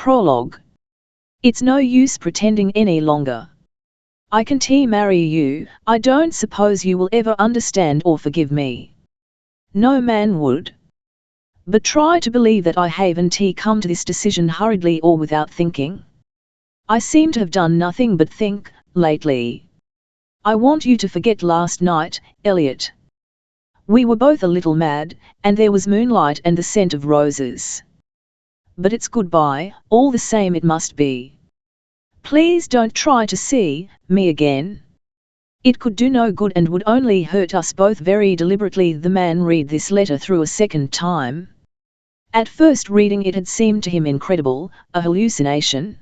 Prologue. It's no use pretending any longer. I can't marry you. I don't suppose you will ever understand or forgive me. No man would. But try to believe that I haven't come to this decision hurriedly or without thinking. I seem to have done nothing but think, lately. I want you to forget last night, Elliot. We were both a little mad, and there was moonlight and the scent of roses. But it's goodbye, all the same it must be. Please don't try to see me again. It could do no good and would only hurt us both. Very deliberately the man read this letter through a second time. At first reading it had seemed to him incredible, a hallucination.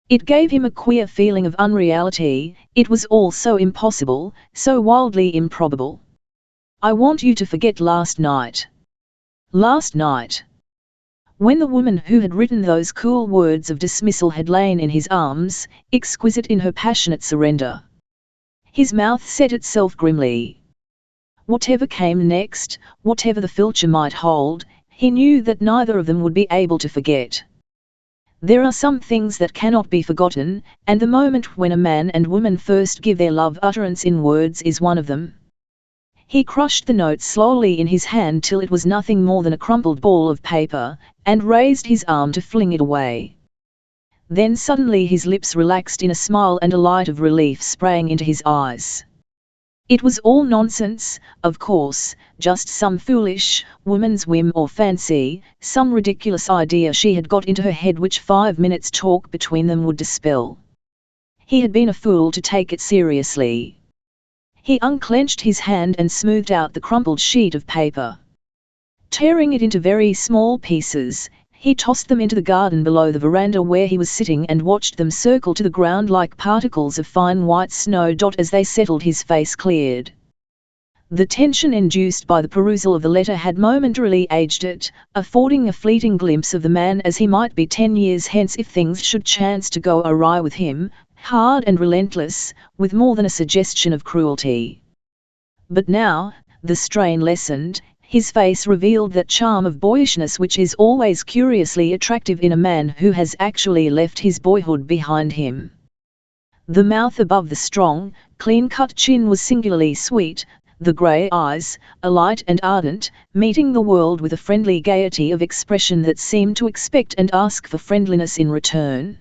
It gave him a queer feeling of unreality. It was all so impossible, so wildly improbable. I want you to forget last night. Last night. When the woman who had written those cool words of dismissal had lain in his arms, exquisite in her passionate surrender. His mouth set itself grimly. Whatever came next, whatever the future might hold, he knew that neither of them would be able to forget. There are some things that cannot be forgotten, and the moment when a man and woman first give their love utterance in words is one of them. He crushed the note slowly in his hand till it was nothing more than a crumpled ball of paper, and raised his arm to fling it away. Then suddenly his lips relaxed in a smile and a light of relief sprang into his eyes. It was all nonsense, of course, just some foolish woman's whim or fancy, some ridiculous idea she had got into her head which 5 minutes' talk between them would dispel. He had been a fool to take it seriously. He unclenched his hand and smoothed out the crumpled sheet of paper. Tearing it into very small pieces, he tossed them into the garden below the veranda where he was sitting and watched them circle to the ground like particles of fine white snow. As they settled, his face cleared. The tension induced by the perusal of the letter had momentarily aged it, affording a fleeting glimpse of the man as he might be 10 years hence if things should chance to go awry with him, hard and relentless, with more than a suggestion of cruelty. But now, the strain lessened, his face revealed that charm of boyishness which is always curiously attractive in a man who has actually left his boyhood behind him. The mouth above the strong, clean-cut chin was singularly sweet, the grey eyes, alight and ardent, meeting the world with a friendly gaiety of expression that seemed to expect and ask for friendliness in return.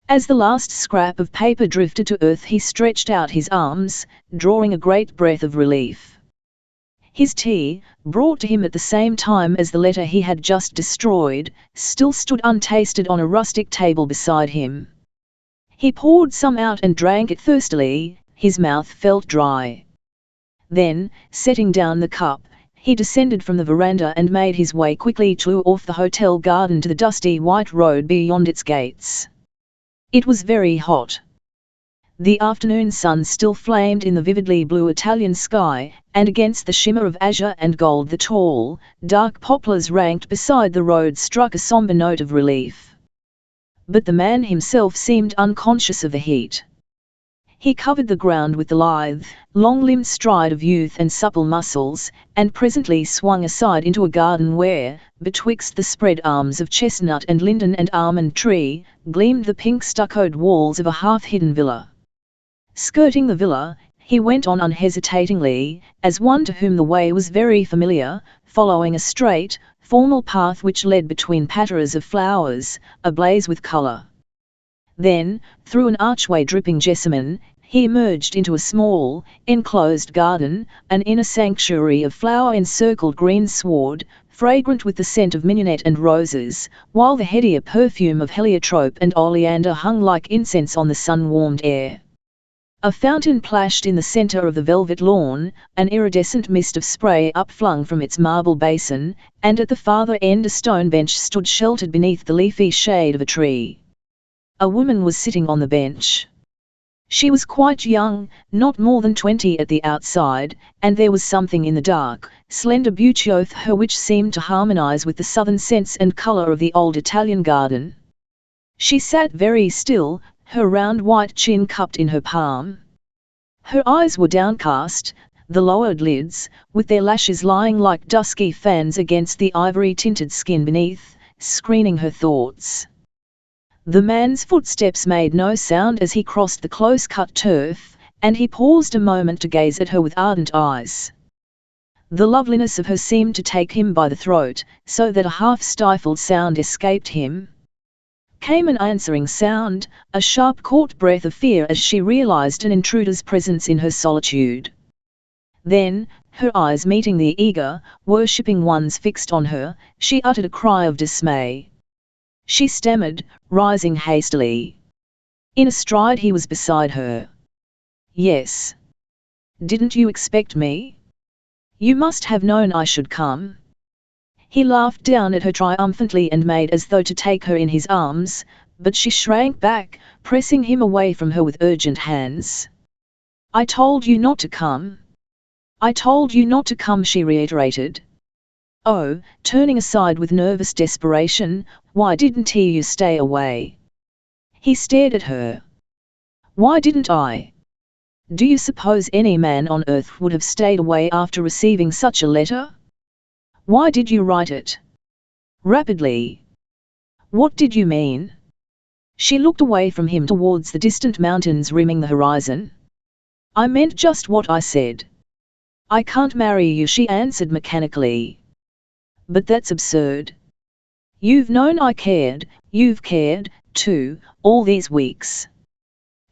As the last scrap of paper drifted to earth he stretched out his arms, drawing a great breath of relief. His tea, brought to him at the same time as the letter he had just destroyed, still stood untasted on a rustic table beside him. He poured some out and drank it thirstily. His mouth felt dry. Then, setting down the cup, he descended from the veranda and made his way quickly off the hotel garden to the dusty white road beyond its gates. It was very hot. The afternoon sun still flamed in the vividly blue Italian sky, and against the shimmer of azure and gold the tall, dark poplars ranked beside the road struck a sombre note of relief. But the man himself seemed unconscious of the heat. He covered the ground with the lithe, long-limbed stride of youth and supple muscles, and presently swung aside into a garden where, betwixt the spread arms of chestnut and linden and almond tree, gleamed the pink stuccoed walls of a half-hidden villa. Skirting the villa, he went on unhesitatingly, as one to whom the way was very familiar, following a straight, formal path which led between patterers of flowers, ablaze with colour. Then, through an archway dripping jessamine, he emerged into a small, enclosed garden, an inner sanctuary of flower-encircled green sward, fragrant with the scent of mignonette and roses, while the headier perfume of heliotrope and oleander hung like incense on the sun-warmed air. A fountain plashed in the centre of the velvet lawn, an iridescent mist of spray upflung from its marble basin, and at the farther end a stone bench stood sheltered beneath the leafy shade of a tree. A woman was sitting on the bench. She was quite young, not more than 20 at the outside, and there was something in the dark, slender beauty of her which seemed to harmonize with the southern scents and color of the old Italian garden. She sat very still, her round white chin cupped in her palm. Her eyes were downcast, the lowered lids, with their lashes lying like dusky fans against the ivory-tinted skin beneath, screening her thoughts. The man's footsteps made no sound as he crossed the close-cut turf, and he paused a moment to gaze at her with ardent eyes. The loveliness of her seemed to take him by the throat, so that a half-stifled sound escaped him. Came an answering sound, a sharp caught breath of fear as she realized an intruder's presence in her solitude. Then, her eyes meeting the eager, worshipping ones fixed on her, she uttered a cry of dismay. She stammered, rising hastily. In a stride he was beside her. Yes. Didn't you expect me? You must have known I should come. He laughed down at her triumphantly and made as though to take her in his arms, but she shrank back, pressing him away from her with urgent hands. I told you not to come. I told you not to come, she reiterated. Oh, turning aside with nervous desperation, why didn't you stay away? He stared at her. Why didn't I? Do you suppose any man on earth would have stayed away after receiving such a letter? Why did you write it? Rapidly. What did you mean? She looked away from him towards the distant mountains rimming the horizon. I meant just what I said. I can't marry you, she answered mechanically. But that's absurd. You've known I cared, you've cared, too, all these weeks.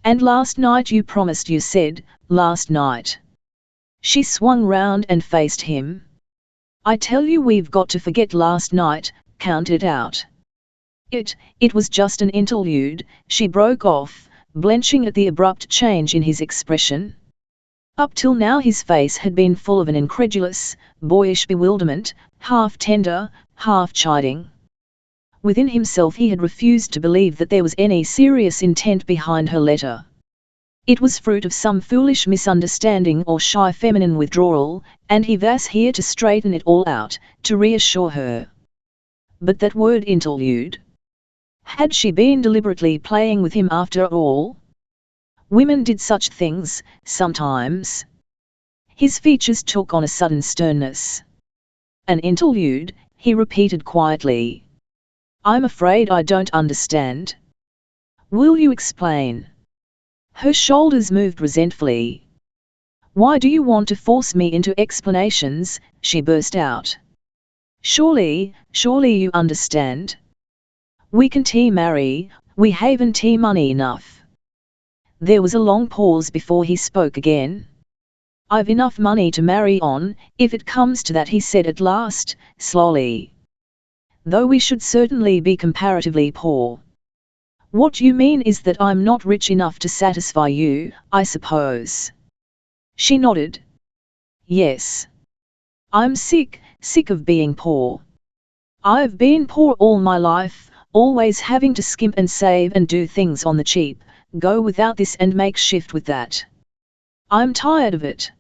And last night you promised, you said, last night. She swung round and faced him. I tell you we've got to forget last night, count it out. It was just an interlude, she broke off, blenching at the abrupt change in his expression. Up till now his face had been full of an incredulous, boyish bewilderment, half tender, half chiding. Within himself he had refused to believe that there was any serious intent behind her letter. It was fruit of some foolish misunderstanding or shy feminine withdrawal, and he was here to straighten it all out, to reassure her. But that word interlude. Had she been deliberately playing with him after all? Women did such things, sometimes. His features took on a sudden sternness. An interlude, he repeated quietly. I'm afraid I don't understand. Will you explain? Her shoulders moved resentfully. Why do you want to force me into explanations, she burst out. Surely you understand. We can marry, we haven't money enough. There was a long pause before he spoke again. I've enough money to marry on, if it comes to that, he said at last, slowly. Though we should certainly be comparatively poor. What you mean is that I'm not rich enough to satisfy you, I suppose. She nodded. Yes. I'm sick of being poor. I've been poor all my life, always having to skimp and save and do things on the cheap, go without this and make shift with that. I'm tired of it.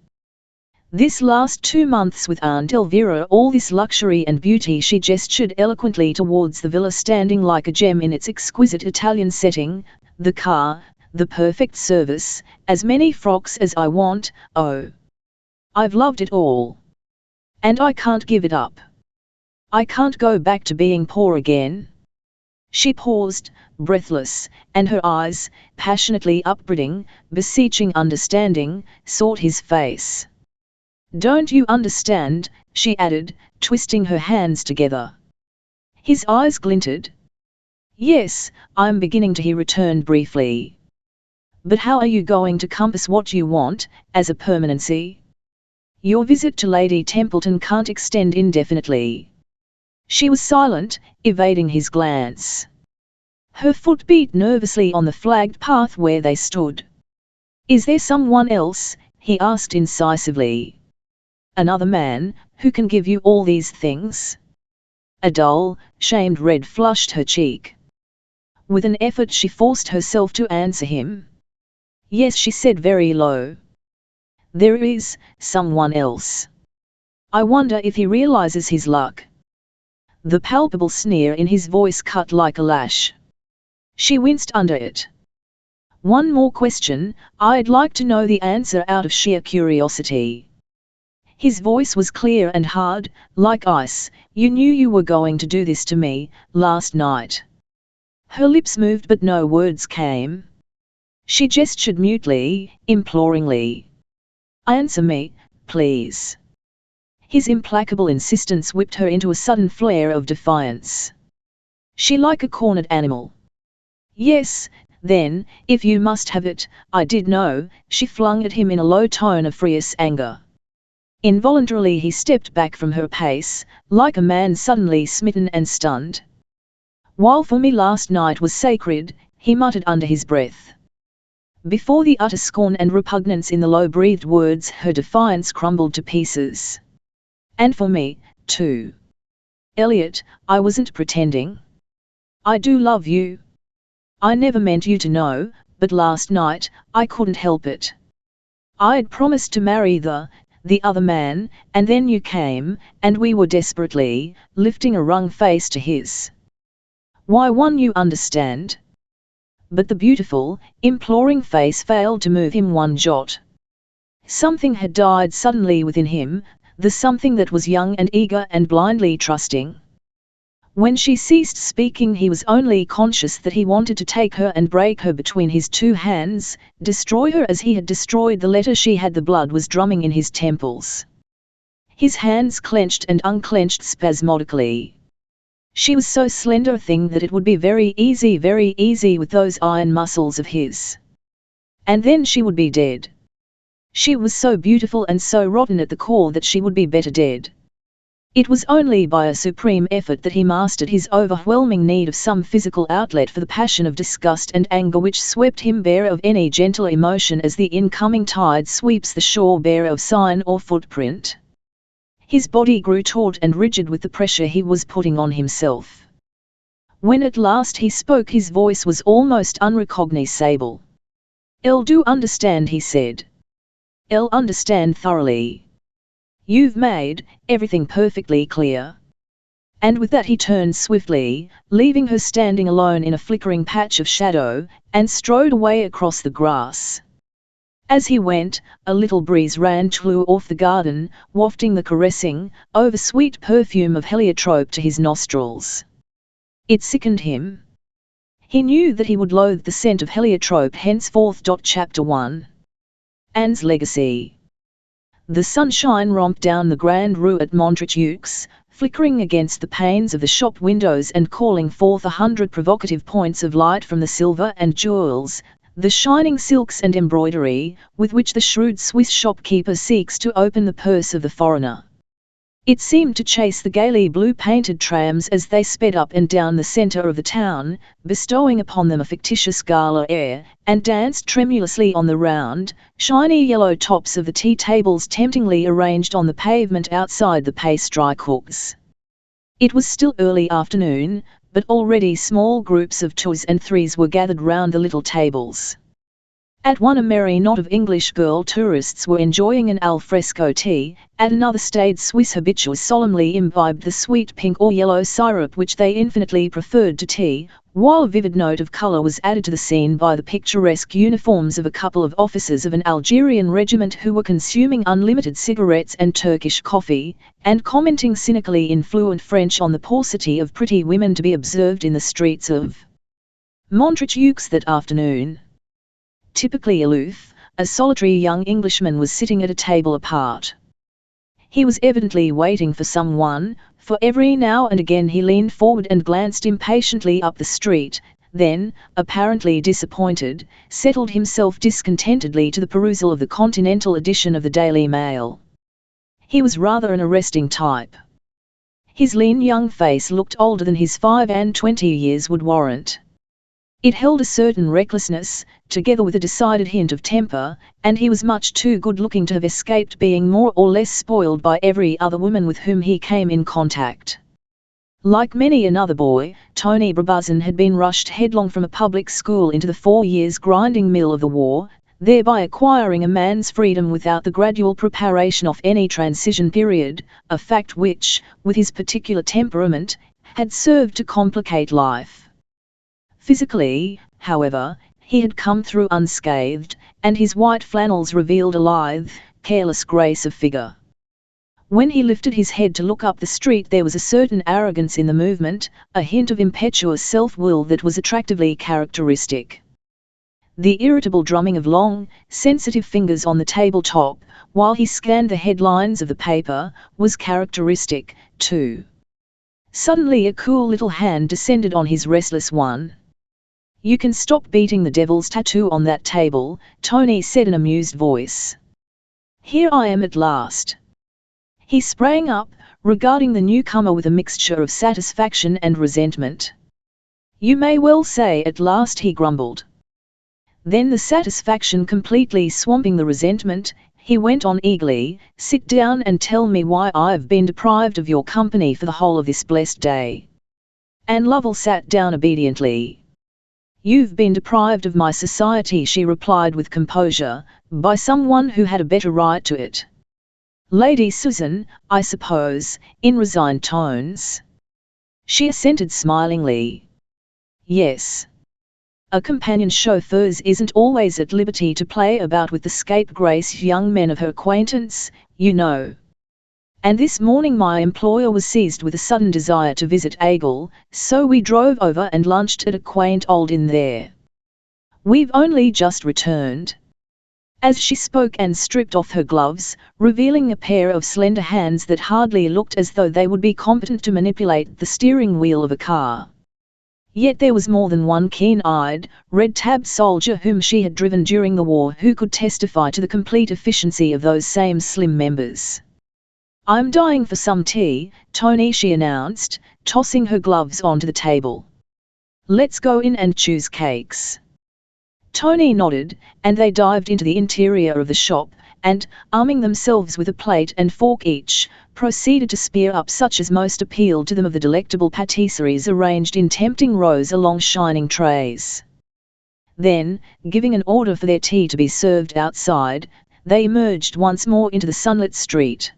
This last 2 months with Aunt Elvira, all this luxury and beauty, she gestured eloquently towards the villa standing like a gem in its exquisite Italian setting, the car, the perfect service, as many frocks as I want, oh. I've loved it all. And I can't give it up. I can't go back to being poor again. She paused, breathless, and her eyes, passionately upbraiding, beseeching understanding, sought his face. Don't you understand, she added, twisting her hands together. His eyes glinted. Yes, I'm beginning to, he returned briefly. But how are you going to compass what you want, as a permanency? Your visit to Lady Templeton can't extend indefinitely. She was silent, evading his glance. Her foot beat nervously on the flagged path where they stood. Is there someone else, he asked incisively. Another man, who can give you all these things? A dull, shamed red flushed her cheek. With an effort she forced herself to answer him. Yes, she said very low. There is someone else. I wonder if he realizes his luck. The palpable sneer in his voice cut like a lash. She winced under it. One more question, I'd like to know the answer out of sheer curiosity. His voice was clear and hard, like ice. You knew you were going to do this to me, last night. Her lips moved but no words came. She gestured mutely, imploringly. "Answer me, please." His implacable insistence whipped her into a sudden flare of defiance. She like a cornered animal. "Yes, then, if you must have it, I did know," she flung at him in a low tone of furious anger. Involuntarily he stepped back from her pace, like a man suddenly smitten and stunned. "While for me last night was sacred," he muttered under his breath. Before the utter scorn and repugnance in the low-breathed words, her defiance crumbled to pieces. "And for me, too. Elliot, I wasn't pretending. I do love you. I never meant you to know, but last night, I couldn't help it. I'd promised to marry the other man, and then you came, and we were desperately, lifting a wrung face to his. Why won't you understand?" But the beautiful, imploring face failed to move him one jot. Something had died suddenly within him, the something that was young and eager and blindly trusting. When she ceased speaking, he was only conscious that he wanted to take her and break her between his two hands, destroy her as he had destroyed the letter she had. The blood was drumming in his temples. His hands clenched and unclenched spasmodically. She was so slender a thing that it would be very easy with those iron muscles of his. And then she would be dead. She was so beautiful and so rotten at the core that she would be better dead. It was only by a supreme effort that he mastered his overwhelming need of some physical outlet for the passion of disgust and anger which swept him bare of any gentle emotion as the incoming tide sweeps the shore bare of sign or footprint. His body grew taut and rigid with the pressure he was putting on himself. When at last he spoke, his voice was almost unrecognizable. "I'll do understand," he said. "I'll understand thoroughly. You've made everything perfectly clear." And with that he turned swiftly, leaving her standing alone in a flickering patch of shadow, and strode away across the grass. As he went, a little breeze ran through off the garden, wafting the caressing, over-sweet perfume of heliotrope to his nostrils. It sickened him. He knew that he would loathe the scent of heliotrope henceforth. Chapter 1. Anne's Legacy. The sunshine romped down the Grand Rue at Montreaux, flickering against the panes of the shop windows and calling forth 100 provocative points of light from the silver and jewels, the shining silks and embroidery, with which the shrewd Swiss shopkeeper seeks to open the purse of the foreigner. It seemed to chase the gaily blue-painted trams as they sped up and down the centre of the town, bestowing upon them a fictitious gala air, and danced tremulously on the round, shiny yellow tops of the tea tables temptingly arranged on the pavement outside the pastry cooks. It was still early afternoon, but already small groups of twos and threes were gathered round the little tables. At one a merry knot of English girl tourists were enjoying an al fresco tea, at another staid Swiss habitués solemnly imbibed the sweet pink or yellow syrup which they infinitely preferred to tea, while a vivid note of colour was added to the scene by the picturesque uniforms of a couple of officers of an Algerian regiment who were consuming unlimited cigarettes and Turkish coffee, and commenting cynically in fluent French on the paucity of pretty women to be observed in the streets of Montreaux that afternoon. Typically aloof, a solitary young Englishman was sitting at a table apart. He was evidently waiting for someone, for every now and again he leaned forward and glanced impatiently up the street, then, apparently disappointed, settled himself discontentedly to the perusal of the Continental edition of the Daily Mail. He was rather an arresting type. His lean young face looked older than his 25 years would warrant. It held a certain recklessness, together with a decided hint of temper, and he was much too good-looking to have escaped being more or less spoiled by every other woman with whom he came in contact. Like many another boy, Tony Brabazon had been rushed headlong from a public school into the 4 years grinding mill of the war, thereby acquiring a man's freedom without the gradual preparation of any transition period, a fact which, with his particular temperament, had served to complicate life. Physically, however, he had come through unscathed, and his white flannels revealed a lithe, careless grace of figure. When he lifted his head to look up the street, there was a certain arrogance in the movement, a hint of impetuous self-will that was attractively characteristic. The irritable drumming of long, sensitive fingers on the tabletop, while he scanned the headlines of the paper, was characteristic, too. Suddenly a cool little hand descended on his restless one. "You can stop beating the devil's tattoo on that table," Tony said in an amused voice. "Here I am at last." He sprang up, regarding the newcomer with a mixture of satisfaction and resentment. "You may well say at last," he grumbled. Then, the satisfaction completely swamping the resentment, he went on eagerly, "Sit down and tell me why I've been deprived of your company for the whole of this blessed day." Anne Lovell sat down obediently. "You've been deprived of my society," she replied with composure, "by someone who had a better right to it. Lady Susan, I suppose," in resigned tones. She assented smilingly. "Yes. A companion chauffeur's isn't always at liberty to play about with the scapegrace young men of her acquaintance, you know. And this morning my employer was seized with a sudden desire to visit Aigle, so we drove over and lunched at a quaint old inn there. We've only just returned." As she spoke, Anne stripped off her gloves, revealing a pair of slender hands that hardly looked as though they would be competent to manipulate the steering wheel of a car. Yet there was more than one keen-eyed, red-tabbed soldier whom she had driven during the war who could testify to the complete efficiency of those same slim members. "I'm dying for some tea, Tony," she announced, tossing her gloves onto the table. "Let's go in and choose cakes." Tony nodded, and they dived into the interior of the shop, and, arming themselves with a plate and fork each, proceeded to spear up such as most appealed to them of the delectable patisseries arranged in tempting rows along shining trays. Then, giving an order for their tea to be served outside, they emerged once more into the sunlit street.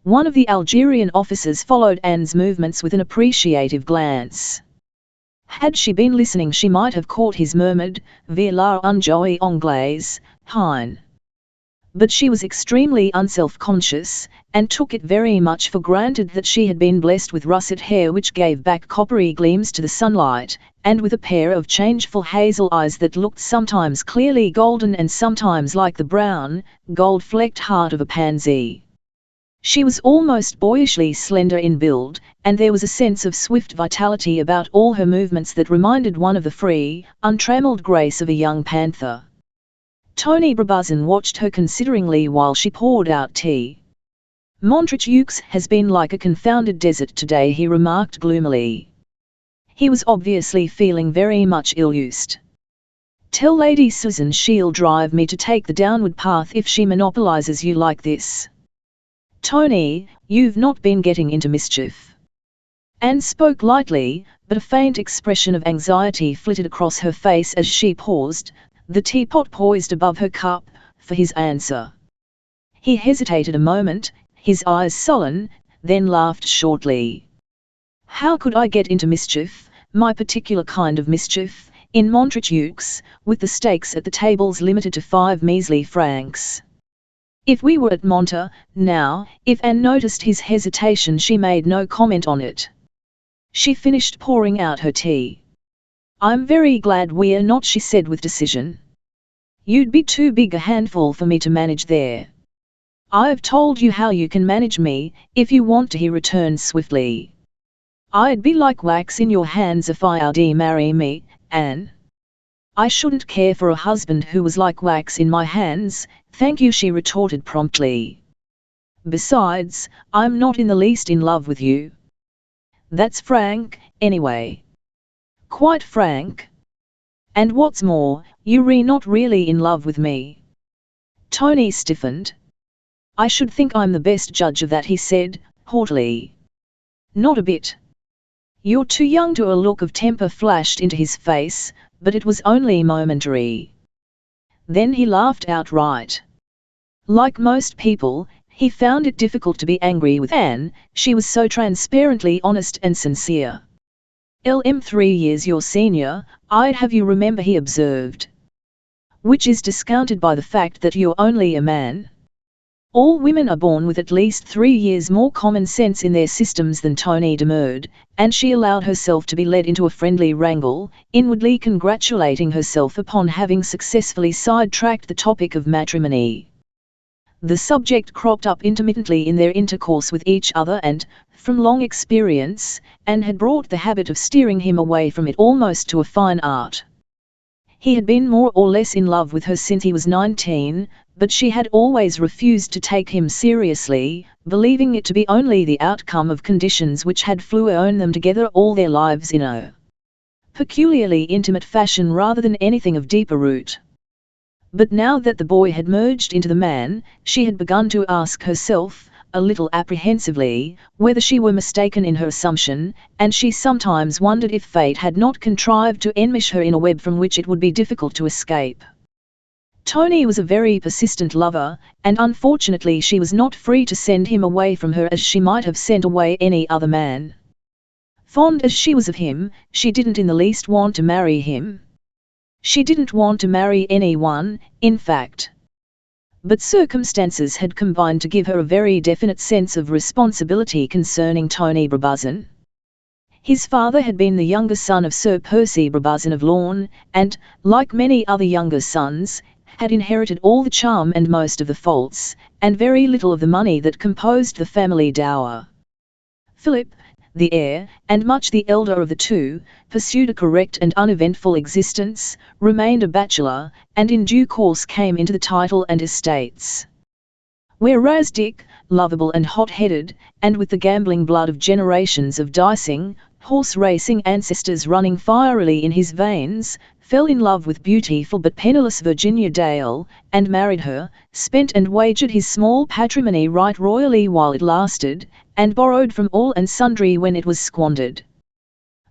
One of the Algerian officers followed Anne's movements with an appreciative glance. Had she been listening, she might have caught his murmured, "Vive l'enjeu anglaise, hein." But she was extremely unself-conscious, and took it very much for granted that she had been blessed with russet hair which gave back coppery gleams to the sunlight, and with a pair of changeful hazel eyes that looked sometimes clearly golden and sometimes like the brown, gold-flecked heart of a pansy. She was almost boyishly slender in build, and there was a sense of swift vitality about all her movements that reminded one of the free, untrammeled grace of a young panther. Tony Brabazon watched her consideringly while she poured out tea. "Montreux has been like a confounded desert today," he remarked gloomily. He was obviously feeling very much ill-used. "Tell Lady Susan she'll drive me to take the downward path if she monopolizes you like this. Tony, you've not been getting into mischief." Anne spoke lightly, but a faint expression of anxiety flitted across her face as she paused, the teapot poised above her cup, for his answer. He hesitated a moment, his eyes sullen, then laughed shortly. "How could I get into mischief, my particular kind of mischief, in Montreux, with the stakes at the tables limited to 5 measly francs? If we were at Monta, now," if Anne noticed his hesitation, she made no comment on it. She finished pouring out her tea. "I'm very glad we're not," she said with decision. "You'd be too big a handful for me to manage there." "I've told you how you can manage me, if you want to," he returned swiftly. "I'd be like wax in your hands if I'd marry me, Anne." "I shouldn't care for a husband who was like wax in my hands, thank you," she retorted promptly. "Besides, I'm not in the least in love with you." "That's frank, anyway." "Quite frank. And what's more, you're not really in love with me." Tony stiffened. "I should think I'm the best judge of that," he said, haughtily. "Not a bit." "You're too young to." A look of temper flashed into his face, but it was only momentary. Then he laughed outright. Like most people, he found it difficult to be angry with Anne, she was so transparently honest and sincere. "I'm 3 years your senior, I'd have you remember," he observed. "Which is discounted by the fact that you're only a man." All women are born with at least 3 years more common sense in their systems than Tony demurred, and she allowed herself to be led into a friendly wrangle, inwardly congratulating herself upon having successfully sidetracked the topic of matrimony. The subject cropped up intermittently in their intercourse with each other and, from long experience, Anne had brought the habit of steering him away from it almost to a fine art. He had been more or less in love with her since he was 19, but she had always refused to take him seriously, believing it to be only the outcome of conditions which had flown them together all their lives in a peculiarly intimate fashion rather than anything of deeper root. But now that the boy had merged into the man, she had begun to ask herself, a little apprehensively, whether she were mistaken in her assumption, and she sometimes wondered if fate had not contrived to enmesh her in a web from which it would be difficult to escape. Tony was a very persistent lover, and unfortunately she was not free to send him away from her as she might have sent away any other man. Fond as she was of him, she didn't in the least want to marry him. She didn't want to marry anyone, in fact. But circumstances had combined to give her a very definite sense of responsibility concerning Tony Brabazon. His father had been the younger son of Sir Percy Brabazon of Lorne, and, like many other younger sons, had inherited all the charm and most of the faults, and very little of the money that composed the family dower. Philip, the heir, and much the elder of the two, pursued a correct and uneventful existence, remained a bachelor, and in due course came into the title and estates. Whereas Dick, lovable and hot-headed, and with the gambling blood of generations of dicing, horse-racing ancestors running fierily in his veins, fell in love with beautiful but penniless Virginia Dale, and married her, spent and wagered his small patrimony right royally while it lasted, and borrowed from all and sundry when it was squandered.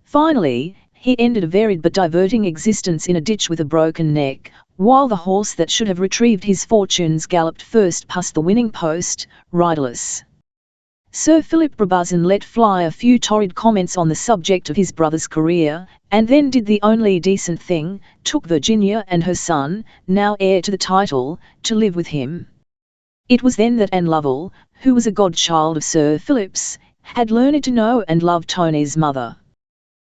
Finally, he ended a varied but diverting existence in a ditch with a broken neck, while the horse that should have retrieved his fortunes galloped first past the winning post, riderless. Sir Philip Brabazon let fly a few torrid comments on the subject of his brother's career, and then did the only decent thing, took Virginia and her son, now heir to the title, to live with him. It was then that Anne Lovell, who was a godchild of Sir Philip's, had learned to know and love Tony's mother.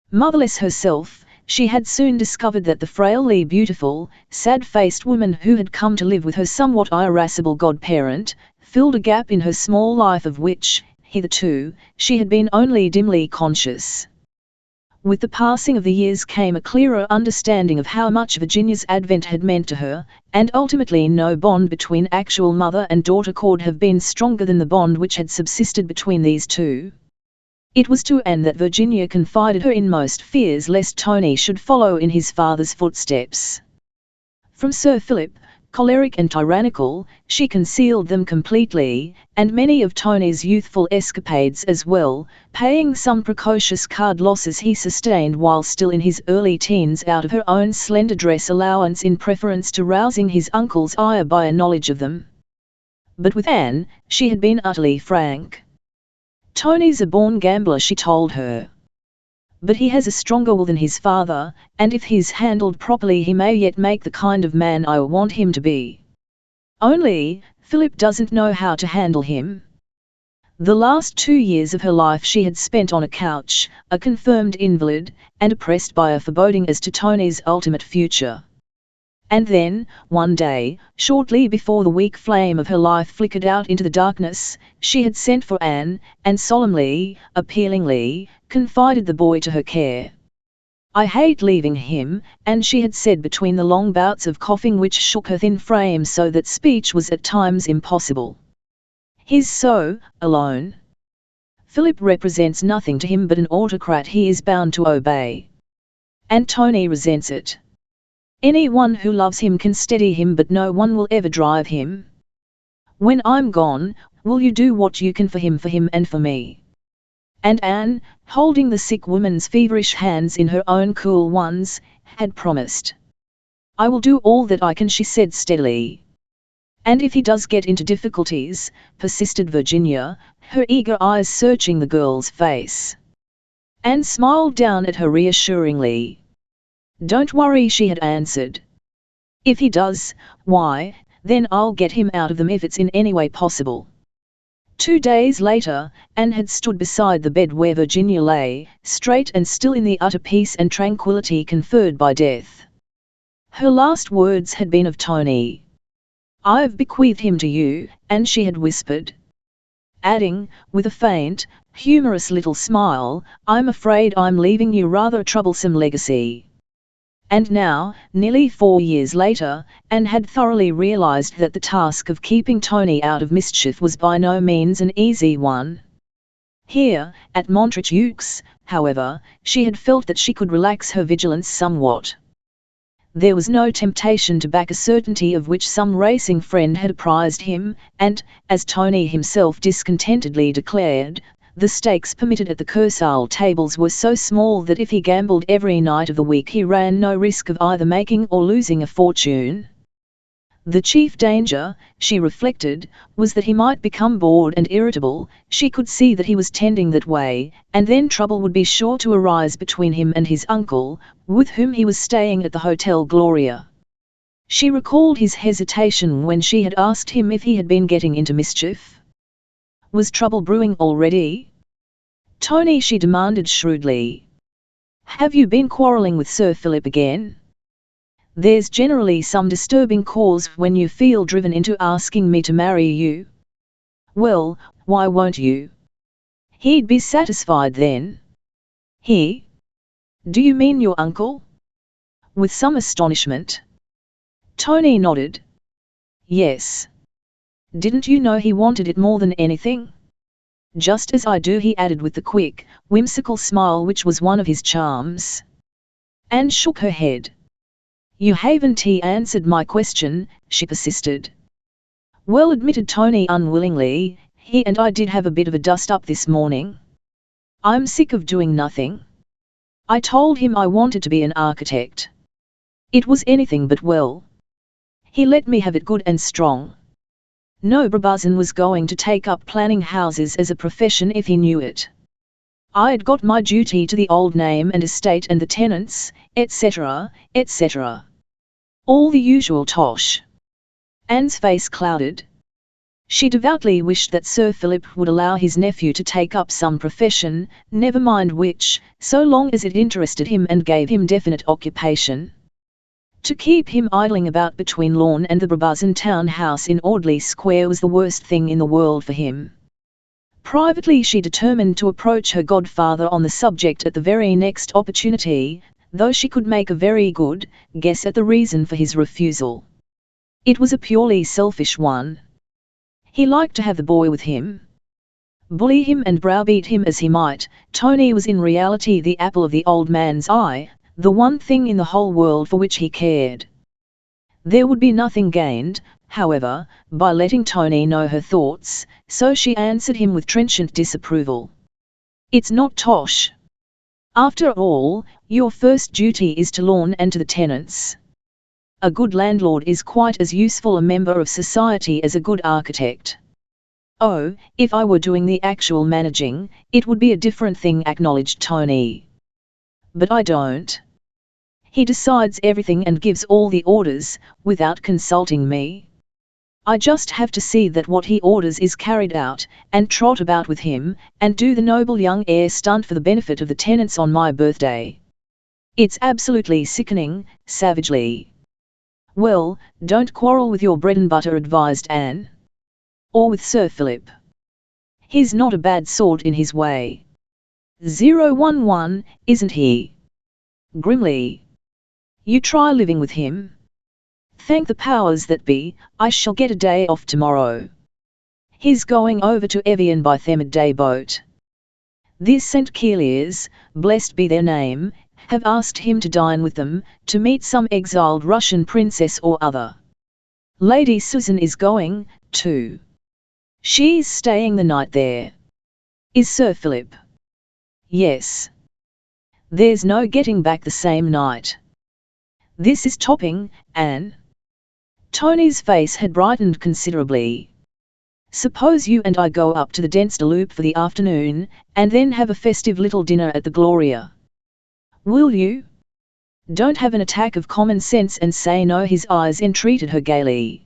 Motherless herself, she had soon discovered that the frailly beautiful, sad-faced woman who had come to live with her somewhat irascible godparent, filled a gap in her small life of which, hitherto, she had been only dimly conscious. With the passing of the years came a clearer understanding of how much Virginia's advent had meant to her, and ultimately no bond between actual mother and daughter could have been stronger than the bond which had subsisted between these two. It was to Anne that Virginia confided her inmost fears lest Tony should follow in his father's footsteps. From Sir Philip, choleric and tyrannical, she concealed them completely, and many of Tony's youthful escapades as well, paying some precocious card losses he sustained while still in his early teens out of her own slender dress allowance in preference to rousing his uncle's ire by a knowledge of them. But with Anne, she had been utterly frank. Tony's a born gambler, she told her. But he has a stronger will than his father, and if he's handled properly he may yet make the kind of man I want him to be. Only, Philip doesn't know how to handle him. The last 2 years of her life she had spent on a couch, a confirmed invalid, and oppressed by a foreboding as to Tony's ultimate future. And then, one day, shortly before the weak flame of her life flickered out into the darkness, she had sent for Anne, and solemnly, appealingly, confided the boy to her care. "I hate leaving him," and she had said between the long bouts of coughing which shook her thin frame so that speech was at times impossible. "He's so alone. Philip represents nothing to him but an autocrat he is bound to obey. And Tony resents it. Anyone who loves him can steady him, but no one will ever drive him. When I'm gone, will you do what you can for him and for me?" And Anne, holding the sick woman's feverish hands in her own cool ones, had promised. "I will do all that I can," she said steadily. "And if he does get into difficulties," persisted Virginia, her eager eyes searching the girl's face. Anne smiled down at her reassuringly. "Don't worry," she had answered. "If he does, why, then I'll get him out of them if it's in any way possible. 2 days later, Anne had stood beside the bed where Virginia lay, straight and still in the utter peace and tranquility conferred by death. Her last words had been of Tony. "I've bequeathed him to you," and she had whispered, adding, with a faint, humorous little smile, "I'm afraid I'm leaving you rather a troublesome legacy." And now, nearly 4 years later, Anne had thoroughly realized that the task of keeping Tony out of mischief was by no means an easy one. Here, at Montreaux, however, she had felt that she could relax her vigilance somewhat. There was no temptation to back a certainty of which some racing friend had apprised him, and, as Tony himself discontentedly declared, the stakes permitted at the Kursaal tables were so small that if he gambled every night of the week he ran no risk of either making or losing a fortune. The chief danger, she reflected, was that he might become bored and irritable. She could see that he was tending that way, and then trouble would be sure to arise between him and his uncle, with whom he was staying at the Hotel Gloria. She recalled his hesitation when she had asked him if he had been getting into mischief. Was trouble brewing already? "Tony," she demanded shrewdly, "have you been quarrelling with Sir Philip again? There's generally some disturbing cause when you feel driven into asking me to marry you." "Well, why won't you? He'd be satisfied then." "He? Do you mean your uncle?" with some astonishment. Tony nodded. "Yes. Didn't you know he wanted it more than anything?" "Just as I do," he added with the quick, whimsical smile which was one of his charms. Anne shook her head. "You haven't answered my question," she persisted. "Well," admitted Tony unwillingly, "he and I did have a bit of a dust-up this morning. I'm sick of doing nothing. I told him I wanted to be an architect. It was anything but well. He let me have it good and strong. No Brabazon was going to take up planning houses as a profession if he knew it. I'd got my duty to the old name and estate and the tenants, etc., etc. All the usual tosh." Anne's face clouded. She devoutly wished that Sir Philip would allow his nephew to take up some profession, never mind which, so long as it interested him and gave him definite occupation. To keep him idling about between Lawn and the Brabazon townhouse in Audley Square was the worst thing in the world for him. Privately she determined to approach her godfather on the subject at the very next opportunity, though she could make a very good guess at the reason for his refusal. It was a purely selfish one. He liked to have the boy with him. Bully him and browbeat him as he might, Tony was in reality the apple of the old man's eye, the one thing in the whole world for which he cared. There would be nothing gained, however, by letting Tony know her thoughts, so she answered him with trenchant disapproval. "It's not tosh. After all, your first duty is to Lawn and to the tenants. A good landlord is quite as useful a member of society as a good architect." "Oh, if I were doing the actual managing, it would be a different thing," acknowledged Tony. "But I don't. He decides everything and gives all the orders, without consulting me. I just have to see that what he orders is carried out, and trot about with him, and do the noble young heir stunt for the benefit of the tenants on my birthday. It's absolutely sickening," savagely. "Well, don't quarrel with your bread and butter," advised Anne. "Or with Sir Philip. He's not a bad sort in his way. 011, isn't he?" Grimly. "You try living with him. Thank the powers that be, I shall get a day off tomorrow. He's going over to Evian by Themid boat. The St. Keliers, blessed be their name, have asked him to dine with them, to meet some exiled Russian princess or other. Lady Susan is going, too. She's staying the night there." "Is Sir Philip?" "Yes. There's no getting back the same night." "This is topping, Anne." Tony's face had brightened considerably. "Suppose you and I go up to the Dents de Loop for the afternoon, and then have a festive little dinner at the Gloria. Will you? Don't have an attack of common sense and say no." His eyes entreated her gaily.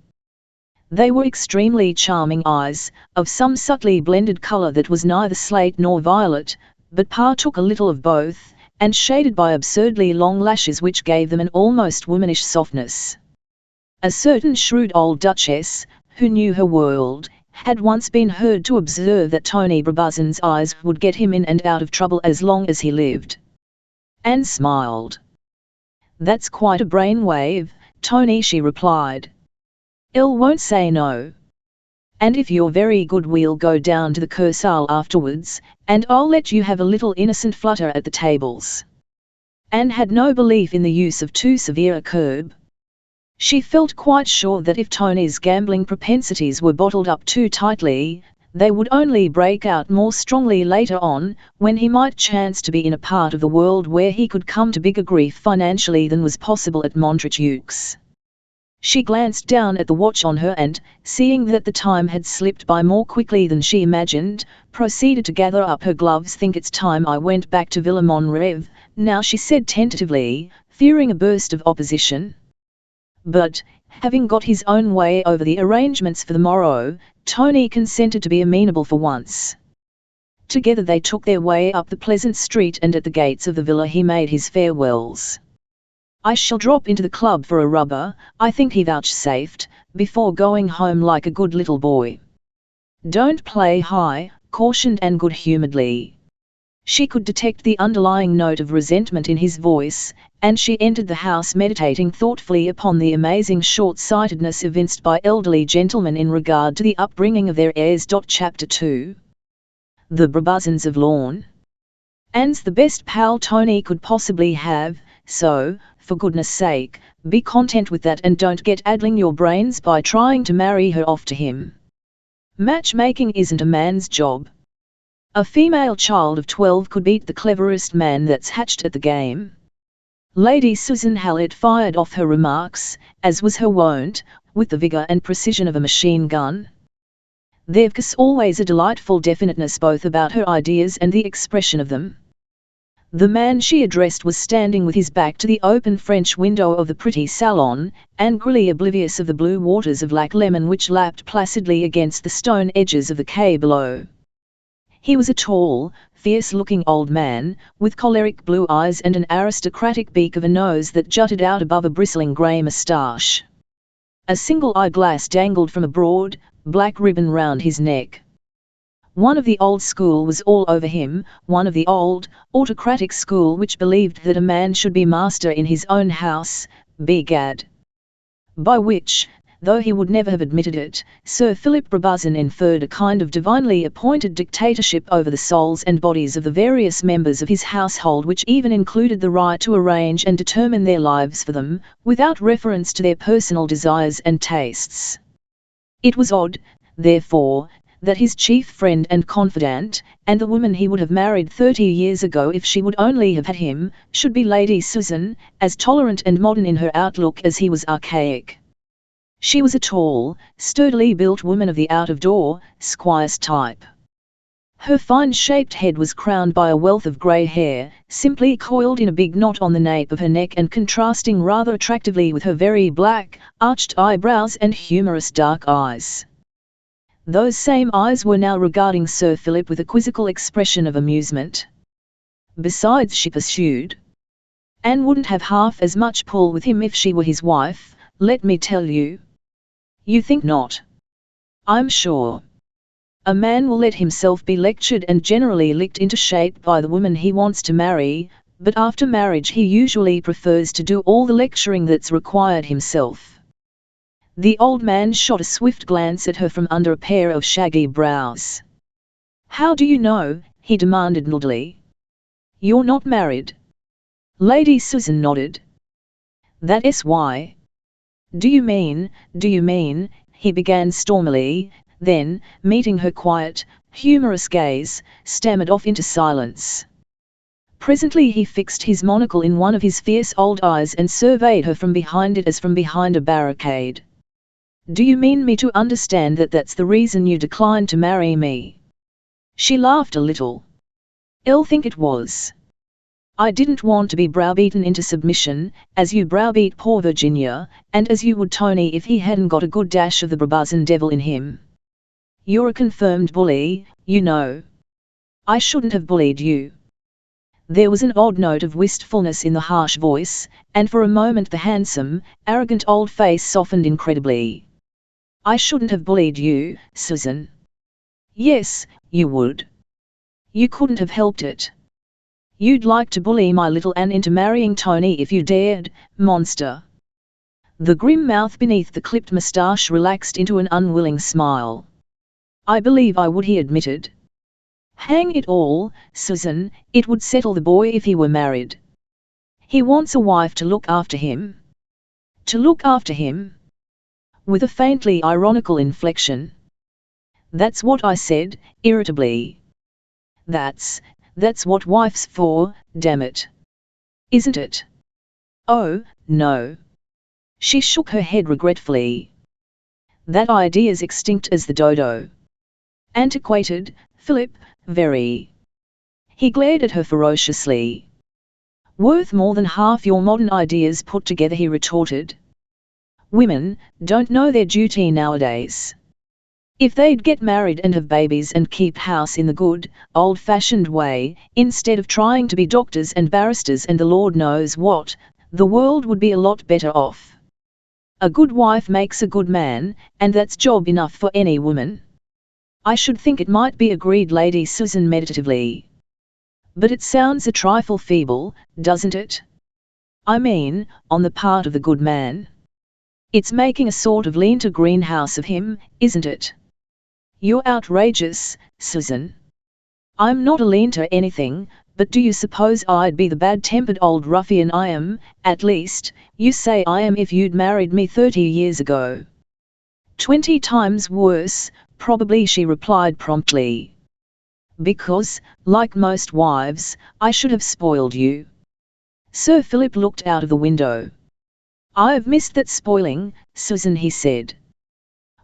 They were extremely charming eyes, of some subtly blended colour that was neither slate nor violet, but partook a little of both, and shaded by absurdly long lashes which gave them an almost womanish softness. A certain shrewd old duchess, who knew her world, had once been heard to observe that Tony Brabazon's eyes would get him in and out of trouble as long as he lived. Anne smiled. "That's quite a brainwave, Tony," she replied. "Il won't say no. And if you're very good we'll go down to the Kursaal afterwards, and I'll let you have a little innocent flutter at the tables." Anne had no belief in the use of too severe a curb. She felt quite sure that if Tony's gambling propensities were bottled up too tightly, they would only break out more strongly later on, when he might chance to be in a part of the world where he could come to bigger grief financially than was possible at Montreaux. She glanced down at the watch on her and, seeing that the time had slipped by more quickly than she imagined, proceeded to gather up her gloves. "Think it's time I went back to Villa Monrêve, now," she said tentatively, fearing a burst of opposition. But, having got his own way over the arrangements for the morrow, Tony consented to be amenable for once. Together they took their way up the pleasant street, and at the gates of the villa he made his farewells. "I shall drop into the club for a rubber," I think he vouchsafed, "before going home like a good little boy." "Don't play high," cautioned Anne good-humouredly. She could detect the underlying note of resentment in his voice, and she entered the house meditating thoughtfully upon the amazing short-sightedness evinced by elderly gentlemen in regard to the upbringing of their heirs. Chapter 2. The Brabazons of Lorne. "Anne's the best pal Tony could possibly have, so, for goodness sake, be content with that and don't get addling your brains by trying to marry her off to him. Matchmaking isn't a man's job. A female child of 12 could beat the cleverest man that's hatched at the game." Lady Susan Hallett fired off her remarks, as was her wont, with the vigour and precision of a machine gun. There was always a delightful definiteness both about her ideas and the expression of them. The man she addressed was standing with his back to the open French window of the pretty salon, angrily oblivious of the blue waters of Lac Léman which lapped placidly against the stone edges of the quay below. He was a tall, fierce-looking old man, with choleric blue eyes and an aristocratic beak of a nose that jutted out above a bristling grey moustache. A single eyeglass dangled from a broad, black ribbon round his neck. One of the old school was all over him, one of the old, autocratic school which believed that a man should be master in his own house, begad. By which, though he would never have admitted it, Sir Philip Brabazon inferred a kind of divinely appointed dictatorship over the souls and bodies of the various members of his household, which even included the right to arrange and determine their lives for them, without reference to their personal desires and tastes. It was odd, therefore, that his chief friend and confidant, and the woman he would have married 30 years ago if she would only have had him, should be Lady Susan, as tolerant and modern in her outlook as he was archaic. She was a tall, sturdily built woman of the out-of-door, squire's type. Her fine-shaped head was crowned by a wealth of grey hair, simply coiled in a big knot on the nape of her neck and contrasting rather attractively with her very black, arched eyebrows and humorous dark eyes. Those same eyes were now regarding Sir Philip with a quizzical expression of amusement. "Besides," she pursued, "Anne wouldn't have half as much pull with him if she were his wife, let me tell you." "You think not?" "I'm sure. A man will let himself be lectured and generally licked into shape by the woman he wants to marry, but after marriage he usually prefers to do all the lecturing that's required himself." The old man shot a swift glance at her from under a pair of shaggy brows. "How do you know?" he demanded moodily. "You're not married." Lady Susan nodded. "That's why." Do you mean, he began stormily, then, meeting her quiet, humorous gaze, stammered off into silence. Presently he fixed his monocle in one of his fierce old eyes and surveyed her from behind it as from behind a barricade. "Do you mean me to understand that that's the reason you declined to marry me?" She laughed a little. "I'll think it was." I didn't want to be browbeaten into submission, as you browbeat poor Virginia, and as you would Tony if he hadn't got a good dash of the Brabazon devil in him. You're a confirmed bully, you know. I shouldn't have bullied you. There was an odd note of wistfulness in the harsh voice, and for a moment the handsome, arrogant old face softened incredibly. I shouldn't have bullied you, Susan. Yes, you would. You couldn't have helped it. You'd like to bully my little Anne into marrying Tony if you dared, monster. The grim mouth beneath the clipped moustache relaxed into an unwilling smile. I believe I would, he admitted. Hang it all, Susan, it would settle the boy if he were married. He wants a wife to look after him. To look after him? With a faintly ironical inflection. That's what I said, irritably. That's what wife's for, damn it. Isn't it? Oh, no. She shook her head regretfully. That idea's extinct as the dodo. Antiquated, Philip, very. He glared at her ferociously. Worth more than half your modern ideas put together, he retorted. Women don't know their duty nowadays. If they'd get married and have babies and keep house in the good, old-fashioned way, instead of trying to be doctors and barristers and the Lord knows what, the world would be a lot better off. A good wife makes a good man, and that's job enough for any woman. I should think it might be, agreed Lady Susan meditatively. But it sounds a trifle feeble, doesn't it? I mean, on the part of the good man. It's making a sort of lean-to greenhouse of him, isn't it? You're outrageous, Susan. I'm not a lean-to anything, but do you suppose I'd be the bad-tempered old ruffian I am? At least, you say I am if you'd married me 30 years ago. 20 times worse, probably, she replied promptly. Because, like most wives, I should have spoiled you. Sir Philip looked out of the window. I've missed that spoiling, Susan, he said.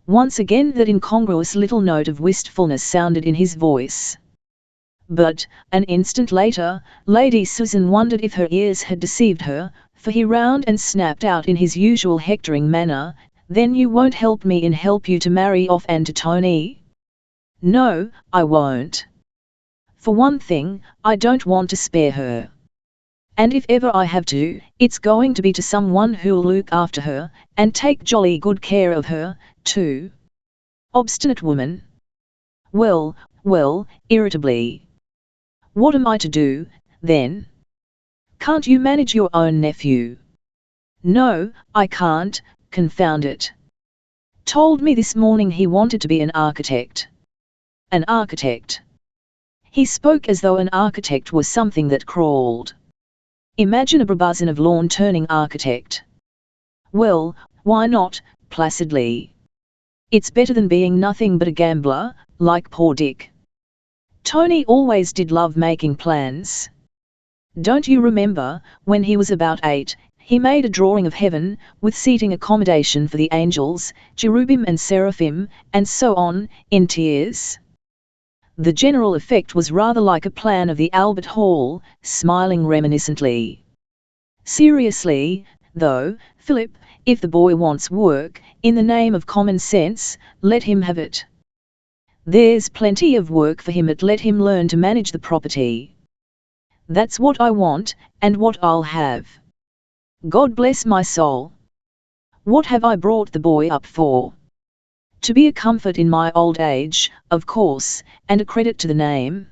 Once again that incongruous little note of wistfulness sounded in his voice. But, an instant later, Lady Susan wondered if her ears had deceived her, for he rounded and snapped out in his usual hectoring manner, Then you won't help me in help you to marry off Anne to Tony? No, I won't. For one thing, I don't want to spare her. And if ever I have to, it's going to be to someone who'll look after her, and take jolly good care of her, too. Obstinate woman. Well, irritably. What am I to do, then? Can't you manage your own nephew? No, I can't, confound it. Told me this morning he wanted to be an architect. An architect. He spoke as though an architect was something that crawled. Imagine a Brabazon of lawn-turning architect. Well, why not, placidly. It's better than being nothing but a gambler, like poor Dick. Tony always did love making plans. Don't you remember, when he was about 8, he made a drawing of heaven, with seating accommodation for the angels, cherubim and seraphim, and so on, in tears? The general effect was rather like a plan of the Albert Hall, smiling reminiscently. Seriously, though, Philip, if the boy wants work, in the name of common sense, let him have it. There's plenty of work for him, let him learn to manage the property. That's what I want, and what I'll have. God bless my soul. What have I brought the boy up for? To be a comfort in my old age, of course, and a credit to the name.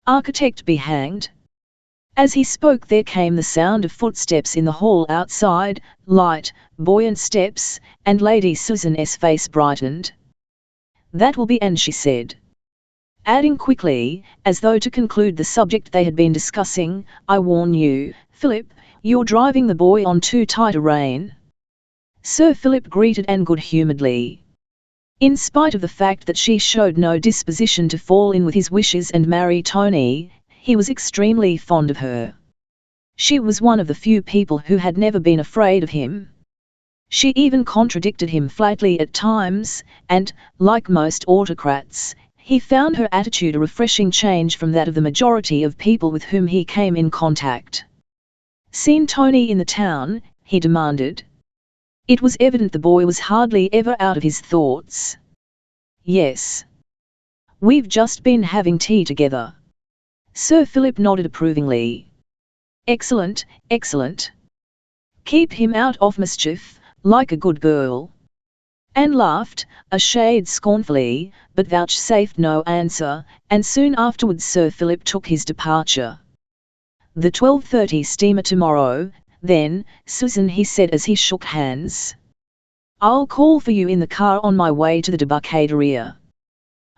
Architect be hanged. As he spoke there came the sound of footsteps in the hall outside, light, buoyant steps, and Lady Susan's face brightened. That will be Anne, she said. Adding quickly, as though to conclude the subject they had been discussing, I warn you, Philip, you're driving the boy on too tight a rein. Sir Philip greeted Anne good-humouredly. In spite of the fact that she showed no disposition to fall in with his wishes and marry Tony, he was extremely fond of her. She was one of the few people who had never been afraid of him. She even contradicted him flatly at times, and, like most autocrats, He found her attitude a refreshing change from that of the majority of people with whom he came in contact. "Seen Tony in the town?" he demanded. It was evident the boy was hardly ever out of his thoughts. "Yes. We've just been having tea together." Sir Philip nodded approvingly. "Excellent, excellent. Keep him out of mischief, like a good girl." Anne laughed, a shade scornfully, but vouchsafed no answer, and soon afterwards Sir Philip took his departure. "The 12:30 steamer tomorrow, then, Susan," he said as he shook hands. "I'll call for you in the car on my way to the debarcaderia."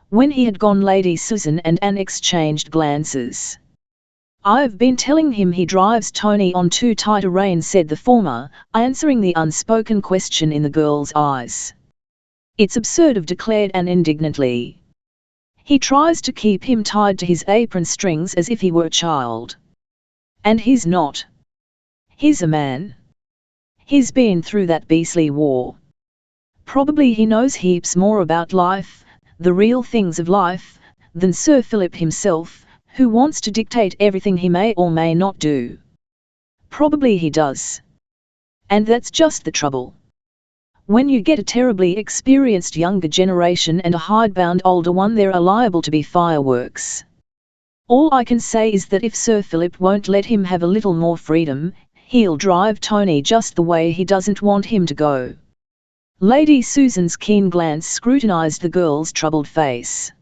When he had gone, Lady Susan and Anne exchanged glances. "I've been telling him he drives Tony on too tight a rein," said the former, answering the unspoken question in the girl's eyes. "It's absurd," declared Anne indignantly. "He tries to keep him tied to his apron strings as if he were a child. And he's not. He's a man. He's been through that beastly war. Probably he knows heaps more about life, the real things of life, than Sir Philip himself, who wants to dictate everything he may or may not do. Probably he does. And that's just the trouble. When you get a terribly experienced younger generation and a hidebound older one, there are liable to be fireworks. All I can say is that if Sir Philip won't let him have a little more freedom, he'll drive Tony just the way he doesn't want him to go." Lady Susan's keen glance scrutinized the girl's troubled face.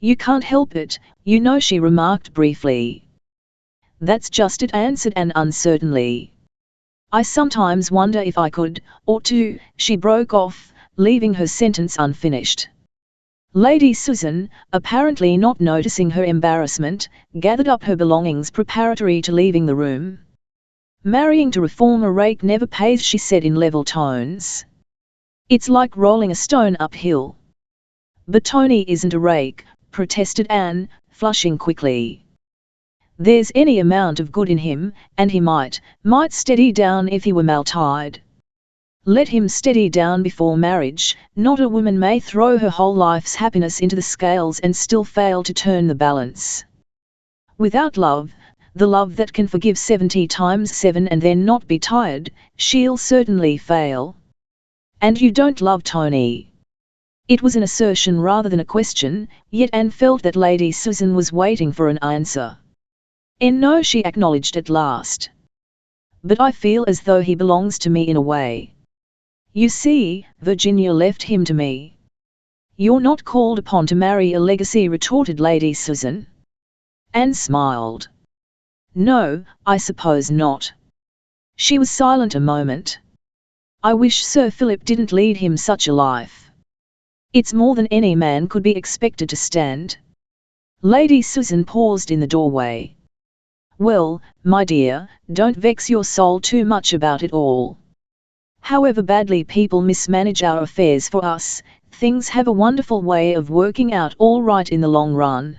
"You can't help it, you know," she remarked briefly. "That's just it," answered Anne uncertainly. "I sometimes wonder if I could, or to," she broke off, leaving her sentence unfinished. Lady Susan, apparently not noticing her embarrassment, gathered up her belongings preparatory to leaving the room. "Marrying to reform a rake never pays," she said in level tones. "It's like rolling a stone uphill." "But Tony isn't a rake," protested Anne, flushing quickly. "There's any amount of good in him, and he might steady down if he were maltied. Let him steady down before marriage. Not a woman may throw her whole life's happiness into the scales and still fail to turn the balance. Without love, the love that can forgive 70 times 7 and then not be tired, she'll certainly fail. And you don't love Tony." It was an assertion rather than a question, yet Anne felt that Lady Susan was waiting for an answer. "No," she acknowledged at last. "But I feel as though he belongs to me in a way. You see, Virginia left him to me." "You're not called upon to marry a legacy," retorted Lady Susan. Anne smiled. "No, I suppose not." She was silent a moment. "I wish Sir Philip didn't lead him such a life. It's more than any man could be expected to stand." Lady Susan paused in the doorway. "Well, my dear, don't vex your soul too much about it all. However badly people mismanage our affairs for us, things have a wonderful way of working out all right in the long run."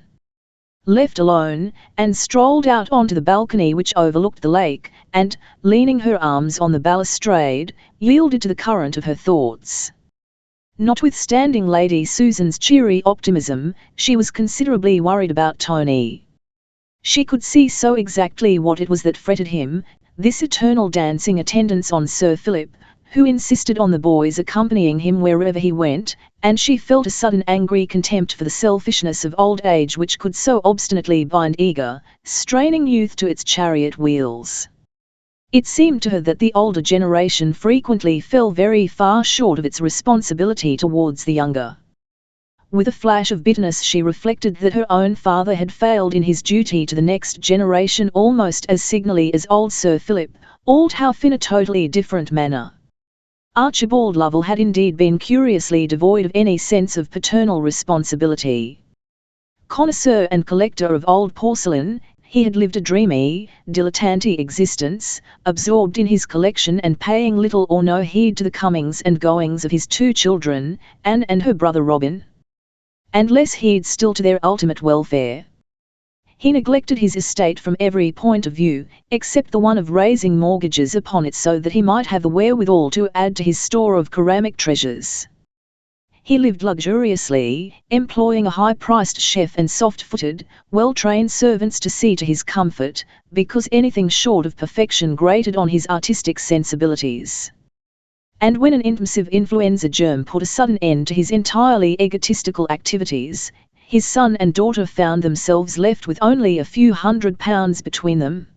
Left alone, Anne strolled out onto the balcony which overlooked the lake, and, leaning her arms on the balustrade, yielded to the current of her thoughts. Notwithstanding Lady Susan's cheery optimism, she was considerably worried about Tony. She could see so exactly what it was that fretted him, this eternal dancing attendance on Sir Philip, who insisted on the boys accompanying him wherever he went, and she felt a sudden angry contempt for the selfishness of old age which could so obstinately bind eager, straining youth to its chariot wheels. It seemed to her that the older generation frequently fell very far short of its responsibility towards the younger. With a flash of bitterness she reflected that her own father had failed in his duty to the next generation almost as signally as old Sir Philip, although in a totally different manner. Archibald Lovell had indeed been curiously devoid of any sense of paternal responsibility. Connoisseur and collector of old porcelain, he had lived a dreamy, dilettante existence, absorbed in his collection and paying little or no heed to the comings and goings of his two children, Anne and her brother Robin. And less heed still to their ultimate welfare. He neglected his estate from every point of view, except the one of raising mortgages upon it so that he might have the wherewithal to add to his store of ceramic treasures. he lived luxuriously, employing a high-priced chef and soft-footed, well-trained servants to see to his comfort, because anything short of perfection grated on his artistic sensibilities. And when an invasive influenza germ put a sudden end to his entirely egotistical activities, his son and daughter found themselves left with only a few £100 between them.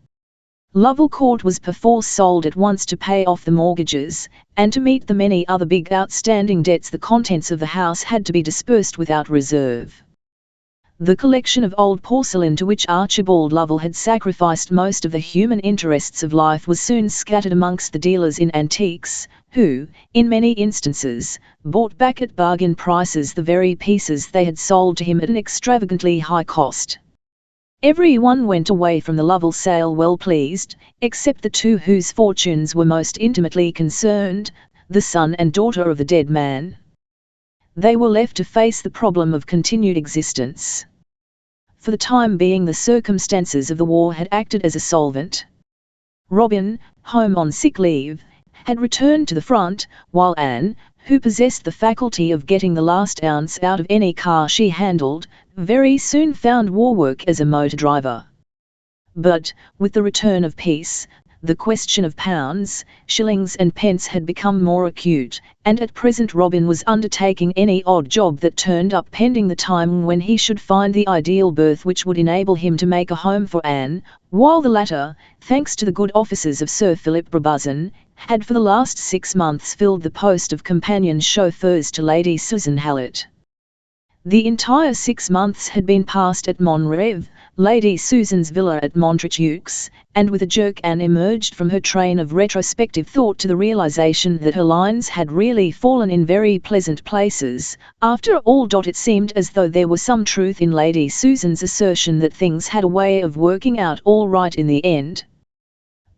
Lovel Court was perforce sold at once to pay off the mortgages, and to meet the many other big outstanding debts the contents of the house had to be dispersed without reserve. The collection of old porcelain to which Archibald Lovel had sacrificed most of the human interests of life was soon scattered amongst the dealers in antiques, who, in many instances, bought back at bargain prices the very pieces they had sold to him at an extravagantly high cost. Everyone went away from the Lovel sale well pleased, except the two whose fortunes were most intimately concerned, the son and daughter of the dead man. They were left to face the problem of continued existence. For the time being, the circumstances of the war had acted as a solvent. Robin, home on sick leave, had returned to the front, while Anne, who possessed the faculty of getting the last ounce out of any car she handled, very soon found war work as a motor driver. But, with the return of peace, the question of pounds, shillings and pence had become more acute, and at present Robin was undertaking any odd job that turned up pending the time when he should find the ideal berth which would enable him to make a home for Anne, while the latter, thanks to the good offices of Sir Philip Brabazon, had for the last 6 months filled the post of companion chauffeurs to Lady Susan Hallett. The entire 6 months had been passed at Montreve, Lady Susan's villa at Montreaux, and with a jerk Anne emerged from her train of retrospective thought to the realization that her lines had really fallen in very pleasant places. After all, it seemed as though there was some truth in Lady Susan's assertion that things had a way of working out all right in the end.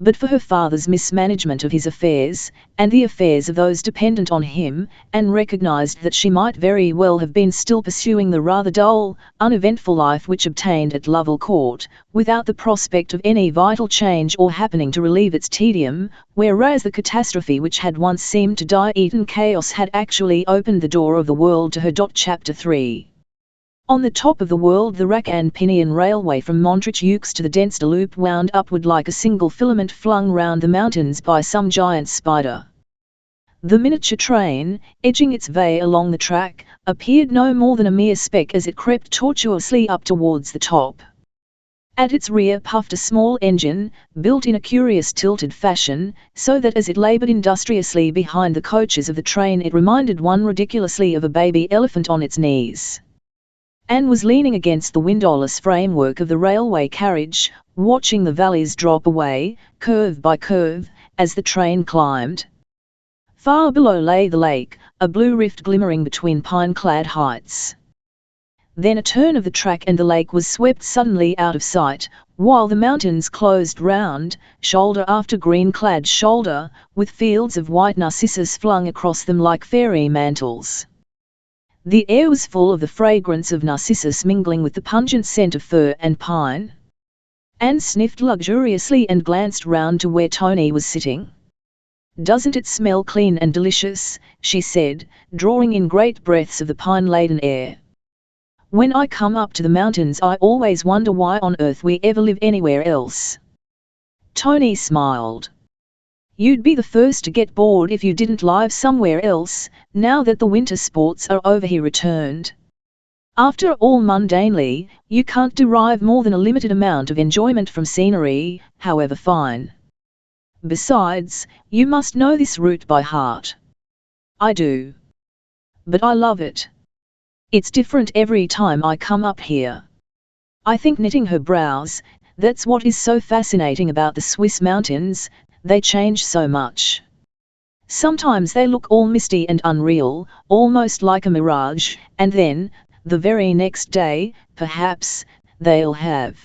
But for her father's mismanagement of his affairs, and the affairs of those dependent on him, Anne recognized that she might very well have been still pursuing the rather dull, uneventful life which obtained at Lovel Court, without the prospect of any vital change or happening to relieve its tedium, whereas the catastrophe which had once seemed to die-eaten chaos had actually opened the door of the world to her. Chapter 3. On the top of the world, the rack and pinion railway from Montreaux to the Dentster Loop wound upward like a single filament flung round the mountains by some giant spider. The miniature train, edging its way along the track, appeared no more than a mere speck as it crept tortuously up towards the top. At its rear puffed a small engine, built in a curious tilted fashion, so that as it laboured industriously behind the coaches of the train it reminded one ridiculously of a baby elephant on its knees. Anne was leaning against the windowless framework of the railway carriage, watching the valleys drop away, curve by curve, as the train climbed. Far below lay the lake, a blue rift glimmering between pine-clad heights. Then a turn of the track and the lake was swept suddenly out of sight, while the mountains closed round, shoulder after green-clad shoulder, with fields of white narcissus flung across them like fairy mantles. The air was full of the fragrance of narcissus mingling with the pungent scent of fir and pine. Anne sniffed luxuriously and glanced round to where Tony was sitting. "Doesn't it smell clean and delicious?" she said, drawing in great breaths of the pine-laden air. "When I come up to the mountains I always wonder why on earth we ever live anywhere else." Tony smiled. "You'd be the first to get bored if you didn't live somewhere else, now that the winter sports are over," he returned. "After all, mundanely, you can't derive more than a limited amount of enjoyment from scenery, however fine. Besides, you must know this route by heart." "I do. But I love it. It's different every time I come up here." I think, knitting her brows, "that's what is so fascinating about the Swiss mountains. They change so much. Sometimes they look all misty and unreal, almost like a mirage, and then, the very next day, perhaps, they'll have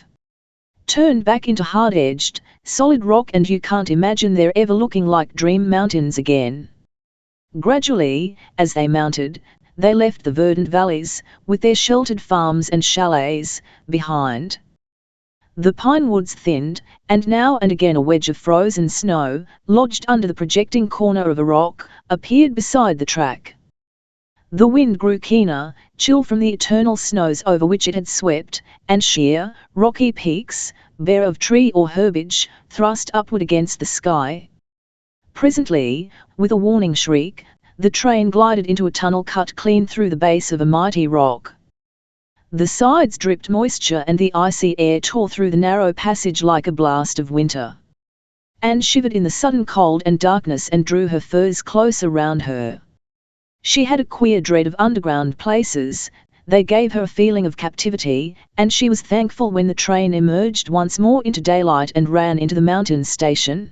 turned back into hard-edged, solid rock and you can't imagine they're ever looking like dream mountains again." Gradually, as they mounted, they left the verdant valleys, with their sheltered farms and chalets, behind. The pine woods thinned, and now and again a wedge of frozen snow, lodged under the projecting corner of a rock, appeared beside the track. The wind grew keener, chill from the eternal snows over which it had swept, and sheer, rocky peaks, bare of tree or herbage, thrust upward against the sky. Presently, with a warning shriek, the train glided into a tunnel cut clean through the base of a mighty rock. The sides dripped moisture and the icy air tore through the narrow passage like a blast of winter. Anne shivered in the sudden cold and darkness and drew her furs close around her. She had a queer dread of underground places. They gave her a feeling of captivity, and she was thankful when the train emerged once more into daylight and ran into the mountain station.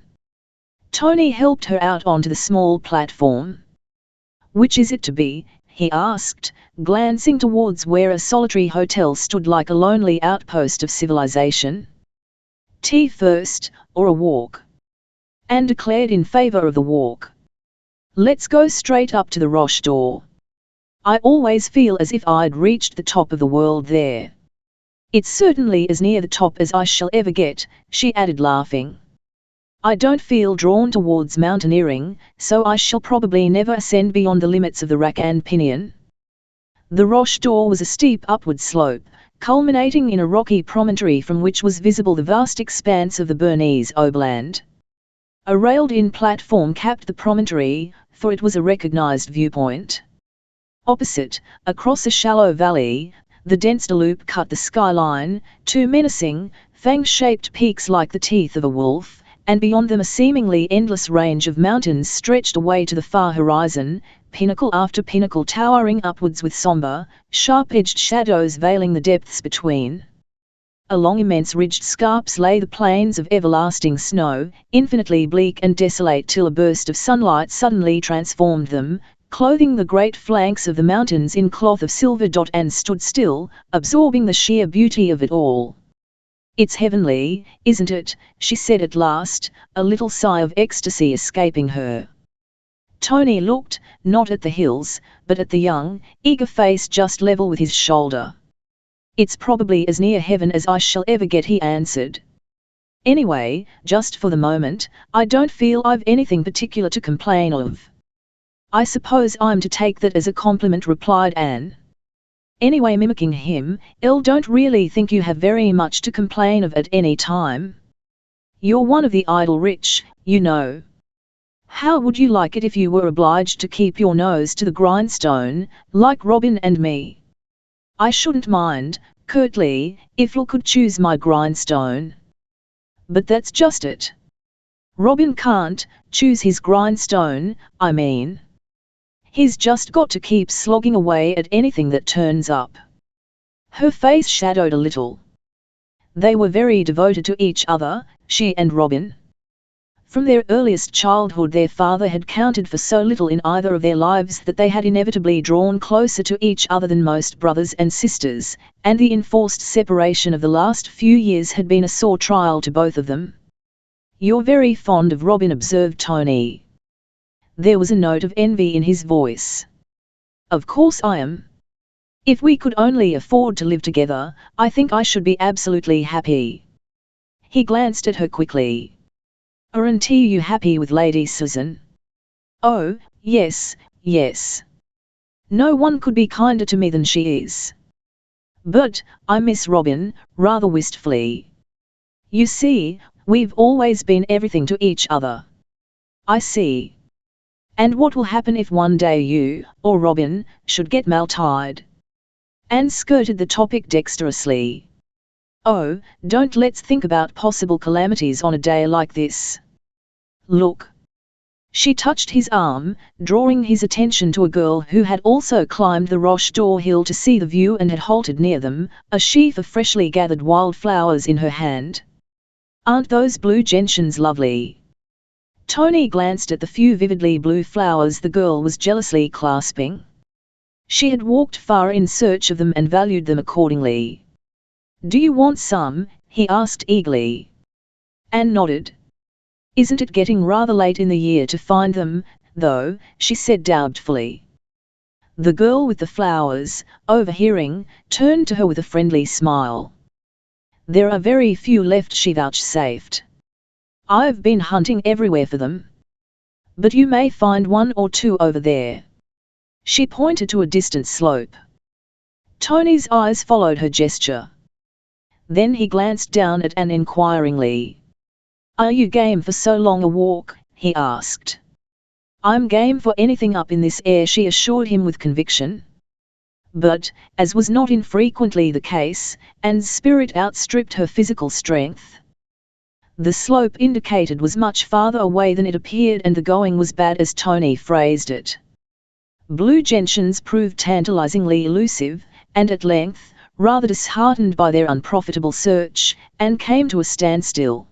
Tony helped her out onto the small platform. "Which is it to be?" he asked, glancing towards where a solitary hotel stood like a lonely outpost of civilization. "Tea first, or a walk?" Anne declared in favour of the walk. "Let's go straight up to the Roche door. I always feel as if I'd reached the top of the world there. It's certainly as near the top as I shall ever get," she added laughing. "I don't feel drawn towards mountaineering, so I shall probably never ascend beyond the limits of the rack and pinion." The Roche d'Or was a steep upward slope, culminating in a rocky promontory from which was visible the vast expanse of the Bernese Oberland. A railed-in platform capped the promontory, for it was a recognized viewpoint. Opposite, across a shallow valley, the dense loop cut the skyline, two menacing, fang-shaped peaks like the teeth of a wolf, and beyond them a seemingly endless range of mountains stretched away to the far horizon, pinnacle after pinnacle towering upwards with sombre, sharp-edged shadows veiling the depths between. Along immense ridged scarps lay the plains of everlasting snow, infinitely bleak and desolate till a burst of sunlight suddenly transformed them, clothing the great flanks of the mountains in cloth of silver. And stood still, absorbing the sheer beauty of it all. "It's heavenly, isn't it?" she said at last, a little sigh of ecstasy escaping her. Tony looked, not at the hills, but at the young, eager face just level with his shoulder. "It's probably as near heaven as I shall ever get," he answered. "Anyway, just for the moment, I don't feel I've anything particular to complain of." "I suppose I'm to take that as a compliment," replied Anne. "Anyway," mimicking him, "don't really think you have very much to complain of at any time. You're one of the idle rich, you know. How would you like it if you were obliged to keep your nose to the grindstone, like Robin and me?" "I shouldn't mind," curtly, "if Lil could choose my grindstone." "But that's just it. Robin can't choose his grindstone, I mean. He's just got to keep slogging away at anything that turns up." Her face shadowed a little. They were very devoted to each other, she and Robin. From their earliest childhood their father had counted for so little in either of their lives that they had inevitably drawn closer to each other than most brothers and sisters, and the enforced separation of the last few years had been a sore trial to both of them. "You're very fond of Robin," observed Tony. There was a note of envy in his voice. "Of course I am. If we could only afford to live together, I think I should be absolutely happy." He glanced at her quickly. "Aren't you happy with Lady Susan?" "Oh, yes, yes. No one could be kinder to me than she is. But I miss Robin," rather wistfully. "You see, we've always been everything to each other." "I see. And what will happen if one day you, or Robin, should get maltied?" Anne skirted the topic dexterously. "Oh, don't let's think about possible calamities on a day like this. Look." She touched his arm, drawing his attention to a girl who had also climbed the Roche d'Or hill to see the view and had halted near them, a sheaf of freshly gathered wildflowers in her hand. "Aren't those blue gentians lovely?" Tony glanced at the few vividly blue flowers the girl was jealously clasping. She had walked far in search of them and valued them accordingly. "Do you want some?" he asked eagerly. Anne nodded. "Isn't it getting rather late in the year to find them, though?" she said doubtfully. The girl with the flowers, overhearing, turned to her with a friendly smile. "There are very few left," she vouchsafed. "I've been hunting everywhere for them. But you may find one or two over there." She pointed to a distant slope. Tony's eyes followed her gesture. Then he glanced down at Anne inquiringly. "Are you game for so long a walk?" he asked. "I'm game for anything up in this air," she assured him with conviction. But, as was not infrequently the case, Anne's spirit outstripped her physical strength. The slope indicated was much farther away than it appeared, and the going was bad, as Tony phrased it. Blue gentians proved tantalizingly elusive, and at length, rather disheartened by their unprofitable search, Anne came to a standstill.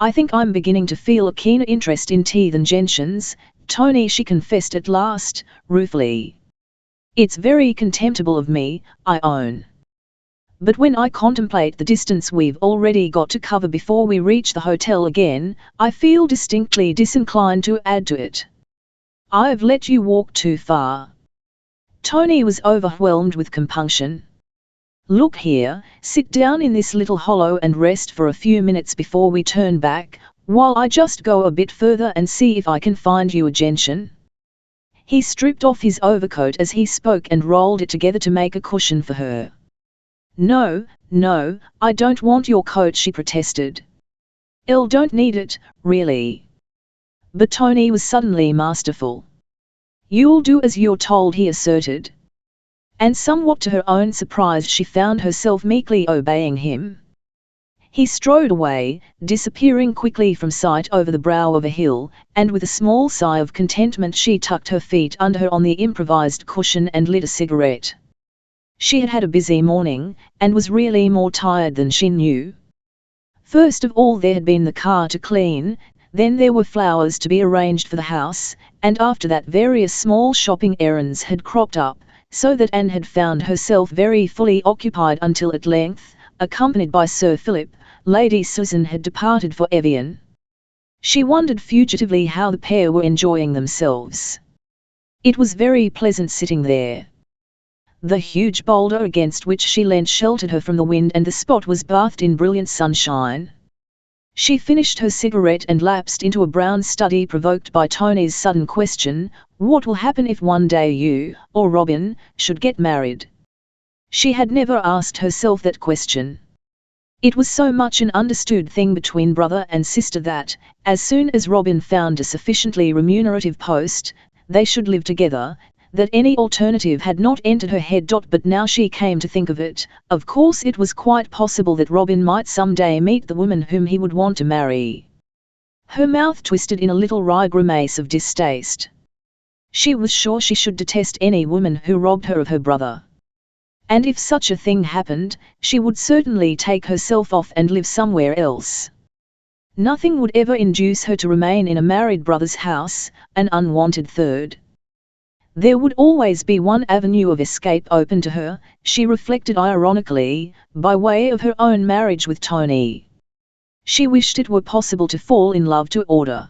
"I think I'm beginning to feel a keener interest in tea than gentians, Tony," she confessed at last, ruefully. "It's very contemptible of me, I own. But when I contemplate the distance we've already got to cover before we reach the hotel again, I feel distinctly disinclined to add to it. I've let you walk too far." Tony was overwhelmed with compunction. "Look here, sit down in this little hollow and rest for a few minutes before we turn back, while I just go a bit further and see if I can find you a gentian." He stripped off his overcoat as he spoke and rolled it together to make a cushion for her. "No, no, I don't want your coat," she protested. "Elle don't need it, really." But Tony was suddenly masterful. "You'll do as you're told," he asserted. And somewhat to her own surprise she found herself meekly obeying him. He strode away, disappearing quickly from sight over the brow of a hill, and with a small sigh of contentment she tucked her feet under her on the improvised cushion and lit a cigarette. She had had a busy morning, and was really more tired than she knew. First of all there had been the car to clean, then there were flowers to be arranged for the house, and after that various small shopping errands had cropped up, so that Anne had found herself very fully occupied until at length, accompanied by Sir Philip, Lady Susan had departed for Evian. She wondered fugitively how the pair were enjoying themselves. It was very pleasant sitting there. The huge boulder against which she leant sheltered her from the wind, and the spot was bathed in brilliant sunshine. She finished her cigarette and lapsed into a brown study provoked by Tony's sudden question, "What will happen if one day you, or Robin, should get married?" She had never asked herself that question. It was so much an understood thing between brother and sister that, as soon as Robin found a sufficiently remunerative post, they should live together, that any alternative had not entered her head. But now she came to think of it, of course it was quite possible that Robin might some day meet the woman whom he would want to marry. Her mouth twisted in a little wry grimace of distaste. She was sure she should detest any woman who robbed her of her brother. And if such a thing happened, she would certainly take herself off and live somewhere else. Nothing would ever induce her to remain in a married brother's house, an unwanted third. There would always be one avenue of escape open to her, she reflected ironically, by way of her own marriage with Tony. She wished it were possible to fall in love to order.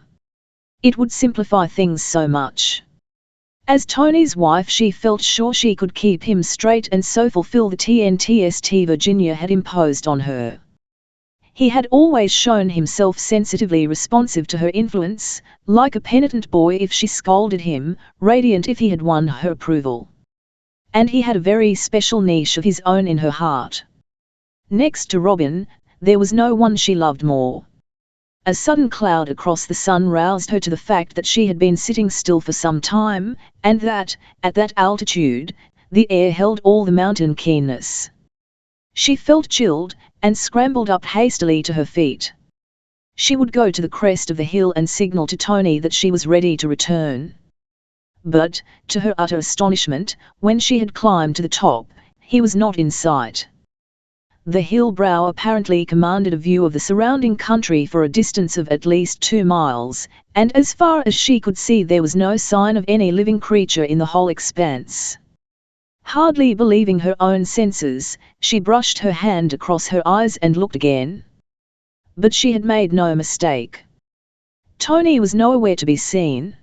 It would simplify things so much. As Tony's wife she felt sure she could keep him straight and so fulfill the TNTST Virginia had imposed on her. He had always shown himself sensitively responsive to her influence, like a penitent boy if she scolded him, radiant if he had won her approval. And he had a very special niche of his own in her heart. Next to Robin, there was no one she loved more. A sudden cloud across the sun roused her to the fact that she had been sitting still for some time, and that, at that altitude, the air held all the mountain keenness. She felt chilled, and scrambled up hastily to her feet. She would go to the crest of the hill and signal to Tony that she was ready to return. But, to her utter astonishment, when she had climbed to the top, he was not in sight. The hill brow apparently commanded a view of the surrounding country for a distance of at least 2 miles, and as far as she could see there was no sign of any living creature in the whole expanse. Hardly believing her own senses, she brushed her hand across her eyes and looked again. But she had made no mistake. Tony was nowhere to be seen.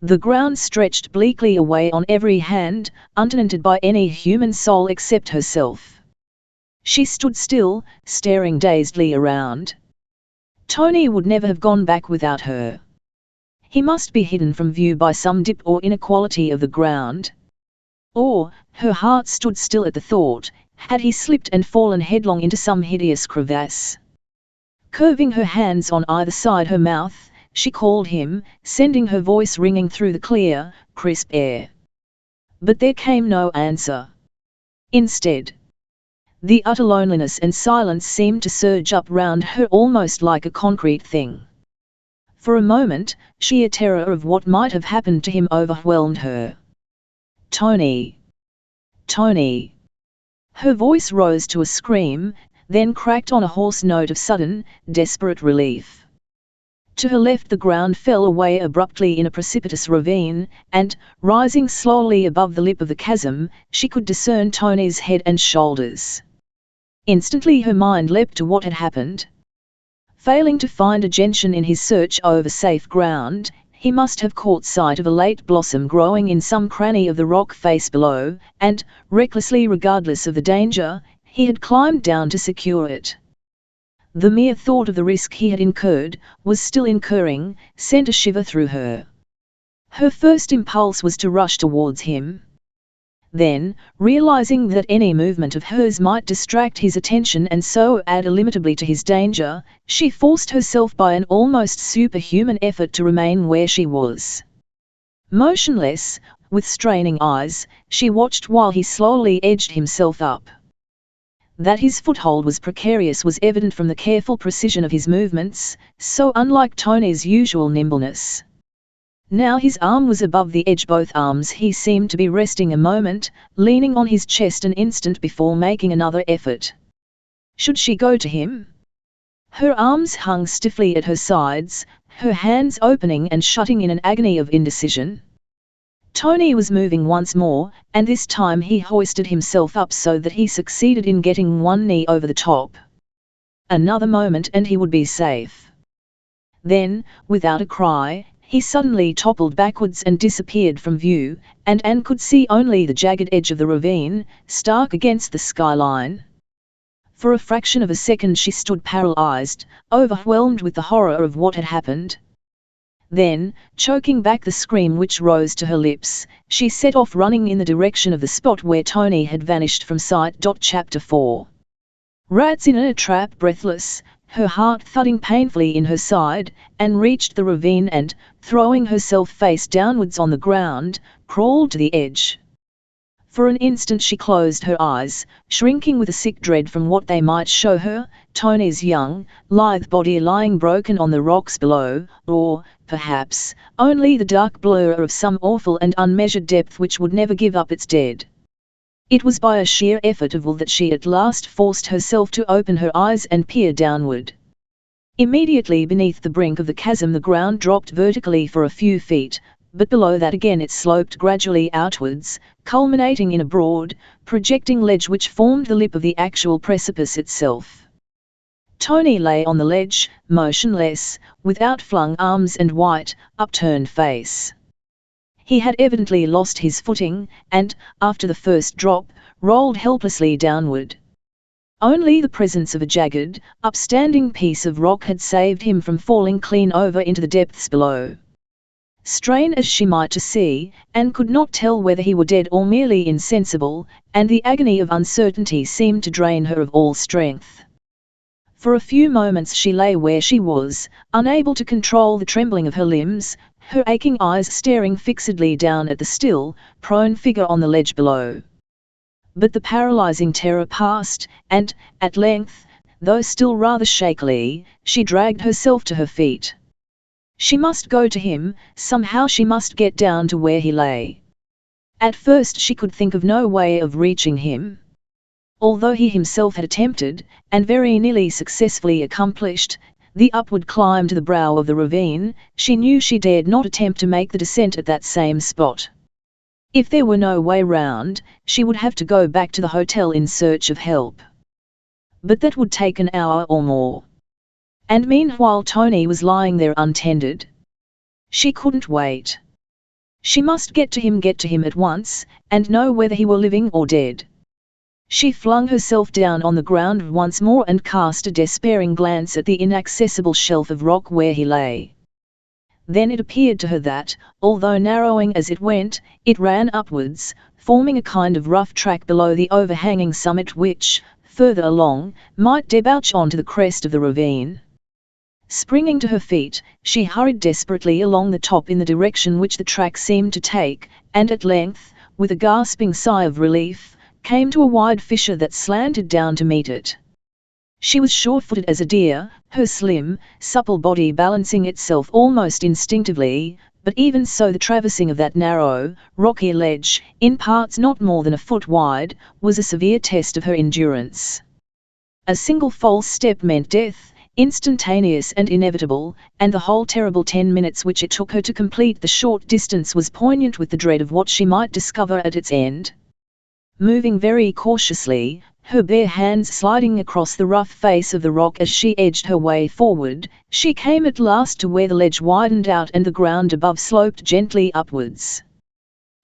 The ground stretched bleakly away on every hand, untenanted by any human soul except herself. She stood still, staring dazedly around. Tony would never have gone back without her. he must be hidden from view by some dip or inequality of the ground. Or, her heart stood still at the thought, had he slipped and fallen headlong into some hideous crevasse? Curving her hands on either side her mouth, she called him, sending her voice ringing through the clear, crisp air. But there came no answer. Instead, the utter loneliness and silence seemed to surge up round her almost like a concrete thing. For a moment, sheer terror of what might have happened to him overwhelmed her. "Tony! Tony!" Her voice rose to a scream, then cracked on a hoarse note of sudden, desperate relief. To her left the ground fell away abruptly in a precipitous ravine, and, rising slowly above the lip of the chasm, she could discern Tony's head and shoulders. Instantly her mind leapt to what had happened. Failing to find a gentian in his search over safe ground, he must have caught sight of a late blossom growing in some cranny of the rock face below, and, recklessly regardless of the danger, he had climbed down to secure it. The mere thought of the risk he had incurred, was still incurring, sent a shiver through her. Her first impulse was to rush towards him. Then, realizing that any movement of hers might distract his attention and so add illimitably to his danger, she forced herself by an almost superhuman effort to remain where she was. Motionless, with straining eyes, she watched while he slowly edged himself up. That his foothold was precarious was evident from the careful precision of his movements, so unlike Tony's usual nimbleness. Now his arm was above the edge. Both arms he seemed to be resting a moment, leaning on his chest an instant before making another effort. Should she go to him? Her arms hung stiffly at her sides, her hands opening and shutting in an agony of indecision. Tony was moving once more, and this time he hoisted himself up so that he succeeded in getting one knee over the top. Another moment and he would be safe. Then, without a cry, he suddenly toppled backwards and disappeared from view, and Anne could see only the jagged edge of the ravine, stark against the skyline. For a fraction of a second she stood paralyzed, overwhelmed with the horror of what had happened. Then, choking back the scream which rose to her lips, she set off running in the direction of the spot where Tony had vanished from sight. Chapter 4. Rats in a trap. Breathless, her heart thudding painfully in her side, Anne reached the ravine and, throwing herself face downwards on the ground, crawled to the edge. For an instant she closed her eyes, shrinking with a sick dread from what they might show her, Tony's young, lithe body lying broken on the rocks below, or, perhaps, only the dark blur of some awful and unmeasured depth which would never give up its dead. It was by a sheer effort of will that she at last forced herself to open her eyes and peer downward. Immediately beneath the brink of the chasm the ground dropped vertically for a few feet, but below that again it sloped gradually outwards, culminating in a broad, projecting ledge which formed the lip of the actual precipice itself. Tony lay on the ledge, motionless, with outflung arms and white, upturned face. He had evidently lost his footing, and, after the first drop, rolled helplessly downward. Only the presence of a jagged, upstanding piece of rock had saved him from falling clean over into the depths below. Strain as she might to see, Anne could not tell whether he were dead or merely insensible, and the agony of uncertainty seemed to drain her of all strength. For a few moments she lay where she was, unable to control the trembling of her limbs, her aching eyes staring fixedly down at the still, prone figure on the ledge below. But the paralyzing terror passed, and, at length, though still rather shakily, she dragged herself to her feet. She must go to him, somehow she must get down to where he lay. At first she could think of no way of reaching him. Although he himself had attempted, and very nearly successfully accomplished, the upward climb to the brow of the ravine, she knew she dared not attempt to make the descent at that same spot. If there were no way round, she would have to go back to the hotel in search of help. But that would take an hour or more. And meanwhile Tony was lying there untended. She couldn't wait. She must get to him at once, and know whether he were living or dead. She flung herself down on the ground once more and cast a despairing glance at the inaccessible shelf of rock where he lay. Then it appeared to her that, although narrowing as it went, it ran upwards, forming a kind of rough track below the overhanging summit which, further along, might debouch onto the crest of the ravine. Springing to her feet, she hurried desperately along the top in the direction which the track seemed to take, and at length, with a gasping sigh of relief, came to a wide fissure that slanted down to meet it. She was sure-footed as a deer, her slim, supple body balancing itself almost instinctively, but even so the traversing of that narrow, rocky ledge, in parts not more than a foot wide, was a severe test of her endurance. A single false step meant death, instantaneous and inevitable, and the whole terrible 10 minutes which it took her to complete the short distance was poignant with the dread of what she might discover at its end. Moving very cautiously, her bare hands sliding across the rough face of the rock as she edged her way forward, she came at last to where the ledge widened out and the ground above sloped gently upwards.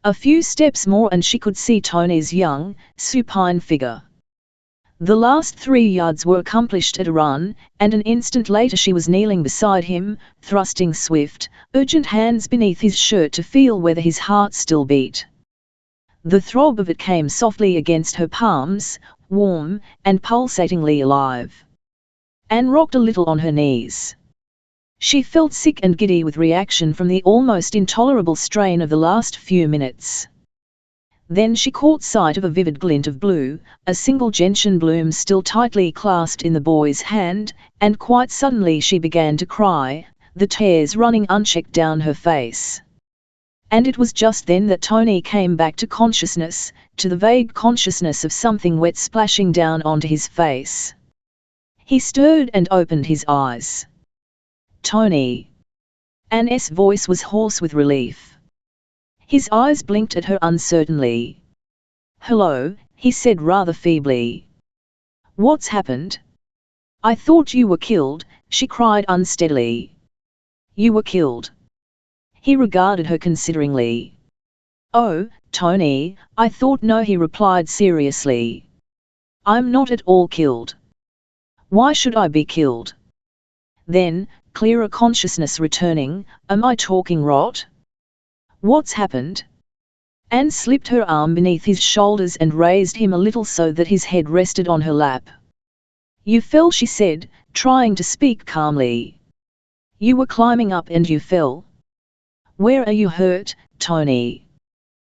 A few steps more and she could see Tony's young, supine figure. The last 3 yards were accomplished at a run, and an instant later she was kneeling beside him, thrusting swift, urgent hands beneath his shirt to feel whether his heart still beat. The throb of it came softly against her palms, warm and pulsatingly alive. Anne rocked a little on her knees. She felt sick and giddy with reaction from the almost intolerable strain of the last few minutes. Then she caught sight of a vivid glint of blue, a single gentian bloom still tightly clasped in the boy's hand, and quite suddenly she began to cry, the tears running unchecked down her face. And it was just then that Tony came back to consciousness, to the vague consciousness of something wet splashing down onto his face. He stirred and opened his eyes. Tony. Anne's voice was hoarse with relief. His eyes blinked at her uncertainly. Hello, he said rather feebly. What's happened? I thought you were killed, she cried unsteadily. You were killed. He regarded her consideringly. Oh, Tony, I thought no, he replied seriously. I'm not at all killed. Why should I be killed? Then, clearer consciousness returning, am I talking rot? What's happened? Anne slipped her arm beneath his shoulders and raised him a little so that his head rested on her lap. You fell, she said, trying to speak calmly. You were climbing up and you fell. Where are you hurt, Tony?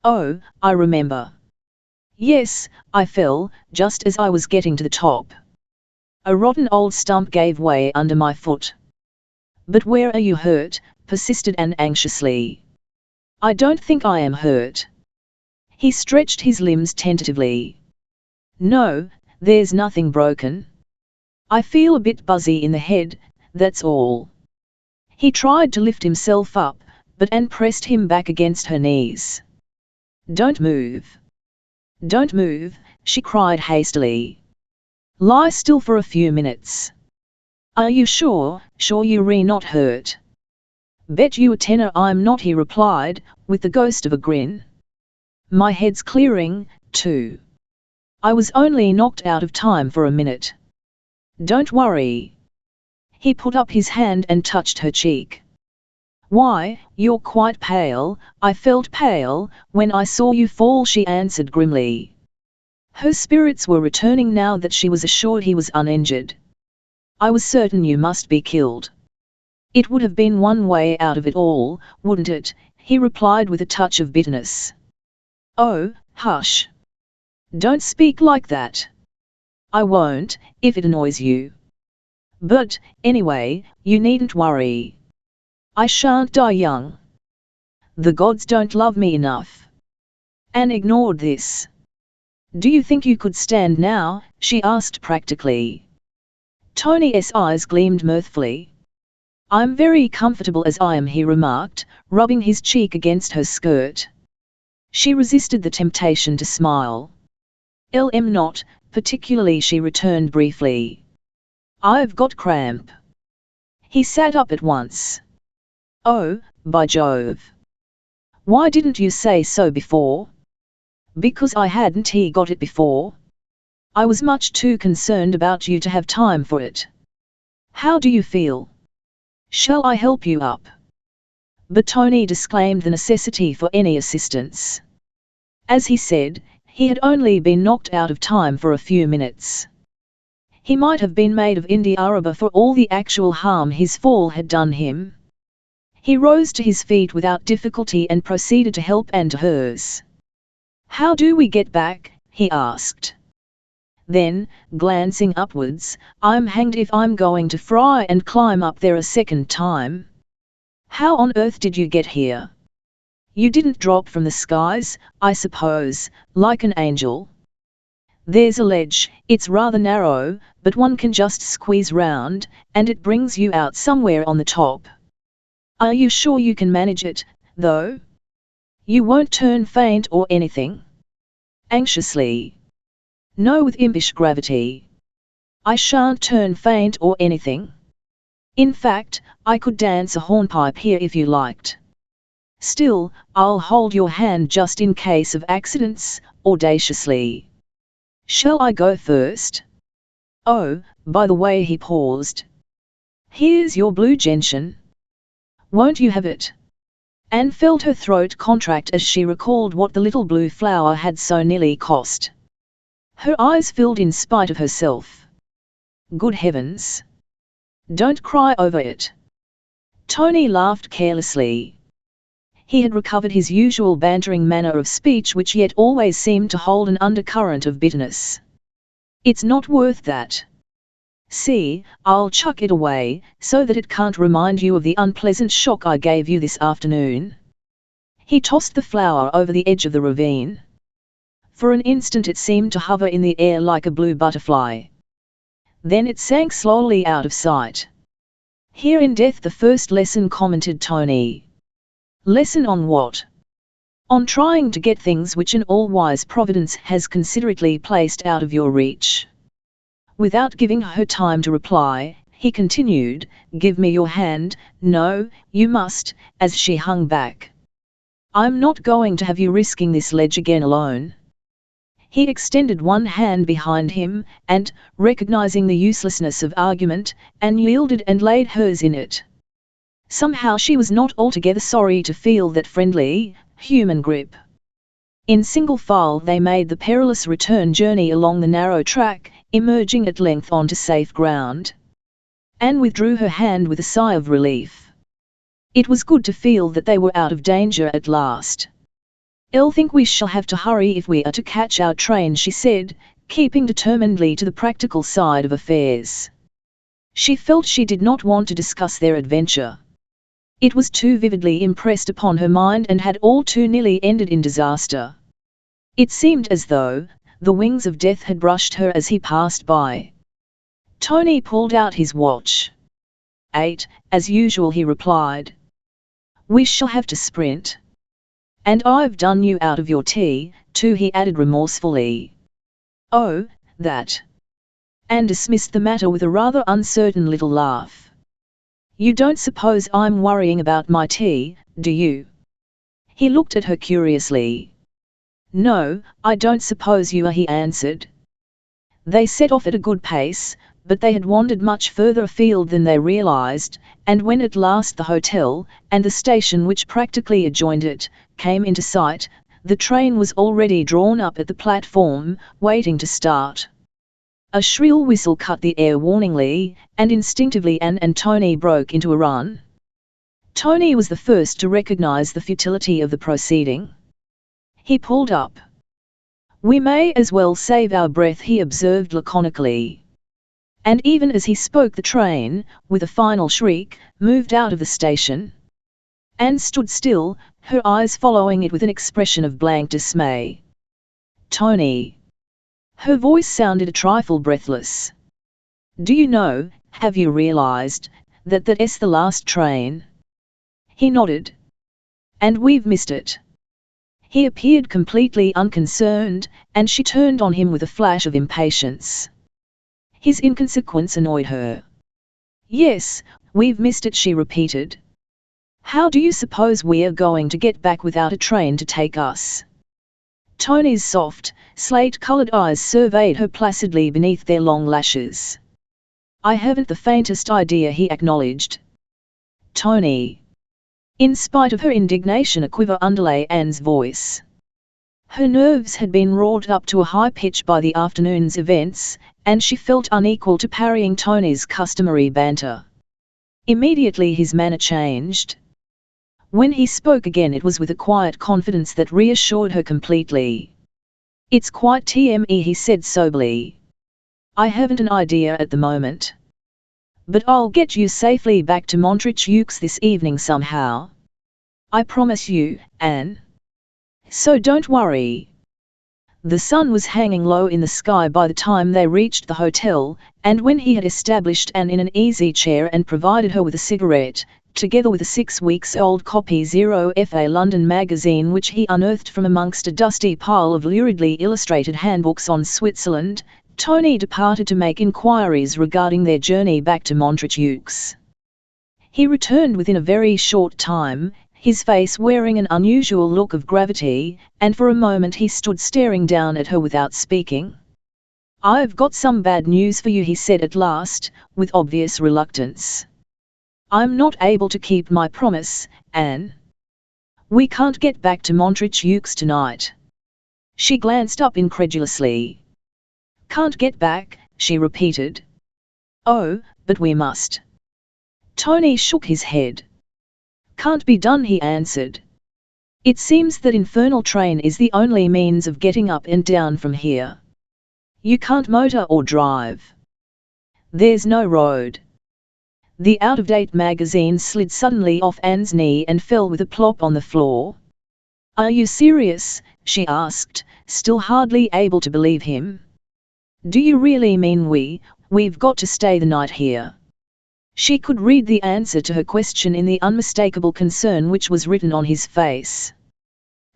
Oh, I remember. Yes, I fell, just as I was getting to the top. A rotten old stump gave way under my foot. But where are you hurt? Persisted Anne anxiously. I don't think I am hurt. He stretched his limbs tentatively. No, there's nothing broken. I feel a bit buzzy in the head, that's all. He tried to lift himself up, but Anne pressed him back against her knees. Don't move. Don't move, she cried hastily. Lie still for a few minutes. Are you sure you're not hurt? Bet you a tenner I'm not, he replied, with the ghost of a grin. My head's clearing, too. I was only knocked out of time for a minute. Don't worry. He put up his hand and touched her cheek. Why, you're quite pale. I felt pale when I saw you fall, she answered grimly. Her spirits were returning now that she was assured he was uninjured. I was certain you must be killed. It would have been one way out of it all, wouldn't it? He replied with a touch of bitterness. Oh, hush. Don't speak like that. I won't, if it annoys you. But, anyway, you needn't worry. I shan't die young. The gods don't love me enough. Anne ignored this. Do you think you could stand now? She asked practically. Tony's eyes gleamed mirthfully. I'm very comfortable as I am, he remarked, rubbing his cheek against her skirt. She resisted the temptation to smile. Not, particularly, she returned briefly. I've got cramp. He sat up at once. Oh, by Jove. Why didn't you say so before? Because I hadn't got it before. I was much too concerned about you to have time for it. How do you feel? Shall I help you up? but Tony disclaimed the necessity for any assistance. As he said, he had only been knocked out of time for a few minutes. He might have been made of India rubber for all the actual harm his fall had done him. He rose to his feet without difficulty and proceeded to help Anne to hers. "How do we get back?" he asked. Then, glancing upwards, "I'm hanged if I'm going to fry and climb up there a second time. How on earth did you get here? You didn't drop from the skies, I suppose, like an angel? There's a ledge, it's rather narrow, but one can just squeeze round, and it brings you out somewhere on the top. Are you sure you can manage it, though? You won't turn faint or anything?" Anxiously. "No," with impish gravity. "I shan't turn faint or anything. In fact, I could dance a hornpipe here if you liked. Still, I'll hold your hand just in case of accidents," audaciously. "Shall I go first? Oh, by the way," he paused. "Here's your blue gentian. Won't you have it?" Anne felt her throat contract as she recalled what the little blue flower had so nearly cost. Her eyes filled in spite of herself. "Good heavens! Don't cry over it." Tony laughed carelessly. He had recovered his usual bantering manner of speech, which yet always seemed to hold an undercurrent of bitterness. "It's not worth that. See, I'll chuck it away, so that it can't remind you of the unpleasant shock I gave you this afternoon." He tossed the flower over the edge of the ravine. For an instant it seemed to hover in the air like a blue butterfly. Then it sank slowly out of sight. "Here in death the first lesson," commented Tony. "Lesson on what?" "On trying to get things which an all-wise Providence has considerately placed out of your reach." Without giving her time to reply, he continued, "Give me your hand." "No, you must," as she hung back. "I'm not going to have you risking this ledge again alone." He extended one hand behind him, and, recognizing the uselessness of argument, Anne yielded and laid hers in it. Somehow she was not altogether sorry to feel that friendly, human grip. In single file they made the perilous return journey along the narrow track, emerging at length onto safe ground. Anne withdrew her hand with a sigh of relief. It was good to feel that they were out of danger at last. "I'll think we shall have to hurry if we are to catch our train," she said, keeping determinedly to the practical side of affairs. She felt she did not want to discuss their adventure. It was too vividly impressed upon her mind and had all too nearly ended in disaster. It seemed as though the wings of death had brushed her as he passed by. Tony pulled out his watch. 8, as usual, he replied. "We shall have to sprint. And I've done you out of your tea, too," he added remorsefully. "Oh, that." Anne dismissed the matter with a rather uncertain little laugh. "You don't suppose I'm worrying about my tea, do you?" He looked at her curiously. "No, I don't suppose you are," he answered. They set off at a good pace, but they had wandered much further afield than they realized, and when at last the hotel, and the station which practically adjoined it, came into sight, the train was already drawn up at the platform, waiting to start. A shrill whistle cut the air warningly, and instinctively Anne and Tony broke into a run. Tony was the first to recognize the futility of the proceeding. He pulled up. "We may as well save our breath," he observed laconically. And even as he spoke the train, with a final shriek, moved out of the station. Anne stood still, her eyes following it with an expression of blank dismay. "Tony." Her voice sounded a trifle breathless. "Do you know, have you realized, that's the last train?" He nodded. "And we've missed it." He appeared completely unconcerned, and she turned on him with a flash of impatience. His inconsequence annoyed her. "Yes, we've missed it," she repeated. "How do you suppose we're going to get back without a train to take us?" Tony's soft, slate-colored eyes surveyed her placidly beneath their long lashes. "I haven't the faintest idea," he acknowledged. "Tony." In spite of her indignation, a quiver underlay Anne's voice. Her nerves had been wrought up to a high pitch by the afternoon's events, and she felt unequal to parrying Tony's customary banter. Immediately his manner changed. When he spoke again, it was with a quiet confidence that reassured her completely. "It's quite TME," he said soberly. "I haven't an idea at the moment. But I'll get you safely back to Montrich this evening somehow. I promise you, Anne. So don't worry." The sun was hanging low in the sky by the time they reached the hotel, and when he had established Anne in an easy chair and provided her with a cigarette, together with a 6-week-old copy 0FA London magazine which he unearthed from amongst a dusty pile of luridly illustrated handbooks on Switzerland, Tony departed to make inquiries regarding their journey back to Montrich. He returned within a very short time, his face wearing an unusual look of gravity, and for a moment he stood staring down at her without speaking. "I've got some bad news for you," he said at last, with obvious reluctance. "I'm not able to keep my promise, Anne. We can't get back to Montrich tonight." She glanced up incredulously. "Can't get back," she repeated. "Oh, but we must." Tony shook his head. "Can't be done," he answered. "It seems that infernal train is the only means of getting up and down from here. You can't motor or drive. There's no road." The out-of-date magazine slid suddenly off Anne's knee and fell with a plop on the floor. "Are you serious?" she asked, still hardly able to believe him. "Do you really mean we've got to stay the night here?" She could read the answer to her question in the unmistakable concern which was written on his face.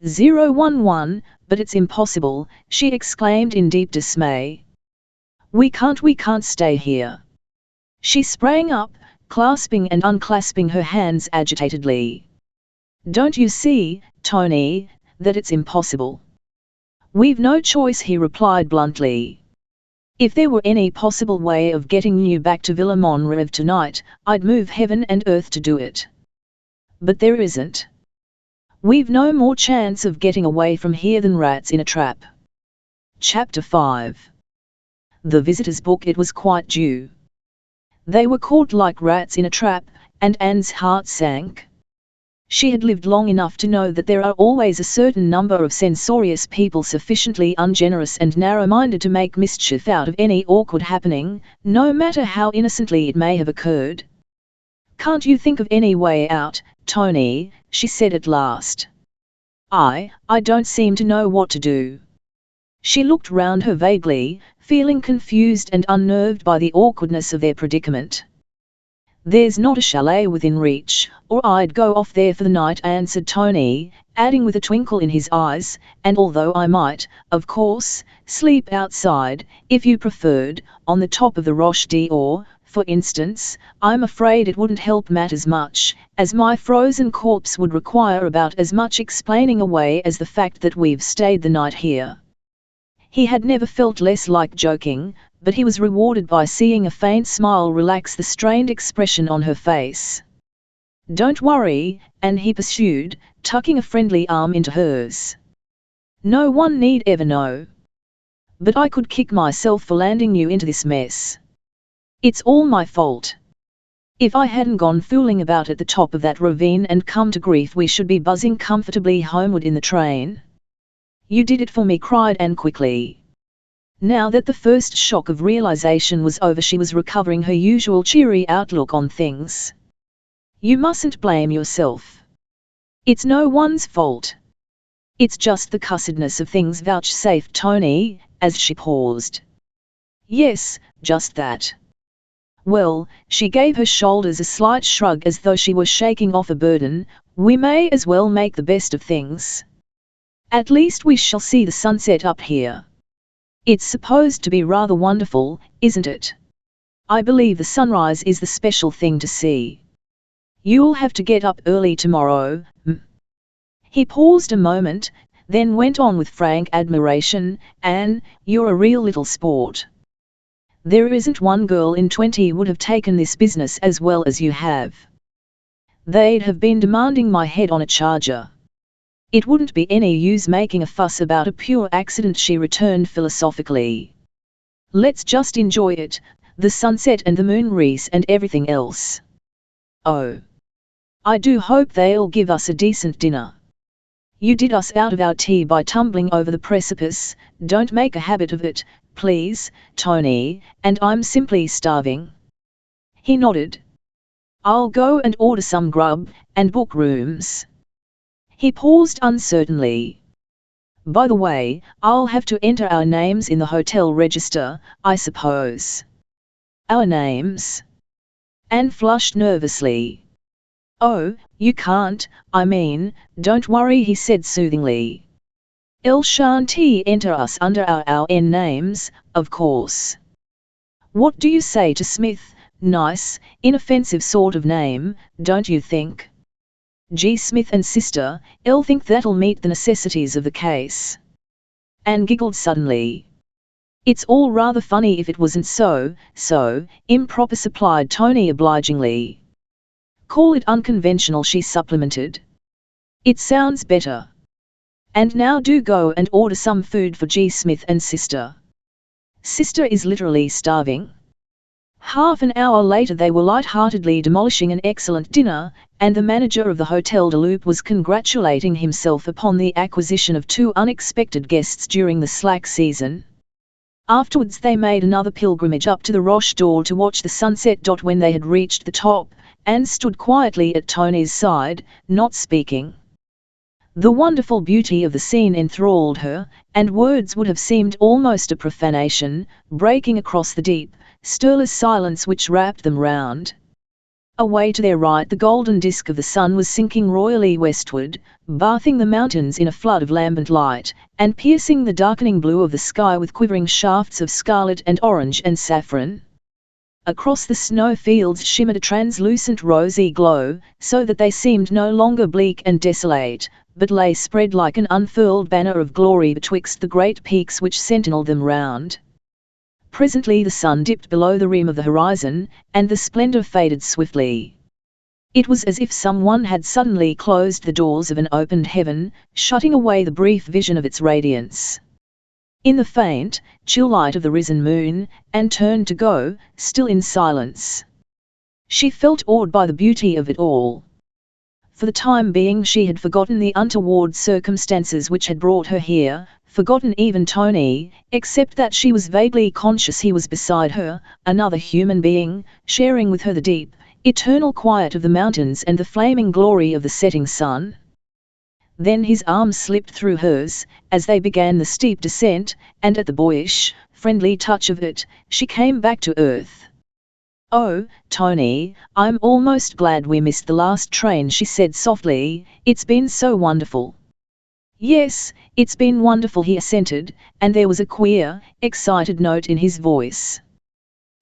011, but it's impossible, she exclaimed in deep dismay. We can't stay here." She sprang up, clasping and unclasping her hands agitatedly. "Don't you see, Tony, that it's impossible?" "We've no choice," he replied bluntly. "If there were any possible way of getting you back to Villa Montreuil tonight, I'd move heaven and earth to do it. But there isn't. We've no more chance of getting away from here than rats in a trap." Chapter 5. The visitor's book. It was quite due. They were caught like rats in a trap, and Anne's heart sank. She had lived long enough to know that there are always a certain number of censorious people sufficiently ungenerous and narrow-minded to make mischief out of any awkward happening, no matter how innocently it may have occurred. "Can't you think of any way out, Tony?" she said at last. I don't seem to know what to do." She looked round her vaguely, feeling confused and unnerved by the awkwardness of their predicament. "There's not a chalet within reach, or I'd go off there for the night," answered Tony, adding with a twinkle in his eyes, "and although I might, of course, sleep outside, if you preferred, on the top of the Roche d'Or, for instance, I'm afraid it wouldn't help matters much, as my frozen corpse would require about as much explaining away as the fact that we've stayed the night here." He had never felt less like joking, but he was rewarded by seeing a faint smile relax the strained expression on her face. "Don't worry," and he pursued, tucking a friendly arm into hers. "No one need ever know. But I could kick myself for landing you into this mess. It's all my fault. If I hadn't gone fooling about at the top of that ravine and come to grief, we should be buzzing comfortably homeward in the train." "You did it for me," cried Anne quickly. Now that the first shock of realization was over, she was recovering her usual cheery outlook on things. "You mustn't blame yourself. It's no one's fault. It's just the cussedness of things," vouchsafed Tony, as she paused. "Yes, just that." "Well," she gave her shoulders a slight shrug as though she were shaking off a burden, "we may as well make the best of things. At least we shall see the sunset up here. It's supposed to be rather wonderful, isn't it? I believe the sunrise is the special thing to see. You'll have to get up early tomorrow." He paused a moment, then went on with frank admiration, "Anne, you're a real little sport. There isn't one girl in 20 would have taken this business as well as you have." They'd have been demanding my head on a charger. It wouldn't be any use making a fuss about a pure accident, she returned philosophically. Let's just enjoy it, the sunset and the moonrise and everything else. Oh, I do hope they'll give us a decent dinner. You did us out of our tea by tumbling over the precipice, don't make a habit of it, please, Tony, and I'm simply starving. He nodded. I'll go and order some grub, and book rooms. He paused uncertainly. By the way, I'll have to enter our names in the hotel register, I suppose. Our names? Anne flushed nervously. Oh, you can't, I mean, don't worry, he said soothingly. Elle shan't enter us under our names, of course. What do you say to Smith? Nice, inoffensive sort of name, don't you think? G. Smith and sister, Elle think that'll meet the necessities of the case. Anne giggled suddenly. It's all rather funny if it wasn't so improper, supplied Tony obligingly. Call it unconventional, she supplemented. It sounds better. And now do go and order some food for G. Smith and sister. Sister is literally starving. Half an hour later they were light-heartedly demolishing an excellent dinner, and the manager of the Hotel de Loop was congratulating himself upon the acquisition of 2 unexpected guests during the slack season. Afterwards they made another pilgrimage up to the Roche d'Or to watch the sunset. When they had reached the top, Anne stood quietly at Tony's side, not speaking. The wonderful beauty of the scene enthralled her, and words would have seemed almost a profanation, breaking across the deep, stirless silence which wrapped them round. Away to their right the golden disk of the sun was sinking royally westward, bathing the mountains in a flood of lambent light, and piercing the darkening blue of the sky with quivering shafts of scarlet and orange and saffron. Across the snow fields shimmered a translucent rosy glow, so that they seemed no longer bleak and desolate, but lay spread like an unfurled banner of glory betwixt the great peaks which sentinelled them round. Presently the sun dipped below the rim of the horizon, and the splendour faded swiftly. It was as if someone had suddenly closed the doors of an opened heaven, shutting away the brief vision of its radiance. In the faint, chill light of the risen moon, Anne turned to go, still in silence. She felt awed by the beauty of it all. For the time being she had forgotten the untoward circumstances which had brought her here, forgotten even Tony, except that she was vaguely conscious he was beside her, another human being, sharing with her the deep, eternal quiet of the mountains and the flaming glory of the setting sun. Then his arm slipped through hers, as they began the steep descent, and at the boyish, friendly touch of it, she came back to earth. Oh, Tony, I'm almost glad we missed the last train, she said softly, it's been so wonderful. Yes, it's been wonderful, he assented, and there was a queer, excited note in his voice.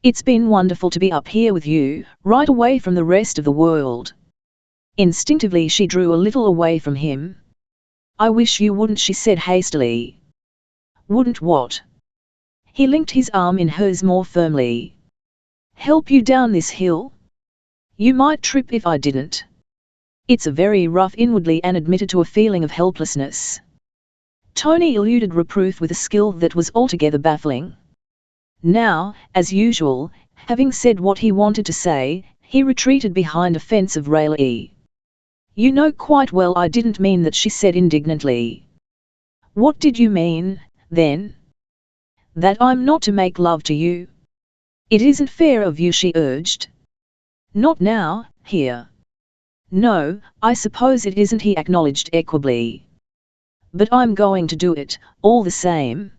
It's been wonderful to be up here with you, right away from the rest of the world. Instinctively she drew a little away from him. I wish you wouldn't, she said hastily. Wouldn't what? He linked his arm in hers more firmly. Help you down this hill? You might trip if I didn't. It's a very rough, inwardly Anne admitted to a feeling of helplessness. Tony eluded reproof with a skill that was altogether baffling. Now, as usual, having said what he wanted to say, he retreated behind a fence of raillery. You know quite well I didn't mean that, she said indignantly. What did you mean, then? That I'm not to make love to you? It isn't fair of you, she urged. Not now, here. No, I suppose it isn't, he acknowledged equably. But I'm going to do it, all the same.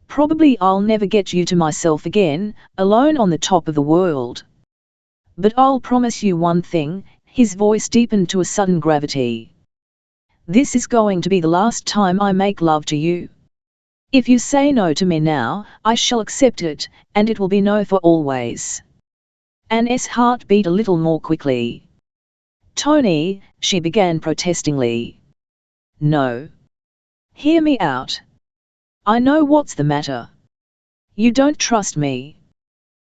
Probably I'll never get you to myself again, alone on the top of the world. But I'll promise you one thing, his voice deepened to a sudden gravity. This is going to be the last time I make love to you. If you say no to me now, I shall accept it, and it will be no for always. Anne's heart beat a little more quickly. Tony, she began protestingly. No. Hear me out. I know what's the matter. You don't trust me.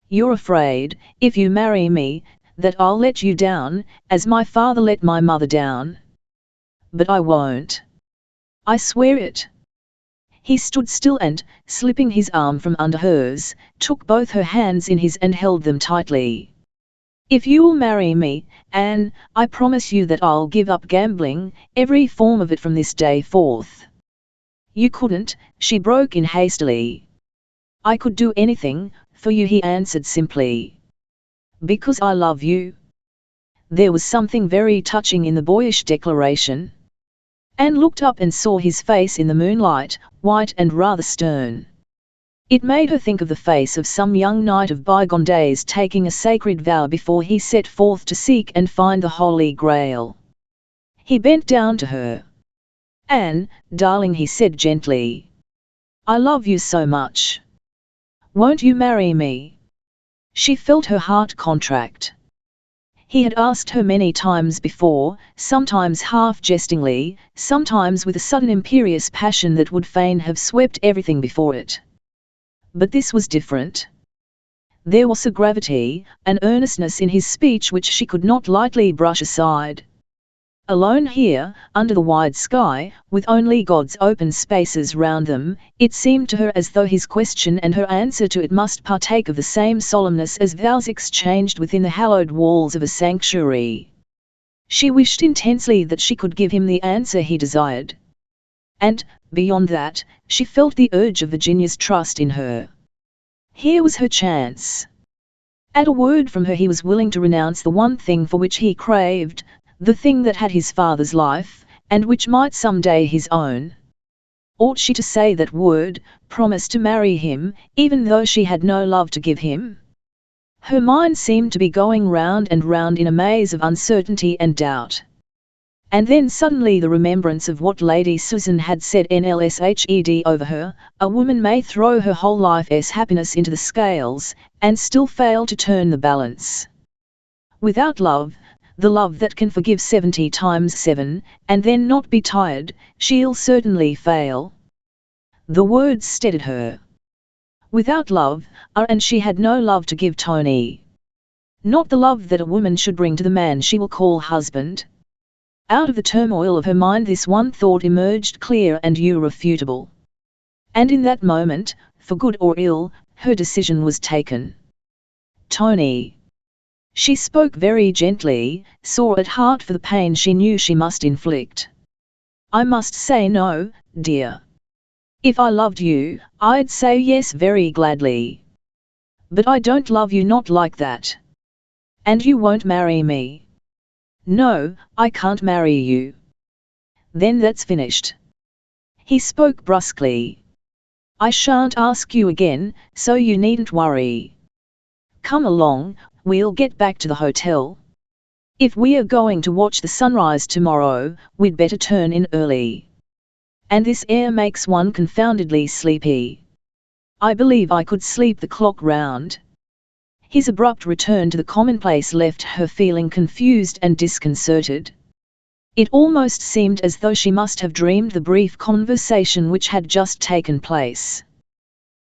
You're afraid, if you marry me, that I'll let you down, as my father let my mother down. But I won't. I swear it. He stood still and, slipping his arm from under hers, took both her hands in his and held them tightly. If you'll marry me, Anne, I promise you that I'll give up gambling, every form of it from this day forth. You couldn't, she broke in hastily. I could do anything, for you, he answered simply. Because I love you. There was something very touching in the boyish declaration. Anne looked up and saw his face in the moonlight, white and rather stern. It made her think of the face of some young knight of bygone days taking a sacred vow before he set forth to seek and find the Holy Grail. He bent down to her. Anne, darling, he said gently. I love you so much. Won't you marry me? She felt her heart contract. He had asked her many times before, sometimes half-jestingly, sometimes with a sudden imperious passion that would fain have swept everything before it. But this was different. There was a gravity, an earnestness in his speech which she could not lightly brush aside. Alone here, under the wide sky, with only God's open spaces round them, it seemed to her as though his question and her answer to it must partake of the same solemnness as vows exchanged within the hallowed walls of a sanctuary. She wished intensely that she could give him the answer he desired. And, beyond that, she felt the urge of Virginia's trust in her. Here was her chance. At a word from her he was willing to renounce the one thing for which he craved, the thing that had his father's life, and which might some day his own. Ought she to say that word, promise to marry him, even though she had no love to give him? Her mind seemed to be going round and round in a maze of uncertainty and doubt. And then suddenly the remembrance of what Lady Susan had said NLSHED over her, a woman may throw her whole life's happiness into the scales, and still fail to turn the balance. Without love, the love that can forgive 70 times 7, and then not be tired, she'll certainly fail. The words steadied her. Without love, and she had no love to give Tony. Not the love that a woman should bring to the man she will call husband. Out of the turmoil of her mind this one thought emerged clear and irrefutable. And in that moment, for good or ill, her decision was taken. Tony. She spoke very gently, sore at heart for the pain she knew she must inflict. I must say no, dear. If I loved you, I'd say yes very gladly. But I don't love you, not like that. And you won't marry me. No, I can't marry you. Then that's finished. He spoke brusquely. I shan't ask you again, so you needn't worry. Come along, we'll get back to the hotel. If we are going to watch the sunrise tomorrow, we'd better turn in early. And this air makes one confoundedly sleepy. I believe I could sleep the clock round. His abrupt return to the commonplace left her feeling confused and disconcerted. It almost seemed as though she must have dreamed the brief conversation which had just taken place.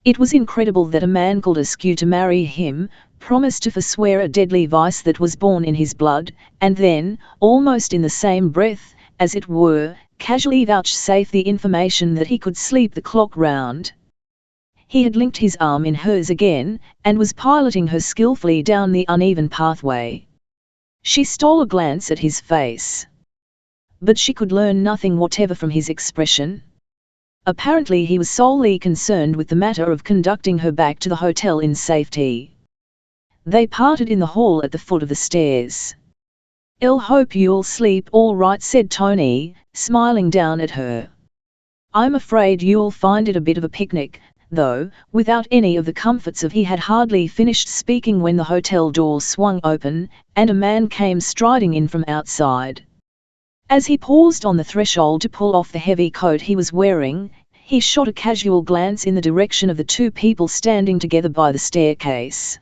It was incredible that a man called Askew to marry him, promised to forswear a deadly vice that was born in his blood, and then, almost in the same breath, as it were, casually vouchsafe the information that he could sleep the clock round. He had linked his arm in hers again, and was piloting her skillfully down the uneven pathway. She stole a glance at his face. But she could learn nothing whatever from his expression. Apparently he was solely concerned with the matter of conducting her back to the hotel in safety. They parted in the hall at the foot of the stairs. "I'll hope you'll sleep all right," said Tony, smiling down at her. "I'm afraid you'll find it a bit of a picnic, though," without any of the comforts of he had hardly finished speaking when the hotel door swung open, and a man came striding in from outside. As he paused on the threshold to pull off the heavy coat he was wearing, he shot a casual glance in the direction of the two people standing together by the staircase.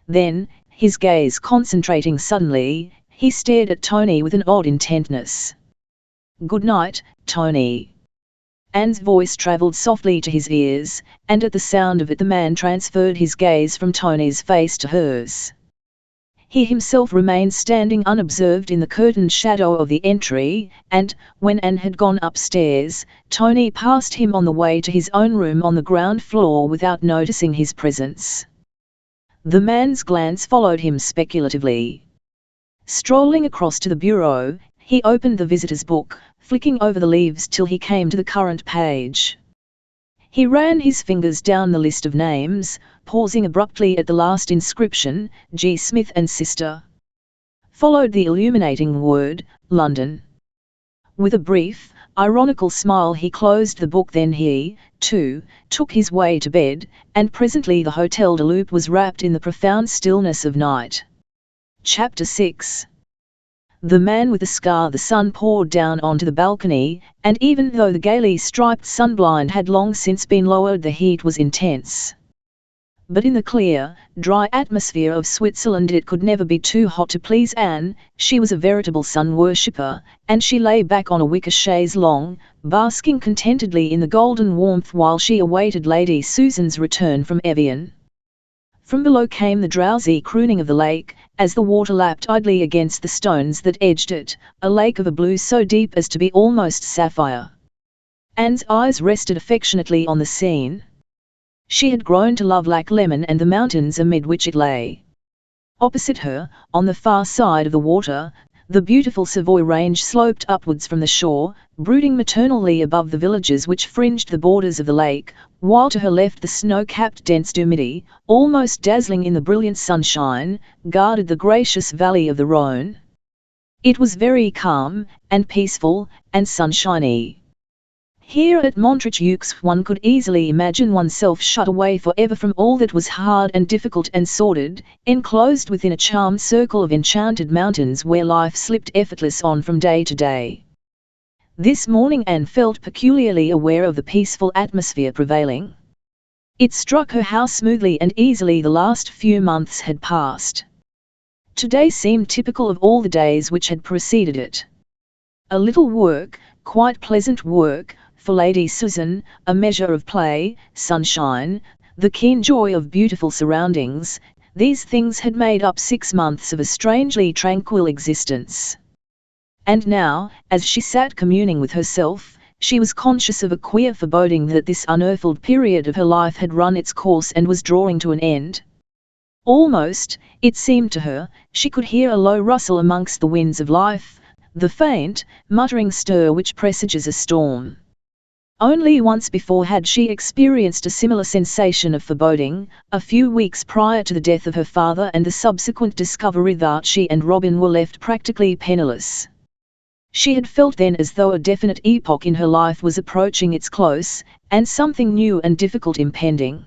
Then, his gaze concentrating suddenly, he stared at Tony with an odd intentness. "Good night, Tony." Anne's voice travelled softly to his ears, and at the sound of it the man transferred his gaze from Tony's face to hers. he himself remained standing unobserved in the curtained shadow of the entry, and, when Anne had gone upstairs, Tony passed him on the way to his own room on the ground floor without noticing his presence. The man's glance followed him speculatively. Strolling across to the bureau, he opened the visitor's book, flicking over the leaves till he came to the current page. He ran his fingers down the list of names, pausing abruptly at the last inscription, G. Smith and Sister. Followed the illuminating word, London. With a brief, ironical smile he closed the book. Then he, too, took his way to bed, and presently the Hotel de Loop was wrapped in the profound stillness of night. Chapter 6. The man with the scar. The sun poured down onto the balcony, and even though the gaily striped sunblind had long since been lowered, the heat was intense. But in the clear, dry atmosphere of Switzerland it could never be too hot to please Anne. She was a veritable sun-worshipper, and she lay back on a wicker chaise longue, basking contentedly in the golden warmth while she awaited Lady Susan's return from Evian. From below came the drowsy crooning of the lake, as the water lapped idly against the stones that edged it, a lake of a blue so deep as to be almost sapphire. Anne's eyes rested affectionately on the scene. She had grown to love Lac Lemon and the mountains amid which it lay. Opposite her, on the far side of the water, the beautiful Savoy range sloped upwards from the shore, brooding maternally above the villages which fringed the borders of the lake, while to her left the snow-capped dense du Midi, almost dazzling in the brilliant sunshine, guarded the gracious valley of the Rhône. It was very calm, and peaceful, and sunshiny. Here at Montreux one could easily imagine oneself shut away forever from all that was hard and difficult and sordid, enclosed within a charmed circle of enchanted mountains where life slipped effortless on from day to day. This morning Anne felt peculiarly aware of the peaceful atmosphere prevailing. It struck her how smoothly and easily the last few months had passed. Today seemed typical of all the days which had preceded it. A little work, quite pleasant work, for Lady Susan, a measure of play, sunshine, the keen joy of beautiful surroundings, these things had made up 6 months of a strangely tranquil existence. And now, as she sat communing with herself, she was conscious of a queer foreboding that this unearthly period of her life had run its course and was drawing to an end. Almost, it seemed to her, she could hear a low rustle amongst the winds of life, the faint, muttering stir which presages a storm. Only once before had she experienced a similar sensation of foreboding, a few weeks prior to the death of her father and the subsequent discovery that she and Robin were left practically penniless. She had felt then as though a definite epoch in her life was approaching its close, and something new and difficult impending.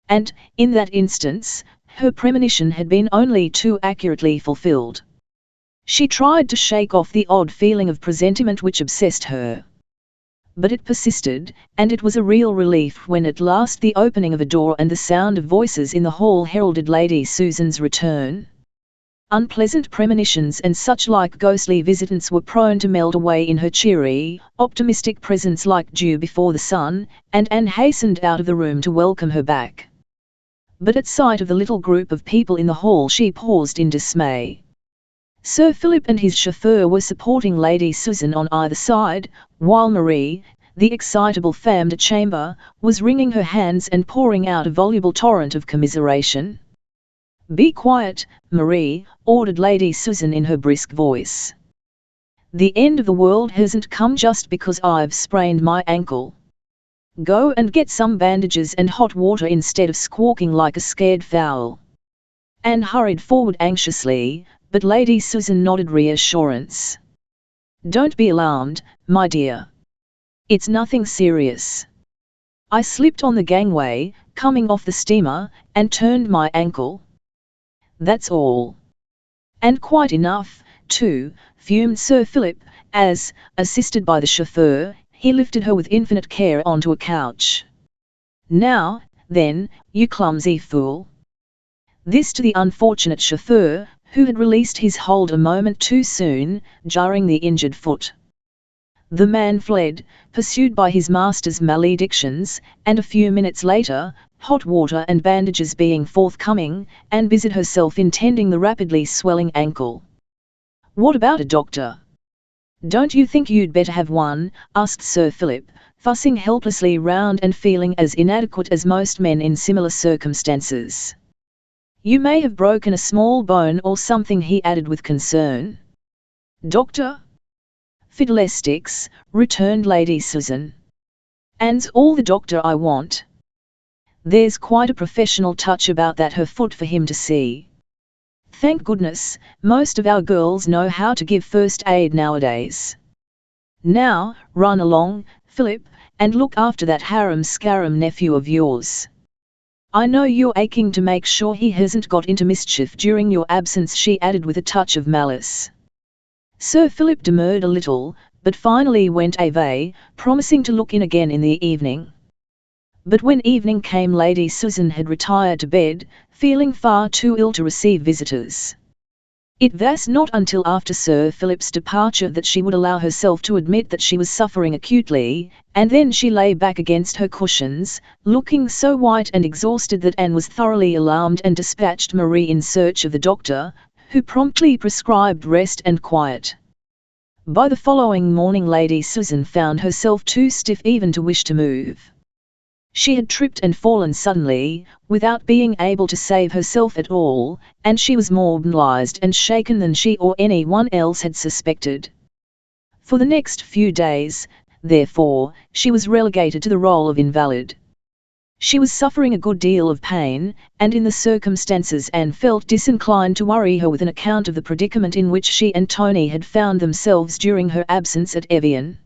And, in that instance, her premonition had been only too accurately fulfilled. She tried to shake off the odd feeling of presentiment which obsessed her. But it persisted, and it was a real relief when at last the opening of a door and the sound of voices in the hall heralded Lady Susan's return. Unpleasant premonitions and such like ghostly visitants were prone to melt away in her cheery, optimistic presence like dew before the sun, and Anne hastened out of the room to welcome her back. But at sight of the little group of people in the hall she paused in dismay. Sir Philip and his chauffeur were supporting Lady Susan on either side, while Marie, the excitable femme de chambre, was wringing her hands and pouring out a voluble torrent of commiseration. "Be quiet, Marie," ordered Lady Susan in her brisk voice. "The end of the world hasn't come just because I've sprained my ankle. Go and get some bandages and hot water instead of squawking like a scared fowl." Anne hurried forward anxiously, but Lady Susan nodded reassurance. "Don't be alarmed, my dear. It's nothing serious. I slipped on the gangway, coming off the steamer, and turned my ankle. That's all." "And quite enough, too," fumed Sir Philip, as, assisted by the chauffeur, he lifted her with infinite care onto a couch. "Now, then, you clumsy fool." This to the unfortunate chauffeur, who had released his hold a moment too soon, jarring the injured foot. The man fled, pursued by his master's maledictions, and a few minutes later, hot water and bandages being forthcoming, and busied herself in tending the rapidly swelling ankle. "What about a doctor? Don't you think you'd better have one?" asked Sir Philip, fussing helplessly round and feeling as inadequate as most men in similar circumstances. "You may have broken a small bone or something," he added with concern. "Doctor? Fiddlesticks," returned Lady Susan. "And's all the doctor I want. There's quite a professional touch about that her foot for him to see. Thank goodness, most of our girls know how to give first aid nowadays. Now, run along, Philip, and look after that harum-scarum nephew of yours. I know you're aching to make sure he hasn't got into mischief during your absence," she added with a touch of malice. Sir Philip demurred a little, but finally went away, promising to look in again in the evening. But when evening came, Lady Susan had retired to bed, feeling far too ill to receive visitors. It was not until after Sir Philip's departure that she would allow herself to admit that she was suffering acutely, and then she lay back against her cushions, looking so white and exhausted that Anne was thoroughly alarmed and dispatched Marie in search of the doctor, who promptly prescribed rest and quiet. By the following morning Lady Susan found herself too stiff even to wish to move. She had tripped and fallen suddenly, without being able to save herself at all, and she was more paralysed and shaken than she or anyone else had suspected. For the next few days, therefore, she was relegated to the role of invalid. She was suffering a good deal of pain, and in the circumstances Anne felt disinclined to worry her with an account of the predicament in which she and Tony had found themselves during her absence at Evian.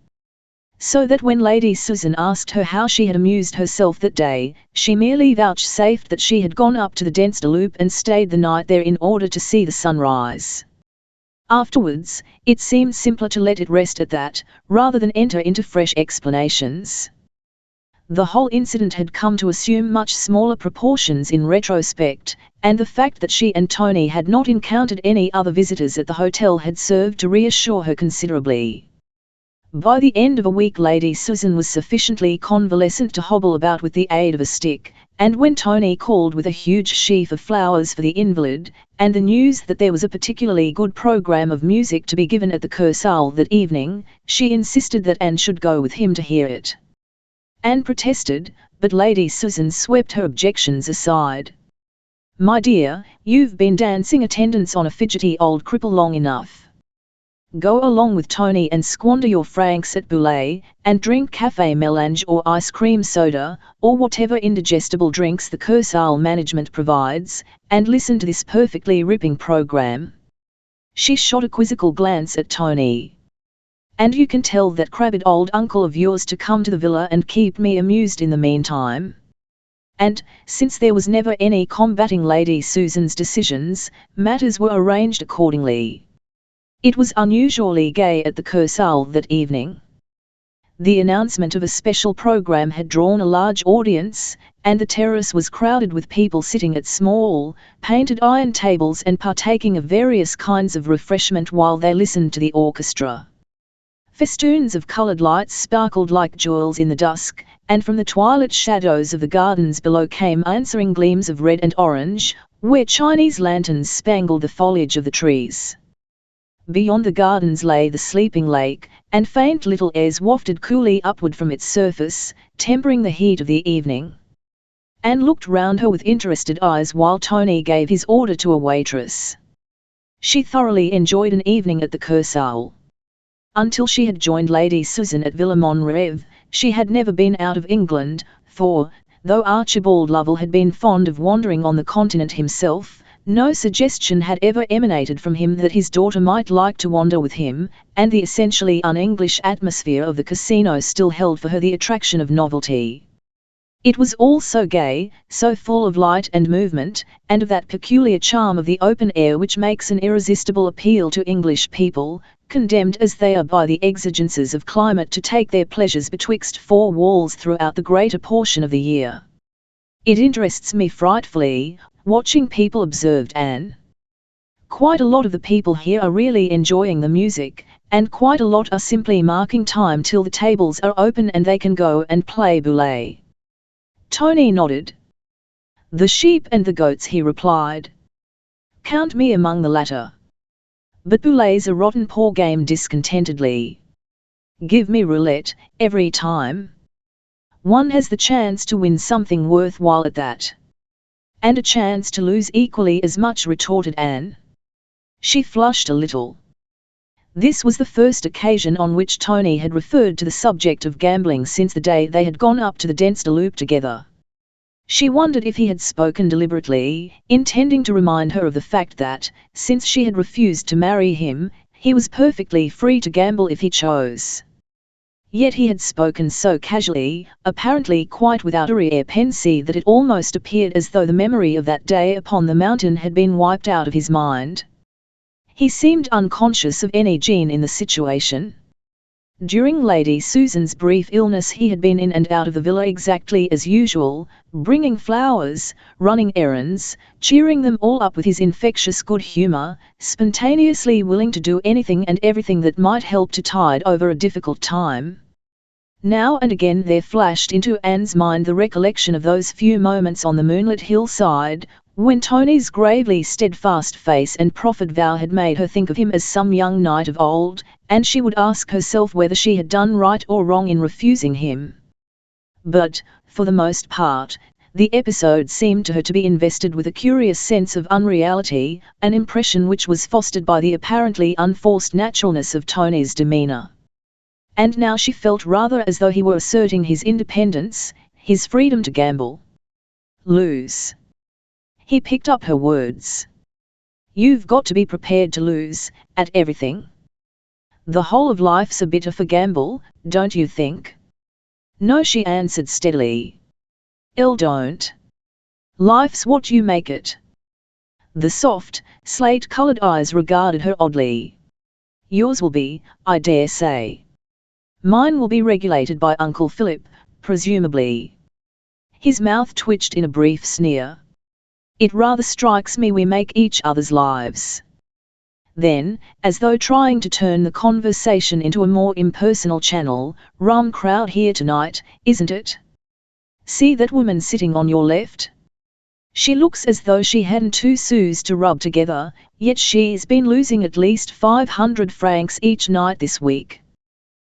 So that when Lady Susan asked her how she had amused herself that day, she merely vouchsafed that she had gone up to the Loop and stayed the night there in order to see the sunrise. Afterwards, it seemed simpler to let it rest at that, rather than enter into fresh explanations. The whole incident had come to assume much smaller proportions in retrospect, and the fact that she and Tony had not encountered any other visitors at the hotel had served to reassure her considerably. By the end of a week Lady Susan was sufficiently convalescent to hobble about with the aid of a stick, and when Tony called with a huge sheaf of flowers for the invalid, and the news that there was a particularly good program of music to be given at the Kursaal that evening, she insisted that Anne should go with him to hear it. Anne protested, but Lady Susan swept her objections aside. "My dear, you've been dancing attendance on a fidgety old cripple long enough. Go along with Tony and squander your francs at Boulay, and drink café melange or ice cream soda, or whatever indigestible drinks the Kursaal management provides, and listen to this perfectly ripping program." She shot a quizzical glance at Tony. "And you can tell that crabbed old uncle of yours to come to the villa and keep me amused in the meantime." And, since there was never any combating Lady Susan's decisions, matters were arranged accordingly. It was unusually gay at the Kursaal that evening. The announcement of a special program had drawn a large audience, and the terrace was crowded with people sitting at small, painted iron tables and partaking of various kinds of refreshment while they listened to the orchestra. Festoons of coloured lights sparkled like jewels in the dusk, and from the twilight shadows of the gardens below came answering gleams of red and orange, where Chinese lanterns spangled the foliage of the trees. Beyond the gardens lay the sleeping lake, and faint little airs wafted coolly upward from its surface, tempering the heat of the evening. Anne looked round her with interested eyes while Tony gave his order to a waitress. She thoroughly enjoyed an evening at the Kursaal. Until she had joined Lady Susan at Villa Monreve, she had never been out of England, for, though Archibald Lovell had been fond of wandering on the continent himself, no suggestion had ever emanated from him that his daughter might like to wander with him, and the essentially un-English atmosphere of the casino still held for her the attraction of novelty. It was all so gay, so full of light and movement, and of that peculiar charm of the open air which makes an irresistible appeal to English people, condemned as they are by the exigences of climate to take their pleasures betwixt four walls throughout the greater portion of the year. "It interests me frightfully, watching people," observed Anne. "Quite a lot of the people here are really enjoying the music, and quite a lot are simply marking time till the tables are open and they can go and play boulet." Tony nodded. The sheep and the goats, he replied. Count me among the latter. But Boulet's a rotten poor game discontentedly. Give me roulette, every time. One has the chance to win something worthwhile at that. And a chance to lose equally as much, retorted Anne. She flushed a little. This was the first occasion on which Tony had referred to the subject of gambling since the day they had gone up to the Denster Loop together. She wondered if he had spoken deliberately, intending to remind her of the fact that, since she had refused to marry him, he was perfectly free to gamble if he chose. Yet he had spoken so casually, apparently quite without arrière-pensée, that it almost appeared as though the memory of that day upon the mountain had been wiped out of his mind. He seemed unconscious of any gene in the situation. During Lady Susan's brief illness he had been in and out of the villa exactly as usual, bringing flowers, running errands, cheering them all up with his infectious good humour, spontaneously willing to do anything and everything that might help to tide over a difficult time. Now and again there flashed into Anne's mind the recollection of those few moments on the moonlit hillside, when Tony's gravely steadfast face and proffered vow had made her think of him as some young knight of old, and she would ask herself whether she had done right or wrong in refusing him. But, for the most part, the episode seemed to her to be invested with a curious sense of unreality, an impression which was fostered by the apparently unforced naturalness of Tony's demeanour. And now she felt rather as though he were asserting his independence, his freedom to gamble. Lose. He picked up her words. You've got to be prepared to lose, at everything. The whole of life's a bit of a gamble, don't you think? No, she answered steadily. Don't. Life's what you make it. The soft, slate-coloured eyes regarded her oddly. Yours will be, I dare say. Mine will be regulated by Uncle Philip, presumably. His mouth twitched in a brief sneer. It rather strikes me we make each other's lives. Then, as though trying to turn the conversation into a more impersonal channel, rum crowd here tonight, isn't it? See that woman sitting on your left? She looks as though she hadn't 2 sous to rub together, yet she's been losing at least 500 francs each night this week.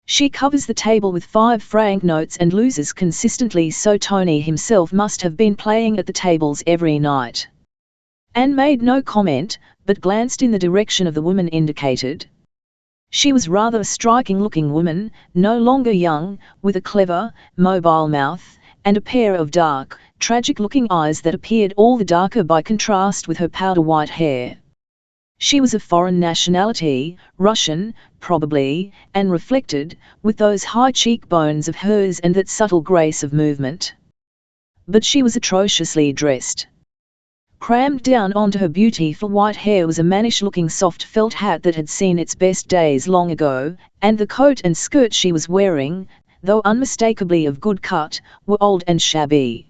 She covers the table with 5-franc notes and loses consistently, so Tony himself must have been playing at the tables every night. Anne made no comment, but glanced in the direction of the woman indicated. She was rather a striking-looking woman, no longer young, with a clever, mobile mouth, and a pair of dark, tragic-looking eyes that appeared all the darker by contrast with her powder-white hair. She was of foreign nationality, Russian, probably, and reflected, with those high cheekbones of hers and that subtle grace of movement. But she was atrociously dressed. Crammed down onto her beautiful white hair was a mannish-looking soft felt hat that had seen its best days long ago, and the coat and skirt she was wearing, though unmistakably of good cut, were old and shabby.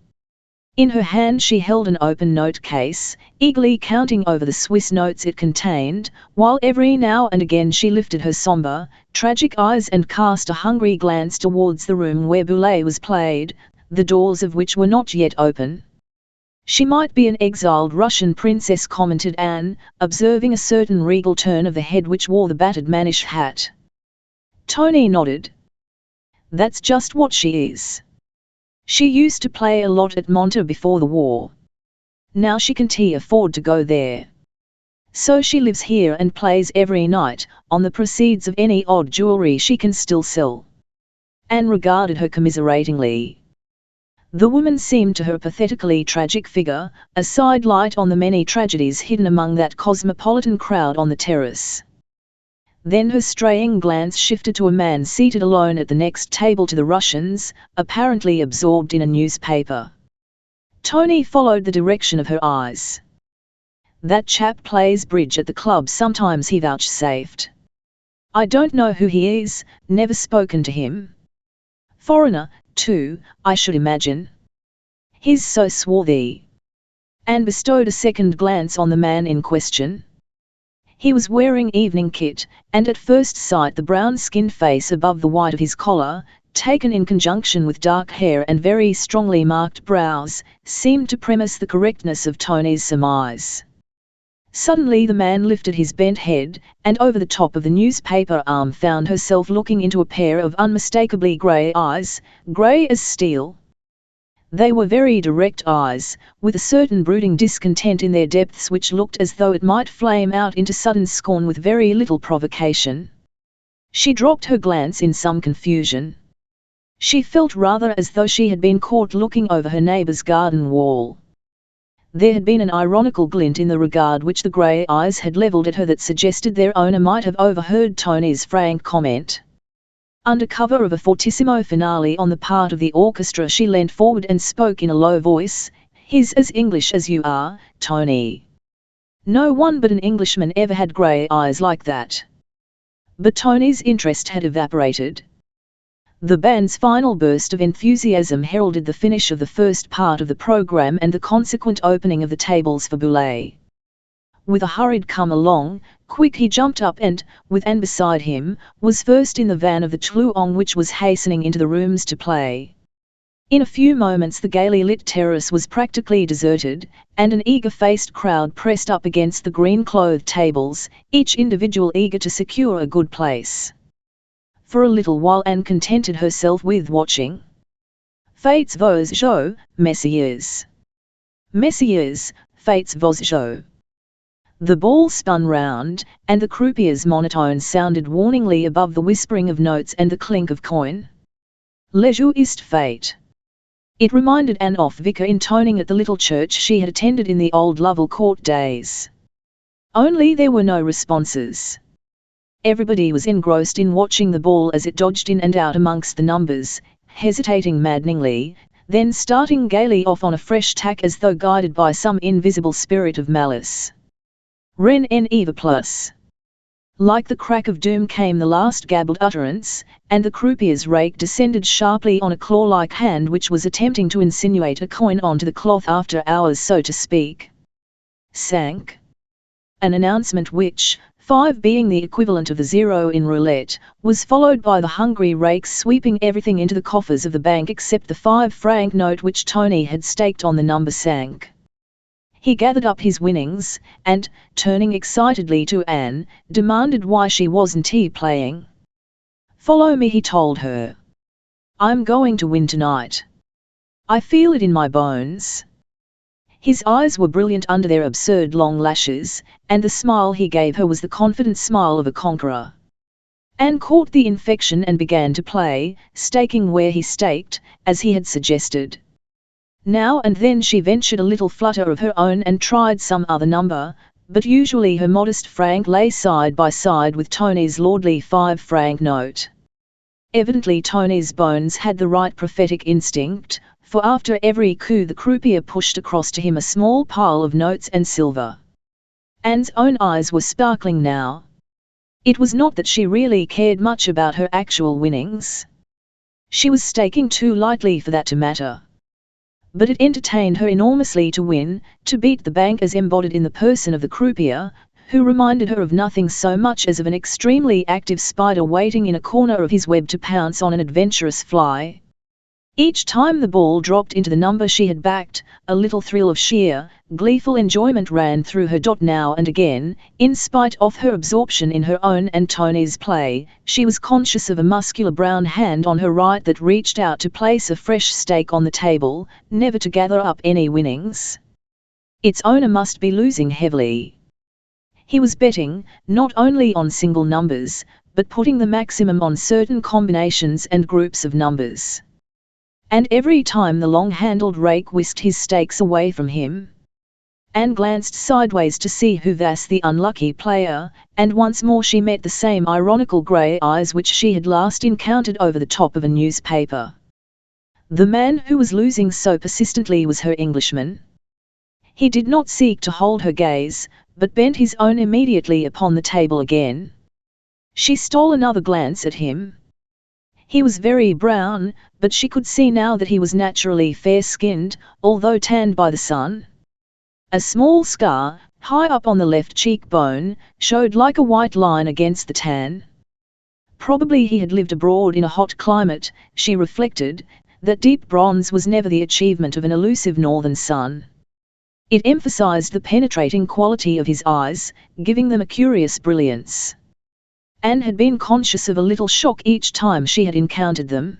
In her hand she held an open note case, eagerly counting over the Swiss notes it contained, while every now and again she lifted her sombre, tragic eyes and cast a hungry glance towards the room where Boulet was played, the doors of which were not yet open. She might be an exiled Russian princess, commented Anne, observing a certain regal turn of the head which wore the battered mannish hat. Tony nodded. That's just what she is. She used to play a lot at Monte before the war. Now she can't afford to go there. So she lives here and plays every night, on the proceeds of any odd jewellery she can still sell. Anne regarded her commiseratingly. The woman seemed to her a pathetically tragic figure, a sidelight on the many tragedies hidden among that cosmopolitan crowd on the terrace. Then her straying glance shifted to a man seated alone at the next table to the Russians, apparently absorbed in a newspaper. Tony followed the direction of her eyes. That chap plays bridge at the club sometimes, he vouchsafed. I don't know who he is, never spoken to him. Foreigner, too, I should imagine. He's so swarthy. Anne bestowed a second glance on the man in question. He was wearing evening kit, and at first sight the brown-skinned face above the white of his collar, taken in conjunction with dark hair and very strongly marked brows, seemed to premise the correctness of Tony's surmise. Suddenly the man lifted his bent head, and over the top of the newspaper arm found herself looking into a pair of unmistakably grey eyes, grey as steel. They were very direct eyes, with a certain brooding discontent in their depths which looked as though it might flame out into sudden scorn with very little provocation. She dropped her glance in some confusion. She felt rather as though she had been caught looking over her neighbour's garden wall. There had been an ironical glint in the regard which the grey eyes had levelled at her that suggested their owner might have overheard Tony's frank comment. Under cover of a fortissimo finale on the part of the orchestra, she leant forward and spoke in a low voice, "He's as English as you are, Tony. No one but an Englishman ever had grey eyes like that." But Tony's interest had evaporated. The band's final burst of enthusiasm heralded the finish of the first part of the program and the consequent opening of the tables for Boulez. With a hurried "come along, quick," he jumped up and, with Anne beside him, was first in the van of the Tluong which was hastening into the rooms to play. In a few moments the gaily lit terrace was practically deserted, and an eager-faced crowd pressed up against the green-clothed tables, each individual eager to secure a good place. For a little while Anne contented herself with watching. "Faites vos jeux, messieurs. Messieurs, faites vos jeux." The ball spun round, and the croupier's monotone sounded warningly above the whispering of notes and the clink of coin. "Le jeu ist fait." It reminded Anne of vicar intoning at the little church she had attended in the old Lovell Court days. Only there were no responses. Everybody was engrossed in watching the ball as it dodged in and out amongst the numbers, hesitating maddeningly, then starting gaily off on a fresh tack as though guided by some invisible spirit of malice. Ren en Eva plus. Like the crack of doom came the last gabbled utterance, and the croupier's rake descended sharply on a claw-like hand which was attempting to insinuate a coin onto the cloth after hours, so to speak. Sank. An announcement which, 5 being the equivalent of the 0 in roulette, was followed by the hungry rakes sweeping everything into the coffers of the bank except the 5-franc note which Tony had staked on the number sank. He gathered up his winnings, and, turning excitedly to Anne, demanded why she wasn't playing. "Follow me," he told her. "I'm going to win tonight. I feel it in my bones." His eyes were brilliant under their absurd long lashes, and the smile he gave her was the confident smile of a conqueror. Anne caught the infection and began to play, staking where he staked, as he had suggested. Now and then she ventured a little flutter of her own and tried some other number, but usually her modest franc lay side by side with Tony's lordly 5-franc note. Evidently Tony's bones had the right prophetic instinct, for after every coup the croupier pushed across to him a small pile of notes and silver. Anne's own eyes were sparkling now. It was not that she really cared much about her actual winnings. She was staking too lightly for that to matter. But it entertained her enormously to win, to beat the bank as embodied in the person of the croupier, who reminded her of nothing so much as of an extremely active spider waiting in a corner of his web to pounce on an adventurous fly. Each time the ball dropped into the number she had backed, a little thrill of sheer, gleeful enjoyment ran through her. Now and again, in spite of her absorption in her own and Tony's play, she was conscious of a muscular brown hand on her right that reached out to place a fresh stake on the table, never to gather up any winnings. Its owner must be losing heavily. He was betting, not only on single numbers, but putting the maximum on certain combinations and groups of numbers. And every time the long-handled rake whisked his stakes away from him, Anne glanced sideways to see who was the unlucky player, and once more she met the same ironical grey eyes which she had last encountered over the top of a newspaper. The man who was losing so persistently was her Englishman. He did not seek to hold her gaze, but bent his own immediately upon the table again. She stole another glance at him. He was very brown, but she could see now that he was naturally fair-skinned, although tanned by the sun. A small scar, high up on the left cheekbone, showed like a white line against the tan. Probably he had lived abroad in a hot climate, she reflected, that deep bronze was never the achievement of an elusive northern sun. It emphasized the penetrating quality of his eyes, giving them a curious brilliance. Anne had been conscious of a little shock each time she had encountered them.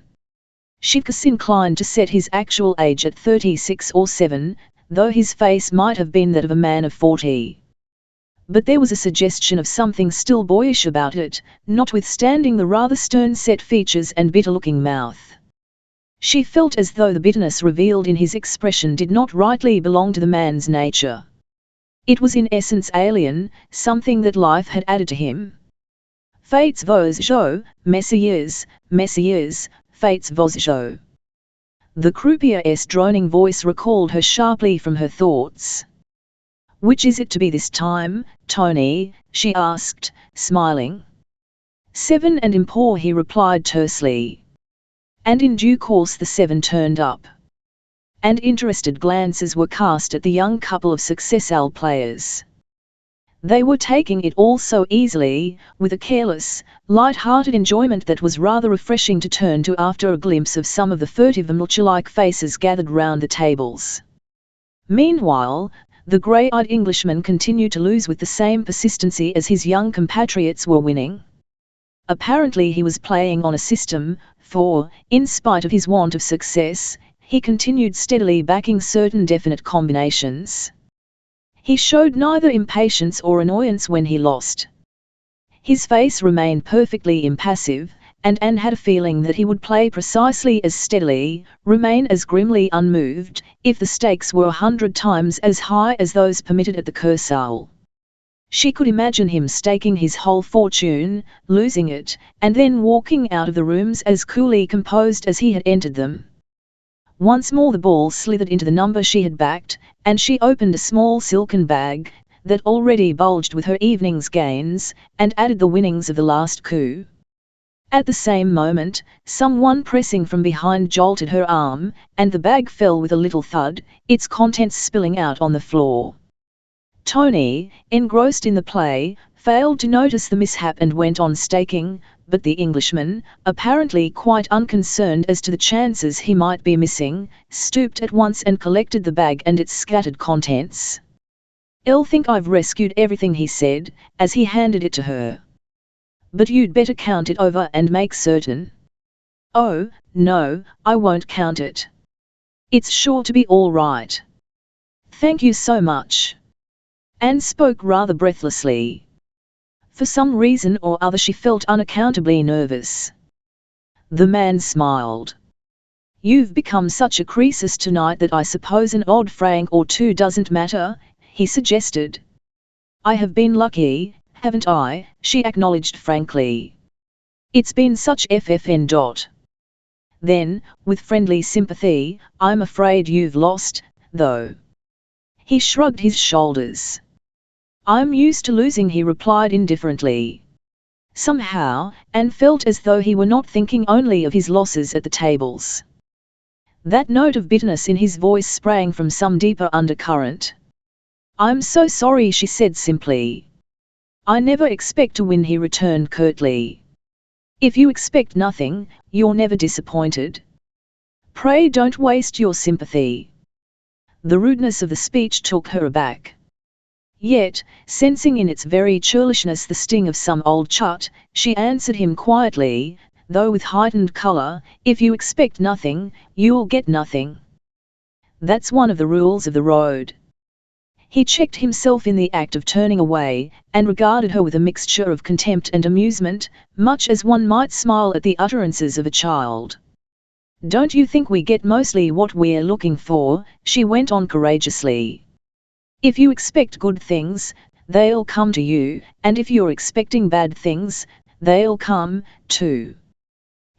She was inclined to set his actual age at 36 or 7, though his face might have been that of a man of 40. But there was a suggestion of something still boyish about it, notwithstanding the rather stern-set features and bitter-looking mouth. She felt as though the bitterness revealed in his expression did not rightly belong to the man's nature. It was in essence alien, something that life had added to him. Faites vos jeux, messieurs, faites vos jeux. The croupier's droning voice recalled her sharply from her thoughts. Which is it to be this time, Tony? She asked, smiling. 7 and impure, he replied tersely. And in due course the 7 turned up. And interested glances were cast at the young couple of successful players. They were taking it all so easily, with a careless, light-hearted enjoyment that was rather refreshing to turn to after a glimpse of some of the furtive and vulture-like faces gathered round the tables. Meanwhile, the grey-eyed Englishman continued to lose with the same persistency as his young compatriots were winning. Apparently he was playing on a system, for, in spite of his want of success, he continued steadily backing certain definite combinations. He showed neither impatience or annoyance when he lost. His face remained perfectly impassive, and Anne had a feeling that he would play precisely as steadily, remain as grimly unmoved, if the stakes were 100 times as high as those permitted at the Kursaal. She could imagine him staking his whole fortune, losing it, and then walking out of the rooms as coolly composed as he had entered them. Once more the ball slithered into the number she had backed, and she opened a small silken bag, that already bulged with her evening's gains, and added the winnings of the last coup. At the same moment, someone pressing from behind jolted her arm, and the bag fell with a little thud, its contents spilling out on the floor. Tony, engrossed in the play, failed to notice the mishap and went on staking, but the Englishman, apparently quite unconcerned as to the chances he might be missing, stooped at once and collected the bag and its scattered contents. "I'll think I've rescued everything," he said, as he handed it to her. "But you'd better count it over and make certain." "Oh, no, I won't count it. It's sure to be all right." "Thank you so much." Anne spoke rather breathlessly. For some reason or other she felt unaccountably nervous. The man smiled. "You've become such a Croesus tonight that I suppose an odd franc or 2 doesn't matter," he suggested. "I have been lucky, haven't I?" she acknowledged frankly. "It's been such ffn. Then, with friendly sympathy, "I'm afraid you've lost, though." He shrugged his shoulders. "I'm used to losing," he replied indifferently. Somehow, Anne felt as though he were not thinking only of his losses at the tables. That note of bitterness in his voice sprang from some deeper undercurrent. "I'm so sorry," she said simply. "I never expect to win," he returned curtly. "If you expect nothing, you're never disappointed. Pray don't waste your sympathy." The rudeness of the speech took her aback. Yet, sensing in its very churlishness the sting of some old chut, she answered him quietly, though with heightened colour, "If you expect nothing, you'll get nothing. That's one of the rules of the road." He checked himself in the act of turning away, and regarded her with a mixture of contempt and amusement, much as one might smile at the utterances of a child. "Don't you think we get mostly what we're looking for?" she went on courageously. "If you expect good things, they'll come to you, and if you're expecting bad things, they'll come, too."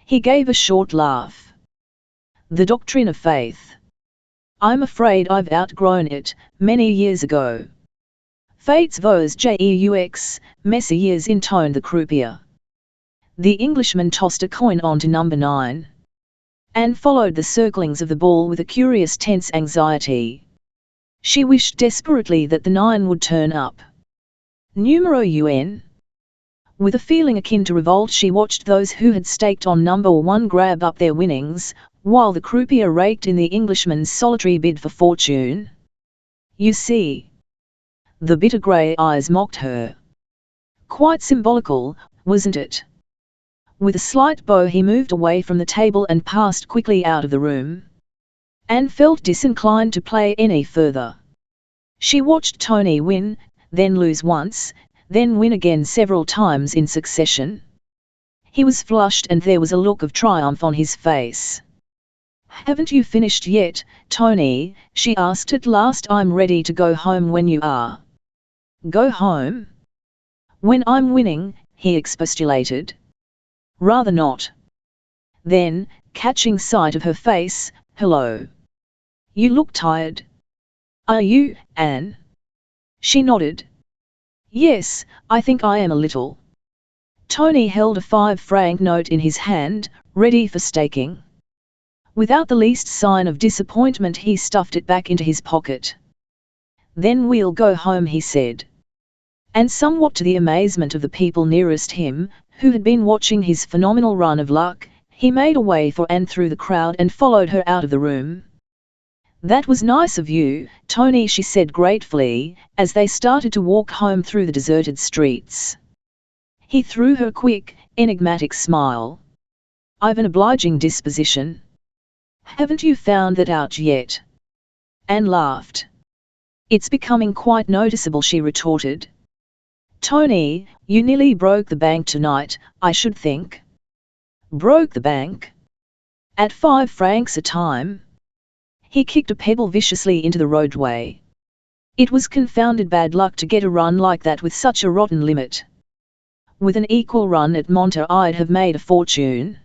He gave a short laugh. "The doctrine of faith. I'm afraid I've outgrown it, many years ago." "Faites vos jeux, messieurs," intoned the croupier. The Englishman tossed a coin on to number 9. Anne followed the circlings of the ball with a curious tense anxiety. She wished desperately that the 9 would turn up. Numero un. With a feeling akin to revolt, she watched those who had staked on number 1 grab up their winnings, while the croupier raked in the Englishman's solitary bid for fortune. You see. The bitter grey eyes mocked her. Quite symbolical, wasn't it? With a slight bow he moved away from the table and passed quickly out of the room. Anne felt disinclined to play any further. She watched Tony win, then lose once, then win again several times in succession. He was flushed and there was a look of triumph on his face. "Haven't you finished yet, Tony?" she asked at last. "I'm ready to go home when you are." "Go home? When I'm winning," he expostulated. "Rather not." Then, catching sight of her face, "Hello. You look tired." "Are you, Anne?" She nodded. "Yes, I think I am a little." Tony held a 5-franc note in his hand, ready for staking. Without the least sign of disappointment he stuffed it back into his pocket. "Then we'll go home," he said. And somewhat to the amazement of the people nearest him, who had been watching his phenomenal run of luck, he made a way for Anne through the crowd and followed her out of the room. "That was nice of you, Tony," she said gratefully, as they started to walk home through the deserted streets. He threw her a quick, enigmatic smile. "I've an obliging disposition." "Haven't you found that out yet?" Anne laughed. "It's becoming quite noticeable," she retorted. "Tony, you nearly broke the bank tonight, I should think." "Broke the bank? At 5 francs a time?" He kicked a pebble viciously into the roadway. It was confounded bad luck to get a run like that with such a rotten limit. With an equal run at Monte I'd have made a fortune.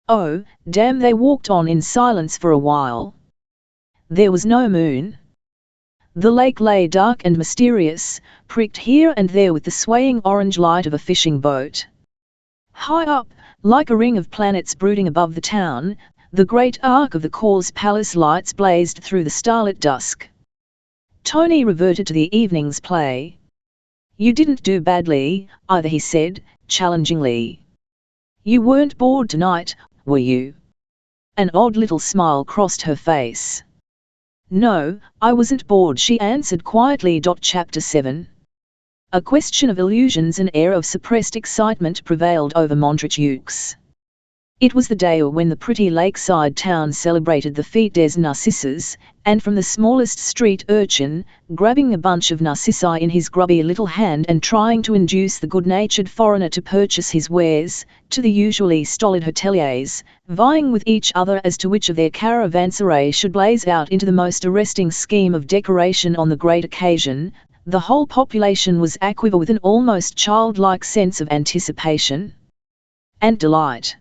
"Oh, damn!" They walked on in silence for a while. There was no moon. The lake lay dark and mysterious, pricked here and there with the swaying orange light of a fishing boat. High up, like a ring of planets brooding above the town, the great arc of the Cour's palace lights blazed through the starlit dusk. Tony reverted to the evening's play. "You didn't do badly, either," he said, challengingly. "You weren't bored tonight, were you?" An odd little smile crossed her face. "No, I wasn't bored," she answered quietly. Chapter 7. A question of illusions. An air of suppressed excitement prevailed over Montreux. It was the day when the pretty lakeside town celebrated the Fête des Narcissus, and from the smallest street urchin, grabbing a bunch of narcissi in his grubby little hand and trying to induce the good-natured foreigner to purchase his wares, to the usually stolid hoteliers, vying with each other as to which of their caravanserai should blaze out into the most arresting scheme of decoration on the great occasion, the whole population was aquiver with an almost childlike sense of anticipation and delight.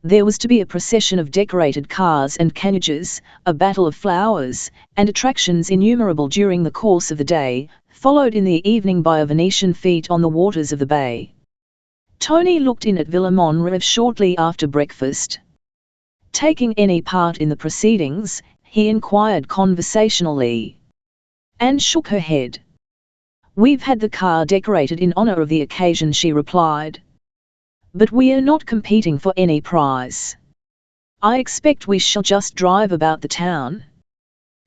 There was to be a procession of decorated cars and carriages, a battle of flowers, and attractions innumerable during the course of the day, followed in the evening by a Venetian fete on the waters of the bay. Tony looked in at Villa Monreve shortly after breakfast. Taking any part in the proceedings, he inquired conversationally. Anne shook her head. "We've had the car decorated in honor of the occasion," she replied. "But we are not competing for any prize. I expect we shall just drive about the town."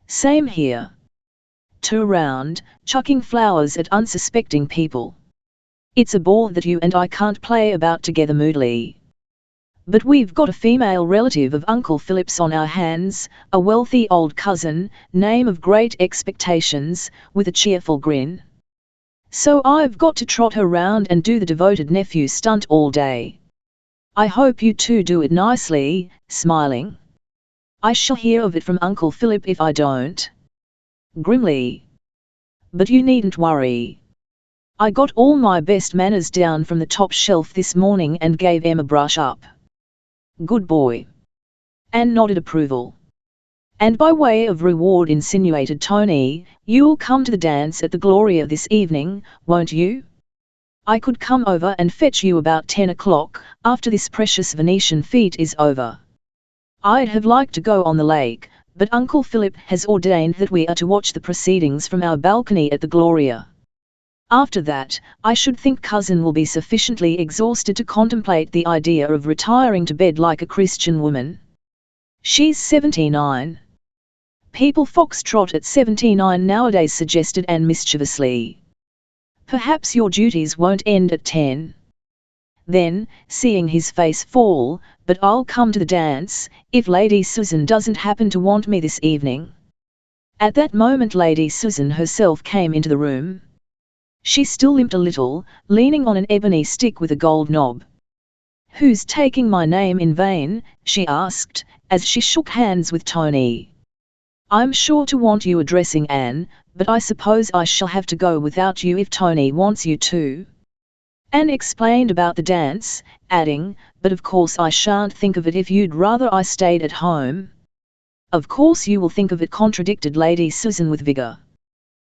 "Same here. Tour round, chucking flowers at unsuspecting people. It's a bore that you and I can't play about together moodily. But we've got a female relative of Uncle Philip's on our hands, a wealthy old cousin, name of great expectations, with a cheerful grin. So I've got to trot her round and do the devoted nephew stunt all day. I hope you two do it nicely," smiling. "I shall hear of it from Uncle Philip if I don't." Grimly. "But you needn't worry. I got all my best manners down from the top shelf this morning and gave Em a brush up." "Good boy." Anne nodded approval. "And by way of reward," insinuated Tony, "you'll come to the dance at the Gloria this evening, won't you? I could come over and fetch you about 10 o'clock, after this precious Venetian fete is over. I'd have liked to go on the lake, but Uncle Philip has ordained that we are to watch the proceedings from our balcony at the Gloria." After that, I should think cousin will be sufficiently exhausted to contemplate the idea of retiring to bed like a Christian woman. She's 79. People foxtrot at 79 nowadays, suggested Anne mischievously. Perhaps your duties won't end at 10. Then, seeing his face fall, but I'll come to the dance, if Lady Susan doesn't happen to want me this evening. At that moment Lady Susan herself came into the room. She still limped a little, leaning on an ebony stick with a gold knob. "Who's taking my name in vain?" she asked, as she shook hands with Tony. "I'm sure to want you addressing Anne, but I suppose I shall have to go without you if Tony wants you to." Anne explained about the dance, adding, "But of course I shan't think of it if you'd rather I stayed at home." "Of course you will think of it," contradicted Lady Susan with vigour.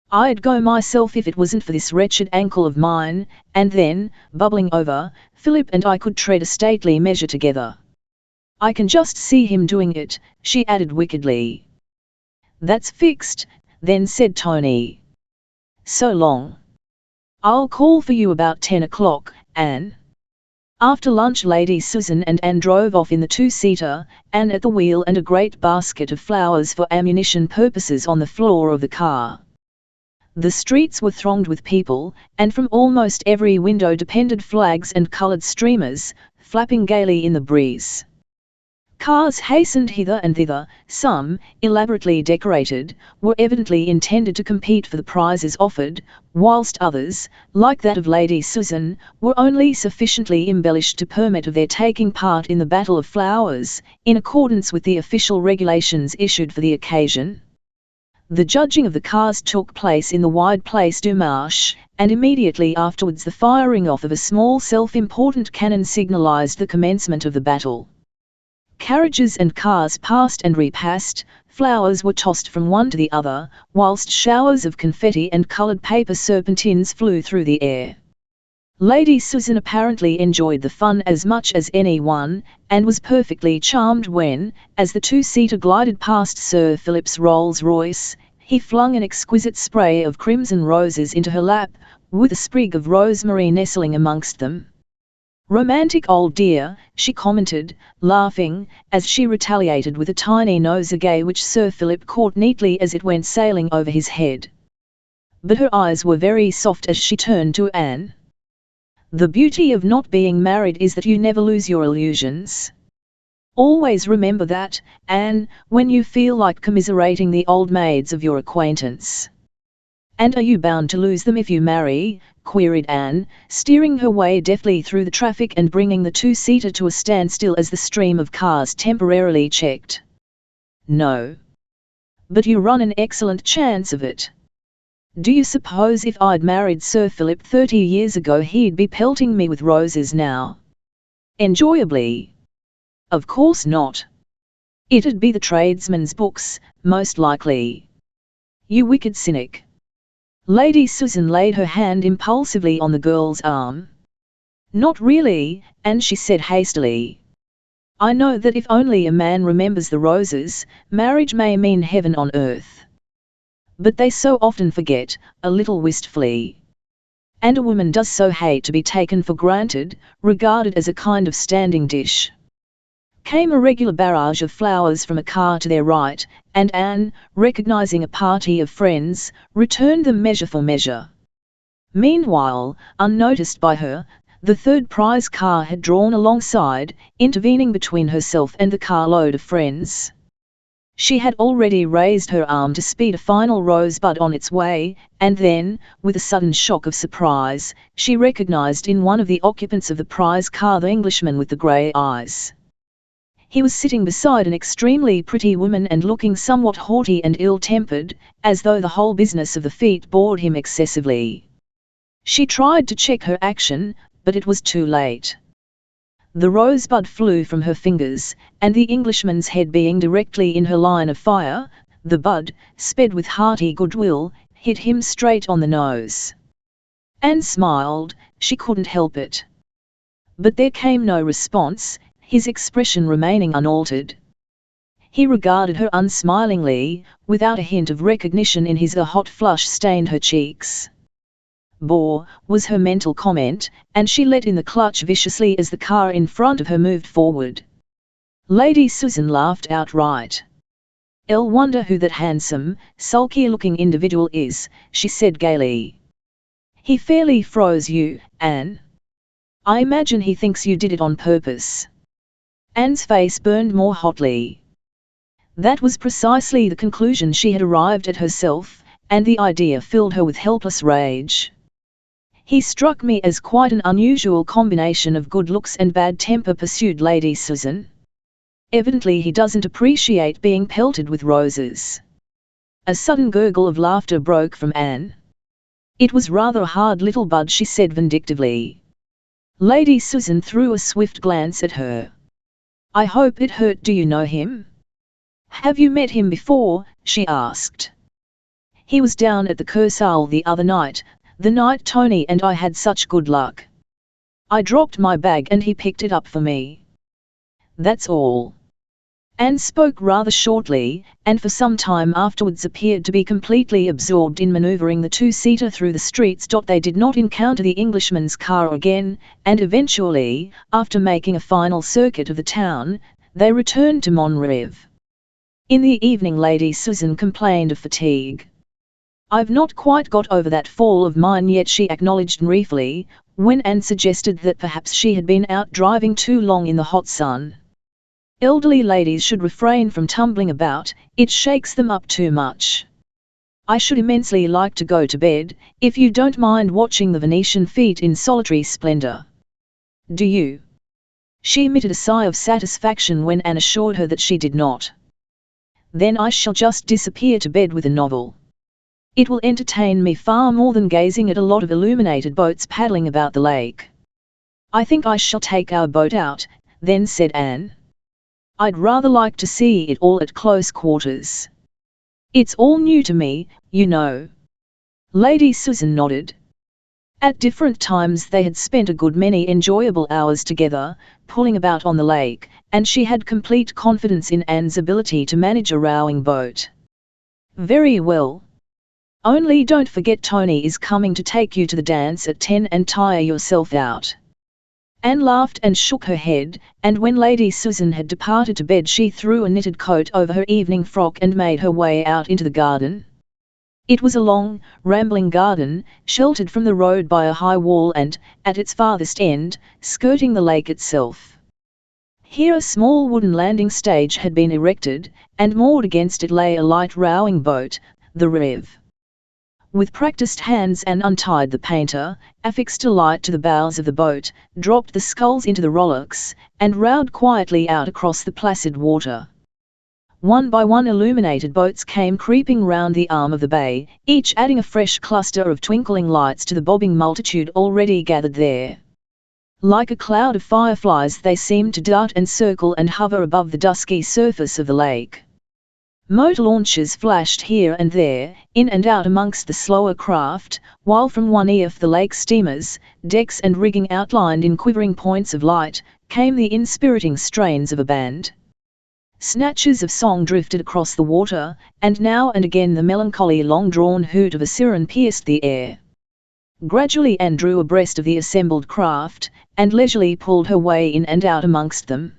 "I'd go myself if it wasn't for this wretched ankle of mine," and then, bubbling over, "Philip and I could tread a stately measure together. I can just see him doing it," she added wickedly. "That's fixed," then said Tony. "So long. I'll call for you about 10 o'clock, Anne." After lunch Lady Susan and Anne drove off in the two-seater, Anne at the wheel and a great basket of flowers for ammunition purposes on the floor of the car. The streets were thronged with people, and from almost every window depended flags and coloured streamers, flapping gaily in the breeze. Cars hastened hither and thither, some, elaborately decorated, were evidently intended to compete for the prizes offered, whilst others, like that of Lady Susan, were only sufficiently embellished to permit of their taking part in the Battle of Flowers, in accordance with the official regulations issued for the occasion. The judging of the cars took place in the wide Place du Marche, and immediately afterwards the firing off of a small self-important cannon signalized the commencement of the battle. Carriages and cars passed and repassed, flowers were tossed from one to the other, whilst showers of confetti and coloured paper serpentines flew through the air. Lady Susan apparently enjoyed the fun as much as anyone, and was perfectly charmed when, as the two-seater glided past Sir Philip's Rolls-Royce, he flung an exquisite spray of crimson roses into her lap, with a sprig of rosemary nestling amongst them. "Romantic old dear," she commented, laughing, as she retaliated with a tiny nosegay which Sir Philip caught neatly as it went sailing over his head. But her eyes were very soft as she turned to Anne. "The beauty of not being married is that you never lose your illusions. Always remember that, Anne, when you feel like commiserating the old maids of your acquaintance." "And are you bound to lose them if you marry?" queried Anne, steering her way deftly through the traffic and bringing the two-seater to a standstill as the stream of cars temporarily checked. "No. But you run an excellent chance of it. Do you suppose if I'd married Sir Philip 30 years ago he'd be pelting me with roses now? Enjoyably? Of course not. It'd be the tradesmen's books, most likely. You wicked cynic." Lady Susan laid her hand impulsively on the girl's arm. "Not really," and she said hastily. "I know that if only a man remembers the roses, marriage may mean heaven on earth. But they so often forget," a little wistfully. "And a woman does so hate to be taken for granted, regarded as a kind of standing dish." Came a regular barrage of flowers from a car to their right, and Anne, recognizing a party of friends, returned them measure for measure. Meanwhile, unnoticed by her, the third prize car had drawn alongside, intervening between herself and the carload of friends. She had already raised her arm to speed a final rosebud on its way, and then, with a sudden shock of surprise, she recognized in one of the occupants of the prize car the Englishman with the grey eyes. He was sitting beside an extremely pretty woman and looking somewhat haughty and ill-tempered, as though the whole business of the feat bored him excessively. She tried to check her action, but it was too late. The rosebud flew from her fingers, and the Englishman's head being directly in her line of fire, the bud, sped with hearty goodwill, hit him straight on the nose. Anne smiled, she couldn't help it. But there came no response, his expression remaining unaltered. He regarded her unsmilingly, without a hint of recognition in his. A hot flush stained her cheeks. Bore, was her mental comment, and she let in the clutch viciously as the car in front of her moved forward. Lady Susan laughed outright. "I'll wonder who that handsome, sulky-looking individual is," she said gaily. "He fairly froze you, Anne. I imagine he thinks you did it on purpose." Anne's face burned more hotly. That was precisely the conclusion she had arrived at herself, and the idea filled her with helpless rage. "He struck me as quite an unusual combination of good looks and bad temper," pursued Lady Susan. "Evidently he doesn't appreciate being pelted with roses." A sudden gurgle of laughter broke from Anne. "It was rather a hard little bud," she said vindictively. Lady Susan threw a swift glance at her. "I hope it hurt. Do you know him?" "Have you met him before?" she asked. "He was down at the Kursaal the other night, the night Tony and I had such good luck. I dropped my bag and he picked it up for me. That's all." Anne spoke rather shortly, and for some time afterwards appeared to be completely absorbed in manoeuvring the two-seater through the streets. They did not encounter the Englishman's car again, and eventually, after making a final circuit of the town, they returned to Montreve. In the evening Lady Susan complained of fatigue. "I've not quite got over that fall of mine yet," she acknowledged briefly, when Anne suggested that perhaps she had been out driving too long in the hot sun. "Elderly ladies should refrain from tumbling about, it shakes them up too much. I should immensely like to go to bed, if you don't mind watching the Venetian feet in solitary splendor." "Do you?" She emitted a sigh of satisfaction when Anne assured her that she did not. "Then I shall just disappear to bed with a novel. It will entertain me far more than gazing at a lot of illuminated boats paddling about the lake." "I think I shall take our boat out," then said Anne. "I'd rather like to see it all at close quarters. It's all new to me, you know." Lady Susan nodded. At different times they had spent a good many enjoyable hours together, pulling about on the lake, and she had complete confidence in Anne's ability to manage a rowing boat. "Very well. Only don't forget Tony is coming to take you to the dance at 10 and tire yourself out." Anne laughed and shook her head, and when Lady Susan had departed to bed she threw a knitted coat over her evening frock and made her way out into the garden. It was a long, rambling garden, sheltered from the road by a high wall and, at its farthest end, skirting the lake itself. Here a small wooden landing stage had been erected, and moored against it lay a light rowing boat, the Rev. With practiced hands Anne untied the painter, affixed a light to the bows of the boat, dropped the sculls into the rowlocks, and rowed quietly out across the placid water. One by one illuminated boats came creeping round the arm of the bay, each adding a fresh cluster of twinkling lights to the bobbing multitude already gathered there. Like a cloud of fireflies they seemed to dart and circle and hover above the dusky surface of the lake. Motor launches flashed here and there, in and out amongst the slower craft, while from one of the lake steamers, decks and rigging outlined in quivering points of light, came the inspiriting strains of a band. Snatches of song drifted across the water, and now and again the melancholy long-drawn hoot of a siren pierced the air. Gradually Anne drew abreast of the assembled craft, and leisurely pulled her way in and out amongst them.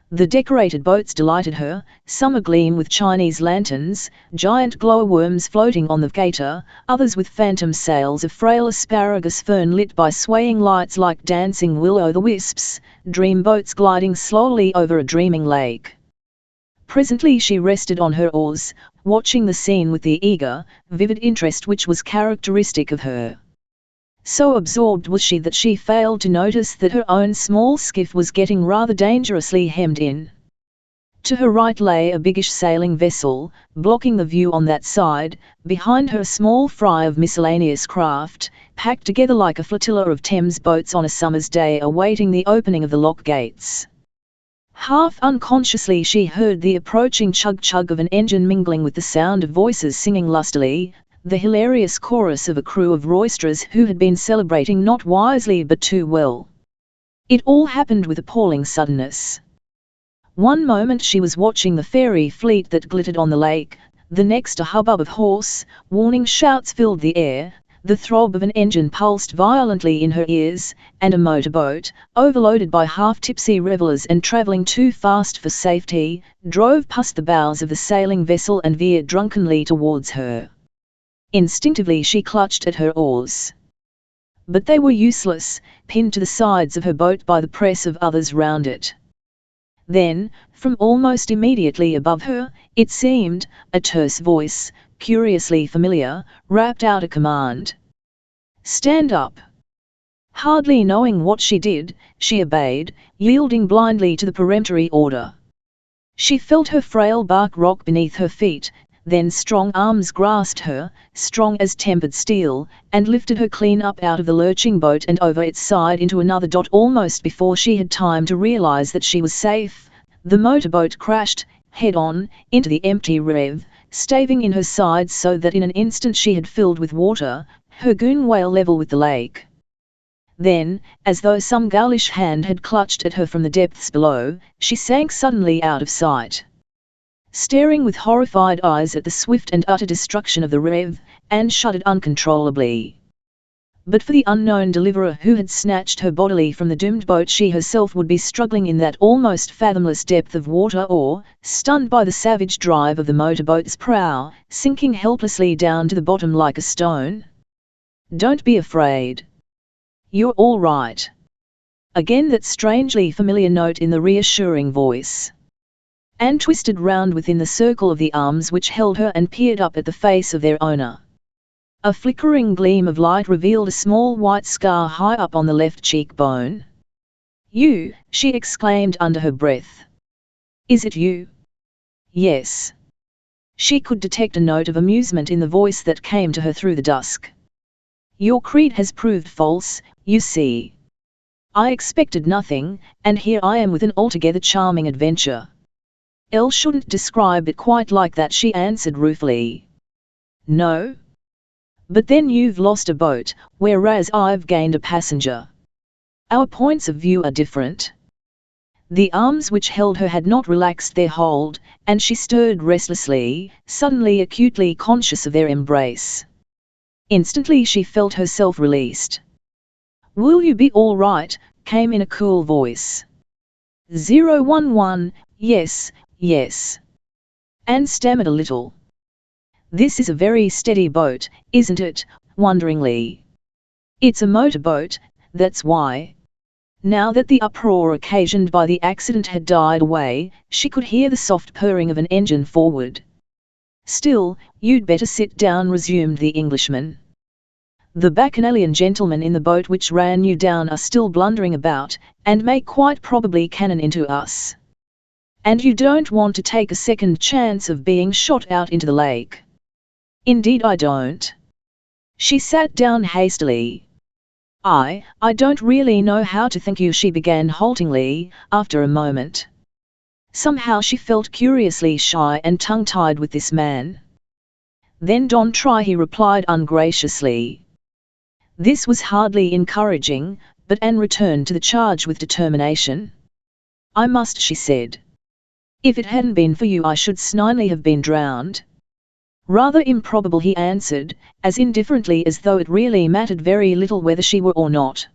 The decorated boats delighted her, some agleam with Chinese lanterns, giant glowworms floating on the gator, others with phantom sails of frail asparagus fern lit by swaying lights like dancing will-o'-the-wisps, dream boats gliding slowly over a dreaming lake. Presently she rested on her oars, watching the scene with the eager, vivid interest which was characteristic of her. So absorbed was she that she failed to notice that her own small skiff was getting rather dangerously hemmed in. To her right lay a biggish sailing vessel, blocking the view on that side, behind her a small fry of miscellaneous craft, packed together like a flotilla of Thames boats on a summer's day awaiting the opening of the lock gates. Half unconsciously she heard the approaching chug-chug of an engine mingling with the sound of voices singing lustily, the hilarious chorus of a crew of roisterers who had been celebrating not wisely but too well. It all happened with appalling suddenness. One moment she was watching the ferry fleet that glittered on the lake, the next a hubbub of hoarse, warning shouts filled the air, The throb of an engine pulsed violently in her ears, and a motorboat, overloaded by half-tipsy revelers and travelling too fast for safety, drove past the bows of the sailing vessel and veered drunkenly towards her. Instinctively she clutched at her oars. But they were useless, pinned to the sides of her boat by the press of others round it. Then, from almost immediately above her, it seemed, a terse voice, curiously familiar, rapped out a command. "Stand up!" Hardly knowing what she did, she obeyed, yielding blindly to the peremptory order. She felt her frail bark rock beneath her feet, then strong arms grasped her, strong as tempered steel, and lifted her clean up out of the lurching boat and over its side into another. Almost before she had time to realize that she was safe, the motorboat crashed, head-on, into the empty rev, staving in her sides so that in an instant she had filled with water, her gunwale level with the lake. Then, as though some ghoulish hand had clutched at her from the depths below, she sank suddenly out of sight. Staring with horrified eyes at the swift and utter destruction of the rev, Anne shuddered uncontrollably. But for the unknown deliverer who had snatched her bodily from the doomed boat, she herself would be struggling in that almost fathomless depth of water, or, stunned by the savage drive of the motorboat's prow, sinking helplessly down to the bottom like a stone. "Don't be afraid. You're all right." Again that strangely familiar note in the reassuring voice. Anne twisted round within the circle of the arms which held her and peered up at the face of their owner. A flickering gleam of light revealed a small white scar high up on the left cheekbone. "You," she exclaimed under her breath. "Is it you?" "Yes." She could detect a note of amusement in the voice that came to her through the dusk. "Your creed has proved false, you see. I expected nothing, and here I am with an altogether charming adventure." "Elle shouldn't describe it quite like that," she answered ruefully. "No? But then you've lost a boat, whereas I've gained a passenger. Our points of view are different." The arms which held her had not relaxed their hold, and she stirred restlessly, suddenly acutely conscious of their embrace. Instantly she felt herself released. "Will you be all right?" came in a cool voice. 011, yes, yes. Anne stammered a little. "This is a very steady boat, isn't it?" wonderingly. "It's a motorboat, that's why." Now that the uproar occasioned by the accident had died away, she could hear the soft purring of an engine forward. "Still, you'd better sit down," resumed the Englishman. "The Bacchanalian gentlemen in the boat which ran you down are still blundering about, and may quite probably cannon into us. And you don't want to take a second chance of being shot out into the lake." "Indeed I don't." She sat down hastily. I don't really know how to thank you," she began haltingly, after a moment. Somehow she felt curiously shy and tongue-tied with this man. "Then don't try," he replied ungraciously. This was hardly encouraging, but Anne returned to the charge with determination. "I must," she said. "If it hadn't been for you I should certainly have been drowned." "Rather improbable," he answered, as indifferently as though it really mattered very little whether she were or not.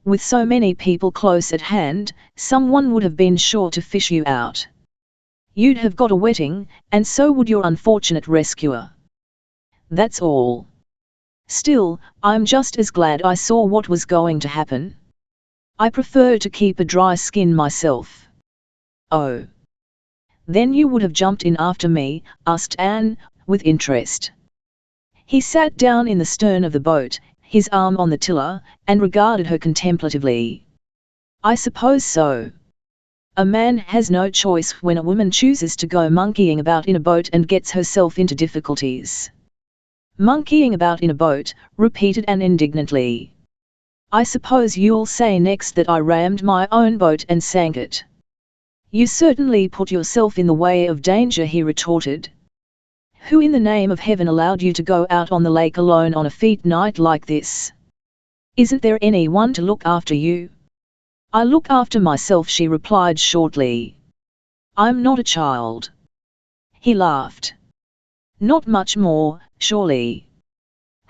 "With so many people close at hand, someone would have been sure to fish you out. You'd have got a wetting, and so would your unfortunate rescuer. That's all. Still, I'm just as glad I saw what was going to happen. I prefer to keep a dry skin myself." "Oh. Then you would have jumped in after me?" asked Anne, with interest. He sat down in the stern of the boat, his arm on the tiller, and regarded her contemplatively. "I suppose so. A man has no choice when a woman chooses to go monkeying about in a boat and gets herself into difficulties." "Monkeying about in a boat," repeated Anne indignantly. "I suppose you'll say next that I rammed my own boat and sank it." "You certainly put yourself in the way of danger," he retorted. "Who in the name of heaven allowed you to go out on the lake alone on a fete night like this? Isn't there anyone to look after you?" "I look after myself," she replied shortly. "I'm not a child." He laughed. "Not much more, surely."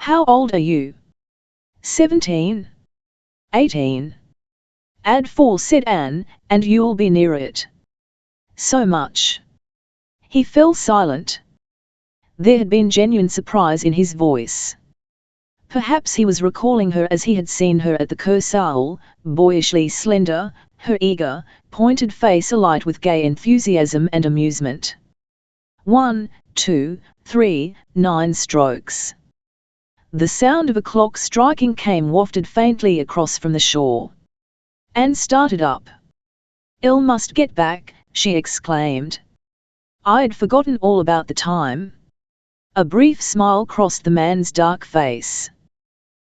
How old are you? 17. 18. Add 4, said Anne, and you'll be near it. So much. He fell silent. There had been genuine surprise in his voice. Perhaps he was recalling her as he had seen her at the Kursaal, boyishly slender, her eager, pointed face alight with gay enthusiasm and amusement. 1, 2, 3, 9 strokes. The sound of a clock striking came wafted faintly across from the shore. Anne started up. "Elle must get back," she exclaimed. "I'd forgotten all about the time." A brief smile crossed the man's dark face.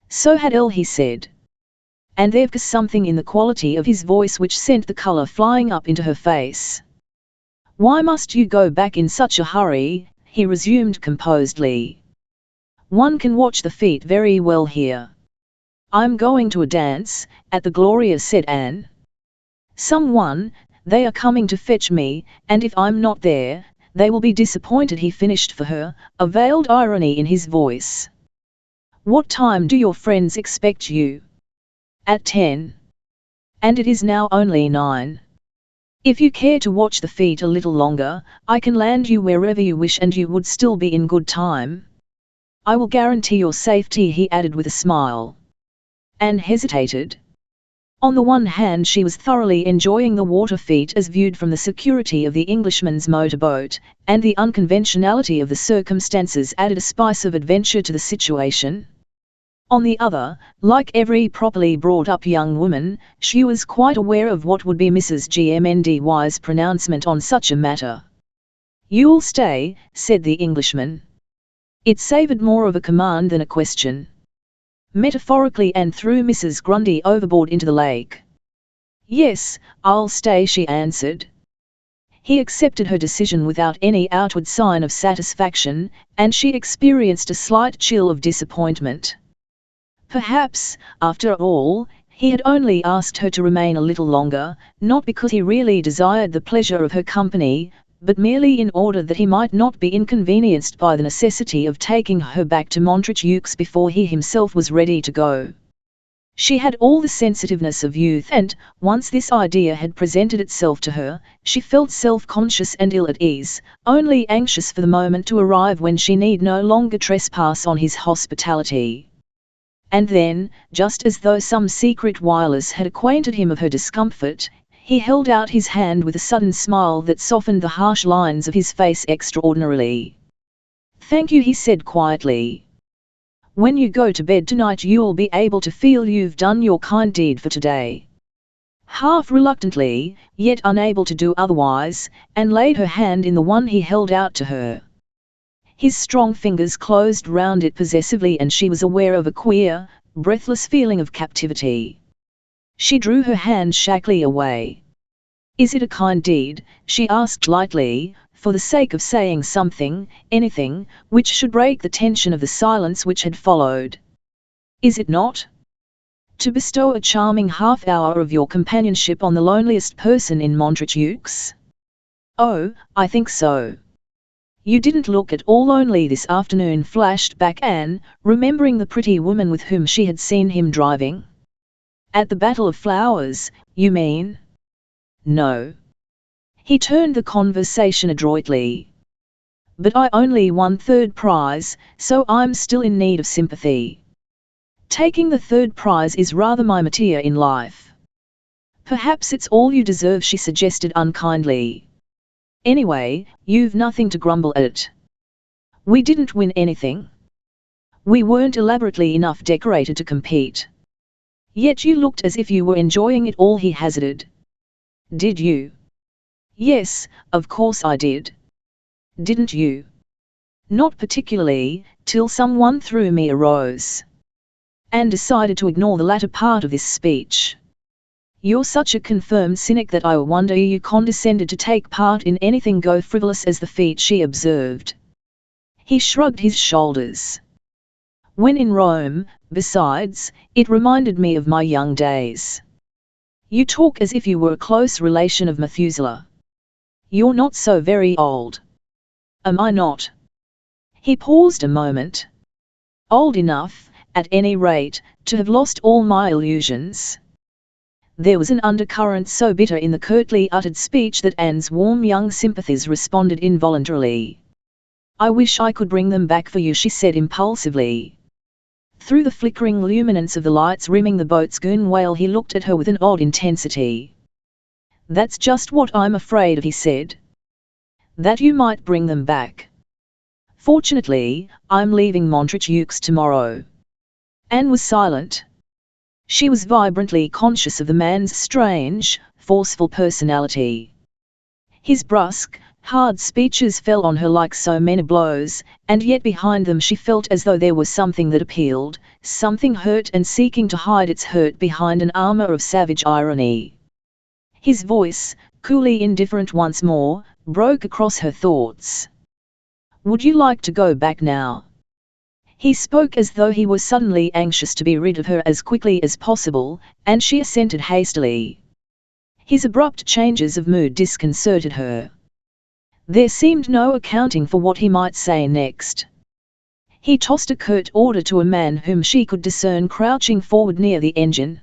"So had Elle," he said. And there was something in the quality of his voice which sent the colour flying up into her face. "Why must you go back in such a hurry?" he resumed composedly. "One can watch the feet very well here." "I'm going to a dance, at the Gloria," said Anne. "Someone, they are coming to fetch me, and if I'm not there, they will be disappointed," he finished for her, a veiled irony in his voice. "What time do your friends expect you?" "At 10. And it is now only 9. If you care to watch the feet a little longer, I can land you wherever you wish and you would still be in good time. I will guarantee your safety," he added with a smile. Anne hesitated. On the one hand she was thoroughly enjoying the water feat as viewed from the security of the Englishman's motorboat, and the unconventionality of the circumstances added a spice of adventure to the situation. On the other, like every properly brought-up young woman, she was quite aware of what would be Mrs. Gmndy's pronouncement on such a matter. "You'll stay," said the Englishman. It savoured more of a command than a question. Metaphorically, Anne threw Mrs. Grundy overboard into the lake. "Yes, I'll stay," she answered. He accepted her decision without any outward sign of satisfaction, and she experienced a slight chill of disappointment. Perhaps, after all, he had only asked her to remain a little longer, not because he really desired the pleasure of her company, but merely in order that he might not be inconvenienced by the necessity of taking her back to Montreaux before he himself was ready to go. She had all the sensitiveness of youth and, once this idea had presented itself to her, she felt self-conscious and ill at ease, only anxious for the moment to arrive when she need no longer trespass on his hospitality. And then, just as though some secret wireless had acquainted him of her discomfort, he held out his hand with a sudden smile that softened the harsh lines of his face extraordinarily. "Thank you," he said quietly. "When you go to bed tonight you'll be able to feel you've done your kind deed for today." Half reluctantly, yet unable to do otherwise, Anne laid her hand in the one he held out to her. His strong fingers closed round it possessively and she was aware of a queer, breathless feeling of captivity. She drew her hand shakily away. "Is it a kind deed?" she asked lightly, for the sake of saying something, anything, which should break the tension of the silence which had followed. "Is it not? To bestow a charming half-hour of your companionship on the loneliest person in Montreaux?" "Oh, I think so." "You didn't look at all lonely this afternoon," flashed back Anne, remembering the pretty woman with whom she had seen him driving. "At the Battle of Flowers, you mean?" "No." He turned the conversation adroitly. "But I only won 3rd prize, so I'm still in need of sympathy." "Taking the 3rd prize is rather my métier in life." "Perhaps it's all you deserve," she suggested unkindly. "Anyway, you've nothing to grumble at." "We didn't win anything. We weren't elaborately enough decorated to compete." "Yet you looked as if you were enjoying it all," he hazarded. "Did you?" "Yes, of course I did." "Didn't you?" "Not particularly, till someone threw me a rose." Anne decided to ignore the latter part of this speech. "You're such a confirmed cynic that I wonder you condescended to take part in anything so frivolous as the feat," she observed. He shrugged his shoulders. "When in Rome, besides, it reminded me of my young days." "You talk as if you were a close relation of Methuselah." "You're not so very old." "Am I not?" He paused a moment. Old enough, at any rate, to have lost all my illusions. There was an undercurrent so bitter in the curtly uttered speech that Anne's warm young sympathies responded involuntarily. "I wish I could bring them back for you," she said impulsively. Through the flickering luminance of the lights rimming the boat's gunwale he looked at her with an odd intensity. "That's just what I'm afraid of," he said. "That you might bring them back. Fortunately, I'm leaving Montreux tomorrow." Anne was silent. She was vibrantly conscious of the man's strange, forceful personality. His brusque, hard speeches fell on her like so many blows, and yet behind them she felt as though there was something that appealed, something hurt and seeking to hide its hurt behind an armor of savage irony. His voice, coolly indifferent once more, broke across her thoughts. "Would you like to go back now?" He spoke as though he was suddenly anxious to be rid of her as quickly as possible, and she assented hastily. His abrupt changes of mood disconcerted her. There seemed no accounting for what he might say next. He tossed a curt order to a man whom she could discern crouching forward near the engine.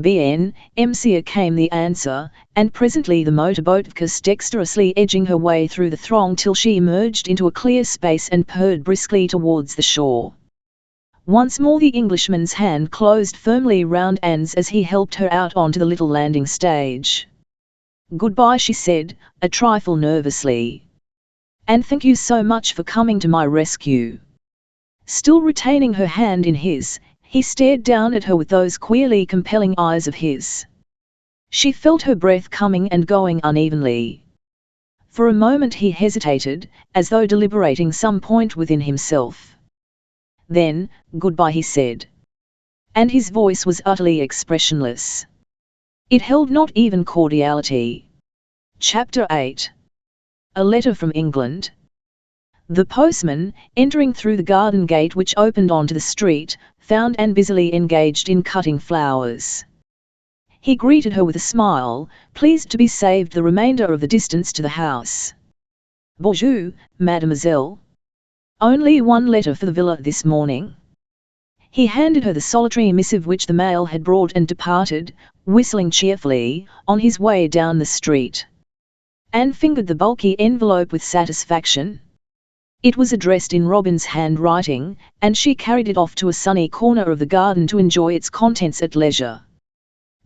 "Bien, monsieur," came the answer, and presently the motorboat was dexterously edging her way through the throng till she emerged into a clear space and purred briskly towards the shore. Once more the Englishman's hand closed firmly round Anne's as he helped her out onto the little landing stage. "Goodbye," she said, a trifle nervously. "And thank you so much for coming to my rescue." Still retaining her hand in his, he stared down at her with those queerly compelling eyes of his. She felt her breath coming and going unevenly. For a moment he hesitated, as though deliberating some point within himself. Then, "Goodbye," he said. And his voice was utterly expressionless. It held not even cordiality. Chapter 8. A letter from England. The postman, entering through the garden gate which opened onto the street, found Anne busily engaged in cutting flowers. He greeted her with a smile, pleased to be saved the remainder of the distance to the house. "Bonjour, mademoiselle. Only one letter for the villa this morning." He handed her the solitary missive which the mail had brought and departed, whistling cheerfully, on his way down the street. Anne fingered the bulky envelope with satisfaction. It was addressed in Robin's handwriting, and she carried it off to a sunny corner of the garden to enjoy its contents at leisure.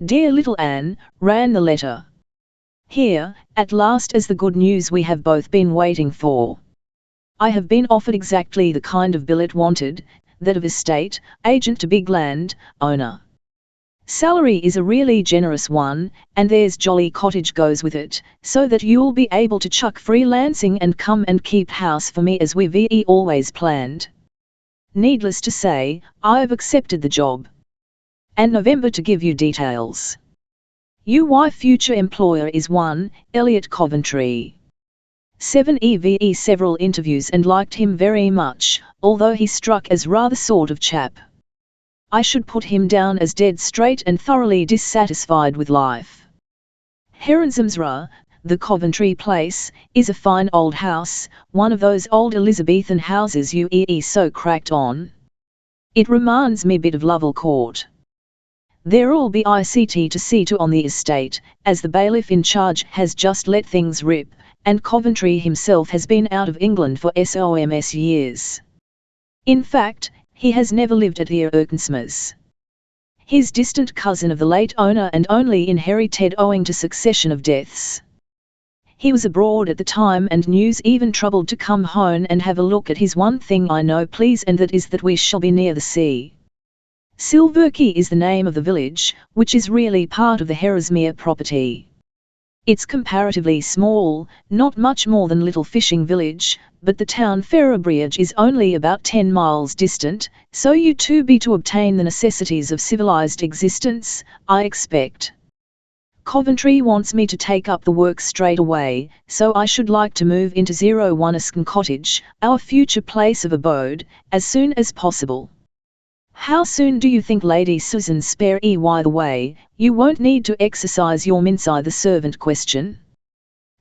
"Dear little Anne," ran the letter. "Here, at last, is the good news we have both been waiting for. I have been offered exactly the kind of billet wanted, that of estate agent to big land owner. Salary is a really generous one, and there's jolly cottage goes with it, so that you'll be able to chuck freelancing and come and keep house for me as we've always planned. Needless to say, I've accepted the job. And November to give you details. UY future employer is 1, Elliot Coventry. 7 EVE several interviews and liked him very much, although he struck as rather sort of chap. I should put him down as dead straight and thoroughly dissatisfied with life. Heronshamsra, the Coventry place, is a fine old house, one of those old Elizabethan houses you so cracked on. It reminds me bit of Lovell Court. There'll be ICT to see to on the estate, as the bailiff in charge has just let things rip, and Coventry himself has been out of England for SOMS years. In fact, he has never lived at the Erkensmas. His distant cousin of the late owner and only inherited owing to succession of deaths. He was abroad at the time and news even troubled to come home and have a look at his one thing I know please, and that is that we shall be near the sea. Silverkey is the name of the village, which is really part of the Heronsmere property. It's comparatively small, not much more than little fishing village, but the town Ferrabridge is only about 10 miles distant, so you too be to obtain the necessities of civilized existence, I expect. Coventry wants me to take up the work straight away, so I should like to move into 01 Ascot Cottage, our future place of abode, as soon as possible. How soon do you think Lady Susan spare the way? You won't need to exercise your mince the servant question.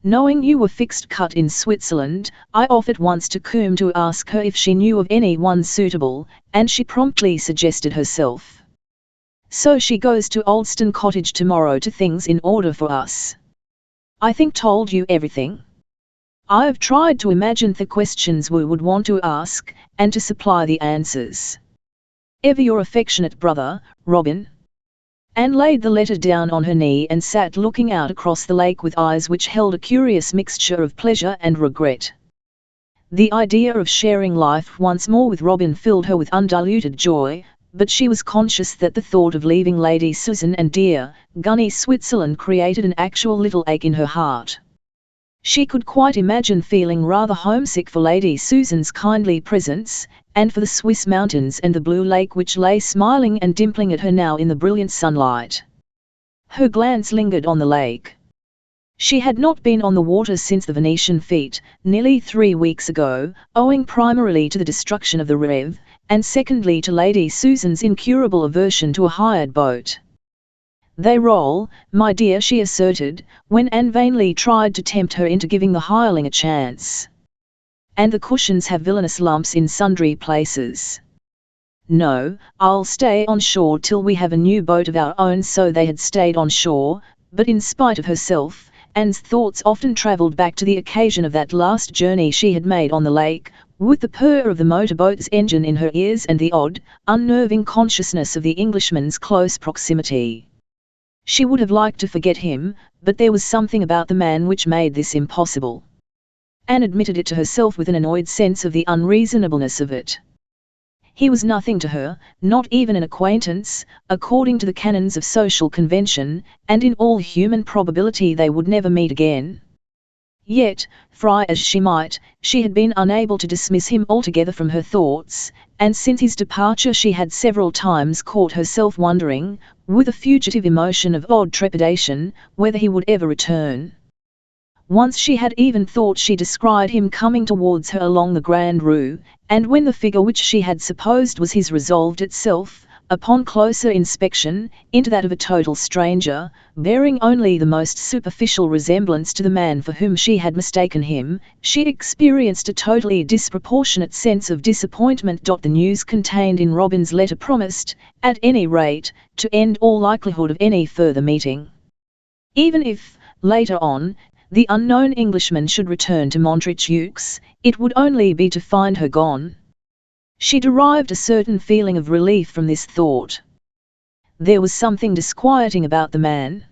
Knowing you were fixed cut in Switzerland, I offered once to Coombe to ask her if she knew of anyone suitable, and she promptly suggested herself. So she goes to Oldston Cottage tomorrow to things in order for us. I think told you everything. I've tried to imagine the questions we would want to ask, and to supply the answers. Ever your affectionate brother, Robin. Anne laid the letter down on her knee and sat looking out across the lake with eyes which held a curious mixture of pleasure and regret. The idea of sharing life once more with Robin filled her with undiluted joy, but she was conscious that the thought of leaving Lady Susan and dear, gunny Switzerland created an actual little ache in her heart. She could quite imagine feeling rather homesick for Lady Susan's kindly presence, and for the Swiss mountains and the blue lake which lay smiling and dimpling at her now in the brilliant sunlight. Her glance lingered on the lake. She had not been on the water since the Venetian feat, nearly 3 weeks ago, owing primarily to the destruction of the Rev, and secondly to Lady Susan's incurable aversion to a hired boat. They roll, my dear, she asserted, when Anne vainly tried to tempt her into giving the hireling a chance. And the cushions have villainous lumps in sundry places. No, I'll stay on shore till we have a new boat of our own. So they had stayed on shore, but in spite of herself, Anne's thoughts often travelled back to the occasion of that last journey she had made on the lake, with the purr of the motorboat's engine in her ears and the odd, unnerving consciousness of the Englishman's close proximity. She would have liked to forget him, but there was something about the man which made this impossible. Anne admitted it to herself with an annoyed sense of the unreasonableness of it. He was nothing to her, not even an acquaintance, according to the canons of social convention, and in all human probability they would never meet again. Yet, try as she might, she had been unable to dismiss him altogether from her thoughts, and since his departure she had several times caught herself wondering, with a fugitive emotion of odd trepidation, whether he would ever return. Once she had even thought she descried him coming towards her along the Grand Rue, and when the figure which she had supposed was his resolved itself, upon closer inspection, into that of a total stranger, bearing only the most superficial resemblance to the man for whom she had mistaken him, she experienced a totally disproportionate sense of disappointment. The news contained in Robin's letter promised, at any rate, to end all likelihood of any further meeting. Even if, later on, the unknown Englishman should return to Montreaux, it would only be to find her gone. She derived a certain feeling of relief from this thought. There was something disquieting about the man.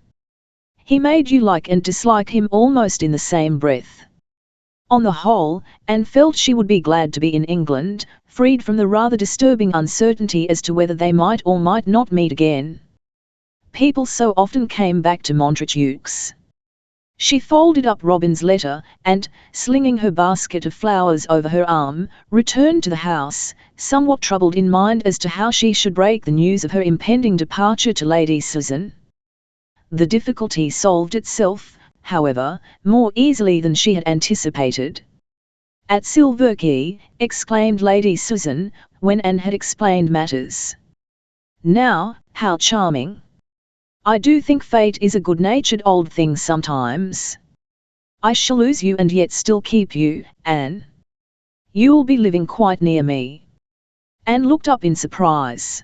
He made you like and dislike him almost in the same breath. On the whole, Anne felt she would be glad to be in England, freed from the rather disturbing uncertainty as to whether they might or might not meet again. People so often came back to Montreaux. She folded up Robin's letter, and, slinging her basket of flowers over her arm, returned to the house, somewhat troubled in mind as to how she should break the news of her impending departure to Lady Susan. The difficulty solved itself, however, more easily than she had anticipated. "At Silverkey," exclaimed Lady Susan, when Anne had explained matters. "Now, how charming! I do think fate is a good-natured old thing sometimes. I shall lose you and yet still keep you, Anne. You'll be living quite near me." Anne looked up in surprise.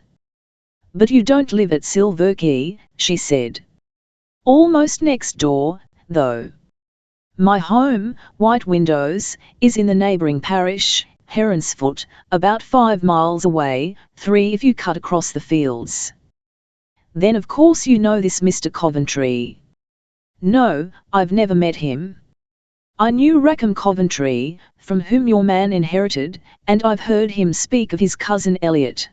"But you don't live at Silverkey," she said. "Almost next door, though. My home, White Windows, is in the neighbouring parish, Heronsfoot, about 5 miles away, 3 if you cut across the fields." "Then of course you know this Mr. Coventry." "No, I've never met him. I knew Rackham Coventry, from whom your man inherited, and I've heard him speak of his cousin Elliot.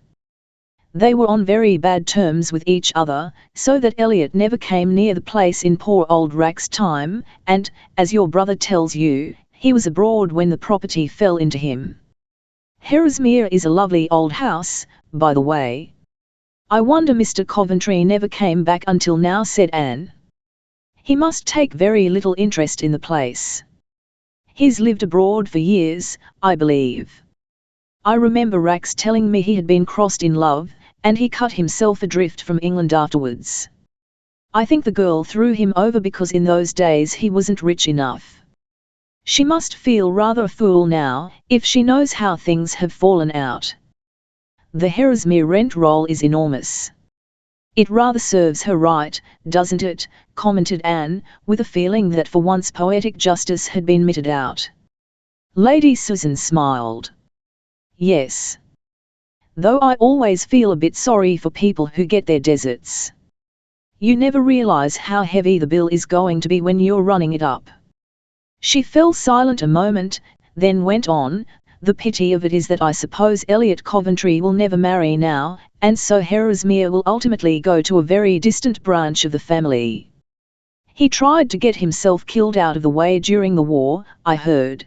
They were on very bad terms with each other, so that Elliot never came near the place in poor old Rack's time, and, as your brother tells you, he was abroad when the property fell into him. Herresmere is a lovely old house, by the way." "I wonder Mr. Coventry never came back until now," said Anne. "He must take very little interest in the place. He's lived abroad for years, I believe. I remember Rax telling me he had been crossed in love, and he cut himself adrift from England afterwards." I think the girl threw him over because in those days he wasn't rich enough. She must feel rather a fool now, if she knows how things have fallen out. The Herresmere rent roll is enormous. It rather serves her right, doesn't it, commented Anne, with a feeling that for once poetic justice had been meted out. Lady Susan smiled. Yes. Though I always feel a bit sorry for people who get their deserts. You never realize how heavy the bill is going to be when you're running it up. She fell silent a moment, then went on, the pity of it is that I suppose Elliot Coventry will never marry now, and so Herresmere will ultimately go to a very distant branch of the family. He tried to get himself killed out of the way during the war, I heard.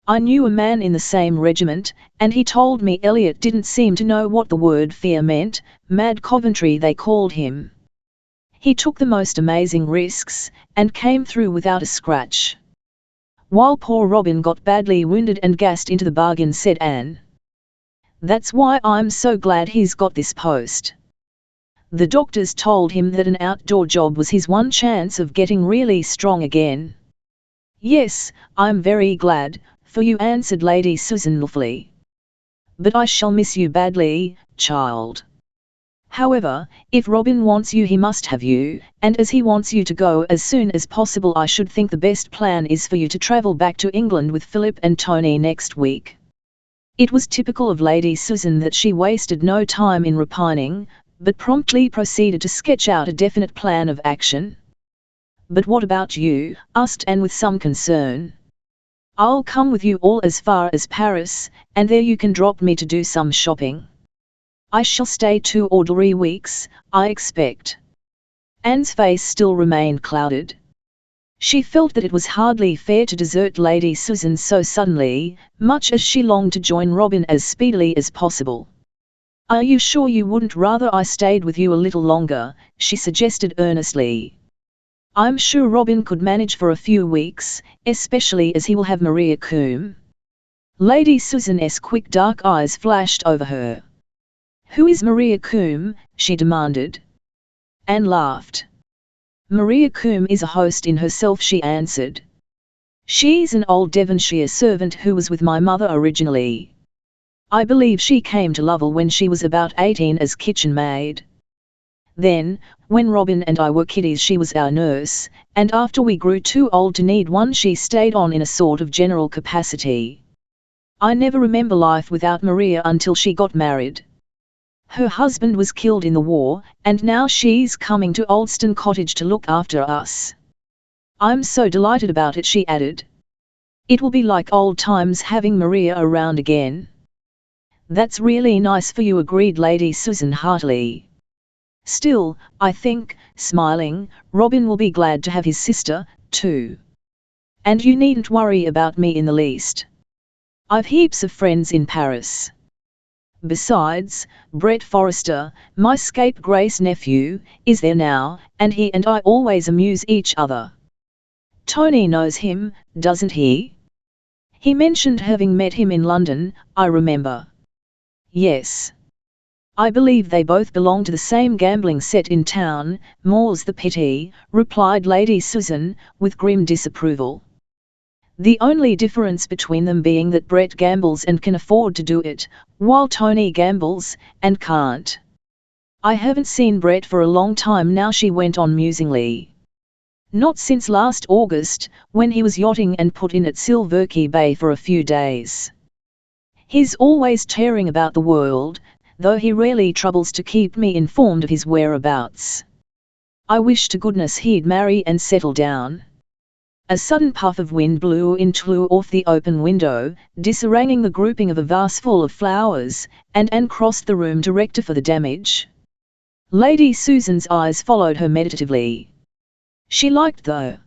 I knew a man in the same regiment, and he told me Elliot didn't seem to know what the word fear meant, Mad Coventry they called him. He took the most amazing risks, and came through without a scratch. While poor Robin got badly wounded and gassed into the bargain, said Anne. That's why I'm so glad he's got this post. The doctors told him that an outdoor job was his one chance of getting really strong again. Yes, I'm very glad, for you, answered Lady Susan ruefully. But I shall miss you badly, child. However, if Robin wants you he must have you, and as he wants you to go as soon as possible I should think the best plan is for you to travel back to England with Philip and Tony next week. It was typical of Lady Susan that she wasted no time in repining, but promptly proceeded to sketch out a definite plan of action. But what about you? Asked Anne with some concern. I'll come with you all as far as Paris, and there you can drop me to do some shopping. I shall stay 2 or 3 weeks, I expect. Anne's face still remained clouded. She felt that it was hardly fair to desert Lady Susan so suddenly, much as she longed to join Robin as speedily as possible. Are you sure you wouldn't rather I stayed with you a little longer? She suggested earnestly. I'm sure Robin could manage for a few weeks, especially as he will have Maria Coombe. Lady Susan's quick dark eyes flashed over her. Who is Maria Coombe? She demanded. Anne laughed. Maria Coombe is a host in herself, she answered. She's an old Devonshire servant who was with my mother originally. I believe she came to Lovell when she was about 18 as kitchen maid. Then, when Robin and I were kiddies she was our nurse, and after we grew too old to need one she stayed on in a sort of general capacity. I never remember life without Maria until she got married. Her husband was killed in the war, and now she's coming to Oldston Cottage to look after us. I'm so delighted about it, she added. It will be like old times having Maria around again. That's really nice for you, agreed Lady Susan heartily. Still, I think, smiling, Robin will be glad to have his sister, too. And you needn't worry about me in the least. I've heaps of friends in Paris. Besides, Brett Forrester, my scapegrace nephew, is there now, and he and I always amuse each other. Tony knows him, doesn't he? He mentioned having met him in London, I remember. Yes. I believe they both belong to the same gambling set in town, more's the pity, replied Lady Susan, with grim disapproval. The only difference between them being that Brett gambles and can afford to do it, while Tony gambles, and can't. I haven't seen Brett for a long time now, she went on musingly. Not since last August, when he was yachting and put in at Silverkey Bay for a few days. He's always tearing about the world, though he rarely troubles to keep me informed of his whereabouts. I wish to goodness he'd marry and settle down. A sudden puff of wind blew off the open window, disarranging the grouping of a vase full of flowers, and Anne crossed the room to rectify the damage. Lady Susan's eyes followed her meditatively. She liked the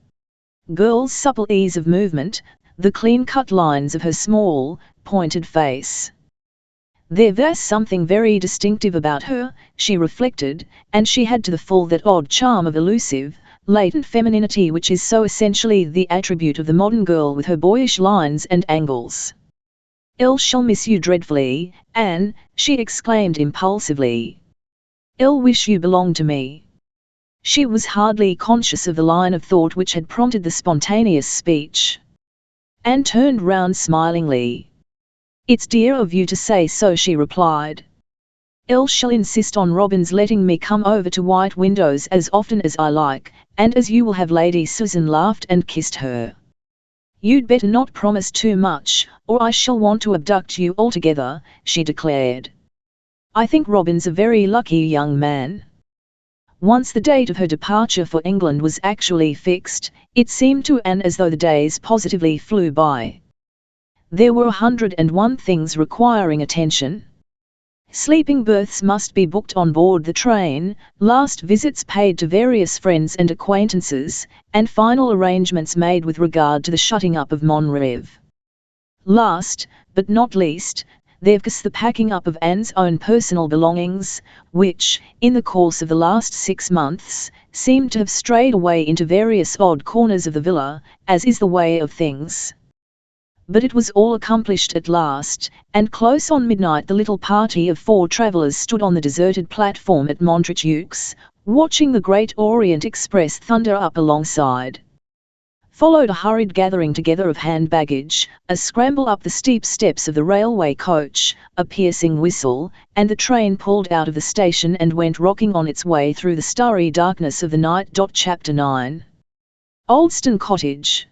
girl's supple ease of movement, the clean-cut lines of her small, pointed face. There was something very distinctive about her, she reflected, and she had to the full that odd charm of elusive, latent femininity which is so essentially the attribute of the modern girl with her boyish lines and angles. "Elle shall miss you dreadfully, Anne," she exclaimed impulsively. "Elle wish you belonged to me." She was hardly conscious of the line of thought which had prompted the spontaneous speech. Anne turned round smilingly. "It's dear of you to say so," she replied. "I shall insist on Robin's letting me come over to White Windows as often as I like, and as you will have." Lady Susan laughed and kissed her. "You'd better not promise too much, or I shall want to abduct you altogether," she declared. "I think Robin's a very lucky young man." Once the date of her departure for England was actually fixed, it seemed to Anne as though the days positively flew by. There were 101 things requiring attention. Sleeping berths must be booked on board the train, last visits paid to various friends and acquaintances, and final arrangements made with regard to the shutting up of Monreve. Last, but not least, there was the packing up of Anne's own personal belongings, which, in the course of the last 6 months, seemed to have strayed away into various odd corners of the villa, as is the way of things. But it was all accomplished at last, and close on midnight the little party of 4 travellers stood on the deserted platform at Montreaux, watching the Great Orient Express thunder up alongside. Followed a hurried gathering together of hand baggage, a scramble up the steep steps of the railway coach, a piercing whistle, and the train pulled out of the station and went rocking on its way through the starry darkness of the night. Chapter 9. Oldston Cottage.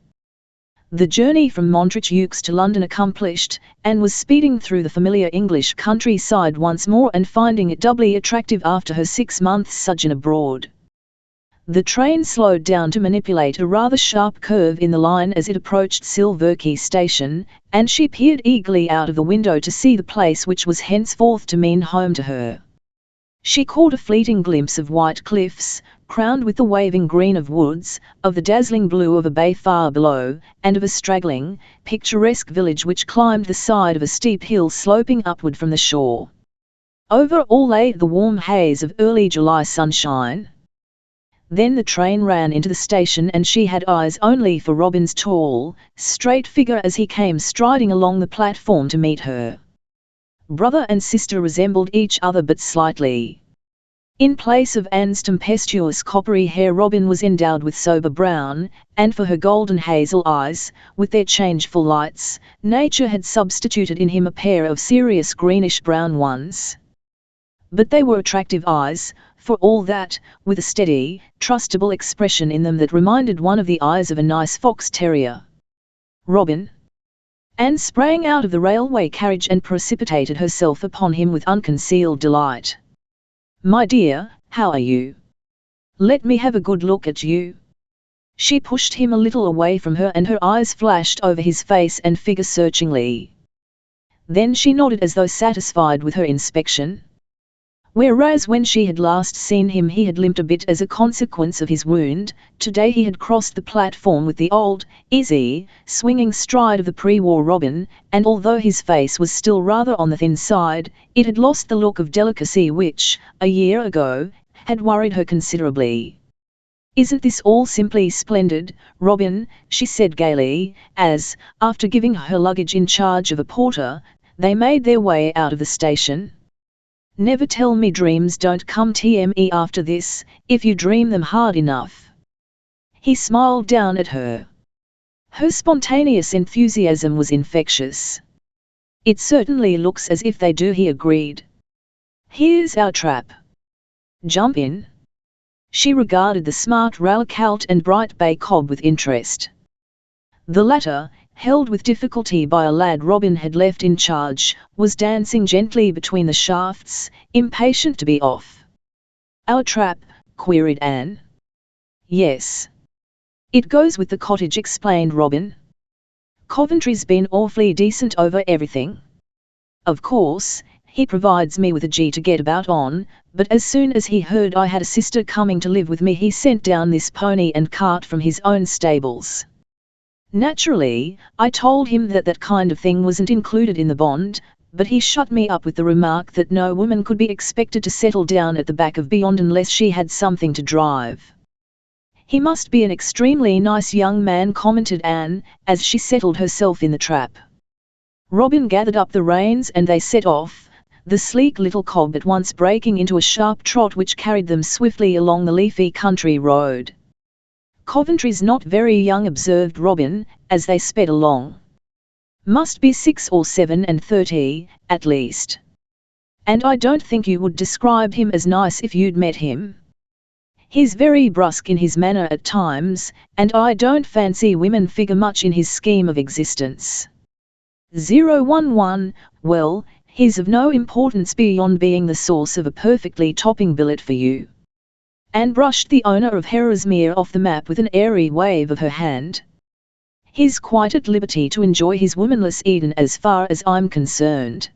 The journey from Montreaux to London accomplished, Anne was speeding through the familiar English countryside once more and finding it doubly attractive after her 6 months' sojourn abroad. The train slowed down to manipulate a rather sharp curve in the line as it approached Silverkey station, and she peered eagerly out of the window to see the place which was henceforth to mean home to her. She caught a fleeting glimpse of white cliffs, crowned with the waving green of woods, of the dazzling blue of a bay far below, and of a straggling, picturesque village which climbed the side of a steep hill sloping upward from the shore. Over all lay the warm haze of early July sunshine. Then the train ran into the station and she had eyes only for Robin's tall, straight figure as he came striding along the platform to meet her. Brother and sister resembled each other but slightly. In place of Anne's tempestuous coppery hair, Robin was endowed with sober brown, and for her golden hazel eyes, with their changeful lights, nature had substituted in him a pair of serious greenish-brown ones. But they were attractive eyes, for all that, with a steady, trustable expression in them that reminded one of the eyes of a nice fox terrier. "Robin!" Anne sprang out of the railway carriage and precipitated herself upon him with unconcealed delight. "My dear, how are you? Let me have a good look at you." She pushed him a little away from her and her eyes flashed over his face and figure searchingly. Then she nodded as though satisfied with her inspection. Whereas when she had last seen him he had limped a bit as a consequence of his wound, today he had crossed the platform with the old, easy, swinging stride of the pre-war Robin, and although his face was still rather on the thin side, it had lost the look of delicacy which, a year ago, had worried her considerably. "Isn't this all simply splendid, Robin?" she said gaily, as, after giving her luggage in charge of a porter, they made their way out of the station. "Never tell me dreams don't come to after this, if you dream them hard enough." He smiled down at her. Her spontaneous enthusiasm was infectious. "It certainly looks as if they do," he agreed. "Here's our trap. Jump in." She regarded the smart railcout and bright bay cob with interest. The latter, held with difficulty by a lad Robin had left in charge, was dancing gently between the shafts, impatient to be off. "Our trap?" queried Anne. "Yes. It goes with the cottage," explained Robin. "Coventry's been awfully decent over everything. Of course, he provides me with a gee to get about on, but as soon as he heard I had a sister coming to live with me he sent down this pony and cart from his own stables. Naturally, I told him that that kind of thing wasn't included in the bond, but he shut me up with the remark that no woman could be expected to settle down at the back of beyond unless she had something to drive." "He must be an extremely nice young man," commented Anne, as she settled herself in the trap. Robin gathered up the reins and they set off, the sleek little cob at once breaking into a sharp trot which carried them swiftly along the leafy country road. "Coventry's not very young," observed Robin, as they sped along. "Must be 6 or 37, at least. And I don't think you would describe him as nice if you'd met him. He's very brusque in his manner at times, and I don't fancy women figure much in his scheme of existence." 011, "Well, he's of no importance beyond being the source of a perfectly topping billet for you." Anne brushed the owner of Herresmere off the map with an airy wave of her hand. "He's quite at liberty to enjoy his womanless Eden as far as I'm concerned.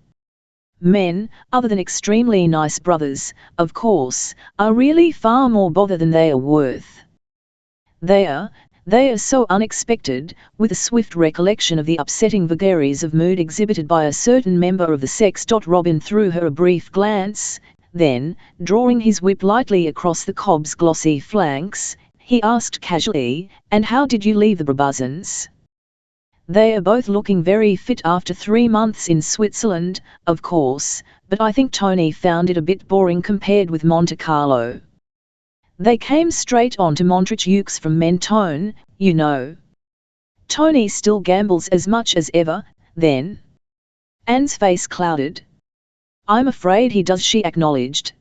Men, other than extremely nice brothers, of course, are really far more bother than they are worth." They are so unexpected," with a swift recollection of the upsetting vagaries of mood exhibited by a certain member of the sex. Robin threw her a brief glance, then, drawing his whip lightly across the cob's glossy flanks, he asked casually, "And how did you leave the Brabazons?" "They are both looking very fit after 3 months in Switzerland, of course, but I think Tony found it a bit boring compared with Monte Carlo. They came straight on to Montreux from Mentone, you know." "Tony still gambles as much as ever, then?" Anne's face clouded. "I'm afraid he does," she acknowledged.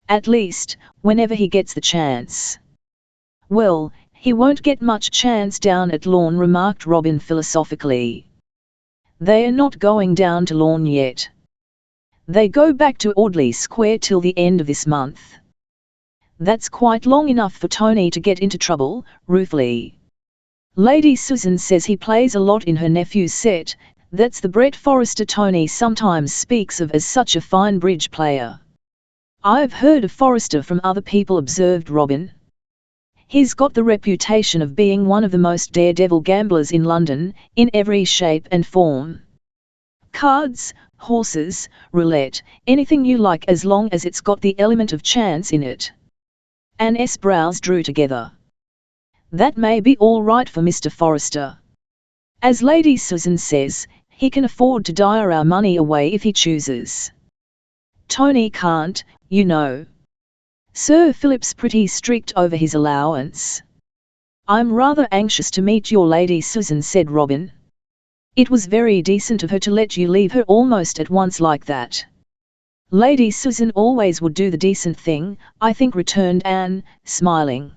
"At least, whenever he gets the chance." "Well, he won't get much chance down at Lawn," remarked Robin philosophically. "They are not going down to Lawn yet. They go back to Audley Square till the end of this month." "That's quite long enough for Tony to get into trouble," ruefully. "Lady Susan says he plays a lot in her nephew's set. That's the Brett Forrester Tony sometimes speaks of as such a fine bridge player." "I've heard of Forrester from other people," observed Robin. "He's got the reputation of being one of the most daredevil gamblers in London, in every shape and form. Cards, horses, roulette, anything you like as long as it's got the element of chance in it." Anne's brows drew together. "That may be all right for Mr. Forrester. As Lady Susan says, he can afford to dire our money away if he chooses. Tony can't, you know. Sir Philip's pretty strict over his allowance." "I'm rather anxious to meet your Lady Susan," said Robin. "It was very decent of her to let you leave her almost at once like that." "Lady Susan always would do the decent thing, I think," returned Anne, smiling.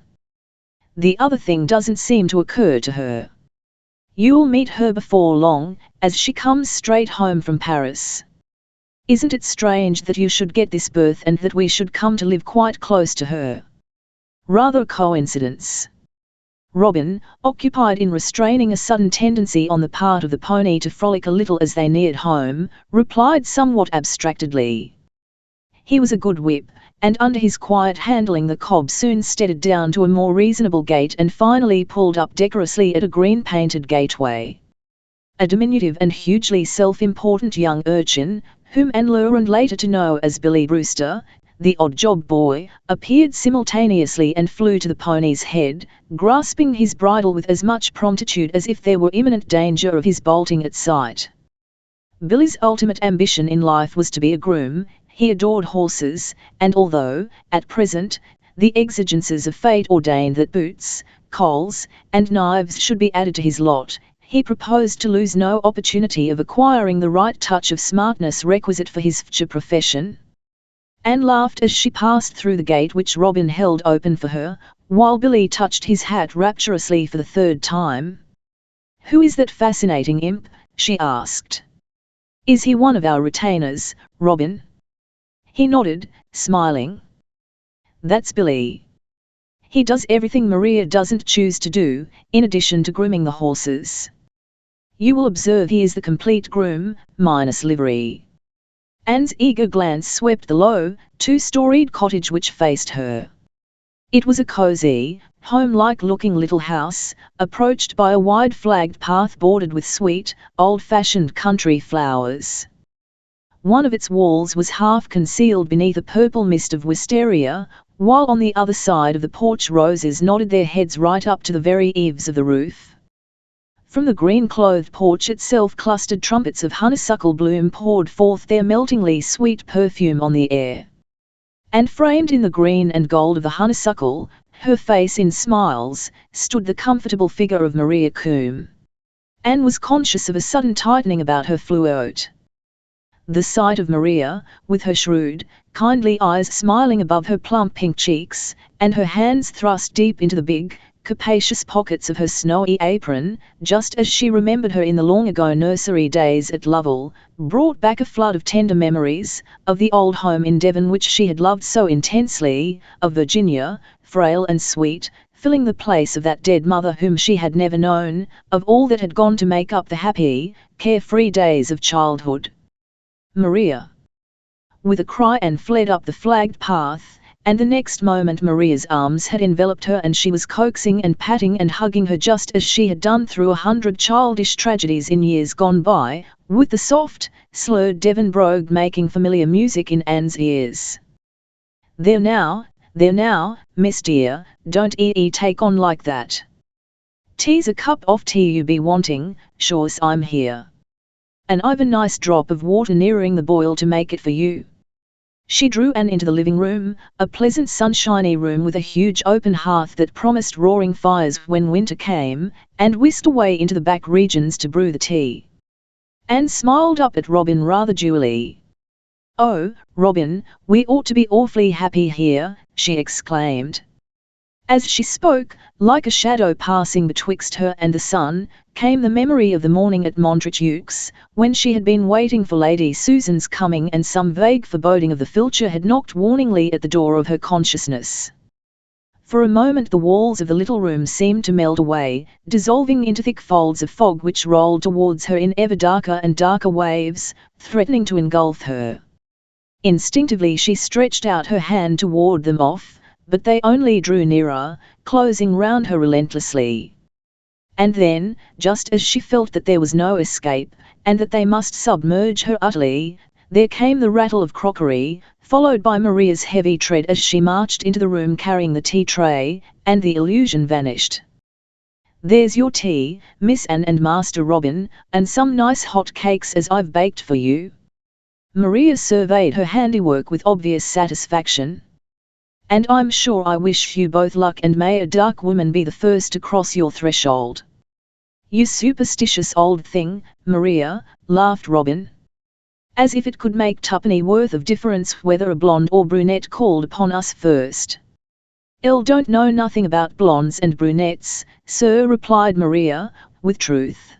"The other thing doesn't seem to occur to her. You'll meet her before long, as she comes straight home from Paris. Isn't it strange that you should get this berth and that we should come to live quite close to her? Rather a coincidence." Robin, occupied in restraining a sudden tendency on the part of the pony to frolic a little as they neared home, replied somewhat abstractedly. He was a good whip, and under his quiet handling the cob soon steadied down to a more reasonable gait and finally pulled up decorously at a green-painted gateway. A diminutive and hugely self-important young urchin, whom Anne learned later to know as Billy Brewster, the odd-job boy, appeared simultaneously and flew to the pony's head, grasping his bridle with as much promptitude as if there were imminent danger of his bolting at sight. Billy's ultimate ambition in life was to be a groom. He adored horses, and although, at present, the exigencies of fate ordained that boots, coals, and knives should be added to his lot, he proposed to lose no opportunity of acquiring the right touch of smartness requisite for his future profession. Anne laughed as she passed through the gate which Robin held open for her, while Billy touched his hat rapturously for the 3rd time. "Who is that fascinating imp?" she asked. "Is he one of our retainers, Robin?" He nodded, smiling. "That's Billy. He does everything Maria doesn't choose to do, in addition to grooming the horses. You will observe he is the complete groom, minus livery." Anne's eager glance swept the low, 2-storied cottage which faced her. It was a cosy, home-like-looking little house, approached by a wide flagged path bordered with sweet, old-fashioned country flowers. One of its walls was half concealed beneath a purple mist of wisteria, while on the other side of the porch roses nodded their heads right up to the very eaves of the roof. From the green-clothed porch itself clustered trumpets of honeysuckle bloom poured forth their meltingly sweet perfume on the air. And framed in the green and gold of the honeysuckle, her face in smiles, stood the comfortable figure of Maria Coombe. Anne was conscious of a sudden tightening about her throat. The sight of Maria, with her shrewd, kindly eyes smiling above her plump pink cheeks, and her hands thrust deep into the big, capacious pockets of her snowy apron, just as she remembered her in the long-ago nursery days at Lovell, brought back a flood of tender memories, of the old home in Devon which she had loved so intensely, of Virginia, frail and sweet, filling the place of that dead mother whom she had never known, of all that had gone to make up the happy, carefree days of childhood. Maria! With a cry Anne fled up the flagged path, and the next moment Maria's arms had enveloped her and she was coaxing and patting and hugging her just as she had done through 100 childish tragedies in years gone by, with the soft, slurred Devon brogue making familiar music in Anne's ears. There now, miss dear, don't take on like that. Tea's a cup of tea you be wanting, sure's I'm here. And I've a nice drop of water nearing the boil to make it for you. She drew Anne into the living room, a pleasant sunshiny room with a huge open hearth that promised roaring fires when winter came, and whisked away into the back regions to brew the tea. Anne smiled up at Robin rather dewily. "Oh, Robin, we ought to be awfully happy here," she exclaimed. As she spoke, like a shadow passing betwixt her and the sun, came the memory of the morning at Montretuke's, when she had been waiting for Lady Susan's coming and some vague foreboding of the future had knocked warningly at the door of her consciousness. For a moment the walls of the little room seemed to melt away, dissolving into thick folds of fog which rolled towards her in ever darker and darker waves, threatening to engulf her. Instinctively she stretched out her hand to ward them off, but they only drew nearer, closing round her relentlessly. And then, just as she felt that there was no escape, and that they must submerge her utterly, there came the rattle of crockery, followed by Maria's heavy tread as she marched into the room carrying the tea tray, and the illusion vanished. "There's your tea, Miss Anne and Master Robin, and some nice hot cakes as I've baked for you." Maria surveyed her handiwork with obvious satisfaction. "And I'm sure I wish you both luck, and may a dark woman be the first to cross your threshold." "You superstitious old thing, Maria," laughed Robin. "As if it could make tuppenny worth of difference whether a blonde or brunette called upon us first." "Elle don't know nothing about blondes and brunettes, sir," replied Maria, with truth.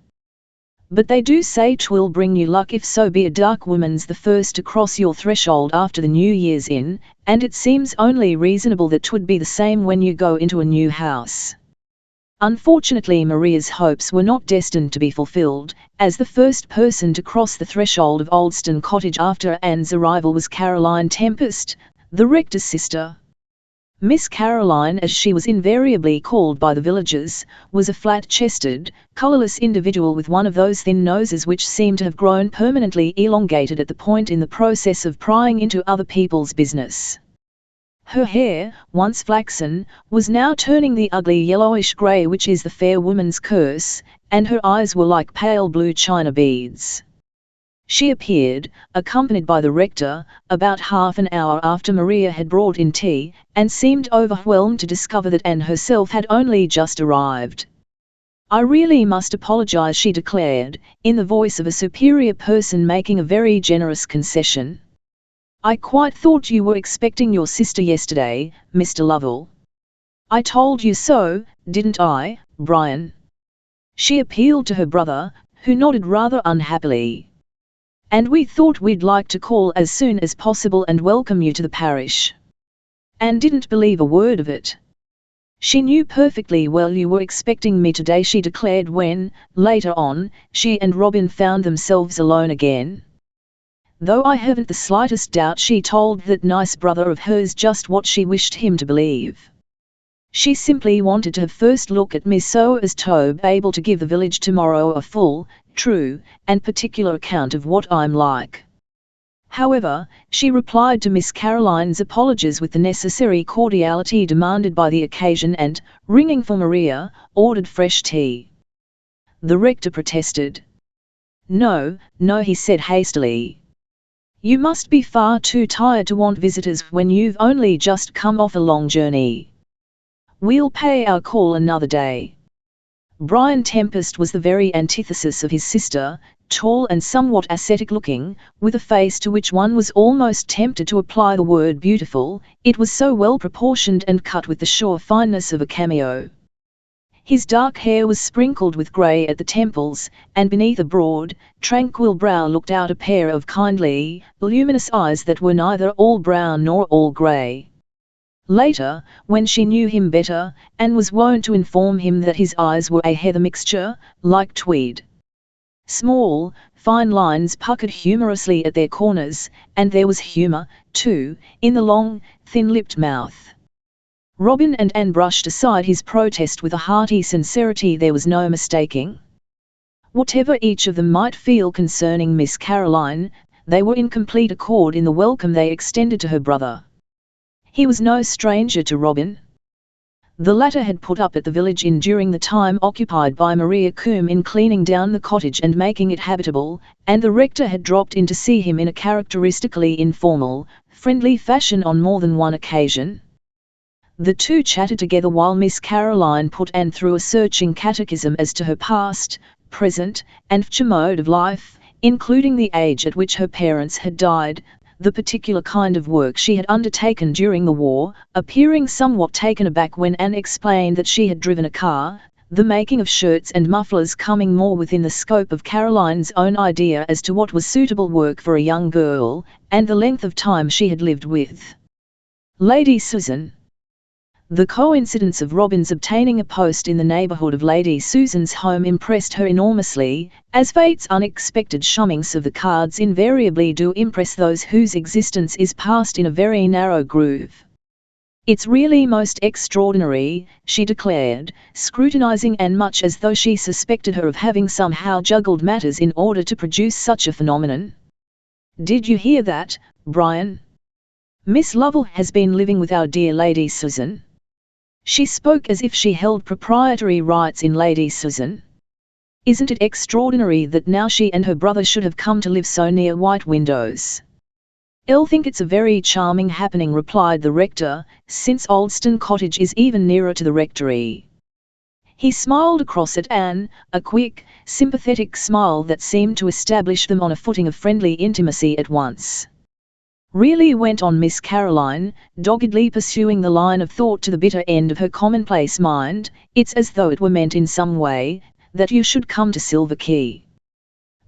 "But they do say 'twill bring you luck if so be a dark woman's the first to cross your threshold after the New Year's in, and it seems only reasonable that 'twould be the same when you go into a new house." Unfortunately Maria's hopes were not destined to be fulfilled, as the first person to cross the threshold of Oldston Cottage after Anne's arrival was Caroline Tempest, the rector's sister. Miss Caroline, as she was invariably called by the villagers, was a flat-chested, colourless individual with one of those thin noses which seemed to have grown permanently elongated at the point in the process of prying into other people's business. Her hair, once flaxen, was now turning the ugly yellowish grey which is the fair woman's curse, and her eyes were like pale blue china beads. She appeared, accompanied by the rector, about half an hour after Maria had brought in tea, and seemed overwhelmed to discover that Anne herself had only just arrived. "I really must apologize," she declared, in the voice of a superior person making a very generous concession. "I quite thought you were expecting your sister yesterday, Mr. Lovell. I told you so, didn't I, Brian?" She appealed to her brother, who nodded rather unhappily. "And we thought we'd like to call as soon as possible and welcome you to the parish." Anne didn't believe a word of it. "She knew perfectly well you were expecting me today," she declared when, later on, she and Robin found themselves alone again. "Though I haven't the slightest doubt she told that nice brother of hers just what she wished him to believe. She simply wanted to have first look at me so as to be able to give the village tomorrow a full, true, and particular account of what I'm like." However, she replied to Miss Caroline's apologies with the necessary cordiality demanded by the occasion and, ringing for Maria, ordered fresh tea. The rector protested. No, no, he said hastily. You must be far too tired to want visitors when you've only just come off a long journey. We'll pay our call another day. Brian Tempest was the very antithesis of his sister, tall and somewhat ascetic-looking, with a face to which one was almost tempted to apply the word beautiful. It was so well proportioned and cut with the sure fineness of a cameo. His dark hair was sprinkled with grey at the temples, and beneath a broad, tranquil brow looked out a pair of kindly, luminous eyes that were neither all brown nor all grey. Later, when she knew him better, and was wont to inform him that his eyes were a heather mixture, like tweed. Small, fine lines puckered humorously at their corners, and there was humour, too, in the long, thin-lipped mouth. Robin and Anne brushed aside his protest with a hearty sincerity there was no mistaking. Whatever each of them might feel concerning Miss Caroline, they were in complete accord in the welcome they extended to her brother. He was no stranger to Robin. The latter had put up at the village inn during the time occupied by Maria Coombe in cleaning down the cottage and making it habitable, and the rector had dropped in to see him in a characteristically informal, friendly fashion on more than one occasion. The two chatted together while Miss Caroline put Anne through a searching catechism as to her past, present, and future mode of life, including the age at which her parents had died, the particular kind of work she had undertaken during the war, appearing somewhat taken aback when Anne explained that she had driven a car, the making of shirts and mufflers coming more within the scope of Caroline's own idea as to what was suitable work for a young girl, and the length of time she had lived with Lady Susan. The coincidence of Robin's obtaining a post in the neighbourhood of Lady Susan's home impressed her enormously, as fate's unexpected shummings of the cards invariably do impress those whose existence is passed in a very narrow groove. It's really most extraordinary, she declared, scrutinising Anne much as though she suspected her of having somehow juggled matters in order to produce such a phenomenon. Did you hear that, Brian? Miss Lovell has been living with our dear Lady Susan. She spoke as if she held proprietary rights in Lady Susan. Isn't it extraordinary that now she and her brother should have come to live so near White Windows? I'll think it's a very charming happening, replied the rector, since Aldston Cottage is even nearer to the rectory. He smiled across at Anne, a quick, sympathetic smile that seemed to establish them on a footing of friendly intimacy at once. Really, went on Miss Caroline, doggedly pursuing the line of thought to the bitter end of her commonplace mind, it's as though it were meant in some way, that you should come to Silver Key.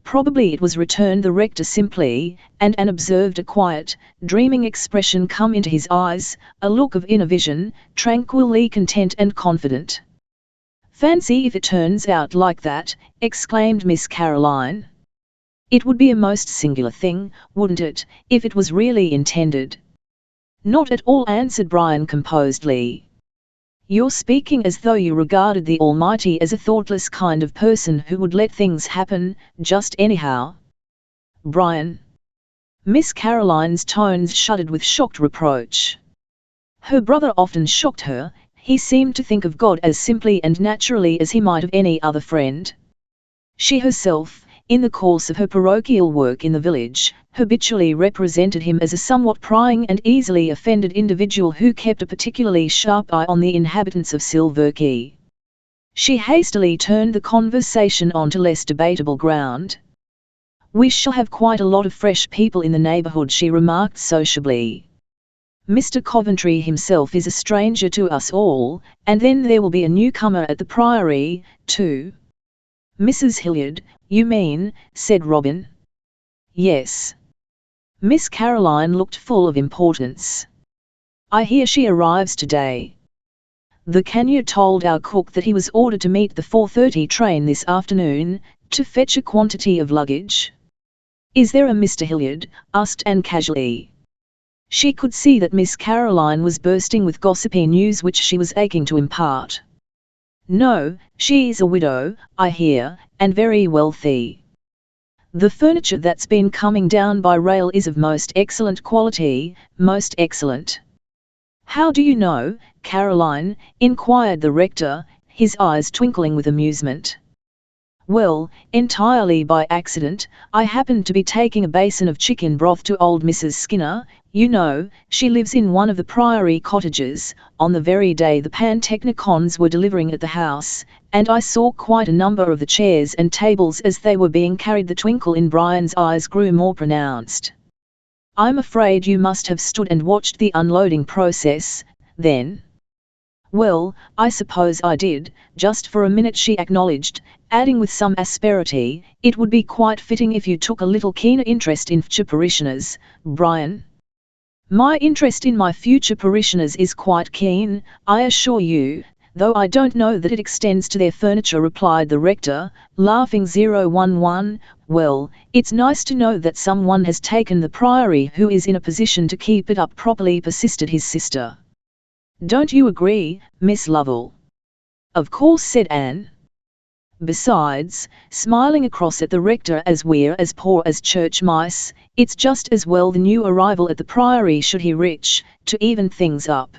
Probably it was, returned the rector simply, and Anne observed a quiet, dreaming expression come into his eyes, a look of inner vision, tranquilly content and confident. Fancy if it turns out like that, exclaimed Miss Caroline. It would be a most singular thing, wouldn't it, if it was really intended? Not at all, answered Brian composedly. You're speaking as though you regarded the Almighty as a thoughtless kind of person who would let things happen, just anyhow. Brian. Miss Caroline's tones shuddered with shocked reproach. Her brother often shocked her. He seemed to think of God as simply and naturally as he might of any other friend. She herself, in the course of her parochial work in the village, habitually represented him as a somewhat prying and easily offended individual who kept a particularly sharp eye on the inhabitants of Silver Key. She hastily turned the conversation on to less debatable ground. We shall have quite a lot of fresh people in the neighbourhood, she remarked sociably. Mr. Coventry himself is a stranger to us all, and then there will be a newcomer at the Priory, too. Mrs. Hilliard, you mean, said Robin. Yes. Miss Caroline looked full of importance. I hear she arrives today. The Canyon told our cook that he was ordered to meet the 4:30 train this afternoon, to fetch a quantity of luggage. Is there a Mr. Hilliard? Asked Anne casually. She could see that Miss Caroline was bursting with gossipy news which she was aching to impart. No, she is a widow, I hear, and very wealthy. The furniture that's been coming down by rail is of most excellent quality, most excellent. How do you know, Caroline? Inquired the rector, his eyes twinkling with amusement. Well, entirely by accident, I happened to be taking a basin of chicken broth to old Mrs. Skinner. You know, she lives in one of the Priory cottages, on the very day the Pantechnicons were delivering at the house, and I saw quite a number of the chairs and tables as they were being carried. The twinkle in Brian's eyes grew more pronounced. I'm afraid you must have stood and watched the unloading process, then. Well, I suppose I did, just for a minute, she acknowledged, adding with some asperity, it would be quite fitting if you took a little keener interest in future parishioners, Brian. My interest in my future parishioners is quite keen, I assure you, though I don't know that it extends to their furniture, replied the rector, laughing. 011, well, it's nice to know that someone has taken the priory who is in a position to keep it up properly, persisted his sister. Don't you agree, Miss Lovell? Of course, said Anne. Besides, smiling across at the rector, as we're as poor as church mice, it's just as well the new arrival at the priory should he rich, to even things up.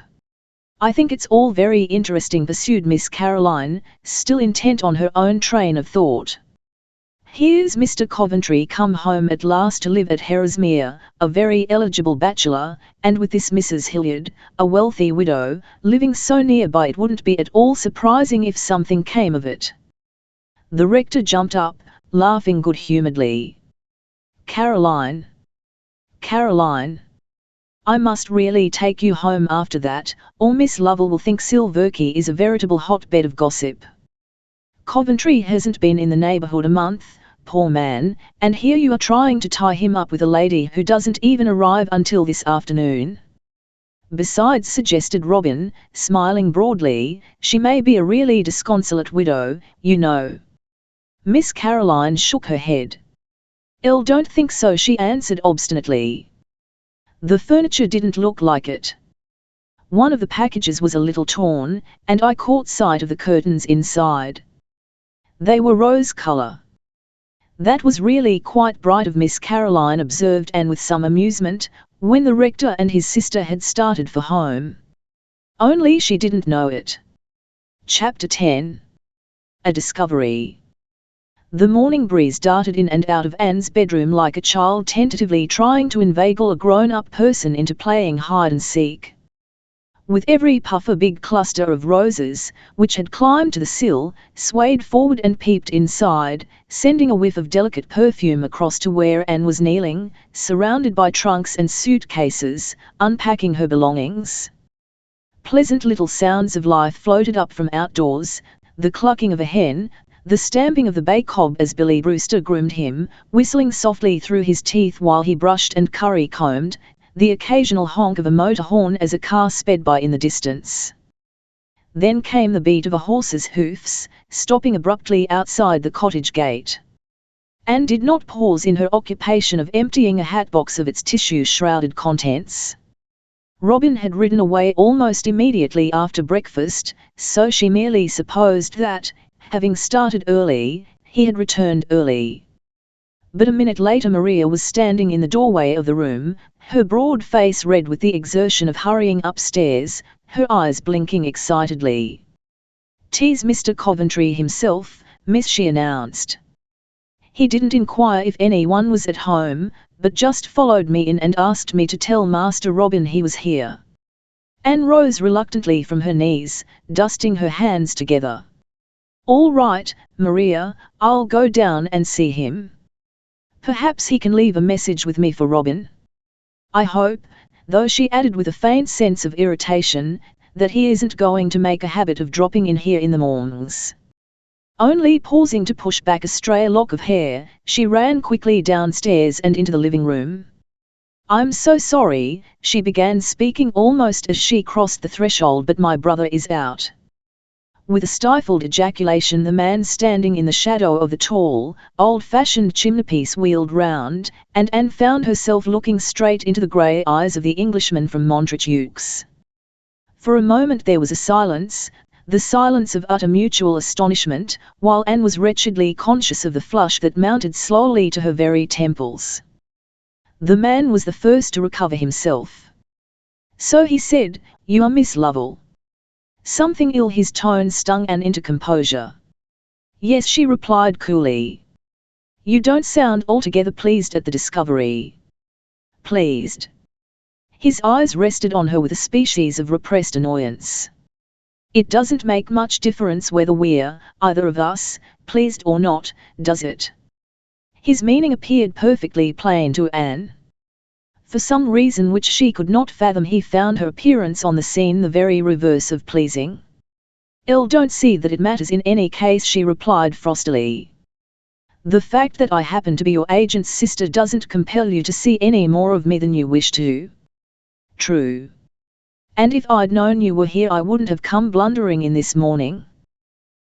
I think it's all very interesting, pursued Miss Caroline, still intent on her own train of thought. Here's Mr. Coventry come home at last to live at Harrismere, a very eligible bachelor, and with this Mrs. Hilliard, a wealthy widow, living so nearby it wouldn't be at all surprising if something came of it. The rector jumped up, laughing good-humouredly. Caroline! Caroline! I must really take you home after that, or Miss Lovell will think Silverkey is a veritable hotbed of gossip. Coventry hasn't been in the neighbourhood a month, poor man, and here you are trying to tie him up with a lady who doesn't even arrive until this afternoon. Besides, suggested Robin, smiling broadly, she may be a really disconsolate widow, you know. Miss Caroline shook her head. Don't think so, she answered obstinately. The furniture didn't look like it. One of the packages was a little torn, and I caught sight of the curtains inside. They were rose colour. That was really quite bright of Miss Caroline, observed Anne with some amusement, when the rector and his sister had started for home. Only she didn't know it. Chapter 10. A Discovery. The morning breeze darted in and out of Anne's bedroom like a child tentatively trying to inveigle a grown-up person into playing hide-and-seek. With every puff a big cluster of roses, which had climbed to the sill, swayed forward and peeped inside, sending a whiff of delicate perfume across to where Anne was kneeling, surrounded by trunks and suitcases, unpacking her belongings. Pleasant little sounds of life floated up from outdoors, the clucking of a hen, the stamping of the bay cob as Billy Brewster groomed him, whistling softly through his teeth while he brushed and curry-combed, the occasional honk of a motor horn as a car sped by in the distance. Then came the beat of a horse's hoofs, stopping abruptly outside the cottage gate. Anne did not pause in her occupation of emptying a hatbox of its tissue-shrouded contents. Robin had ridden away almost immediately after breakfast, so she merely supposed that, having started early, he had returned early. But a minute later Maria was standing in the doorway of the room, her broad face red with the exertion of hurrying upstairs, her eyes blinking excitedly. "'Tis Mr. Coventry himself, miss," she announced. "He didn't inquire if anyone was at home, but just followed me in and asked me to tell Master Robin he was here." Anne rose reluctantly from her knees, dusting her hands together. "All right, Maria, I'll go down and see him. Perhaps he can leave a message with me for Robin. I hope, though," she added with a faint sense of irritation, "that he isn't going to make a habit of dropping in here in the mornings." Only pausing to push back a stray lock of hair, she ran quickly downstairs and into the living room. "I'm so sorry," she began, speaking almost as she crossed the threshold, "but my brother is out." With a stifled ejaculation the man standing in the shadow of the tall, old-fashioned chimneypiece wheeled round, and Anne found herself looking straight into the grey eyes of the Englishman from Montreaux. For a moment there was a silence, the silence of utter mutual astonishment, while Anne was wretchedly conscious of the flush that mounted slowly to her very temples. The man was the first to recover himself. "So," he said, "you are Miss Lovell." Something ill his tone stung Anne into composure. Yes, she replied coolly. You don't sound altogether pleased at the discovery. Pleased? His eyes rested on her with a species of repressed annoyance. It doesn't make much difference whether we're, either of us, pleased or not, does it? His meaning appeared perfectly plain to Anne. For some reason which she could not fathom, he found her appearance on the scene the very reverse of pleasing. Don't see that it matters in any case, she replied frostily. The fact that I happen to be your agent's sister doesn't compel you to see any more of me than you wish to. True. And if I'd known you were here, I wouldn't have come blundering in this morning.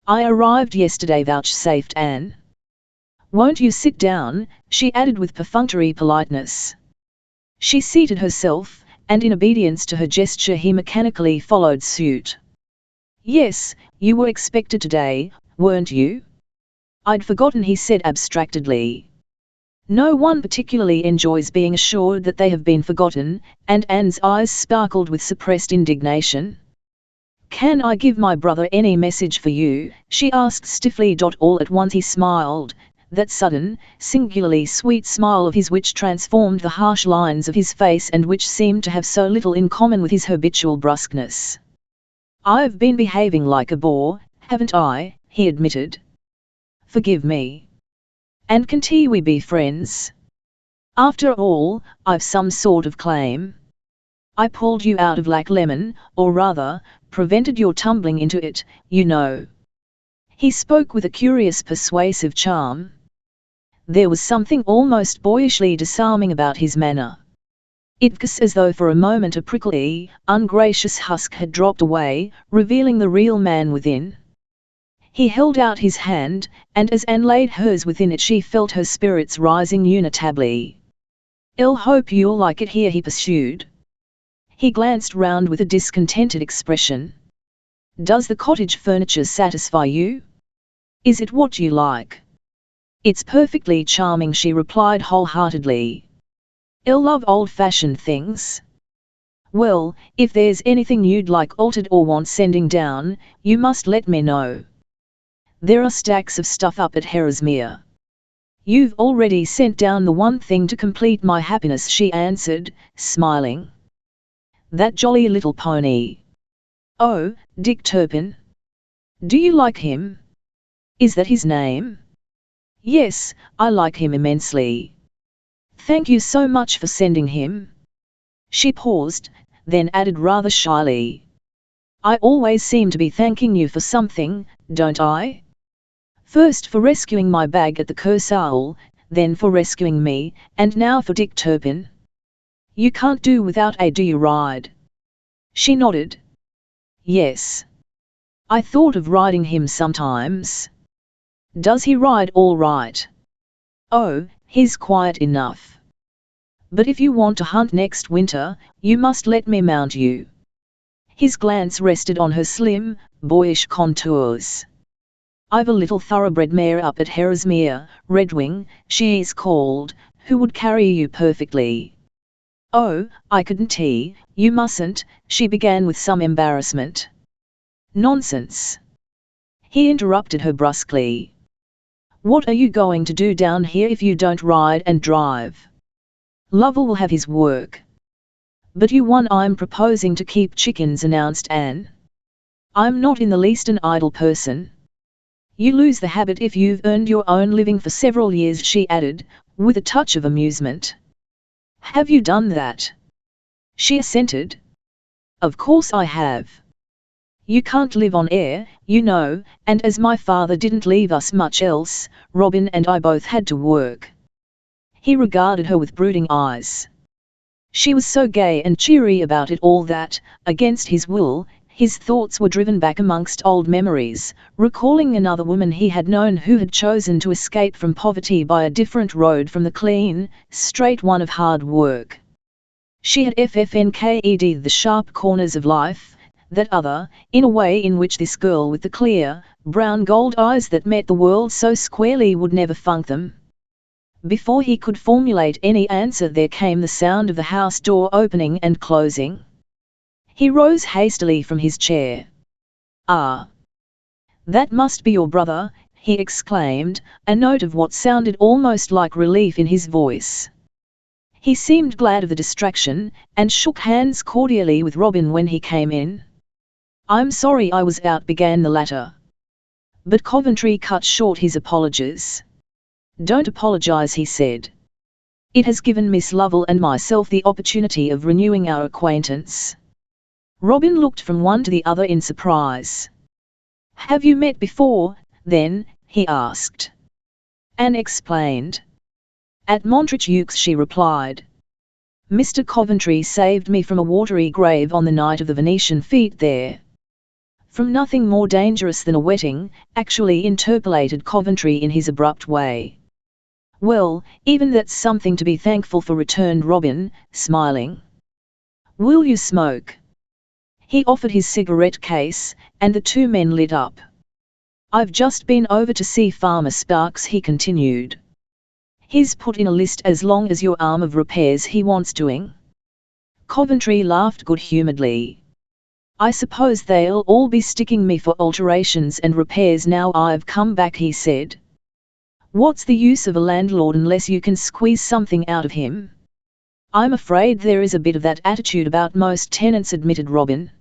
I arrived yesterday, vouchsafed Anne. Won't you sit down? She added with perfunctory politeness. She seated herself, and in obedience to her gesture he mechanically followed suit. Yes, you were expected today, weren't you? I'd forgotten, he said abstractedly. No one particularly enjoys being assured that they have been forgotten, and Anne's eyes sparkled with suppressed indignation. Can I give my brother any message for you? She asked stiffly. All at once he smiled, that sudden, singularly sweet smile of his which transformed the harsh lines of his face and which seemed to have so little in common with his habitual brusqueness. I've been behaving like a bore, haven't I? He admitted. Forgive me. And can't we be friends? After all, I've some sort of claim. I pulled you out of Lac Lemon, or rather, prevented your tumbling into it, you know. He spoke with a curious persuasive charm. There was something almost boyishly disarming about his manner. It was as though for a moment a prickly, ungracious husk had dropped away, revealing the real man within. He held out his hand, and as Anne laid hers within it she felt her spirits rising unitably. "I'll hope you'll like it here," he pursued. He glanced round with a discontented expression. "Does the cottage furniture satisfy you? Is it what you like?" "It's perfectly charming," she replied wholeheartedly. "I'll love old-fashioned things." "Well, if there's anything you'd like altered or want sending down, you must let me know. There are stacks of stuff up at Herresmere." "You've already sent down the one thing to complete my happiness," she answered, smiling. "That jolly little pony." "Oh, Dick Turpin. Do you like him? Is that his name?" "Yes, I like him immensely." "Thank you so much for sending him." She paused, then added rather shyly. "I always seem to be thanking you for something, don't I? First for rescuing my bag at the Kursaal, then for rescuing me, and now for Dick Turpin. You can't do without do you ride?" She nodded. "Yes. I thought of riding him sometimes." "Does he ride all right?" "Oh, he's quiet enough. But if you want to hunt next winter, you must let me mount you." His glance rested on her slim, boyish contours. "I've a little thoroughbred mare up at Herresmere, Redwing, she's called, who would carry you perfectly." "Oh, I couldn't. You mustn't," she began with some embarrassment. "Nonsense!" he interrupted her brusquely. "What are you going to do down here if you don't ride and drive? Lovell will have his work." "But you won." "I'm proposing to keep chickens," announced Anne. "I'm not in the least an idle person." "You lose the habit if you've earned your own living for several years," she added, with a touch of amusement. "Have you done that?" She assented. "Of course I have. You can't live on air, you know, and as my father didn't leave us much else, Robin and I both had to work." He regarded her with brooding eyes. She was so gay and cheery about it all that, against his will, his thoughts were driven back amongst old memories, recalling another woman he had known who had chosen to escape from poverty by a different road from the clean, straight one of hard work. She had ffnked the sharp corners of life, that other, in a way in which this girl with the clear, brown gold eyes that met the world so squarely would never funk them. Before he could formulate any answer there came the sound of the house door opening and closing. He rose hastily from his chair. "Ah! That must be your brother," he exclaimed, a note of what sounded almost like relief in his voice. He seemed glad of the distraction, and shook hands cordially with Robin when he came in. "I'm sorry I was out," began the latter. But Coventry cut short his apologies. "Don't apologize," he said. "It has given Miss Lovell and myself the opportunity of renewing our acquaintance." Robin looked from one to the other in surprise. "Have you met before, then?" he asked. Anne explained. "At Montreaux," she replied. "Mr. Coventry saved me from a watery grave on the night of the Venetian fete there." "From nothing more dangerous than a wetting," actually interpolated Coventry in his abrupt way. "Well, even that's something to be thankful for," returned Robin, smiling. "Will you smoke?" He offered his cigarette case, and the two men lit up. "I've just been over to see Farmer Sparks," he continued. "He's put in a list as long as your arm of repairs he wants doing." Coventry laughed good-humouredly. "I suppose they'll all be sticking me for alterations and repairs now I've come back," he said. "What's the use of a landlord unless you can squeeze something out of him?" "I'm afraid there is a bit of that attitude about most tenants," admitted Robin.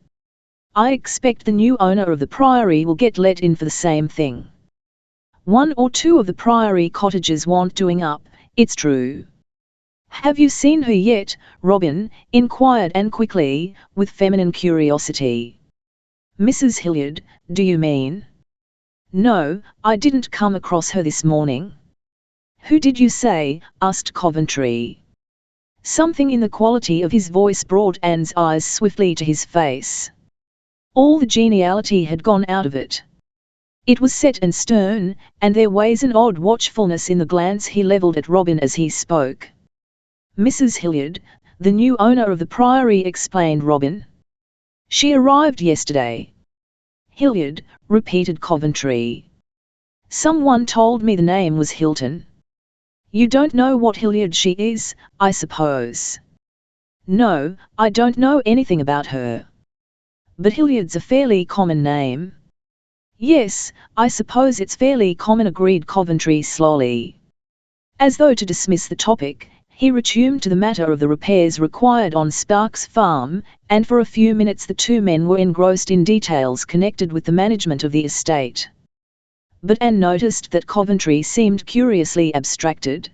"I expect the new owner of the Priory will get let in for the same thing. One or two of the Priory cottages want doing up, it's true." "Have you seen her yet, Robin?" inquired Anne quickly, with feminine curiosity. "Mrs. Hilliard, do you mean?" "No, I didn't come across her this morning." "Who did you say?" asked Coventry. Something in the quality of his voice brought Anne's eyes swiftly to his face. All the geniality had gone out of it. It was set and stern, and there was an odd watchfulness in the glance he levelled at Robin as he spoke. "Mrs. Hilliard, the new owner of the Priory," explained Robin. "She arrived yesterday." "Hilliard," repeated Coventry. "Someone told me the name was Hilton." "You don't know what Hilliard she is, I suppose?" "No, I don't know anything about her." "But Hilliard's a fairly common name." "Yes, I suppose it's fairly common," agreed Coventry slowly. As though to dismiss the topic, he resumed to the matter of the repairs required on Sparks Farm, and for a few minutes the two men were engrossed in details connected with the management of the estate. But Anne noticed that Coventry seemed curiously abstracted.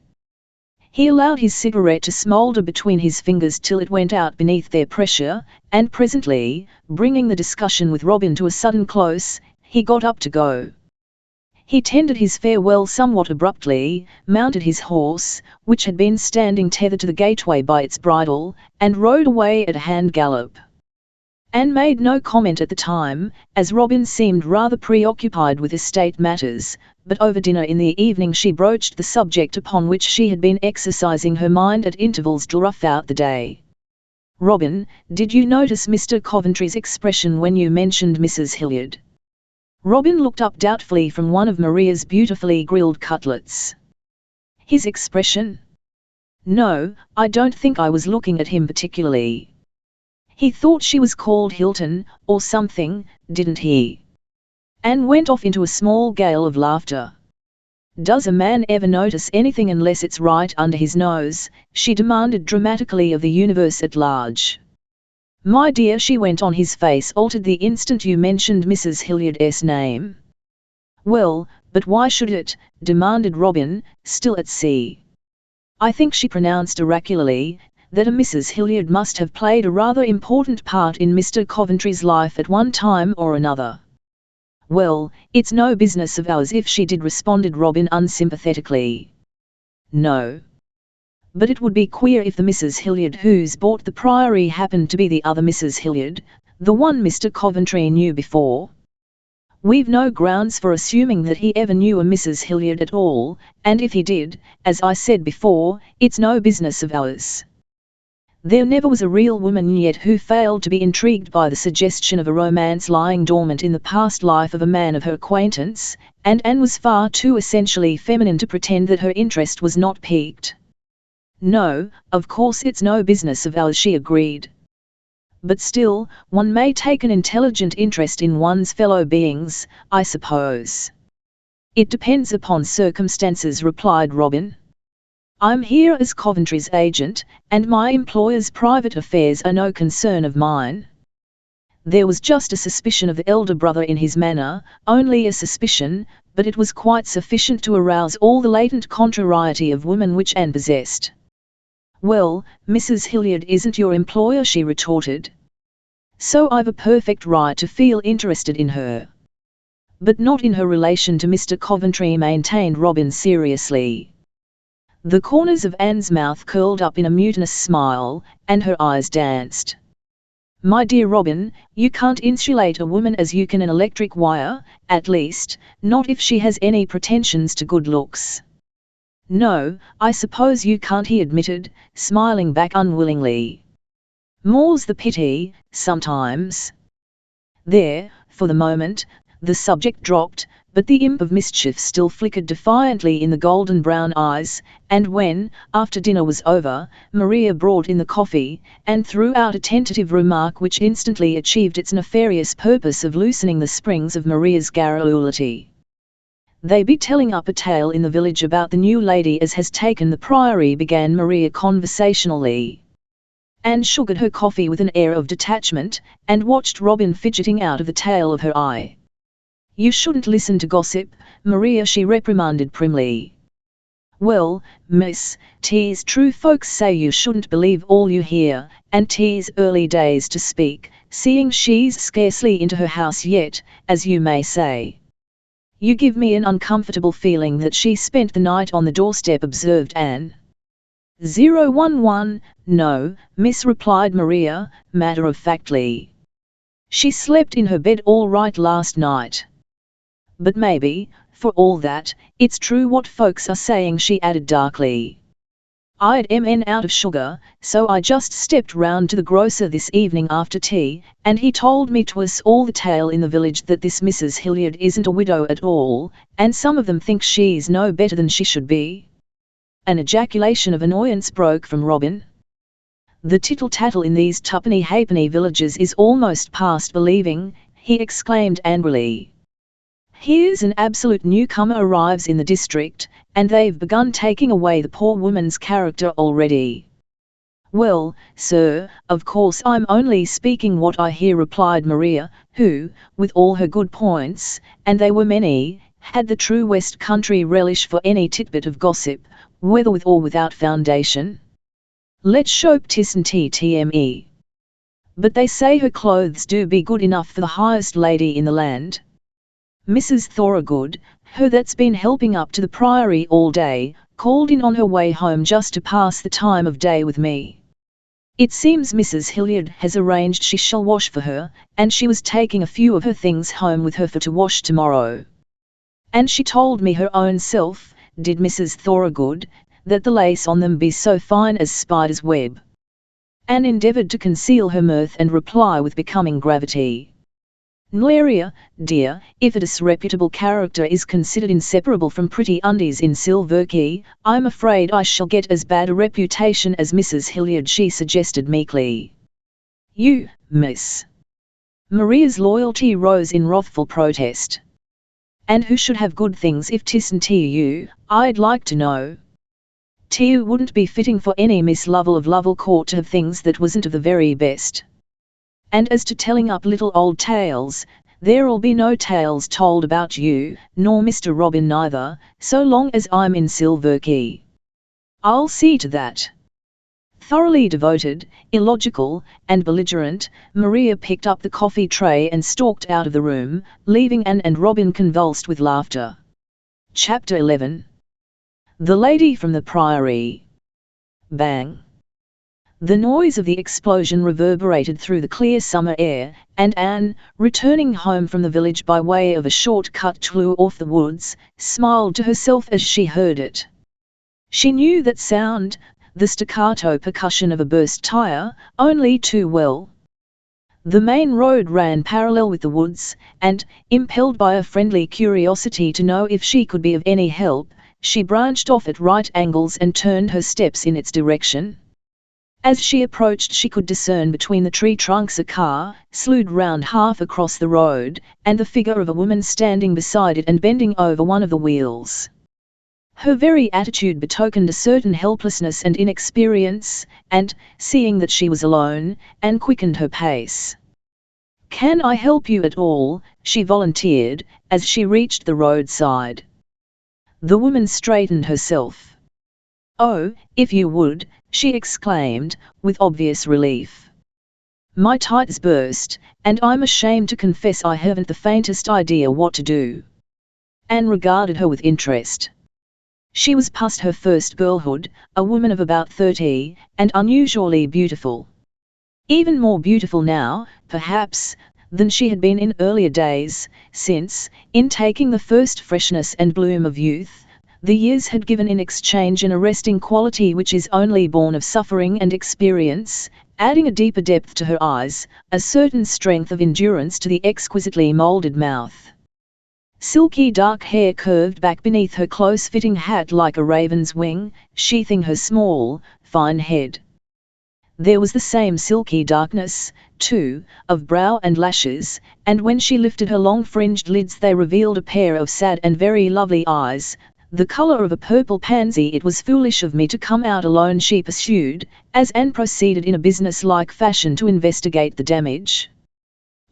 He allowed his cigarette to smoulder between his fingers till it went out beneath their pressure, and presently, bringing the discussion with Robin to a sudden close, he got up to go. He tendered his farewell somewhat abruptly, mounted his horse, which had been standing tethered to the gateway by its bridle, and rode away at a hand gallop. Anne made no comment at the time, as Robin seemed rather preoccupied with estate matters, but over dinner in the evening she broached the subject upon which she had been exercising her mind at intervals throughout the day. "Robin, did you notice Mr. Coventry's expression when you mentioned Mrs. Hilliard?" Robin looked up doubtfully from one of Maria's beautifully grilled cutlets. "His expression? No, I don't think I was looking at him particularly. He thought she was called Hilton, or something, didn't he?" Anne went off into a small gale of laughter. "Does a man ever notice anything unless it's right under his nose?" she demanded dramatically of the universe at large. "My dear," she went on, his face altered the instant you mentioned Mrs. Hilliard's name. "Well, but why should it?" demanded Robin, still at sea. "I think," she pronounced oracularly, "that a Mrs. Hilliard must have played a rather important part in Mr. Coventry's life at one time or another." "Well, it's no business of ours if she did," responded Robin unsympathetically. "No. But it would be queer if the Mrs. Hilliard who's bought the Priory happened to be the other Mrs. Hilliard, the one Mr. Coventry knew before. We've no grounds for assuming that he ever knew a Mrs. Hilliard at all, and if he did, as I said before, it's no business of ours. There never was a real woman yet who failed to be intrigued by the suggestion of a romance lying dormant in the past life of a man of her acquaintance, and Anne was far too essentially feminine to pretend that her interest was not piqued. "No, of course it's no business of ours," she agreed. "But still, one may take an intelligent interest in one's fellow beings, I suppose." It depends upon circumstances, replied Robin. I'm here as Coventry's agent, and my employer's private affairs are no concern of mine. There was just a suspicion of the elder brother in his manner, only a suspicion, but it was quite sufficient to arouse all the latent contrariety of woman which Anne possessed. Well, Mrs. Hilliard isn't your employer, she retorted. So I've a perfect right to feel interested in her. But not in her relation to Mr. Coventry, maintained Robin seriously. The corners of Anne's mouth curled up in a mutinous smile, and her eyes danced. My dear Robin, you can't insulate a woman as you can an electric wire, at least, not if she has any pretensions to good looks. No, I suppose you can't, he admitted, smiling back unwillingly. More's the pity, sometimes. There, for the moment, the subject dropped, but the imp of mischief still flickered defiantly in the golden-brown eyes, and when, after dinner was over, Maria brought in the coffee, and threw out a tentative remark which instantly achieved its nefarious purpose of loosening the springs of Maria's garrulity. They be telling up a tale in the village about the new lady as has taken the priory, began Maria conversationally. Anne sugared her coffee with an air of detachment, and watched Robin fidgeting out of the tail of her eye. You shouldn't listen to gossip, Maria, she reprimanded primly. Well, miss, 'tis true folks say you shouldn't believe all you hear, and 'tis early days to speak, seeing she's scarcely into her house yet, as you may say. You give me an uncomfortable feeling that she spent the night on the doorstep, observed Anne. 011, no, miss, replied Maria, matter-of-factly. She slept in her bed all right last night. But maybe, for all that, it's true what folks are saying, she added darkly. I'd out of sugar, so I just stepped round to the grocer this evening after tea, and he told me 'twas all the tale in the village that this Mrs. Hilliard isn't a widow at all, and some of them think she's no better than she should be. An ejaculation of annoyance broke from Robin. The tittle-tattle in these twopenny-halfpenny villages is almost past believing, he exclaimed angrily. Here's an absolute newcomer arrives in the district, and they've begun taking away the poor woman's character already. Well, sir, of course I'm only speaking what I hear, replied Maria, who, with all her good points, and they were many, had the true West Country relish for any titbit of gossip, whether with or without foundation. Let's shope tisn't tme. But they say her clothes do be good enough for the highest lady in the land. Mrs. Thorogood, her that's been helping up to the priory all day, called in on her way home just to pass the time of day with me. It seems Mrs. Hilliard has arranged she shall wash for her, and she was taking a few of her things home with her for to wash tomorrow. And she told me her own self, did Mrs. Thorogood, that the lace on them be so fine as spider's web. Anne endeavoured to conceal her mirth and reply with becoming gravity. Nleria, dear, if a disreputable character is considered inseparable from pretty undies in Silverkey, I'm afraid I shall get as bad a reputation as Mrs. Hilliard, she suggested meekly. You, miss. Maria's loyalty rose in wrathful protest. And who should have good things if 'tisn't you, I'd like to know. You wouldn't be fitting for any Miss Lovell of Lovell Court to have things that wasn't of the very best. And as to telling up little old tales, there'll be no tales told about you, nor Mr. Robin neither, so long as I'm in Silverkey. I'll see to that. Thoroughly devoted, illogical, and belligerent, Maria picked up the coffee tray and stalked out of the room, leaving Anne and Robin convulsed with laughter. Chapter 11. The Lady from the Priory. Bang! The noise of the explosion reverberated through the clear summer air, and Anne, returning home from the village by way of a short cut through off the woods, smiled to herself as she heard it. She knew that sound, the staccato percussion of a burst tire, only too well. The main road ran parallel with the woods, and, impelled by a friendly curiosity to know if she could be of any help, she branched off at right angles and turned her steps in its direction. As she approached she could discern between the tree trunks a car, slewed round half across the road, and the figure of a woman standing beside it and bending over one of the wheels. Her very attitude betokened a certain helplessness and inexperience, and, seeing that she was alone, Anne quickened her pace. "Can I help you at all?" she volunteered, as she reached the roadside. The woman straightened herself. "Oh, if you would," she exclaimed, with obvious relief. "My tights burst, and I'm ashamed to confess I haven't the faintest idea what to do." Anne regarded her with interest. She was past her first girlhood, a woman of about 30, and unusually beautiful. Even more beautiful now, perhaps, than she had been in earlier days, since, in taking the first freshness and bloom of youth, the years had given in exchange an arresting quality which is only born of suffering and experience, adding a deeper depth to her eyes, a certain strength of endurance to the exquisitely moulded mouth. Silky dark hair curved back beneath her close-fitting hat like a raven's wing, sheathing her small, fine head. There was the same silky darkness, too, of brow and lashes, and when she lifted her long-fringed lids they revealed a pair of sad and very lovely eyes, the color of a purple pansy. "It was foolish of me to come out alone," she pursued, as Anne proceeded in a business-like fashion to investigate the damage.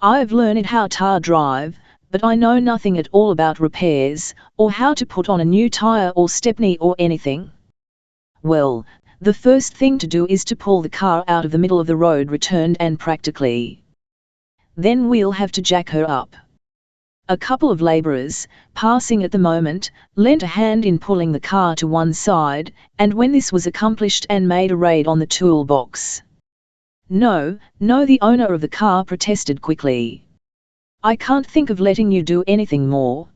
"I've learned how to drive, but I know nothing at all about repairs, or how to put on a new tire or stepney or anything." "Well, the first thing to do is to pull the car out of the middle of the road," returned Anne practically. "Then we'll have to jack her up." A couple of labourers, passing at the moment, lent a hand in pulling the car to one side, and when this was accomplished Anne made a raid on the toolbox. No, the owner of the car protested quickly. "I can't think of letting you do anything more.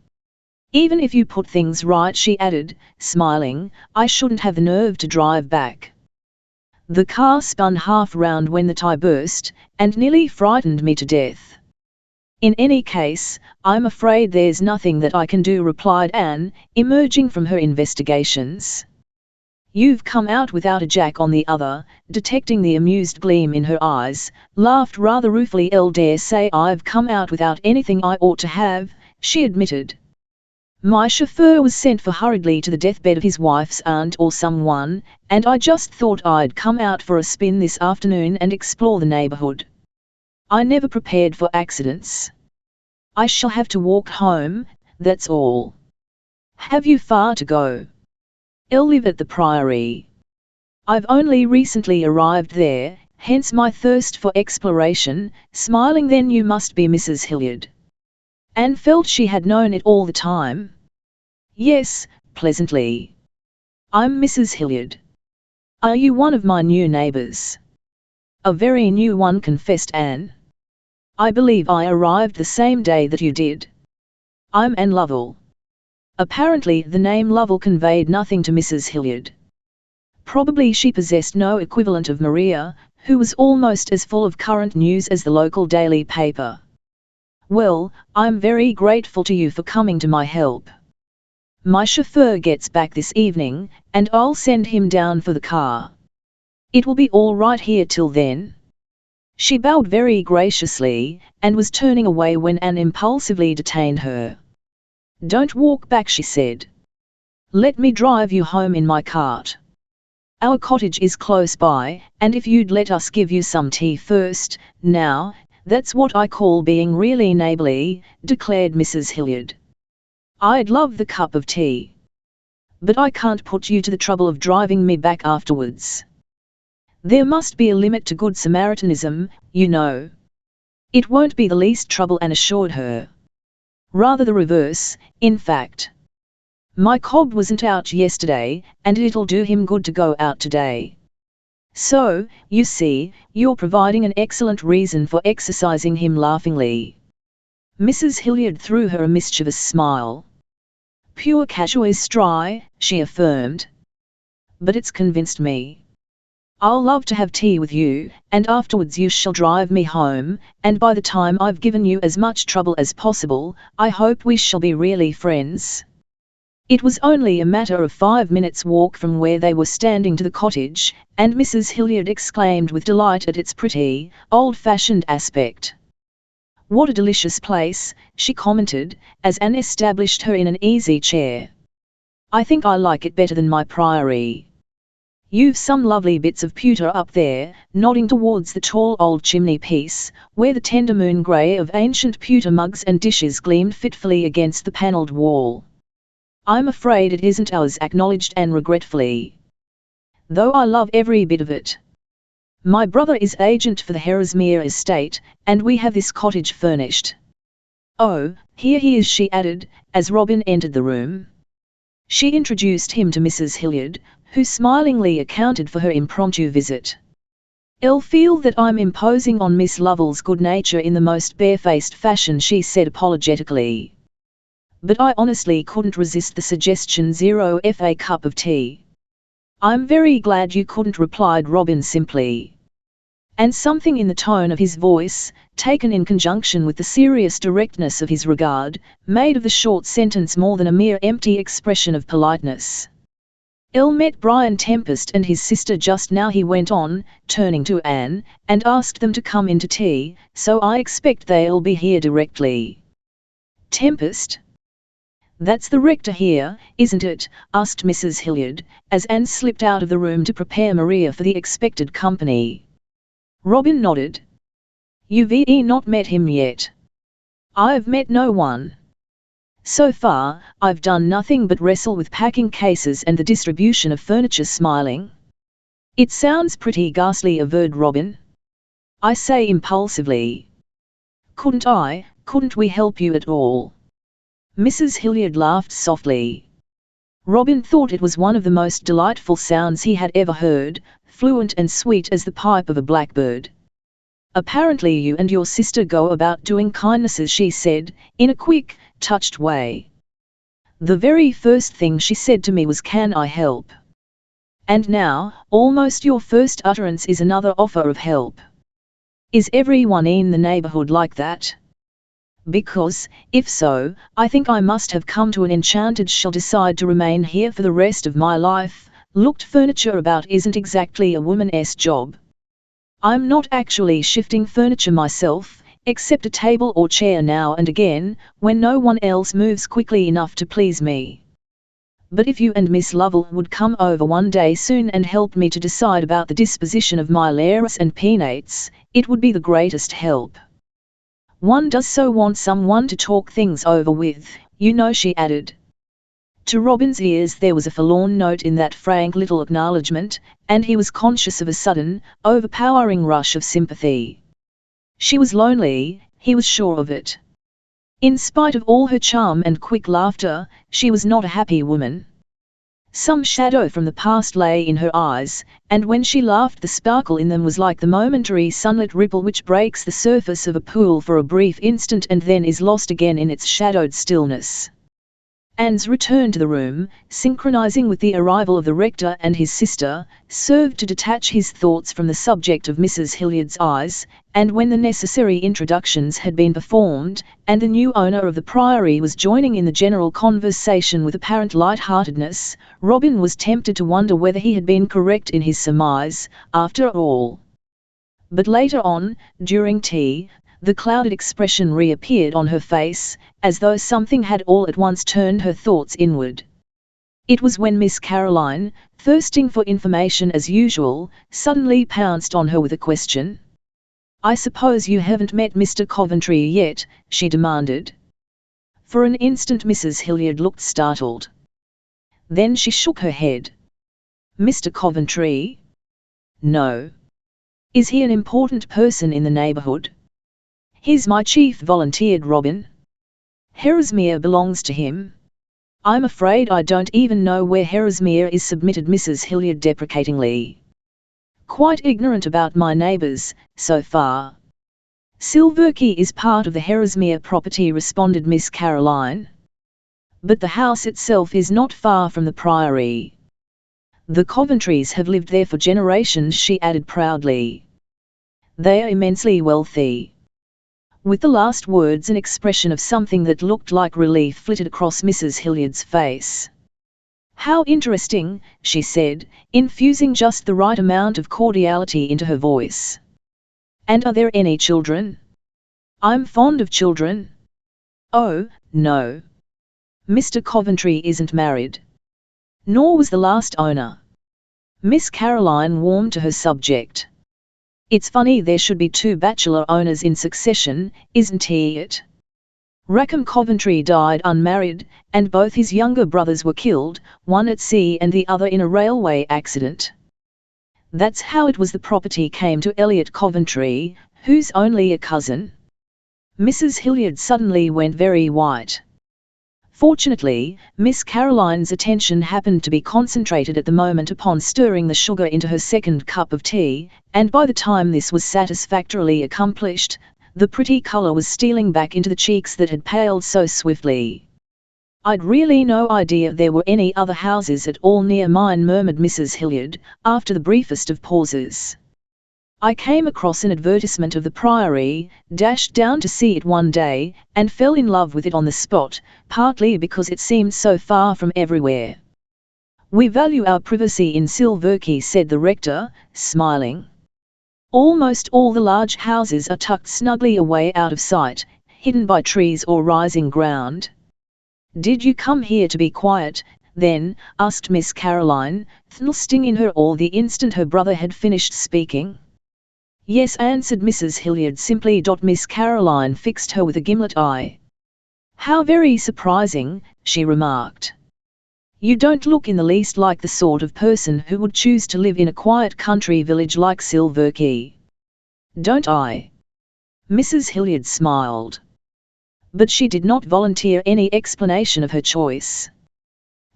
Even if you put things right," she added, smiling, "I shouldn't have the nerve to drive back." The car spun half round when the tire burst, and nearly frightened me to death. "In any case, I'm afraid there's nothing that I can do," replied Anne, emerging from her investigations. "You've come out without a jack on the other," detecting the amused gleam in her eyes, laughed rather ruefully. "I dare say I've come out without anything I ought to have," she admitted. "My chauffeur was sent for hurriedly to the deathbed of his wife's aunt or someone, and I just thought I'd come out for a spin this afternoon and explore the neighborhood. I never prepared for accidents. I shall have to walk home, that's all." "Have you far to go?" "I live at the Priory. I've only recently arrived there, hence my thirst for exploration." Smiling, "Then you must be Mrs. Hilliard." Anne felt she had known it all the time. "Yes," pleasantly. "I'm Mrs. Hilliard." "Are you one of my new neighbours?" "A very new one," confessed Anne. "I believe I arrived the same day that you did." "I'm Anne Lovell." Apparently the name Lovell conveyed nothing to Mrs. Hilliard. Probably she possessed no equivalent of Maria, who was almost as full of current news as the local daily paper. "Well, I'm very grateful to you for coming to my help. My chauffeur gets back this evening, and I'll send him down for the car. It will be all right here till then." She bowed very graciously, and was turning away when Anne impulsively detained her. "Don't walk back," she said. "Let me drive you home in my cart. Our cottage is close by, and if you'd let us give you some tea first, now, that's what I call being really neighbourly," declared Mrs. Hilliard. "I'd love the cup of tea. But I can't put you to the trouble of driving me back afterwards. There must be a limit to good Samaritanism, you know." "It won't be the least trouble," Anne assured her. "Rather the reverse, in fact. My cob wasn't out yesterday, and it'll do him good to go out today. So, you see, you're providing an excellent reason for exercising him." Laughingly, Mrs. Hilliard threw her a mischievous smile. "Pure casuistry," she affirmed. "But it's convinced me. I'll love to have tea with you, and afterwards you shall drive me home, and by the time I've given you as much trouble as possible, I hope we shall be really friends." It was only a matter of 5 minutes' walk from where they were standing to the cottage, And Mrs. Hilliard exclaimed with delight at its pretty, old-fashioned aspect. "What a delicious place," she commented, as Anne established her in an easy chair. "I think I like it better than my priory. You've some lovely bits of pewter up there," nodding towards the tall old chimney-piece, where the tender moon grey of ancient pewter mugs and dishes gleamed fitfully against the panelled wall. "I'm afraid it isn't ours," acknowledged Anne regretfully. "Though I love every bit of it. My brother is agent for the Herresmere estate, and we have this cottage furnished. Oh, here he is," she added, as Robin entered the room. She introduced him to Mrs. Hilliard, who smilingly accounted for her impromptu visit. "I'll feel that I'm imposing on Miss Lovell's good nature in the most barefaced fashion," she said apologetically. "But I honestly couldn't resist the suggestion. 0 for a cup of tea." "I'm very glad you couldn't," replied Robin simply. And something in the tone of his voice, taken in conjunction with the serious directness of his regard, made of the short sentence more than a mere empty expression of politeness. "I'll met Brian Tempest and his sister just now," he went on, turning to Anne, "and asked them to come in to tea, so I expect they'll be here directly." "Tempest? That's the rector here, isn't it?" asked Mrs. Hilliard, as Anne slipped out of the room to prepare Maria for the expected company. Robin nodded. "You've not met him yet?" "I've met no one. So far, I've done nothing but wrestle with packing cases and the distribution of furniture." Smiling. "It sounds pretty ghastly," averred Robin. "I say impulsively. Couldn't we help you at all?" Mrs. Hilliard laughed softly. Robin thought it was one of the most delightful sounds he had ever heard, fluent and sweet as the pipe of a blackbird. "Apparently you and your sister go about doing kindnesses," she said, in a quick, touched way. "The very first thing she said to me was, 'Can I help?' And now, almost your first utterance is another offer of help. Is everyone in the neighbourhood like that? Because, if so, I think I must have come to an enchanted shall decide to remain here for the rest of my life. Looked furniture about isn't exactly a woman's job. I'm not actually shifting furniture myself, except a table or chair now and again, when no one else moves quickly enough to please me. But if you and Miss Lovell would come over one day soon and help me to decide about the disposition of my lares and peanuts, it would be the greatest help. One does so want someone to talk things over with, you know," she added. To Robin's ears there was a forlorn note in that frank little acknowledgement, and he was conscious of a sudden, overpowering rush of sympathy. She was lonely, he was sure of it. In spite of all her charm and quick laughter, she was not a happy woman. Some shadow from the past lay in her eyes, and when she laughed the sparkle in them was like the momentary sunlit ripple which breaks the surface of a pool for a brief instant and then is lost again in its shadowed stillness. Anne's return to the room, synchronizing with the arrival of the rector and his sister, served to detach his thoughts from the subject of Mrs. Hilliard's eyes, and when the necessary introductions had been performed, and the new owner of the priory was joining in the general conversation with apparent light-heartedness, Robin was tempted to wonder whether he had been correct in his surmise, after all. But later on, during tea, the clouded expression reappeared on her face, as though something had all at once turned her thoughts inward. It was when Miss Caroline, thirsting for information as usual, suddenly pounced on her with a question. "I suppose you haven't met Mr. Coventry yet?" she demanded. For an instant Mrs. Hilliard looked startled. Then she shook her head. "Mr. Coventry? No. Is he an important person in the neighbourhood?" "He's my chief," volunteered Robin. "Herresmere belongs to him." "I'm afraid I don't even know where Herresmere is," submitted Mrs. Hilliard deprecatingly. "Quite ignorant about my neighbours, so far." "Silverkey is part of the Herresmere property," responded Miss Caroline. "But the house itself is not far from the priory. The Coventrys have lived there for generations," she added proudly. "They are immensely wealthy." With the last words an expression of something that looked like relief flitted across Mrs. Hilliard's face. How interesting, she said, infusing just the right amount of cordiality into her voice. And are there any children? I'm fond of children. Oh, no. Mr. Coventry isn't married. Nor was the last owner. Miss Caroline warmed to her subject. It's funny there should be two bachelor owners in succession, isn't it? Rackham Coventry died unmarried, and both his younger brothers were killed, one at sea and the other in a railway accident. That's how it was the property came to Elliot Coventry, who's only a cousin. Mrs. Hilliard suddenly went very white. Fortunately, Miss Caroline's attention happened to be concentrated at the moment upon stirring the sugar into her second cup of tea, and by the time this was satisfactorily accomplished, the pretty colour was stealing back into the cheeks that had paled so swiftly. I'd really no idea there were any other houses at all near mine, murmured Mrs. Hilliard, after the briefest of pauses. I came across an advertisement of the Priory, dashed down to see it one day, and fell in love with it on the spot, partly because it seemed so far from everywhere. We value our privacy in Silverkey, said the rector, smiling. Almost all the large houses are tucked snugly away out of sight, hidden by trees or rising ground. Did you come here to be quiet, then? Asked Miss Caroline, thrusting in her oar the instant her brother had finished speaking. Yes, answered Mrs. Hilliard simply. Miss Caroline fixed her with a gimlet eye. How very surprising, she remarked. You don't look in the least like the sort of person who would choose to live in a quiet country village like Silverkey. Don't I? Mrs. Hilliard smiled. But she did not volunteer any explanation of her choice.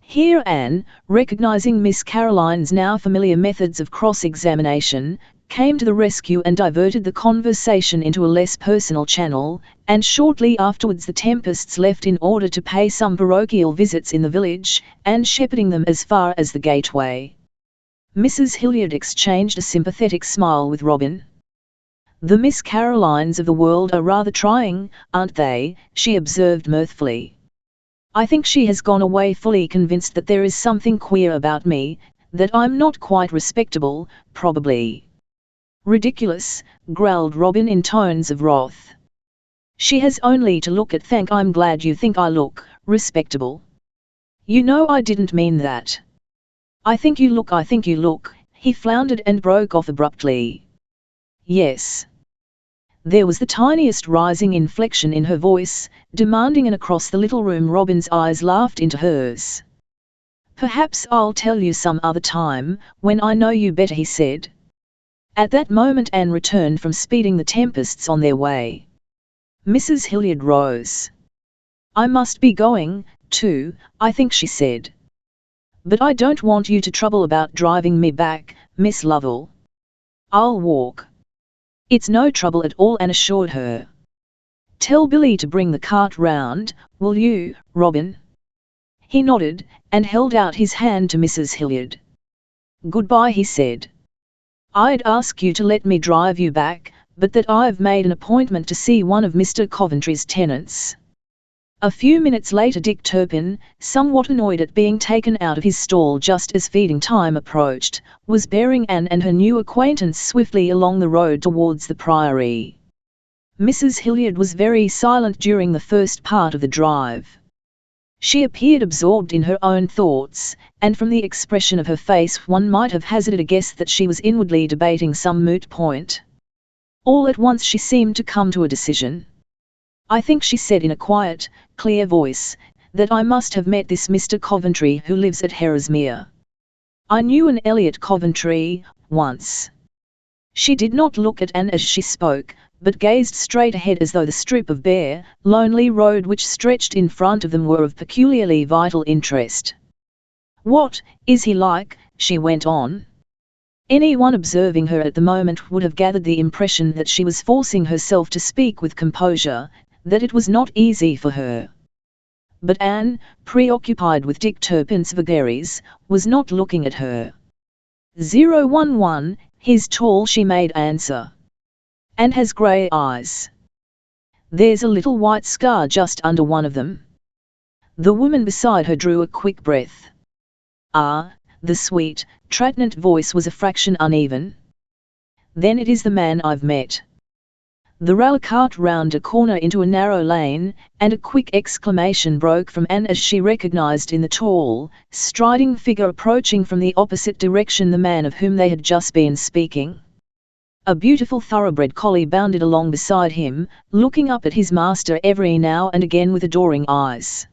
Here Anne, recognizing Miss Caroline's now familiar methods of cross-examination, came to the rescue and diverted the conversation into a less personal channel, and shortly afterwards the Tempests left in order to pay some parochial visits in the village, and shepherding them as far as the gateway. Mrs. Hilliard exchanged a sympathetic smile with Robin. The Miss Carolines of the world are rather trying, aren't they? She observed mirthfully. I think she has gone away fully convinced that there is something queer about me, that I'm not quite respectable, probably. Ridiculous, growled Robin in tones of wrath. She has only to look at I'm glad you think I look respectable. You know I didn't mean that. I think you look, he floundered and broke off abruptly. Yes. There was the tiniest rising inflection in her voice, demanding, and across the little room Robin's eyes laughed into hers. Perhaps I'll tell you some other time, when I know you better, he said. At that moment Anne returned from speeding the Tempests on their way. Mrs. Hilliard rose. I must be going, too, I think, she said. But I don't want you to trouble about driving me back, Miss Lovell. I'll walk. It's no trouble at all, Anne assured her. Tell Billy to bring the cart round, will you, Robin? He nodded, and held out his hand to Mrs. Hilliard. Goodbye, he said. I'd ask you to let me drive you back, but that I've made an appointment to see one of Mr. Coventry's tenants. A few minutes later Dick Turpin, somewhat annoyed at being taken out of his stall just as feeding time approached, was bearing Anne and her new acquaintance swiftly along the road towards the Priory. Mrs. Hilliard was very silent during the first part of the drive. She appeared absorbed in her own thoughts, and from the expression of her face one might have hazarded a guess that she was inwardly debating some moot point. All at once she seemed to come to a decision. I think, she said in a quiet, clear voice, that I must have met this Mr. Coventry who lives at Herresmere. I knew an Elliot Coventry, once. She did not look at Anne as she spoke, but gazed straight ahead as though the strip of bare, lonely road which stretched in front of them were of peculiarly vital interest. What is he like? She went on. Anyone observing her at the moment would have gathered the impression that she was forcing herself to speak with composure, that it was not easy for her. But Anne, preoccupied with Dick Turpin's vagaries, was not looking at her. 011, he's tall, she made answer. And has grey eyes. There's a little white scar just under one of them. The woman beside her drew a quick breath. Ah, the sweet, tragnant voice was a fraction uneven. Then it is the man I've met. The rail cart round a corner into a narrow lane, and a quick exclamation broke from Anne as she recognized in the tall, striding figure approaching from the opposite direction the man of whom they had just been speaking. A beautiful thoroughbred collie bounded along beside him, looking up at his master every now and again with adoring eyes.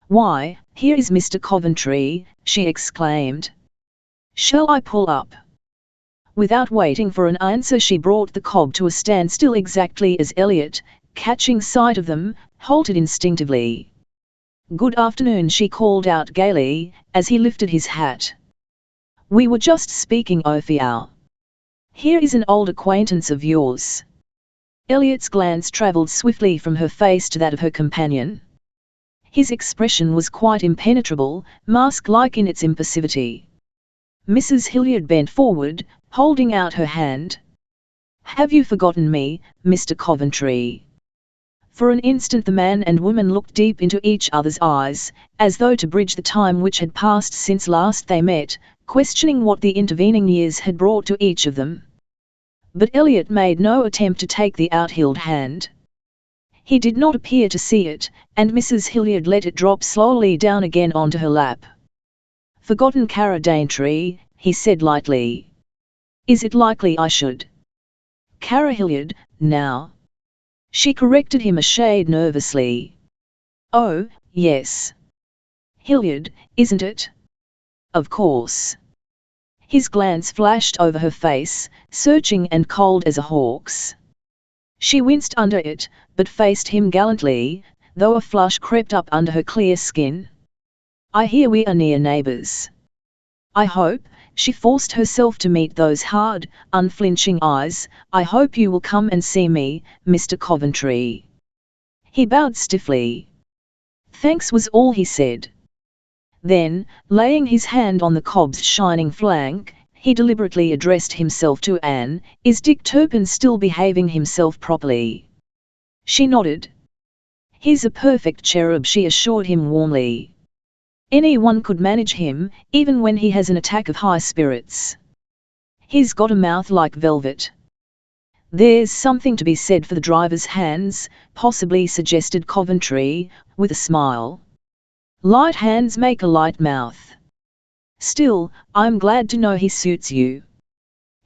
"Why, here is Mr. Coventry," she exclaimed. "Shall I pull up?" Without waiting for an answer, she brought the cob to a standstill exactly as Elliot, catching sight of them, halted instinctively. "Good afternoon," she called out gaily, as he lifted his hat. "We were just speaking Ophiao. Here is an old acquaintance of yours." Elliot's glance travelled swiftly from her face to that of her companion. His expression was quite impenetrable, mask-like in its impassivity. Mrs. Hilliard bent forward, holding out her hand. "Have you forgotten me, Mr. Coventry?" For an instant the man and woman looked deep into each other's eyes, as though to bridge the time which had passed since last they met, questioning what the intervening years had brought to each of them. But Elliot made no attempt to take the outheld hand. He did not appear to see it, and Mrs. Hilliard let it drop slowly down again onto her lap. "Forgotten Cara Daintree," he said lightly. "Is it likely I should?" "Cara Hilliard, now." She corrected him a shade nervously. "Oh, yes. Hilliard, isn't it?" "Of course." His glance flashed over her face, searching and cold as a hawk's. She winced under it, but faced him gallantly, though a flush crept up under her clear skin. "I hear we are near neighbours. I hope," she forced herself to meet those hard, unflinching eyes, "I hope you will come and see me, Mr. Coventry." He bowed stiffly. "Thanks," was all he said. Then, laying his hand on the cob's shining flank, he deliberately addressed himself to Anne. "Is Dick Turpin still behaving himself properly?" She nodded. "He's a perfect cherub," she assured him warmly. "Anyone could manage him, even when he has an attack of high spirits. He's got a mouth like velvet." "There's something to be said for the driver's hands," possibly suggested Coventry, with a smile. "Light hands make a light mouth. Still, I'm glad to know he suits you."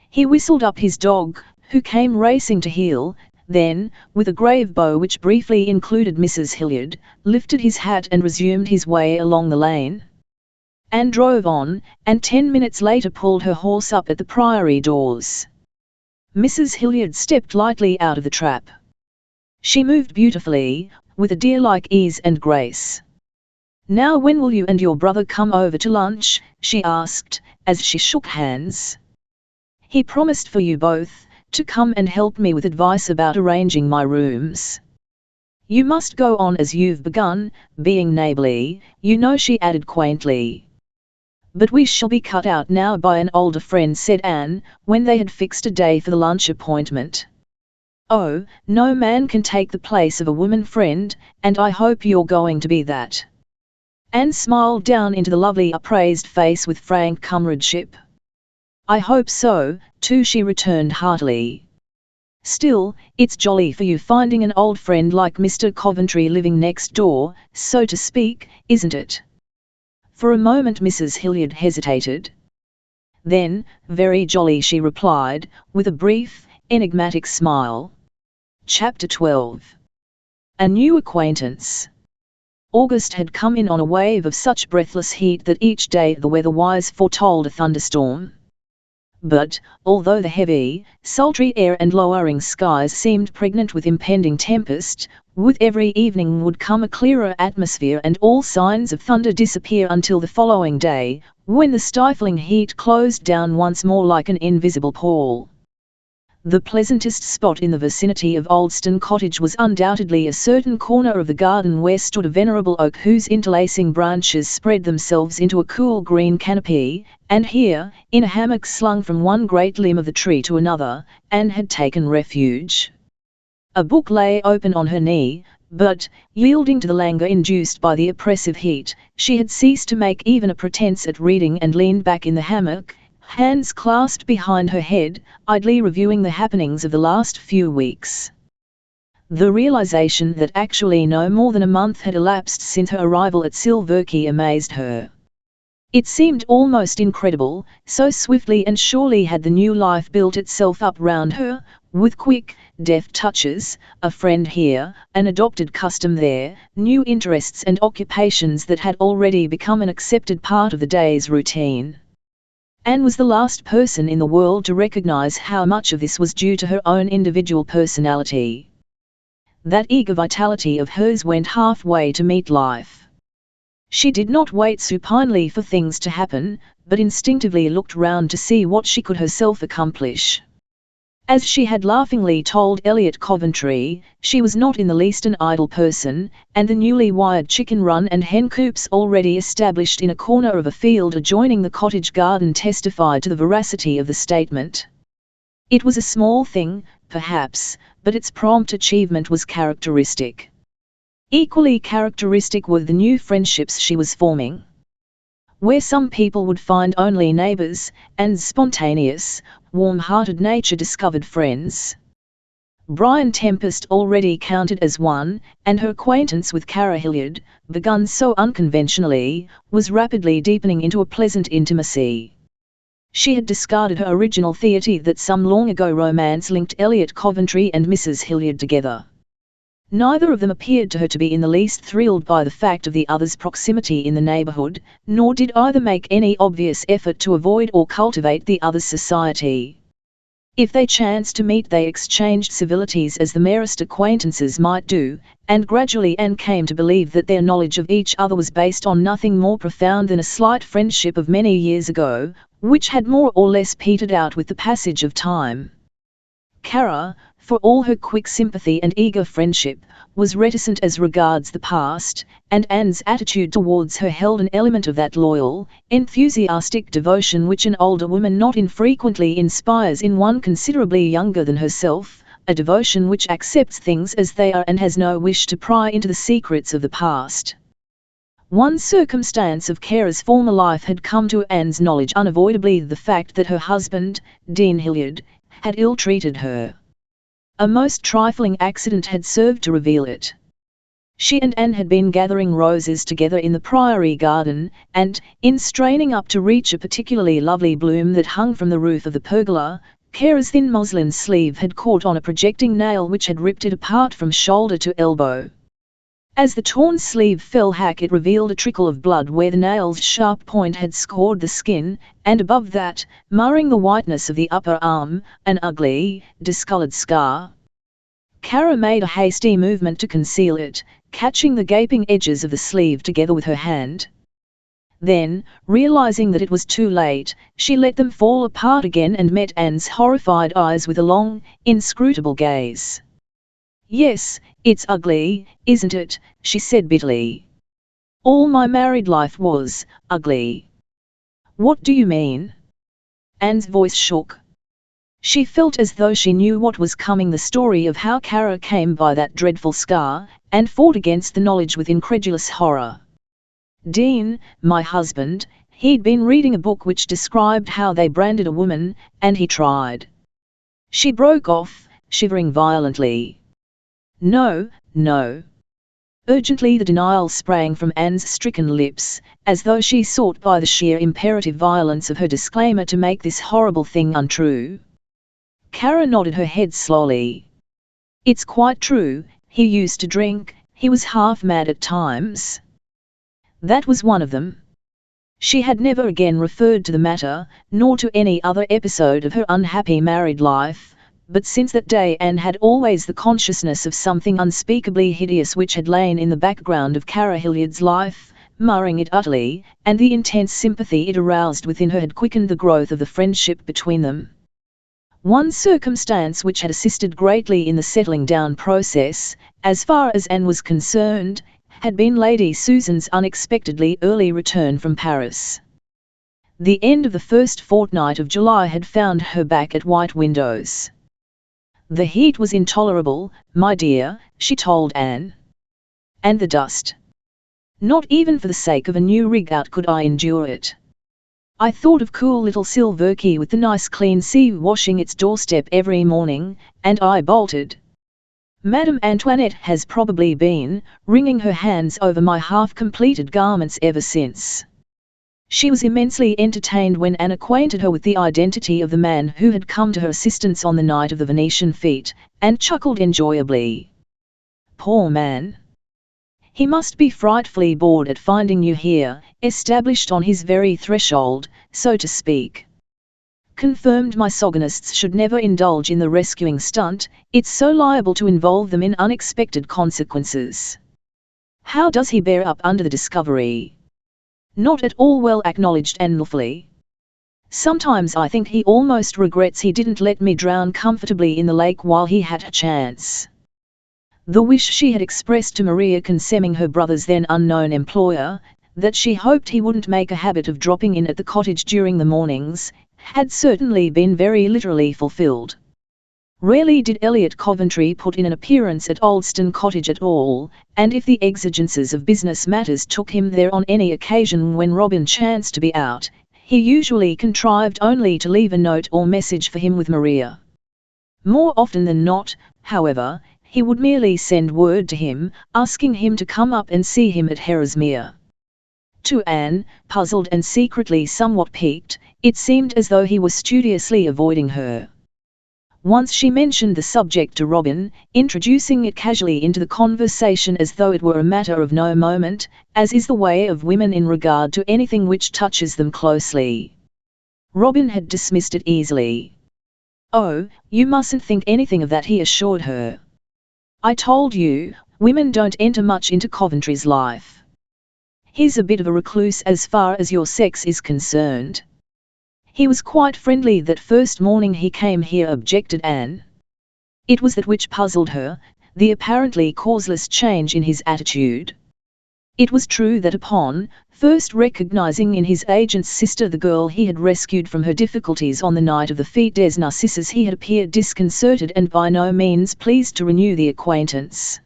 He whistled up his dog, who came racing to heel, then, with a grave bow which briefly included Mrs. Hilliard, lifted his hat and resumed his way along the lane. Anne drove on, and 10 minutes later pulled her horse up at the priory doors. Mrs. Hilliard stepped lightly out of the trap. She moved beautifully, with a deer-like ease and grace. "Now when will you and your brother come over to lunch?" she asked, as she shook hands. "He promised for you both to come and help me with advice about arranging my rooms." "You must go on as you've begun, being neighbourly, you know," she added quaintly. "But we shall be cut out now by an older friend," said Anne, when they had fixed a day for the lunch appointment. "Oh, no man can take the place of a woman friend, and I hope you're going to be that." Anne smiled down into the lovely upraised face with frank comradeship. "I hope so, too," she returned heartily. "Still, it's jolly for you finding an old friend like Mr. Coventry living next door, so to speak, isn't it?" For a moment Mrs. Hilliard hesitated. Then, "Very jolly," she replied, with a brief, enigmatic smile. Chapter 12. A new acquaintance. August had come in on a wave of such breathless heat that each day the weather-wise foretold a thunderstorm. But, although the heavy, sultry air and lowering skies seemed pregnant with impending tempest, with every evening would come a clearer atmosphere and all signs of thunder disappear until the following day, when the stifling heat closed down once more like an invisible pall. The pleasantest spot in the vicinity of Oldston Cottage was undoubtedly a certain corner of the garden where stood a venerable oak whose interlacing branches spread themselves into a cool green canopy, and here, in a hammock slung from one great limb of the tree to another, Anne had taken refuge. A book lay open on her knee, But, yielding to the languor induced by the oppressive heat, she had ceased to make even a pretense at reading and leaned back in the hammock, hands clasped behind her head, idly reviewing the happenings of the last few weeks. The realization that actually no more than a month had elapsed since her arrival at Silverkey amazed her. It seemed almost incredible, so swiftly and surely had the new life built itself up round her, with quick, deft touches, a friend here, an adopted custom there, new interests and occupations that had already become an accepted part of the day's routine. Anne was the last person in the world to recognize how much of this was due to her own individual personality. That eager vitality of hers went halfway to meet life. She did not wait supinely for things to happen, but instinctively looked round to see what she could herself accomplish. As she had laughingly told Elliot Coventry, she was not in the least an idle person, and the newly wired chicken run and hen coops already established in a corner of a field adjoining the cottage garden testified to the veracity of the statement. It was a small thing, perhaps, but its prompt achievement was characteristic. Equally characteristic were the new friendships she was forming. Where some people would find only neighbours, Anne's spontaneous, warm-hearted nature discovered friends. Brian Tempest already counted as one, and her acquaintance with Cara Hilliard, begun so unconventionally, was rapidly deepening into a pleasant intimacy. She had discarded her original theory that some long-ago romance linked Elliot Coventry and Mrs. Hilliard together. Neither of them appeared to her to be in the least thrilled by the fact of the other's proximity in the neighbourhood, nor did either make any obvious effort to avoid or cultivate the other's society. If they chanced to meet they exchanged civilities as the merest acquaintances might do, and gradually Anne came to believe that their knowledge of each other was based on nothing more profound than a slight friendship of many years ago, which had more or less petered out with the passage of time. Cara, for all her quick sympathy and eager friendship, was reticent as regards the past, and Anne's attitude towards her held an element of that loyal, enthusiastic devotion which an older woman not infrequently inspires in one considerably younger than herself, a devotion which accepts things as they are and has no wish to pry into the secrets of the past. One circumstance of Cara's former life had come to Anne's knowledge unavoidably, the fact that her husband, Dean Hilliard, had ill-treated her. A most trifling accident had served to reveal it. She and Anne had been gathering roses together in the Priory garden, and, in straining up to reach a particularly lovely bloom that hung from the roof of the pergola, Cara's thin muslin sleeve had caught on a projecting nail which had ripped it apart from shoulder to elbow. As the torn sleeve fell back it revealed a trickle of blood where the nail's sharp point had scored the skin, and above that, marring the whiteness of the upper arm, an ugly, discoloured scar. Cara made a hasty movement to conceal it, catching the gaping edges of the sleeve together with her hand. Then, realizing that it was too late, she let them fall apart again and met Anne's horrified eyes with a long, inscrutable gaze. "Yes, it's ugly, isn't it?" she said bitterly. "All my married life was ugly." "What do you mean?" Anne's voice shook. She felt as though she knew what was coming, the story of how Cara came by that dreadful scar, and fought against the knowledge with incredulous horror. "Dean, my husband, he'd been reading a book which described how they branded a woman, and he tried." She broke off, shivering violently. "No, no." Urgently the denial sprang from Anne's stricken lips, as though she sought by the sheer imperative violence of her disclaimer to make this horrible thing untrue. Cara nodded her head slowly. "It's quite true, he used to drink, he was half mad at times. That was one of them." She had never again referred to the matter, nor to any other episode of her unhappy married life, but since that day Anne had always the consciousness of something unspeakably hideous which had lain in the background of Cara Hilliard's life, marring it utterly, and the intense sympathy it aroused within her had quickened the growth of the friendship between them. One circumstance which had assisted greatly in the settling down process, as far as Anne was concerned, had been Lady Susan's unexpectedly early return from Paris. The end of the first fortnight of July had found her back at White Windows. "The heat was intolerable, my dear," she told Anne. and the dust. Not even for the sake of a new rig-out could I endure it. I thought of cool little silver key with the nice clean sea washing its doorstep every morning, and I bolted. Madame Antoinette has probably been wringing her hands over my half-completed garments ever since. She was immensely entertained when Anne acquainted her with the identity of the man who had come to her assistance on the night of the Venetian fete, and chuckled enjoyably. Poor man! He must be frightfully bored at finding you here, established on his very threshold, so to speak. Confirmed misogynists should never indulge in the rescuing stunt, it's so liable to involve them in unexpected consequences. How does he bear up under the discovery? Not at all well acknowledged and lawfully. Sometimes I think he almost regrets he didn't let me drown comfortably in the lake while he had a chance. The wish she had expressed to Maria concerning her brother's then unknown employer, that she hoped he wouldn't make a habit of dropping in at the cottage during the mornings, had certainly been very literally fulfilled. Rarely did Elliot Coventry put in an appearance at Oldston Cottage at all, and if the exigencies of business matters took him there on any occasion when Robin chanced to be out, he usually contrived only to leave a note or message for him with Maria. More often than not, however, he would merely send word to him, asking him to come up and see him at Herresmere. To Anne, puzzled and secretly somewhat piqued, it seemed as though he was studiously avoiding her. Once she mentioned the subject to Robin, introducing it casually into the conversation as though it were a matter of no moment, as is the way of women in regard to anything which touches them closely. Robin had dismissed it easily. "Oh, you mustn't think anything of that," he assured her. "I told you, women don't enter much into Coventry's life. He's a bit of a recluse as far as your sex is concerned." "He was quite friendly that first morning he came here," objected Anne. It was that which puzzled her, the apparently causeless change in his attitude. It was true that upon first recognizing in his agent's sister the girl he had rescued from her difficulties on the night of the Fête des Narcissus, he had appeared disconcerted and by no means pleased to renew the acquaintance.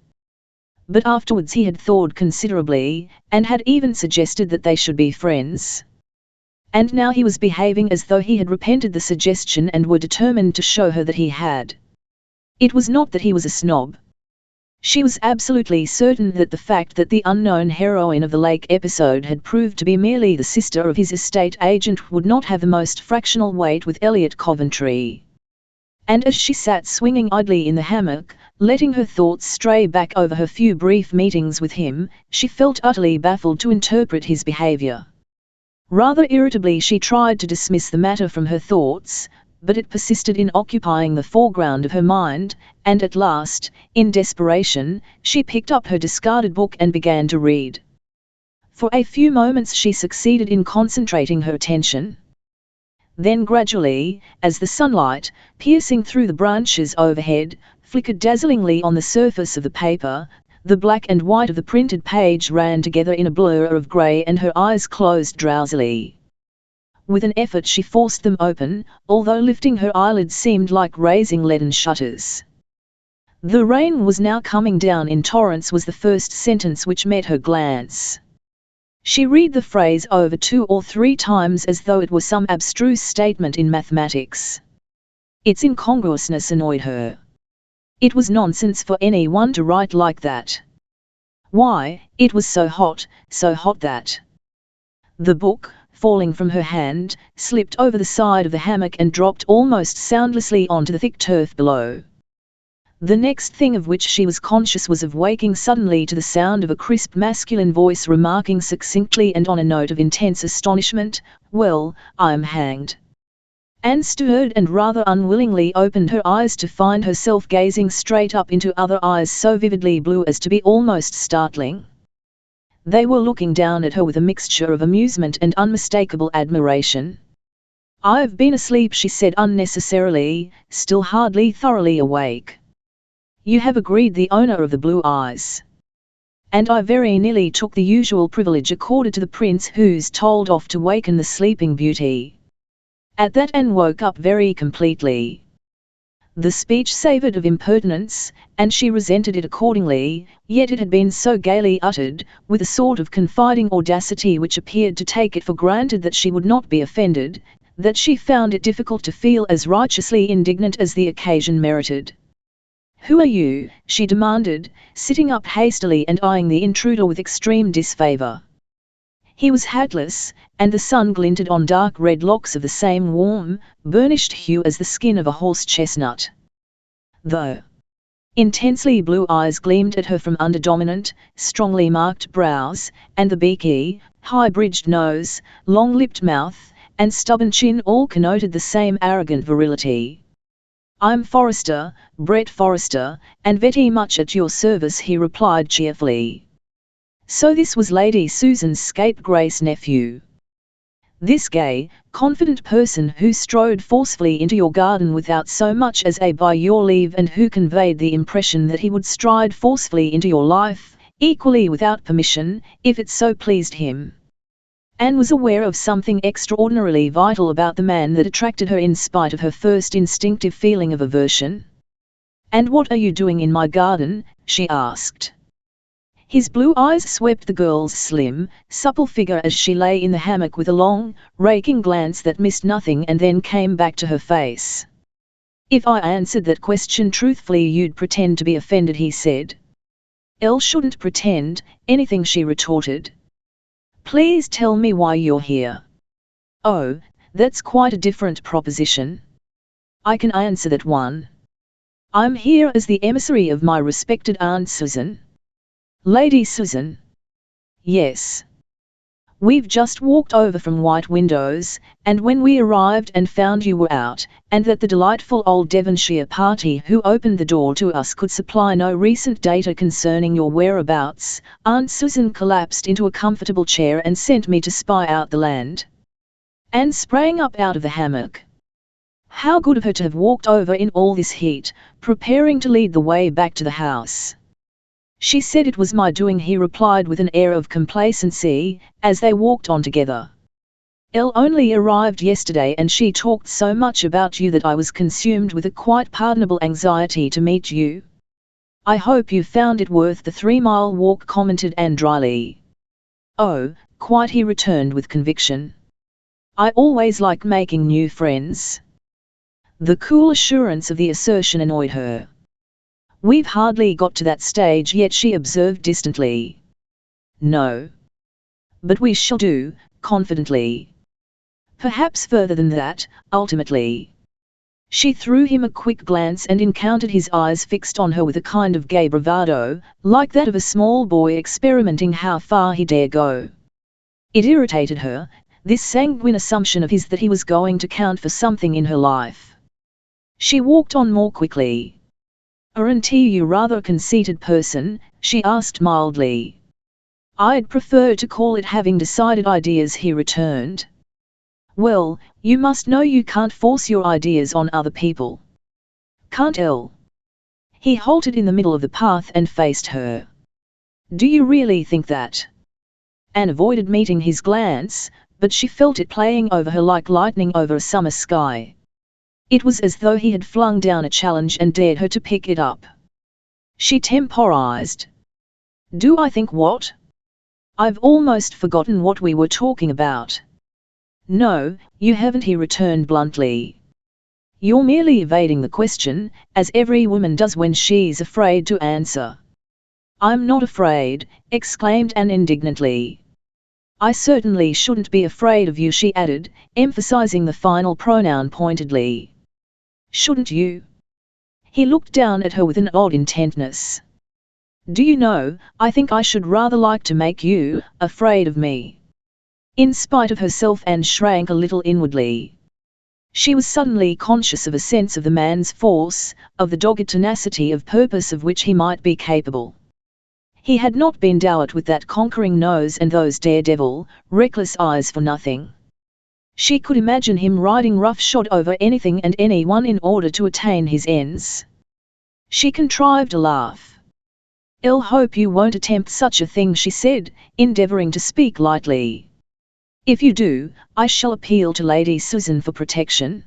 But afterwards he had thawed considerably, and had even suggested that they should be friends. And now he was behaving as though he had repented the suggestion and were determined to show her that he had. It was not that he was a snob. She was absolutely certain that the fact that the unknown heroine of the lake episode had proved to be merely the sister of his estate agent would not have the most fractional weight with Elliot Coventry. And as she sat swinging idly in the hammock, letting her thoughts stray back over her few brief meetings with him, she felt utterly baffled to interpret his behavior. Rather irritably she tried to dismiss the matter from her thoughts, but it persisted in occupying the foreground of her mind, and at last, in desperation, she picked up her discarded book and began to read. For a few moments she succeeded in concentrating her attention. Then gradually, as the sunlight, piercing through the branches overhead, flickered dazzlingly on the surface of the paper, the black and white of the printed page ran together in a blur of grey and her eyes closed drowsily. With an effort she forced them open, although lifting her eyelids seemed like raising leaden shutters. "The rain was now coming down in torrents," was the first sentence which met her glance. She read the phrase over 2 or 3 times as though it were some abstruse statement in mathematics. Its incongruousness annoyed her. It was nonsense for anyone to write like that. Why, it was so hot that... The book, falling from her hand, slipped over the side of the hammock and dropped almost soundlessly onto the thick turf below. The next thing of which she was conscious was of waking suddenly to the sound of a crisp masculine voice remarking succinctly and on a note of intense astonishment, "Well, I'm hanged." Anne stirred and rather unwillingly opened her eyes to find herself gazing straight up into other eyes so vividly blue as to be almost startling. They were looking down at her with a mixture of amusement and unmistakable admiration. "I've been asleep," she said unnecessarily, still hardly thoroughly awake. "You have," agreed the owner of the blue eyes. "And I very nearly took the usual privilege accorded to the prince who's told off to waken the sleeping beauty." At that Anne woke up very completely. The speech savoured of impertinence, and she resented it accordingly, yet it had been so gaily uttered, with a sort of confiding audacity which appeared to take it for granted that she would not be offended, that she found it difficult to feel as righteously indignant as the occasion merited. "Who are you?" she demanded, sitting up hastily and eyeing the intruder with extreme disfavour. He was hatless, and the sun glinted on dark red locks of the same warm, burnished hue as the skin of a horse chestnut. Though intensely blue eyes gleamed at her from under dominant, strongly marked brows, and the beaky, high-bridged nose, long-lipped mouth, and stubborn chin all connoted the same arrogant virility. "I'm Forrester, Brett Forrester, and very much at your service," he replied cheerfully. So this was Lady Susan's scapegrace nephew. This gay, confident person who strode forcefully into your garden without so much as a "by your leave," and who conveyed the impression that he would stride forcefully into your life, equally without permission, if it so pleased him. Anne was aware of something extraordinarily vital about the man that attracted her in spite of her first instinctive feeling of aversion. "And what are you doing in my garden?" she asked. His blue eyes swept the girl's slim, supple figure as she lay in the hammock with a long, raking glance that missed nothing and then came back to her face. "If I answered that question truthfully you'd pretend to be offended," he said. "Elle shouldn't pretend anything," she retorted. "Please tell me why you're here." "Oh, that's quite a different proposition. I can answer that one. I'm here as the emissary of my respected Aunt Susan." "Lady Susan?" "Yes. We've just walked over from White Windows, and when we arrived and found you were out, and that the delightful old Devonshire party who opened the door to us could supply no recent data concerning your whereabouts, Aunt Susan collapsed into a comfortable chair and sent me to spy out the land." Anne sprang up out of the hammock. How good of her to have walked over in all this heat, preparing to lead the way back to the house. "She said it was my doing," he replied with an air of complacency, as they walked on together. "Elle only arrived yesterday and she talked so much about you that I was consumed with a quite pardonable anxiety to meet you." "I hope you found it worth the 3-mile walk," commented Anne dryly. "Oh, quite," he returned with conviction. "I always like making new friends." The cool assurance of the assertion annoyed her. "We've hardly got to that stage yet," she observed distantly. "No. But we shall do," confidently. "Perhaps further than that, ultimately." She threw him a quick glance and encountered his eyes fixed on her with a kind of gay bravado, like that of a small boy experimenting how far he dare go. It irritated her, this sanguine assumption of his that he was going to count for something in her life. She walked on more quickly. "Aren't you rather a conceited person?" she asked mildly. "I'd prefer to call it having decided ideas," he returned. "Well, you must know you can't force your ideas on other people." "Can't Elle?" He halted in the middle of the path and faced her. "Do you really think that?" Anne avoided meeting his glance, but she felt it playing over her like lightning over a summer sky. It was as though he had flung down a challenge and dared her to pick it up. She temporized. "Do I think what? I've almost forgotten what we were talking about." "No, you haven't," he returned bluntly. "You're merely evading the question, as every woman does when she's afraid to answer." "I'm not afraid," exclaimed Anne indignantly. "I certainly shouldn't be afraid of you," she added, emphasizing the final pronoun pointedly. "Shouldn't you?" He looked down at her with an odd intentness. "Do you know, I think I should rather like to make you afraid of me." In spite of herself, Anne shrank a little inwardly. She was suddenly conscious of a sense of the man's force, of the dogged tenacity of purpose of which he might be capable. He had not been dowered with that conquering nose and those daredevil, reckless eyes for nothing. She could imagine him riding roughshod over anything and anyone in order to attain his ends. She contrived a laugh. "I'll hope you won't attempt such a thing," she said, endeavouring to speak lightly. "If you do, I shall appeal to Lady Susan for protection."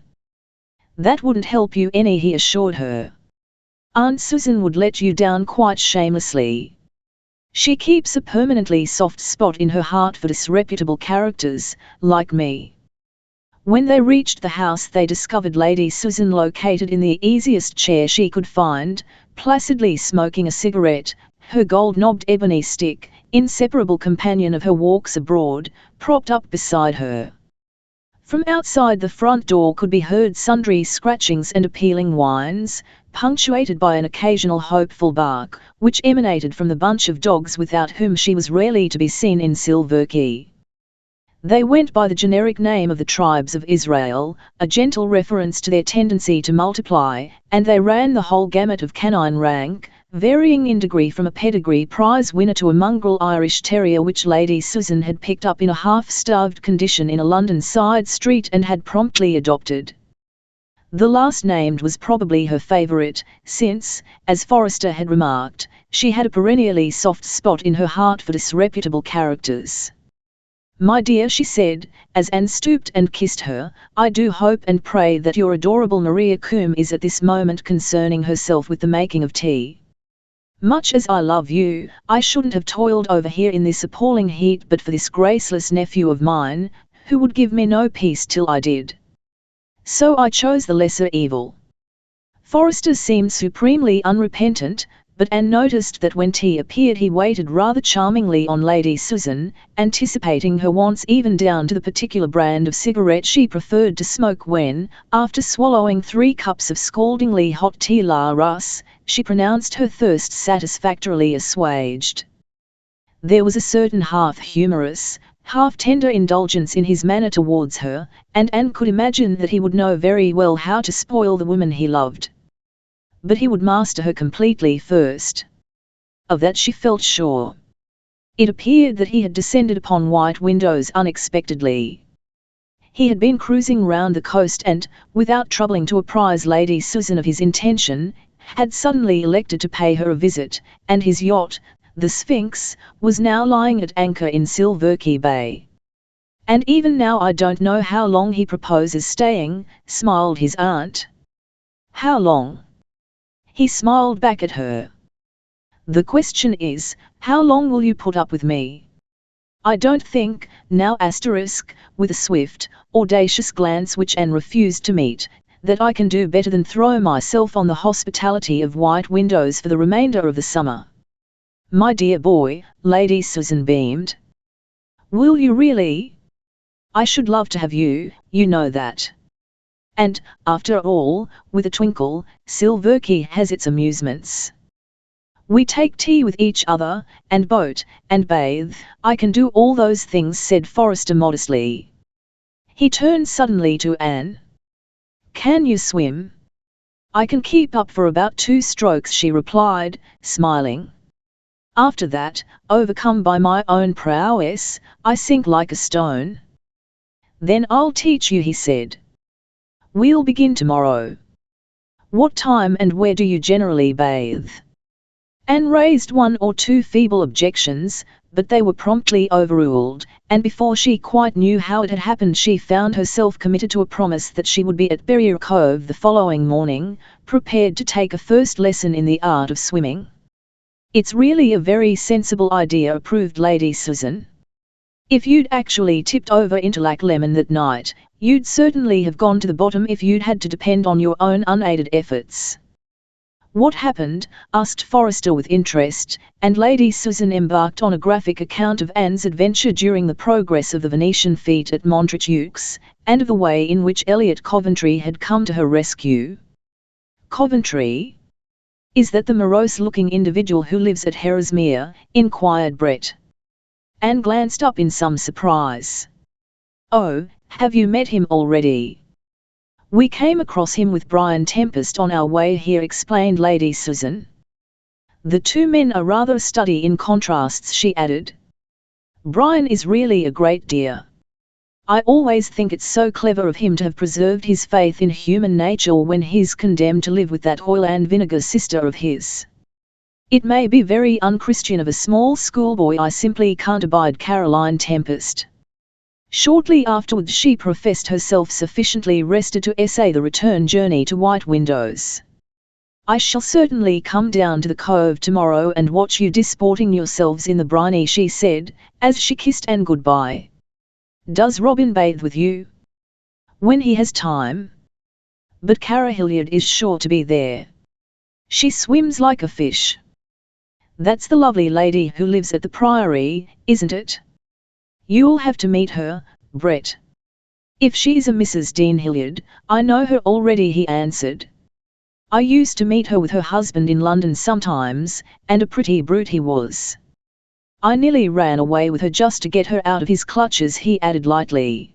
That wouldn't help you any, he assured her. Aunt Susan would let you down quite shamelessly. She keeps a permanently soft spot in her heart for disreputable characters, like me. When they reached the house, they discovered Lady Susan located in the easiest chair she could find, placidly smoking a cigarette, her gold-knobbed ebony stick, inseparable companion of her walks abroad, propped up beside her. From outside the front door could be heard sundry scratchings and appealing whines, punctuated by an occasional hopeful bark, which emanated from the bunch of dogs without whom she was rarely to be seen in Silverkey. They went by the generic name of the tribes of Israel, a gentle reference to their tendency to multiply, and they ran the whole gamut of canine rank, varying in degree from a pedigree prize winner to a mongrel Irish terrier which Lady Susan had picked up in a half-starved condition in a London side street and had promptly adopted. The last named was probably her favourite, since, as Forrester had remarked, she had a perennially soft spot in her heart for disreputable characters. "My dear," she said, as Anne stooped and kissed her, "I do hope and pray that your adorable Maria Coombe is at this moment concerning herself with the making of tea. Much as I love you, I shouldn't have toiled over here in this appalling heat but for this graceless nephew of mine, who would give me no peace till I did. So I chose the lesser evil." Forrester seemed supremely unrepentant, but Anne noticed that when tea appeared he waited rather charmingly on Lady Susan, anticipating her wants even down to the particular brand of cigarette she preferred to smoke when, after swallowing 3 cups of scaldingly hot tea la Russe, she pronounced her thirst satisfactorily assuaged. There was a certain half-humorous, half-tender indulgence in his manner towards her, and Anne could imagine that he would know very well how to spoil the woman he loved. But he would master her completely first. Of that she felt sure. It appeared that he had descended upon White Windows unexpectedly. He had been cruising round the coast and, without troubling to apprise Lady Susan of his intention, had suddenly elected to pay her a visit, and his yacht, the Sphinx, was now lying at anchor in Silverkey Bay. "And even now I don't know how long he proposes staying," smiled his aunt. "How long?" He smiled back at her. "The question is, how long will you put up with me? I don't think, now with a swift, audacious glance which Anne refused to meet, that I can do better than throw myself on the hospitality of White Windows for the remainder of the summer." "My dear boy," Lady Susan beamed. "Will you really? I should love to have you, you know that. And, after all," with a twinkle, "Silverkey has its amusements. We take tea with each other, and boat, and bathe. I can do all those things," said Forrester modestly. He turned suddenly to Anne. "Can you swim?" "I can keep up for about 2 strokes," she replied, smiling. "After that, overcome by my own prowess, I sink like a stone." "Then I'll teach you," he said. "We'll begin tomorrow. What time and where do you generally bathe?" Anne raised 1 or 2 feeble objections, but they were promptly overruled, and before she quite knew how it had happened she found herself committed to a promise that she would be at Berrier Cove the following morning, prepared to take a first lesson in the art of swimming. "It's really a very sensible idea," approved Lady Susan. "If you'd actually tipped over into Loch Lomond that night, you'd certainly have gone to the bottom if you'd had to depend on your own unaided efforts." "What happened?" asked Forrester with interest, and Lady Susan embarked on a graphic account of Anne's adventure during the progress of the Venetian feat at Montreaux, and of the way in which Elliot Coventry had come to her rescue. "Coventry? Is that the morose-looking individual who lives at Herresmere?" inquired Brett. Anne glanced up in some surprise. "Oh, have you met him already?" "We came across him with Brian Tempest on our way here," explained Lady Susan. "The 2 men are rather a study in contrasts," she added. "Brian is really a great dear. I always think it's so clever of him to have preserved his faith in human nature when he's condemned to live with that oil and vinegar sister of his. It may be very unchristian of a small schoolboy, I simply can't abide Caroline Tempest." Shortly afterwards she professed herself sufficiently rested to essay the return journey to White Windows. "I shall certainly come down to the cove tomorrow and watch you disporting yourselves in the briny," she said, as she kissed Anne goodbye. "Does Robin bathe with you?" "When he has time. But Cara Hilliard is sure to be there. She swims like a fish." "That's the lovely lady who lives at the Priory, isn't it?" "You'll have to meet her, Brett." "If she's a Mrs. Dean Hilliard, I know her already," he answered. "I used to meet her with her husband in London sometimes, and a pretty brute he was. I nearly ran away with her just to get her out of his clutches," he added lightly.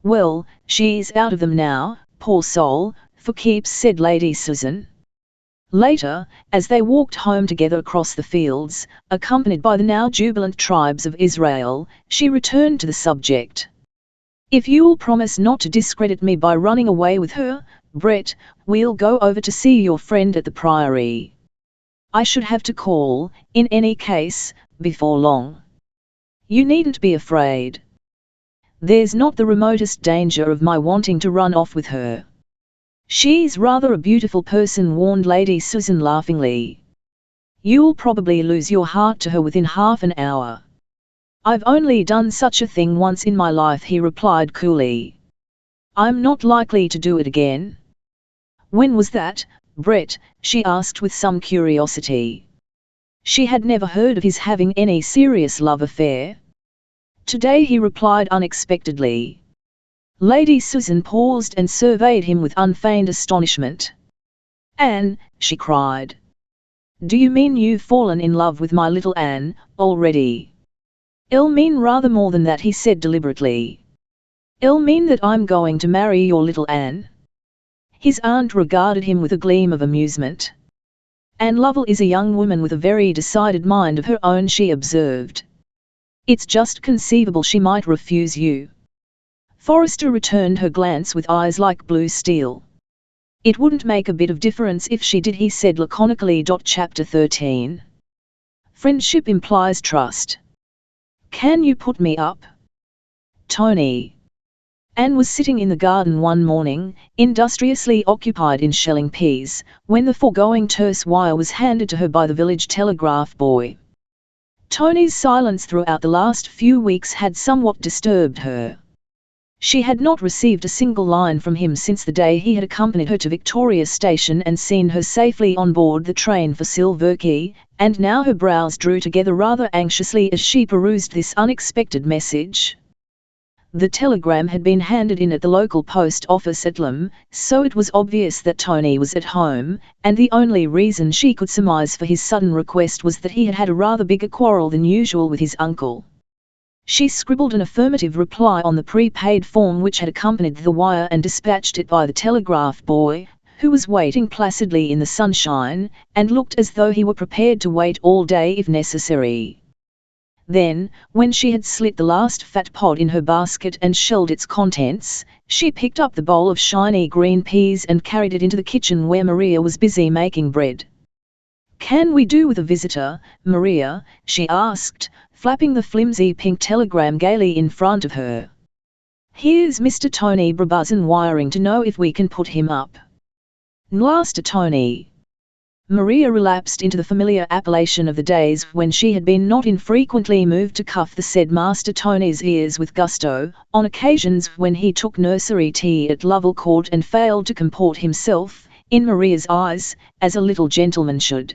"Well, she's out of them now, poor soul, for keeps," said Lady Susan. Later, as they walked home together across the fields, accompanied by the now jubilant tribes of Israel, she returned to the subject. "If you'll promise not to discredit me by running away with her, Brett, we'll go over to see your friend at the Priory. I should have to call, in any case, before long." "You needn't be afraid. There's not the remotest danger of my wanting to run off with her. She's rather a beautiful person," warned Lady Susan laughingly. "You'll probably lose your heart to her within half an hour." "I've only done such a thing once in my life," he replied coolly. "I'm not likely to do it again." "When was that, Brett?" she asked with some curiosity. She had never heard of his having any serious love affair. "Today," he replied unexpectedly. Lady Susan paused and surveyed him with unfeigned astonishment. "Anne," she cried. "Do you mean you've fallen in love with my little Anne, already?" "I'll mean rather more than that," he said deliberately. "I'll mean that I'm going to marry your little Anne." His aunt regarded him with a gleam of amusement. "Anne Lovell is a young woman with a very decided mind of her own," she observed. "It's just conceivable she might refuse you." Forrester returned her glance with eyes like blue steel. "It wouldn't make a bit of difference if she did," he said laconically. Chapter 13. Friendship implies trust. "Can you put me up, Tony?" Anne was sitting in the garden one morning, industriously occupied in shelling peas, when the foregoing terse wire was handed to her by the village telegraph boy. Tony's silence throughout the last few weeks had somewhat disturbed her. She had not received a single line from him since the day he had accompanied her to Victoria Station and seen her safely on board the train for Silverkey, and now her brows drew together rather anxiously as she perused this unexpected message. The telegram had been handed in at the local post office at Lymm, so it was obvious that Tony was at home, and the only reason she could surmise for his sudden request was that he had had a rather bigger quarrel than usual with his uncle. She scribbled an affirmative reply on the prepaid form which had accompanied the wire and dispatched it by the telegraph boy, who was waiting placidly in the sunshine, and looked as though he were prepared to wait all day if necessary. Then, when she had slit the last fat pod in her basket and shelled its contents, she picked up the bowl of shiny green peas and carried it into the kitchen where Maria was busy making bread. "Can we do with a visitor, Maria?" she asked, flapping the flimsy pink telegram gaily in front of her. "Here's Mr. Tony Brabazon wiring to know if we can put him up." "N'laster Tony." Maria relapsed into the familiar appellation of the days when she had been not infrequently moved to cuff the said Master Tony's ears with gusto, on occasions when he took nursery tea at Lovell Court and failed to comport himself, in Maria's eyes, as a little gentleman should.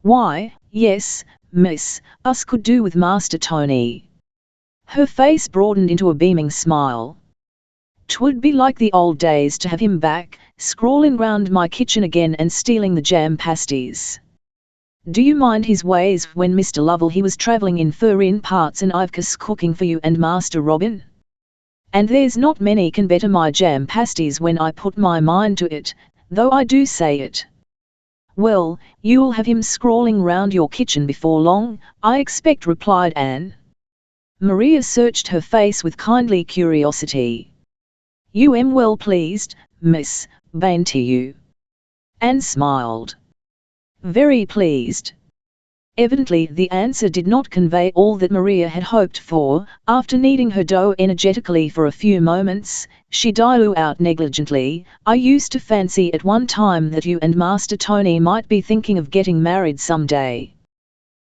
"Why, yes, miss, us could do with Master Tony." Her face broadened into a beaming smile. "'Twould be like the old days to have him back, scrawling round my kitchen again and stealing the jam pasties. Do you mind his ways when Mr. Lovell he was travelling in furrin parts and I've cooking for you and Master Robin? And there's not many can better my jam pasties when I put my mind to it, though I do say it." "Well, you'll have him scrawling round your kitchen before long, I expect," replied Anne. Maria searched her face with kindly curiosity. "You am well pleased, miss, bain't you?" Anne smiled. "Very pleased. Evidently the answer did not convey all that Maria had hoped for. After kneading her dough energetically for a few moments, she dilute out negligently, "I used to fancy at one time that you and Master Tony might be thinking of getting married someday.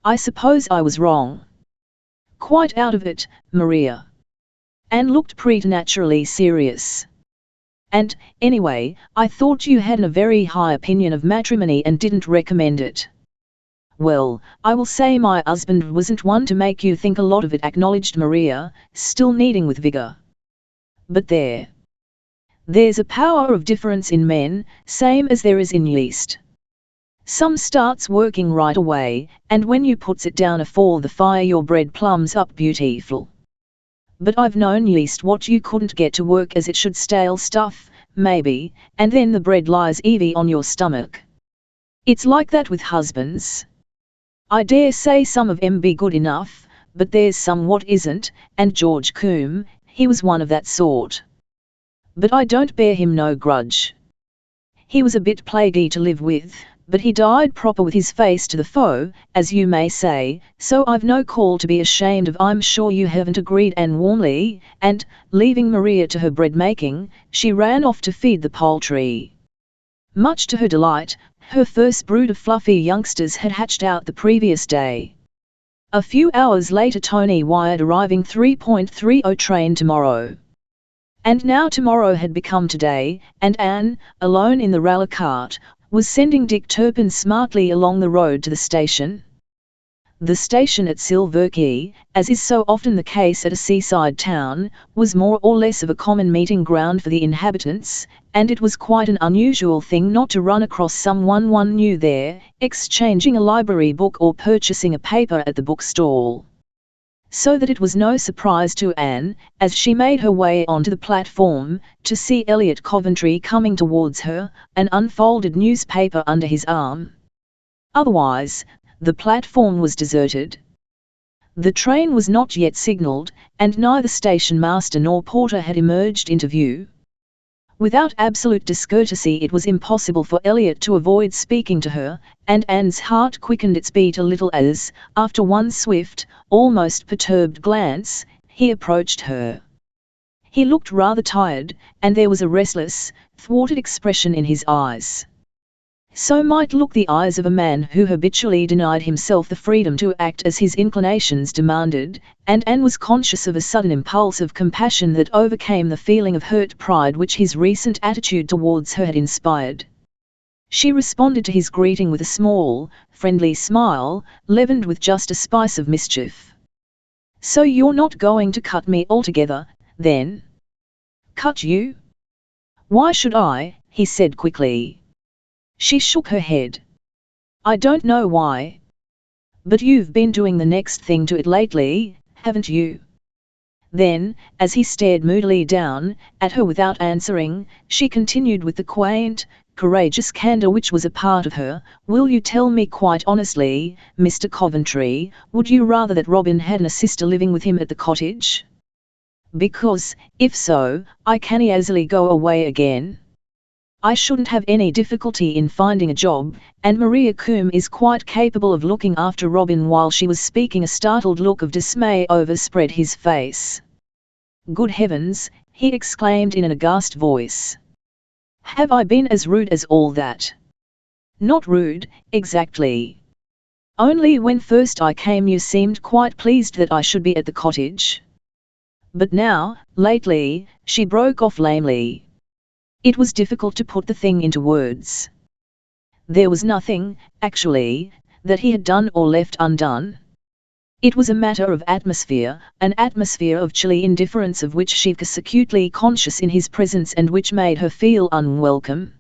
I suppose I was wrong." "Quite out of it, Maria." Anne looked preternaturally serious. "And, anyway, I thought you had a very high opinion of matrimony and didn't recommend it." "Well, I will say my husband wasn't one to make you think a lot of it," acknowledged Maria, still kneading with vigor. "But there's a power of difference in men, same as there is in yeast. Some starts working right away, and when you puts it down afore the fire your bread plums up beautiful. But I've known yeast what you couldn't get to work as it should, stale stuff, maybe, and then the bread lies heavy on your stomach. It's like that with husbands. I dare say some of 'em be good enough, but there's some what isn't, and George Coombe, he was one of that sort. But I don't bear him no grudge. He was a bit plaguey to live with, but he died proper with his face to the foe, as you may say, so I've no call to be ashamed of. I'm sure you haven't," agreed Anne warmly, and, leaving Maria to her bread-making, she ran off to feed the poultry. Much to her delight, her first brood of fluffy youngsters had hatched out the previous day. A few hours later Tony wired arriving 3.30 train tomorrow. And now tomorrow had become today, and Anne, alone in the railway cart, was sending Dick Turpin smartly along the road to the station. The station at Silver Key, as is so often the case at a seaside town, was more or less of a common meeting ground for the inhabitants, and it was quite an unusual thing not to run across someone one knew there, exchanging a library book or purchasing a paper at the bookstall. So that it was no surprise to Anne, as she made her way onto the platform, to see Elliot Coventry coming towards her, an unfolded newspaper under his arm. Otherwise, the platform was deserted. The train was not yet signalled, and neither station master nor porter had emerged into view. Without absolute discourtesy it was impossible for Elliot to avoid speaking to her, and Anne's heart quickened its beat a little as, after one swift, almost perturbed glance, he approached her. He looked rather tired, and there was a restless, thwarted expression in his eyes. So might look the eyes of a man who habitually denied himself the freedom to act as his inclinations demanded, and Anne was conscious of a sudden impulse of compassion that overcame the feeling of hurt pride which his recent attitude towards her had inspired. She responded to his greeting with a small, friendly smile, leavened with just a spice of mischief. "So you're not going to cut me altogether, then?" "Cut you? Why should I?" he said quickly. She shook her head. "I don't know why. But you've been doing the next thing to it lately, haven't you?" Then, as he stared moodily down at her without answering, she continued with the quaint, courageous candour which was a part of her, "Will you tell me quite honestly, Mr. Coventry, would you rather that Robin had a sister living with him at the cottage? Because, if so, I can easily go away again. I shouldn't have any difficulty in finding a job, and Maria Coombe is quite capable of looking after Robin." While she was speaking a startled look of dismay overspread his face. "Good heavens!" he exclaimed in an aghast voice. "Have I been as rude as all that?" "Not rude, exactly. Only when first I came you seemed quite pleased that I should be at the cottage. But now, lately," she broke off lamely. It was difficult to put the thing into words. There was nothing, actually, that he had done or left undone. It was a matter of atmosphere, an atmosphere of chilly indifference of which she was acutely conscious in his presence and which made her feel unwelcome.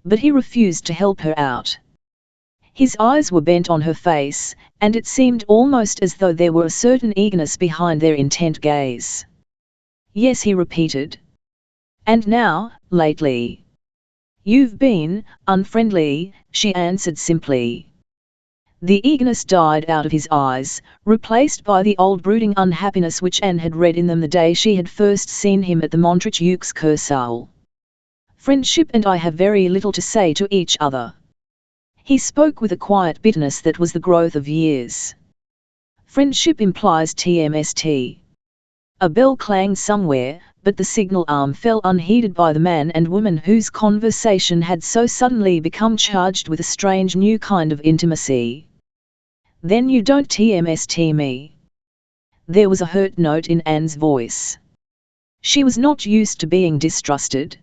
But he refused to help her out. His eyes were bent on her face, and it seemed almost as though there were a certain eagerness behind their intent gaze. "Yes," he repeated. "And now, lately?" "You've been unfriendly," she answered simply. The eagerness died out of his eyes, replaced by the old brooding unhappiness which Anne had read in them the day she had first seen him at the Montrich Kursaal. "Friendship and I have very little to say to each other." He spoke with a quiet bitterness that was the growth of years. Friendship implies TMST. A bell clanged somewhere, but the signal arm fell unheeded by the man and woman whose conversation had so suddenly become charged with a strange new kind of intimacy. "Then you don't TMST me?" There was a hurt note in Anne's voice. She was not used to being distrusted.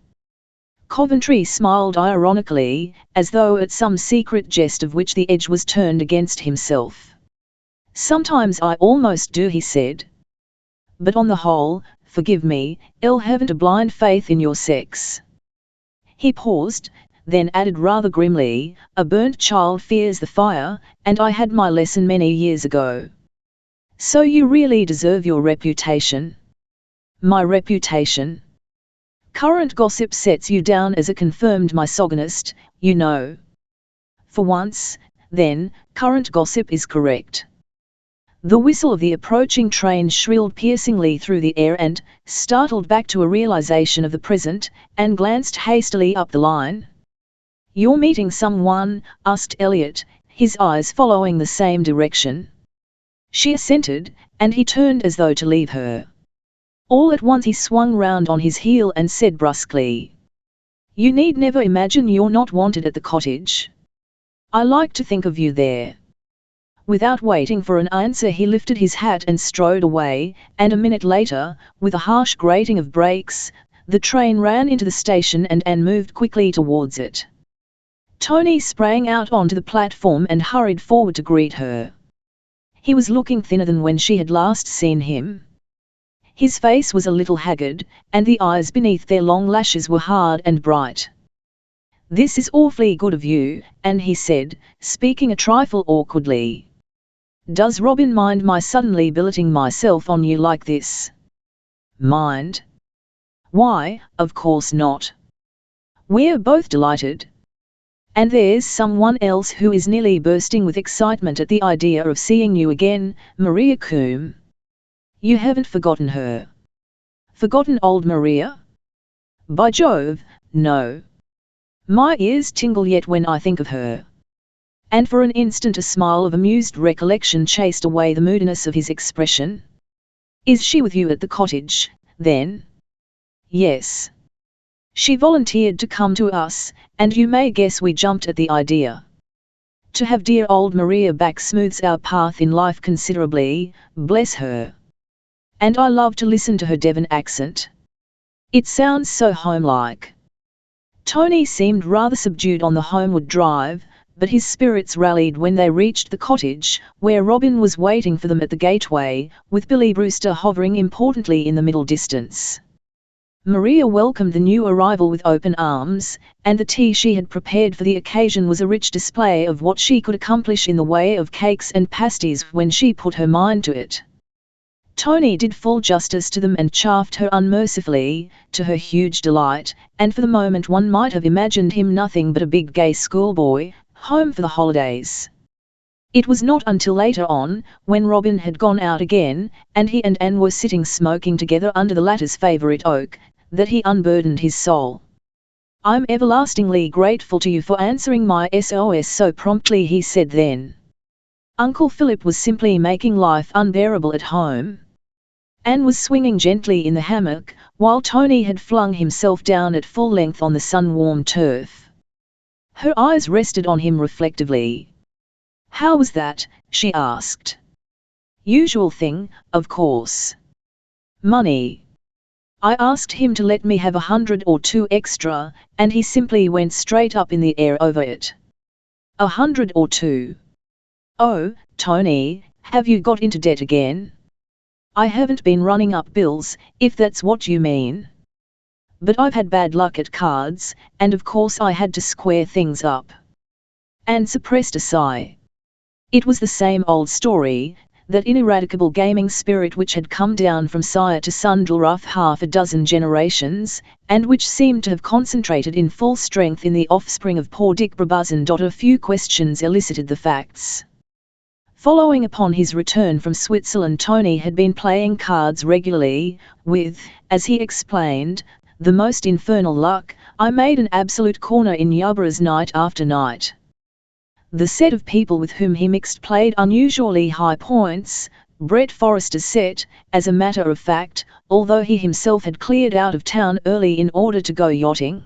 Coventry smiled ironically, as though at some secret jest of which the edge was turned against himself. "Sometimes I almost do," he said. "But on the whole, forgive me, I haven't a blind faith in your sex." He paused, then added rather grimly, "A burnt child fears the fire, and I had my lesson many years ago." "So you really deserve your reputation?" "My reputation? Current gossip sets you down as a confirmed misogynist, you know." "For once, then, current gossip is correct." The whistle of the approaching train shrilled piercingly through the air and, startled back to a realization of the present, Anne glanced hastily up the line. "You're meeting someone?" asked Elliot, his eyes following the same direction. She assented, and he turned as though to leave her. All at once he swung round on his heel and said brusquely, "You need never imagine you're not wanted at the cottage. I like to think of you there." Without waiting for an answer he lifted his hat and strode away, and a minute later, with a harsh grating of brakes, the train ran into the station and Anne moved quickly towards it. Tony sprang out onto the platform and hurried forward to greet her. He was looking thinner than when she had last seen him. His face was a little haggard, and the eyes beneath their long lashes were hard and bright. "This is awfully good of you," Anne he said, speaking a trifle awkwardly. "Does Robin mind my suddenly billeting myself on you like this?" "Mind? Why, of course not. We're both delighted. And there's someone else who is nearly bursting with excitement at the idea of seeing you again, Maria Coombe. You haven't forgotten her?" "Forgotten old Maria? By Jove, no. My ears tingle yet when I think of her." And for an instant a smile of amused recollection chased away the moodiness of his expression. "Is she with you at the cottage, then?" "Yes. She volunteered to come to us, and you may guess we jumped at the idea. To have dear old Maria back smooths our path in life considerably, bless her. And I love to listen to her Devon accent. It sounds so homelike." Tony seemed rather subdued on the homeward drive, but his spirits rallied when they reached the cottage, where Robin was waiting for them at the gateway, with Billy Brewster hovering importantly in the middle distance. Maria welcomed the new arrival with open arms, and the tea she had prepared for the occasion was a rich display of what she could accomplish in the way of cakes and pasties when she put her mind to it. Tony did full justice to them and chaffed her unmercifully, to her huge delight, and for the moment one might have imagined him nothing but a big gay schoolboy, home for the holidays. It was not until later on, when Robin had gone out again, and he and Anne were sitting smoking together under the latter's favourite oak, that he unburdened his soul. "I'm everlastingly grateful to you for answering my SOS so promptly," he said then. "Uncle Philip was simply making life unbearable at home." Anne was swinging gently in the hammock, while Tony had flung himself down at full length on the sun-warmed turf. Her eyes rested on him reflectively. "How was that?" she asked. "Usual thing, of course. Money. I asked him to let me have 100 or 2 extra, and he simply went straight up in the air over it. 100 or 2. Oh, Tony, have you got into debt again?" "I haven't been running up bills, if that's what you mean. But I've had bad luck at cards, and of course I had to square things up." Anne suppressed a sigh. It was the same old story, that ineradicable gaming spirit which had come down from sire to son through half a dozen generations, and which seemed to have concentrated in full strength in the offspring of poor Dick Brabazon. A few questions elicited the facts. Following upon his return from Switzerland, Tony had been playing cards regularly, with, as he explained, the most infernal luck. "I made an absolute corner in Yarbrough's night after night. The set of people with whom he mixed played unusually high points, Brett Forrester's set, as a matter of fact, although he himself had cleared out of town early in order to go yachting.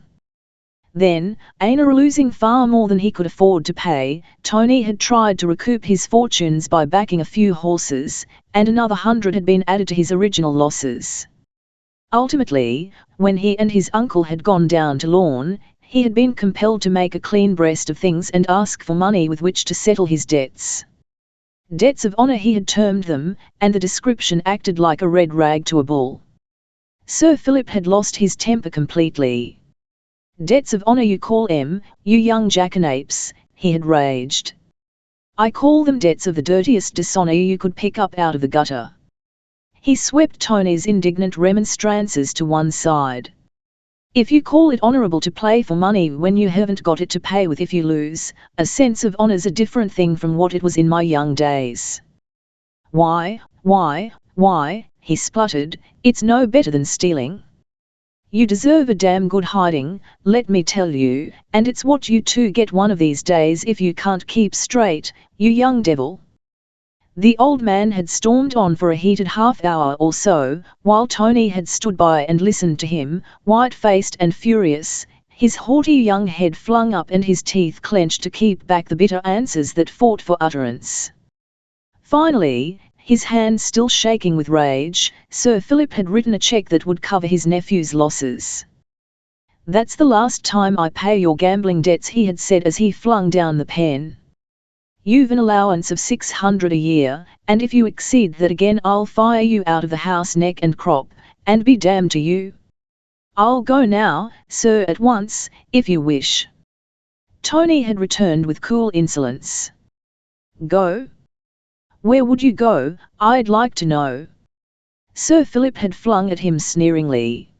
Then, Aina losing far more than he could afford to pay, Tony had tried to recoup his fortunes by backing a few horses, and another 100 had been added to his original losses. Ultimately, when he and his uncle had gone down to Lorne, he had been compelled to make a clean breast of things and ask for money with which to settle his debts. Debts of honour he had termed them, and the description acted like a red rag to a bull. Sir Philip had lost his temper completely. "Debts of honour you call 'em, you young jackanapes," he had raged. "I call them debts of the dirtiest dishonour you could pick up out of the gutter." He swept Tony's indignant remonstrances to one side. "If you call it honourable to play for money when you haven't got it to pay with if you lose, a sense of honour's a different thing from what it was in my young days." Why, he spluttered, "it's no better than stealing. You deserve a damn good hiding, let me tell you, and it's what you two get one of these days if you can't keep straight, you young devil." The old man had stormed on for a heated half-hour or so, while Tony had stood by and listened to him, white-faced and furious, his haughty young head flung up and his teeth clenched to keep back the bitter answers that fought for utterance. Finally, his hands still shaking with rage, Sir Philip had written a cheque that would cover his nephew's losses. "That's the last time I pay your gambling debts," he had said as he flung down the pen. "You've an allowance of 600 a year, and if you exceed that again I'll fire you out of the house neck and crop, and be damned to you. I'll go now, sir, at once, if you wish." Tony had returned with cool insolence. "Go? Where would you go, I'd like to know?" Sir Philip had flung at him sneeringly.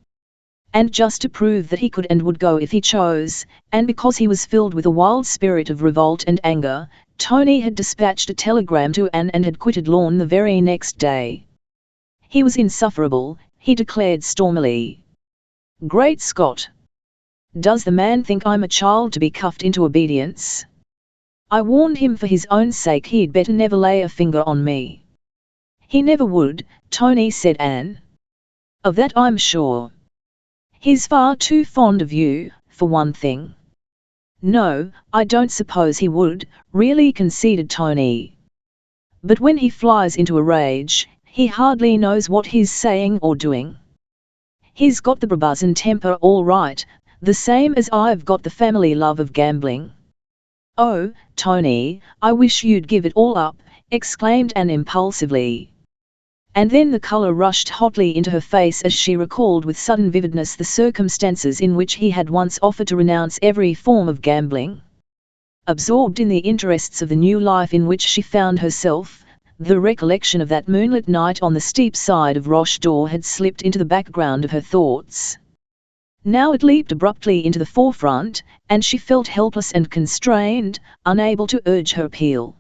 And just to prove that he could and would go if he chose, and because he was filled with a wild spirit of revolt and anger, Tony had dispatched a telegram to Anne and had quitted Lorne the very next day. He was insufferable, he declared stormily. "Great Scott! Does the man think I'm a child to be cuffed into obedience? I warned him for his own sake he'd better never lay a finger on me." "He never would," Tony said Anne. "Of that I'm sure. He's far too fond of you, for one thing." "No, I don't suppose he would," really conceded Tony. "But when he flies into a rage, he hardly knows what he's saying or doing. He's got the brabuzzin temper all right, the same as I've got the family love of gambling." "Oh, Tony, I wish you'd give it all up," exclaimed Anne impulsively. And then the colour rushed hotly into her face as she recalled with sudden vividness the circumstances in which he had once offered to renounce every form of gambling. Absorbed in the interests of the new life in which she found herself, the recollection of that moonlit night on the steep side of Roche d'Or had slipped into the background of her thoughts. Now it leaped abruptly into the forefront, and she felt helpless and constrained, unable to urge her appeal.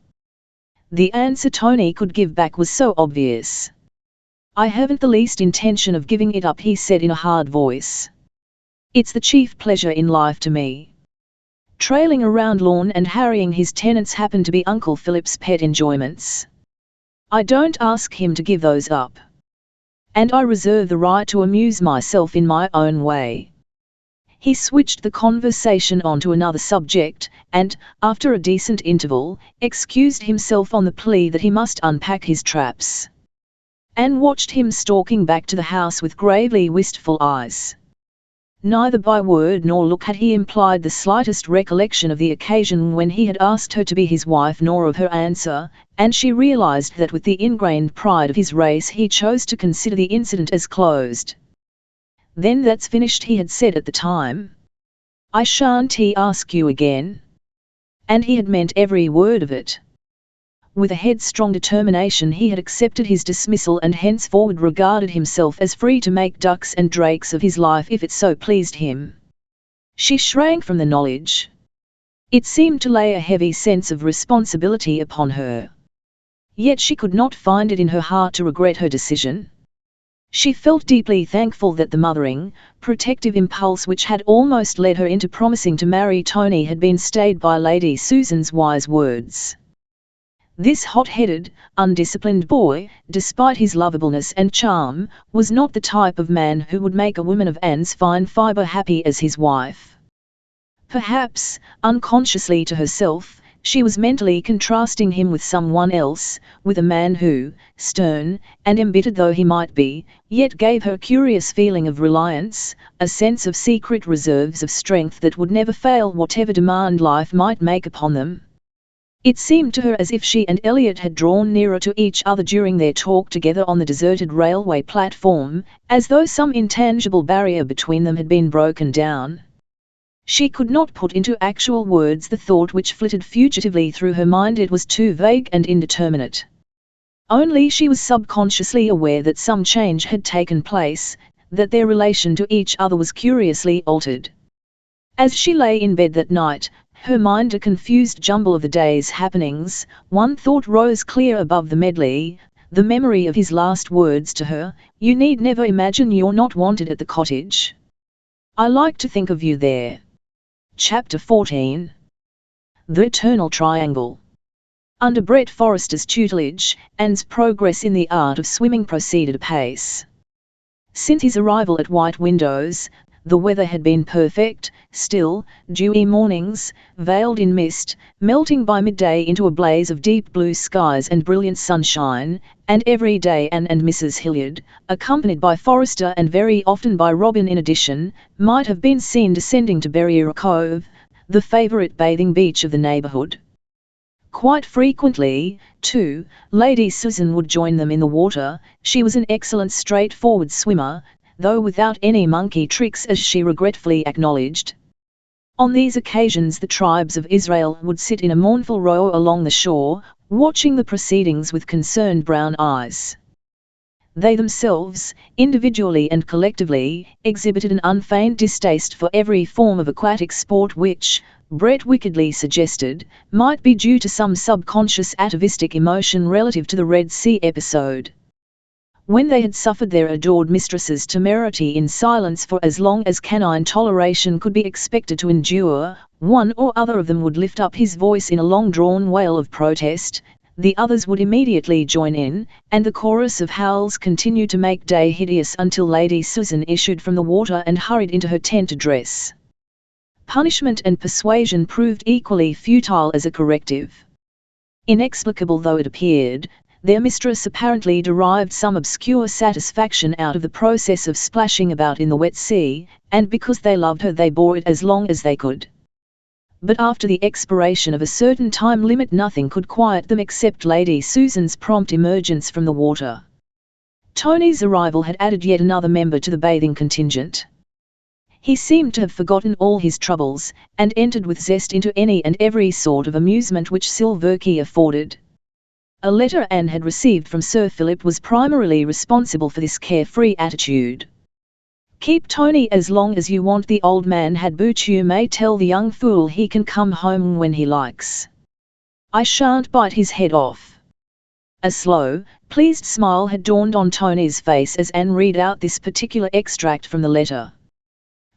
The answer Tony could give back was so obvious. "I haven't the least intention of giving it up," he said in a hard voice. "It's the chief pleasure in life to me. Trailing around Lorne and harrying his tenants happen to be Uncle Philip's pet enjoyments. I don't ask him to give those up. And I reserve the right to amuse myself in my own way." He switched the conversation on to another subject, and, after a decent interval, excused himself on the plea that he must unpack his traps. Anne watched him stalking back to the house with gravely wistful eyes. Neither by word nor look had he implied the slightest recollection of the occasion when he had asked her to be his wife nor of her answer, and she realized that with the ingrained pride of his race he chose to consider the incident as closed. "Then that's finished," he had said at the time. "I shan't ask you again." And he had meant every word of it. With a headstrong determination he had accepted his dismissal and henceforward regarded himself as free to make ducks and drakes of his life if it so pleased him. She shrank from the knowledge. It seemed to lay a heavy sense of responsibility upon her. Yet she could not find it in her heart to regret her decision. She felt deeply thankful that the mothering, protective impulse which had almost led her into promising to marry Tony had been stayed by Lady Susan's wise words. This hot-headed, undisciplined boy, despite his lovableness and charm, was not the type of man who would make a woman of Anne's fine fibre happy as his wife. Perhaps, unconsciously to herself, she was mentally contrasting him with someone else, with a man who, stern and embittered though he might be, yet gave her a curious feeling of reliance, a sense of secret reserves of strength that would never fail whatever demand life might make upon them. It seemed to her as if she and Elliot had drawn nearer to each other during their talk together on the deserted railway platform, as though some intangible barrier between them had been broken down. She could not put into actual words the thought which flitted fugitively through her mind. It was too vague and indeterminate. Only she was subconsciously aware that some change had taken place, that their relation to each other was curiously altered. As she lay in bed that night, her mind a confused jumble of the day's happenings, one thought rose clear above the medley, the memory of his last words to her, "You need never imagine you're not wanted at the cottage. I like to think of you there." Chapter 14. The Eternal Triangle. Under Brett Forrester's tutelage, Anne's progress in the art of swimming proceeded apace. Since his arrival at White Windows, the weather had been perfect, still, dewy mornings, veiled in mist, melting by midday into a blaze of deep blue skies and brilliant sunshine, and every day Anne and Mrs. Hilliard, accompanied by Forrester and very often by Robin in addition, might have been seen descending to Berryer Cove, the favourite bathing beach of the neighbourhood. Quite frequently, too, Lady Susan would join them in the water. She was an excellent straightforward swimmer, though without any monkey tricks, as she regretfully acknowledged. On these occasions the tribes of Israel would sit in a mournful row along the shore, watching the proceedings with concerned brown eyes. They themselves, individually and collectively, exhibited an unfeigned distaste for every form of aquatic sport which, Brett wickedly suggested, might be due to some subconscious atavistic emotion relative to the Red Sea episode. When they had suffered their adored mistress's temerity in silence for as long as canine toleration could be expected to endure, one or other of them would lift up his voice in a long-drawn wail of protest, the others would immediately join in, and the chorus of howls continued to make day hideous until Lady Susan issued from the water and hurried into her tent to dress. Punishment and persuasion proved equally futile as a corrective. Inexplicable though it appeared, their mistress apparently derived some obscure satisfaction out of the process of splashing about in the wet sea, and because they loved her they bore it as long as they could. But after the expiration of a certain time limit nothing could quiet them except Lady Susan's prompt emergence from the water. Tony's arrival had added yet another member to the bathing contingent. He seemed to have forgotten all his troubles, and entered with zest into any and every sort of amusement which Silverkey afforded. A letter Anne had received from Sir Philip was primarily responsible for this carefree attitude. "Keep Tony as long as you want, the old man had boot. You may tell the young fool he can come home when he likes. I shan't bite his head off." A slow, pleased smile had dawned on Tony's face as Anne read out this particular extract from the letter.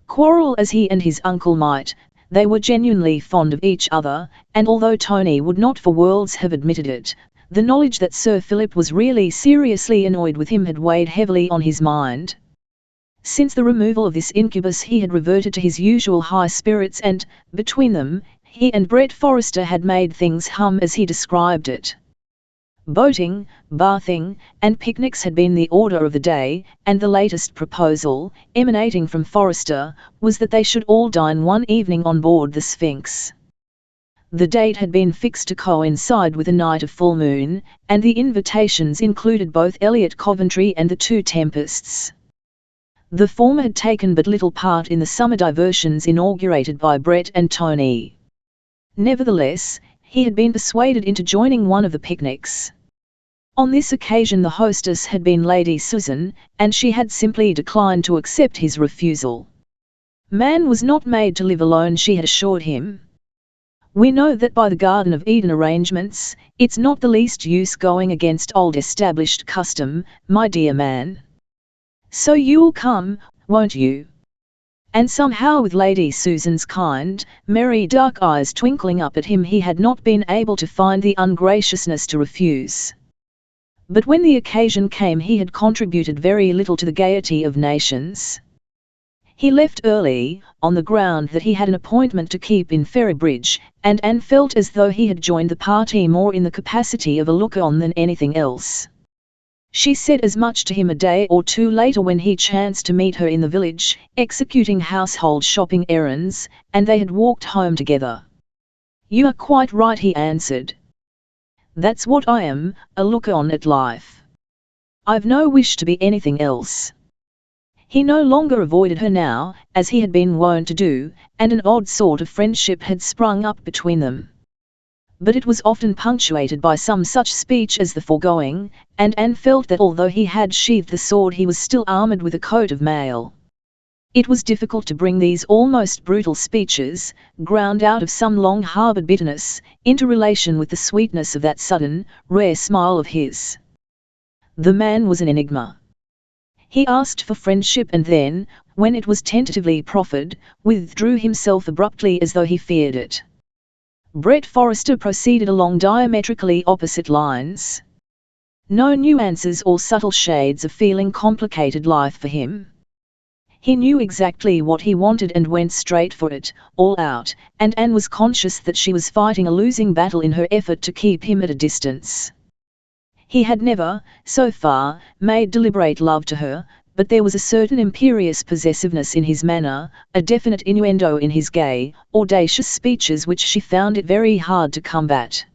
Quarrel as he and his uncle might, they were genuinely fond of each other, and although Tony would not for worlds have admitted it, the knowledge that Sir Philip was really seriously annoyed with him had weighed heavily on his mind. Since the removal of this incubus he had reverted to his usual high spirits and, between them, he and Brett Forrester had made things hum as he described it. Boating, bathing, and picnics had been the order of the day, and the latest proposal, emanating from Forrester, was that they should all dine one evening on board the Sphinx. The date had been fixed to coincide with a night of full moon, and the invitations included both Elliot Coventry and the two Tempests. The former had taken but little part in the summer diversions inaugurated by Brett and Tony. Nevertheless, he had been persuaded into joining one of the picnics. On this occasion the hostess had been Lady Susan, and she had simply declined to accept his refusal. Man was not made to live alone, she had assured him. "We know that by the Garden of Eden arrangements, it's not the least use going against old established custom, my dear man. So you'll come, won't you? And somehow with Lady Susan's kind, merry dark eyes twinkling up at him, he had not been able to find the ungraciousness to refuse. But when the occasion came, he had contributed very little to the gaiety of nations. He left early, on the ground that he had an appointment to keep in Ferrybridge, and Anne felt as though he had joined the party more in the capacity of a looker-on than anything else. She said as much to him a day or two later when he chanced to meet her in the village, executing household shopping errands, and they had walked home together. "You are quite right," he answered. "That's what I am, a looker-on at life. I've no wish to be anything else." He no longer avoided her now, as he had been wont to do, and an odd sort of friendship had sprung up between them. But it was often punctuated by some such speech as the foregoing, and Anne felt that although he had sheathed the sword he was still armoured with a coat of mail. It was difficult to bring these almost brutal speeches, ground out of some long-harboured bitterness, into relation with the sweetness of that sudden, rare smile of his. The man was an enigma. He asked for friendship and then, when it was tentatively proffered, withdrew himself abruptly as though he feared it. Brett Forrester proceeded along diametrically opposite lines. No nuances or subtle shades of feeling complicated life for him. He knew exactly what he wanted and went straight for it, all out, and Anne was conscious that she was fighting a losing battle in her effort to keep him at a distance. He had never, so far, made deliberate love to her, but there was a certain imperious possessiveness in his manner, a definite innuendo in his gay, audacious speeches which she found it very hard to combat.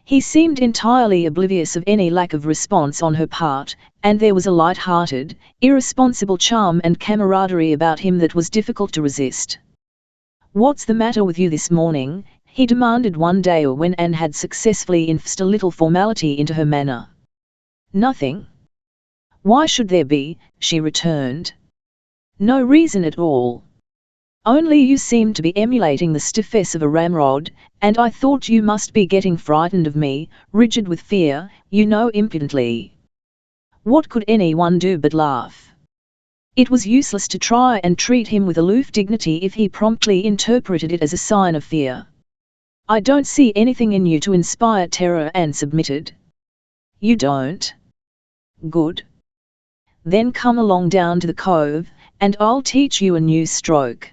He seemed entirely oblivious of any lack of response on her part, and there was a light-hearted, irresponsible charm and camaraderie about him that was difficult to resist. "What's the matter with you this morning?" he demanded one day when Anne had successfully infused a little formality into her manner. "Nothing. Why should there be?" she returned. "No reason at all. Only you seem to be emulating the stiffness of a ramrod, and I thought you must be getting frightened of me, rigid with fear, you know, impotently." What could anyone do but laugh? It was useless to try and treat him with aloof dignity if he promptly interpreted it as a sign of fear. "I don't see anything in you to inspire terror," Anne submitted. "You don't? Good. Then come along down to the cove, and I'll teach you a new stroke."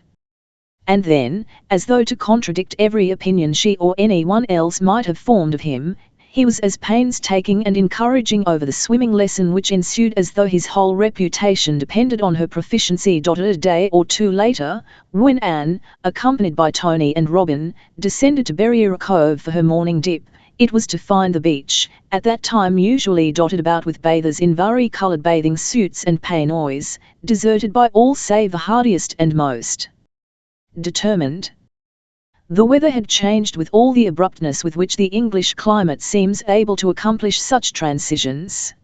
And then, as though to contradict every opinion she or anyone else might have formed of him, he was as painstaking and encouraging over the swimming lesson which ensued as though his whole reputation depended on her proficiency. A day or two later, when Anne, accompanied by Tony and Robin, descended to Berryer Cove for her morning dip, it was to find the beach, at that time usually dotted about with bathers in vari-coloured bathing suits and peignoirs, deserted by all save the hardiest and most determined. The weather had changed with all the abruptness with which the English climate seems able to accomplish such transitions.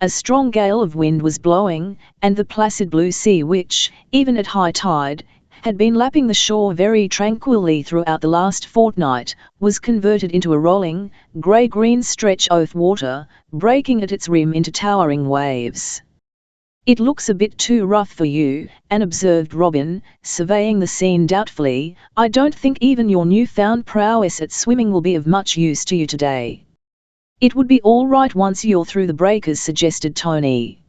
A strong gale of wind was blowing, and the placid blue sea which, even at high tide, had been lapping the shore very tranquilly throughout the last fortnight, was converted into a rolling, grey-green stretch of water, breaking at its rim into towering waves. "It looks a bit too rough for you," Anne observed Robin, surveying the scene doubtfully. "I don't think even your new-found prowess at swimming will be of much use to you today." "It would be all right once you're through the breakers," suggested Tony.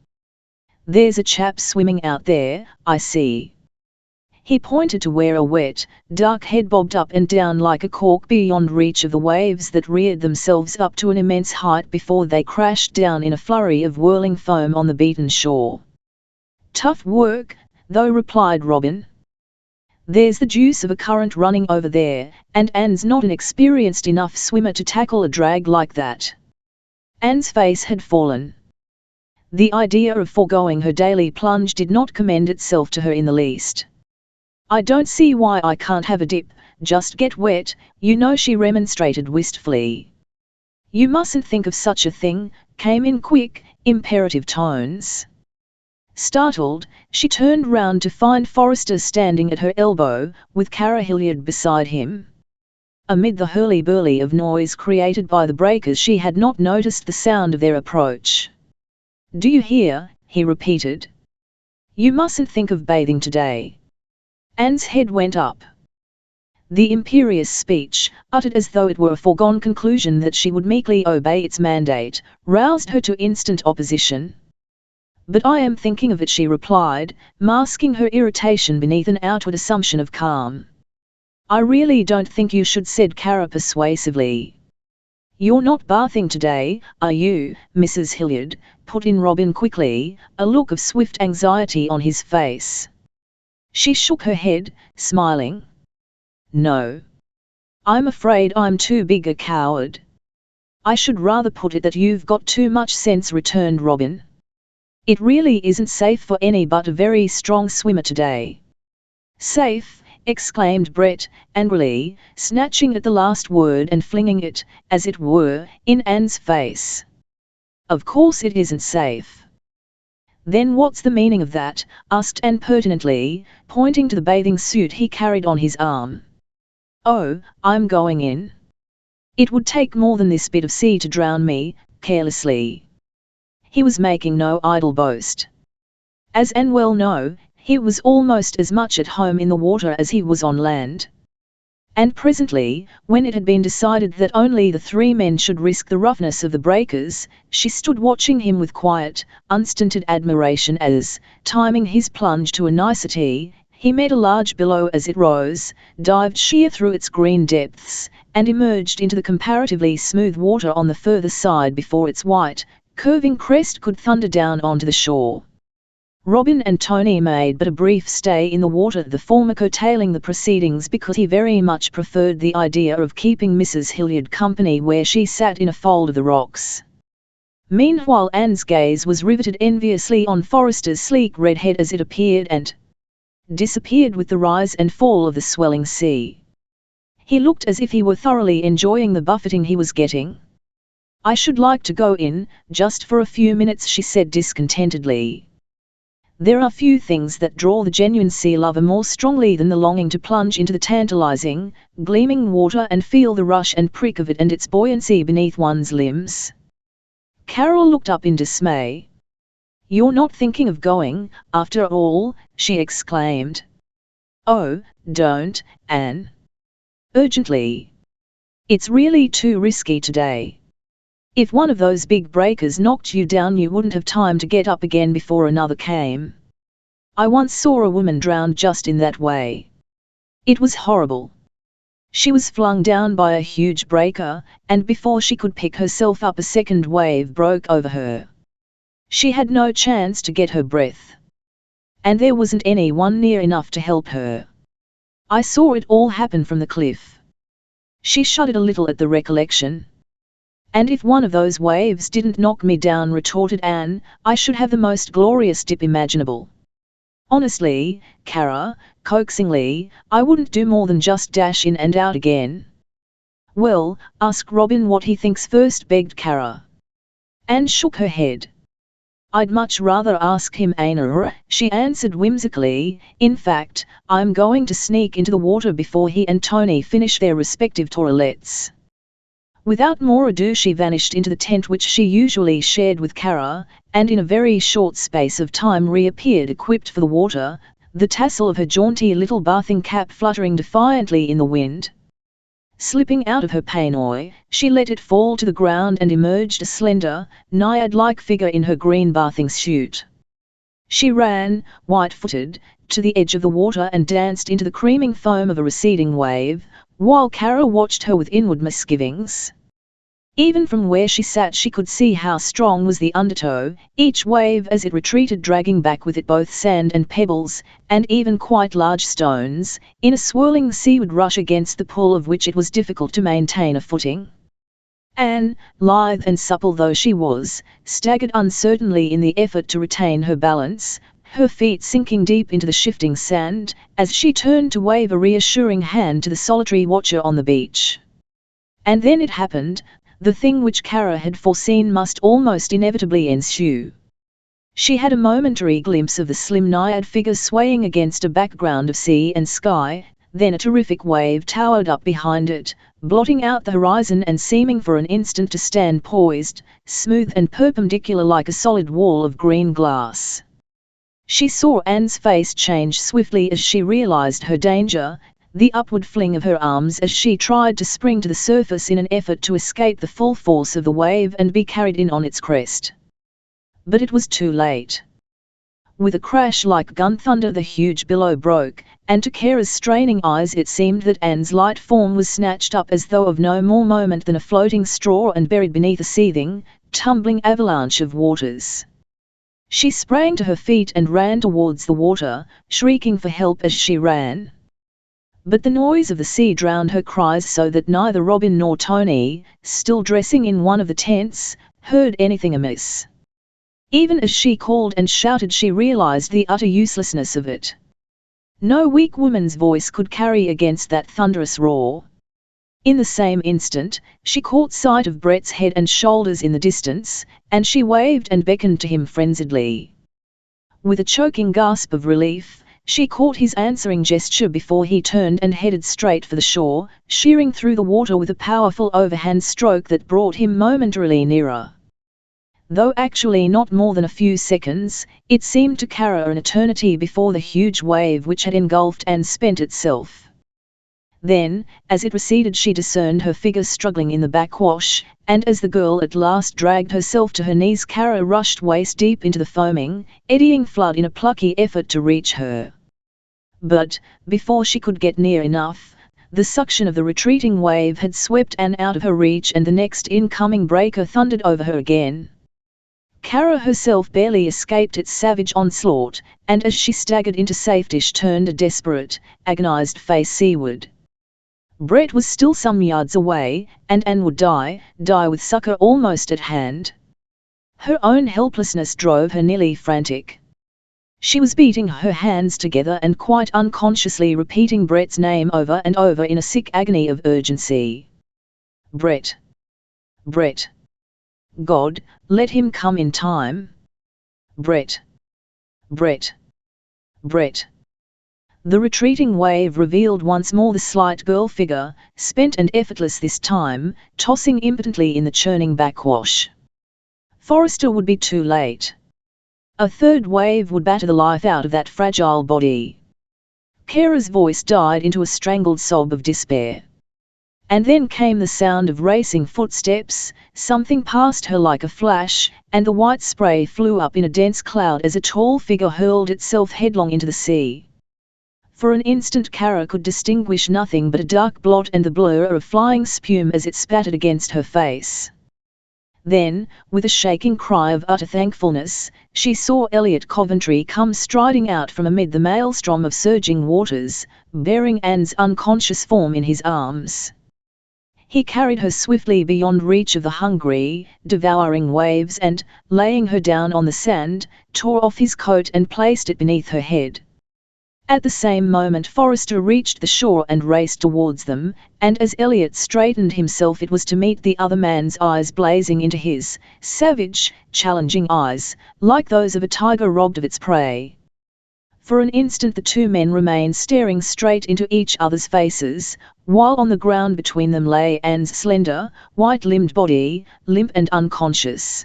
"There's a chap swimming out there, I see." He pointed to where a wet, dark head bobbed up and down like a cork beyond reach of the waves that reared themselves up to an immense height before they crashed down in a flurry of whirling foam on the beaten shore. "Tough work, though," replied Robin. "There's the deuce of a current running over there, and Anne's not an experienced enough swimmer to tackle a drag like that." Anne's face had fallen. The idea of foregoing her daily plunge did not commend itself to her in the least. "I don't see why I can't have a dip, just get wet, you know," she remonstrated wistfully. "You mustn't think of such a thing," came in quick, imperative tones. Startled, she turned round to find Forrester standing at her elbow, with Cara Hilliard beside him. Amid the hurly-burly of noise created by the breakers she had not noticed the sound of their approach. "Do you hear?" he repeated. You mustn't think of bathing today. Anne's head went up. The imperious speech, uttered as though it were a foregone conclusion that she would meekly obey its mandate, roused her to instant opposition. But I am thinking of it, she replied, masking her irritation beneath an outward assumption of calm. I really don't think you should, said Kara persuasively. You're not bathing today, are you, Mrs. Hilliard? Put in Robin quickly, a look of swift anxiety on his face. She shook her head, smiling. No. I'm afraid I'm too big a coward. I should rather put it that you've got too much sense, returned Robin. It really isn't safe for any but a very strong swimmer today. Safe, exclaimed Brett, angrily, snatching at the last word and flinging it, as it were, in Anne's face. Of course it isn't safe. Then what's the meaning of that? Asked Anne pertinently, pointing to the bathing suit he carried on his arm. Oh, I'm going in. It would take more than this bit of sea to drown me, carelessly. He was making no idle boast. As Anne well knew, he was almost as much at home in the water as he was on land. And presently, when it had been decided that only the three men should risk the roughness of the breakers, she stood watching him with quiet, unstinted admiration as, timing his plunge to a nicety, he met a large billow as it rose, dived sheer through its green depths, and emerged into the comparatively smooth water on the further side before its white, curving crest could thunder down onto the shore. Robin and Tony made but a brief stay in the water, the former curtailing the proceedings because he very much preferred the idea of keeping Mrs. Hilliard company where she sat in a fold of the rocks. Meanwhile Anne's gaze was riveted enviously on Forrester's sleek red head as it appeared and disappeared with the rise and fall of the swelling sea. He looked as if he were thoroughly enjoying the buffeting he was getting. I should like to go in, just for a few minutes, she said discontentedly. There are few things that draw the genuine sea lover more strongly than the longing to plunge into the tantalizing, gleaming water and feel the rush and prick of it and its buoyancy beneath one's limbs. Carol looked up in dismay. You're not thinking of going, after all, she exclaimed. Oh, don't, Anne. Urgently. It's really too risky today. If one of those big breakers knocked you down you wouldn't have time to get up again before another came. I once saw a woman drowned just in that way. It was horrible. She was flung down by a huge breaker, and before she could pick herself up a second wave broke over her. She had no chance to get her breath. And there wasn't anyone near enough to help her. I saw it all happen from the cliff. She shuddered a little at the recollection. And if one of those waves didn't knock me down, retorted Anne, I should have the most glorious dip imaginable. Honestly, Kara, coaxingly, I wouldn't do more than just dash in and out again. Well, ask Robin what he thinks first, begged Kara. Anne shook her head. I'd much rather ask him, Aina, she answered whimsically. In fact, I'm going to sneak into the water before he and Tony finish their respective toilettes. Without more ado she vanished into the tent which she usually shared with Kara, and in a very short space of time reappeared equipped for the water, the tassel of her jaunty little bathing cap fluttering defiantly in the wind. Slipping out of her peignoir, she let it fall to the ground and emerged a slender, naiad-like figure in her green bathing suit. She ran, white-footed, to the edge of the water and danced into the creaming foam of a receding wave, while Kara watched her with inward misgivings. Even from where she sat she could see how strong was the undertow, each wave as it retreated dragging back with it both sand and pebbles, and even quite large stones, in a swirling sea would rush against the pull of which it was difficult to maintain a footing. Anne, lithe and supple though she was, staggered uncertainly in the effort to retain her balance, her feet sinking deep into the shifting sand, as she turned to wave a reassuring hand to the solitary watcher on the beach. And then it happened, the thing which Kara had foreseen must almost inevitably ensue. She had a momentary glimpse of the slim naiad figure swaying against a background of sea and sky, then a terrific wave towered up behind it, blotting out the horizon and seeming for an instant to stand poised, smooth and perpendicular like a solid wall of green glass. She saw Anne's face change swiftly as she realized her danger, the upward fling of her arms as she tried to spring to the surface in an effort to escape the full force of the wave and be carried in on its crest. But it was too late. With a crash like gun thunder the huge billow broke, and to Kara's straining eyes it seemed that Anne's light form was snatched up as though of no more moment than a floating straw and buried beneath a seething, tumbling avalanche of waters. She sprang to her feet and ran towards the water, shrieking for help as she ran. But the noise of the sea drowned her cries so that neither Robin nor Tony, still dressing in one of the tents, heard anything amiss. Even as she called and shouted she realized the utter uselessness of it. No weak woman's voice could carry against that thunderous roar. In the same instant, she caught sight of Brett's head and shoulders in the distance, and she waved and beckoned to him frenziedly. With a choking gasp of relief, she caught his answering gesture before he turned and headed straight for the shore, shearing through the water with a powerful overhand stroke that brought him momentarily nearer. Though actually not more than a few seconds, it seemed to Kara an eternity before the huge wave which had engulfed and spent itself. Then, as it receded she discerned her figure struggling in the backwash, and as the girl at last dragged herself to her knees Kara rushed waist-deep into the foaming, eddying flood in a plucky effort to reach her. But, before she could get near enough, the suction of the retreating wave had swept Anne out of her reach and the next incoming breaker thundered over her again. Kara herself barely escaped its savage onslaught, and as she staggered into safety she turned a desperate, agonized face seaward. Brett was still some yards away, and Anne would die with succor almost at hand. Her own helplessness drove her nearly frantic. She was beating her hands together and quite unconsciously repeating Brett's name over and over in a sick agony of urgency. Brett. Brett. God, let him come in time. Brett. Brett. Brett. The retreating wave revealed once more the slight girl figure, spent and effortless this time, tossing impotently in the churning backwash. Forrester would be too late. A third wave would batter the life out of that fragile body. Kara's voice died into a strangled sob of despair. And then came the sound of racing footsteps, something passed her like a flash, and the white spray flew up in a dense cloud as a tall figure hurled itself headlong into the sea. For an instant Kara could distinguish nothing but a dark blot and the blur of flying spume as it spattered against her face. Then, with a shaking cry of utter thankfulness, she saw Elliot Coventry come striding out from amid the maelstrom of surging waters, bearing Anne's unconscious form in his arms. He carried her swiftly beyond reach of the hungry, devouring waves and, laying her down on the sand, tore off his coat and placed it beneath her head. At the same moment Forrester reached the shore and raced towards them, and as Elliot straightened himself it was to meet the other man's eyes blazing into his, savage, challenging eyes, like those of a tiger robbed of its prey. For an instant the two men remained staring straight into each other's faces, while on the ground between them lay Anne's slender, white-limbed body, limp and unconscious.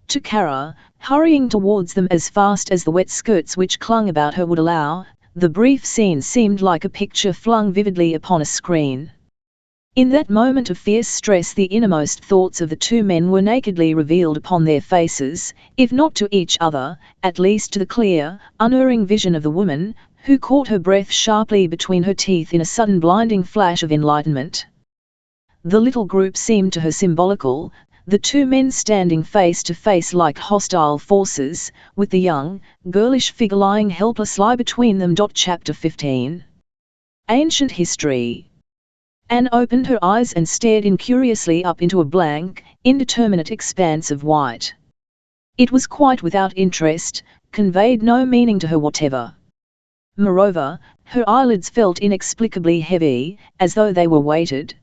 To Kara, hurrying towards them as fast as the wet skirts which clung about her would allow, the brief scene seemed like a picture flung vividly upon a screen. In that moment of fierce stress the innermost thoughts of the two men were nakedly revealed upon their faces, if not to each other, at least to the clear, unerring vision of the woman, who caught her breath sharply between her teeth in a sudden blinding flash of enlightenment. The little group seemed to her symbolical, the two men standing face to face like hostile forces, with the young, girlish figure lying helpless between them. Chapter 15. Ancient History. Anne opened her eyes and stared incuriously up into a blank, indeterminate expanse of white. It was quite without interest, conveyed no meaning to her whatever. Moreover, her eyelids felt inexplicably heavy, as though they were weighted.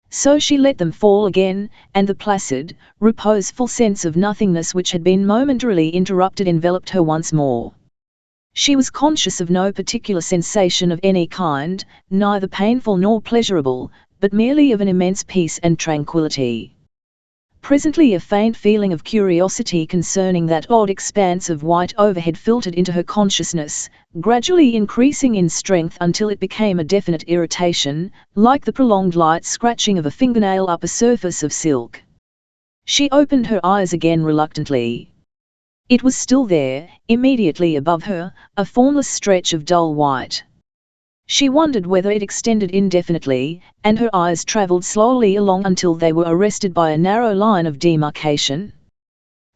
So she let them fall again, and the placid, reposeful sense of nothingness which had been momentarily interrupted enveloped her once more. She was conscious of no particular sensation of any kind, neither painful nor pleasurable, but merely of an immense peace and tranquility. Presently a faint feeling of curiosity concerning that odd expanse of white overhead filtered into her consciousness, gradually increasing in strength until it became a definite irritation, like the prolonged light scratching of a fingernail up a surface of silk. She opened her eyes again reluctantly. It was still there, immediately above her, a formless stretch of dull white. She wondered whether it extended indefinitely, and her eyes travelled slowly along until they were arrested by a narrow line of demarcation.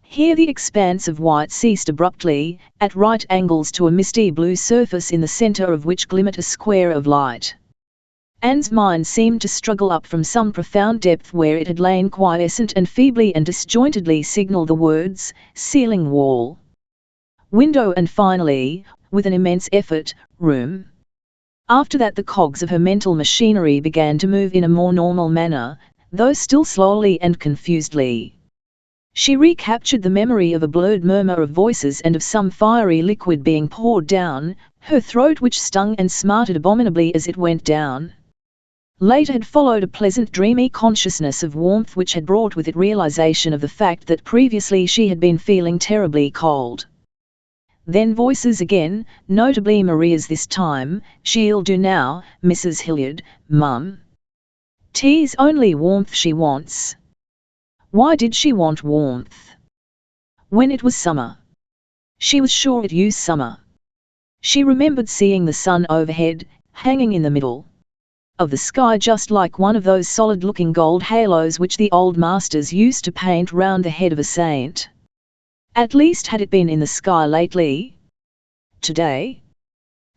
Here the expanse of white ceased abruptly, at right angles to a misty blue surface in the centre of which glimmered a square of light. Anne's mind seemed to struggle up from some profound depth where it had lain quiescent and feebly and disjointedly signal the words, ceiling, wall, window, and finally, with an immense effort, room. After that the cogs of her mental machinery began to move in a more normal manner, though still slowly and confusedly. She recaptured the memory of a blurred murmur of voices and of some fiery liquid being poured down her throat which stung and smarted abominably as it went down. Later had followed a pleasant dreamy consciousness of warmth which had brought with it realization of the fact that previously she had been feeling terribly cold. Then voices again, notably Maria's this time. "She'll do now, Mrs. Hilliard, Mum. Tea's only warmth she wants." Why did she want warmth? When it was summer. She was sure it used summer. She remembered seeing the sun overhead, hanging in the middle of the sky just like one of those solid-looking gold halos which the old masters used to paint round the head of a saint. At least had it been in the sky lately? Today?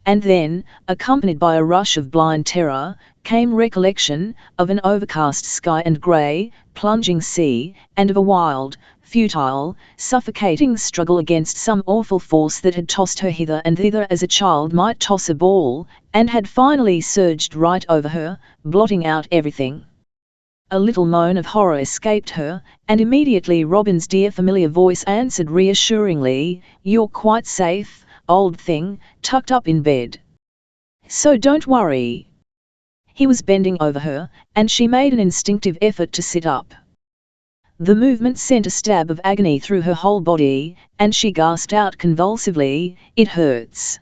And then, accompanied by a rush of blind terror, came recollection of an overcast sky and grey, plunging sea, and of a wild, futile, suffocating struggle against some awful force that had tossed her hither and thither as a child might toss a ball, and had finally surged right over her, blotting out everything. A little moan of horror escaped her, and immediately Robin's dear familiar voice answered reassuringly, "You're quite safe, old thing, tucked up in bed. So don't worry." He was bending over her, and she made an instinctive effort to sit up. The movement sent a stab of agony through her whole body, and she gasped out convulsively, "It hurts."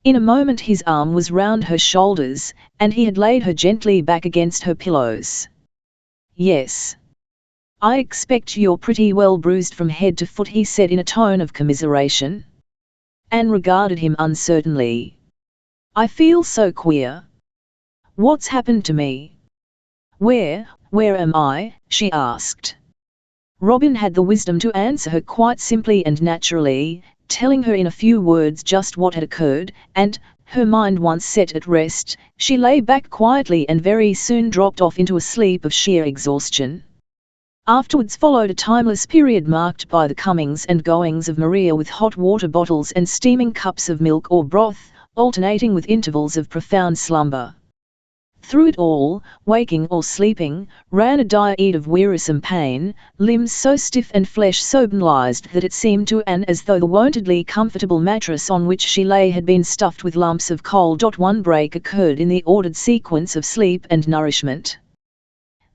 In a moment his arm was round her shoulders, and he had laid her gently back against her pillows. "Yes. I expect you're pretty well bruised from head to foot," he said in a tone of commiseration. Anne regarded him uncertainly. "I feel so queer. What's happened to me?" Where am I?" she asked. Robin had the wisdom to answer her quite simply and naturally, telling her in a few words just what had occurred, and, her mind once set at rest, she lay back quietly and very soon dropped off into a sleep of sheer exhaustion. Afterwards followed a timeless period marked by the comings and goings of Maria with hot water bottles and steaming cups of milk or broth, alternating with intervals of profound slumber. Through it all, waking or sleeping, ran a diet of wearisome pain, limbs so stiff and flesh so paralyzed that it seemed to Anne as though the wontedly comfortable mattress on which she lay had been stuffed with lumps of coal. One break occurred in the ordered sequence of sleep and nourishment.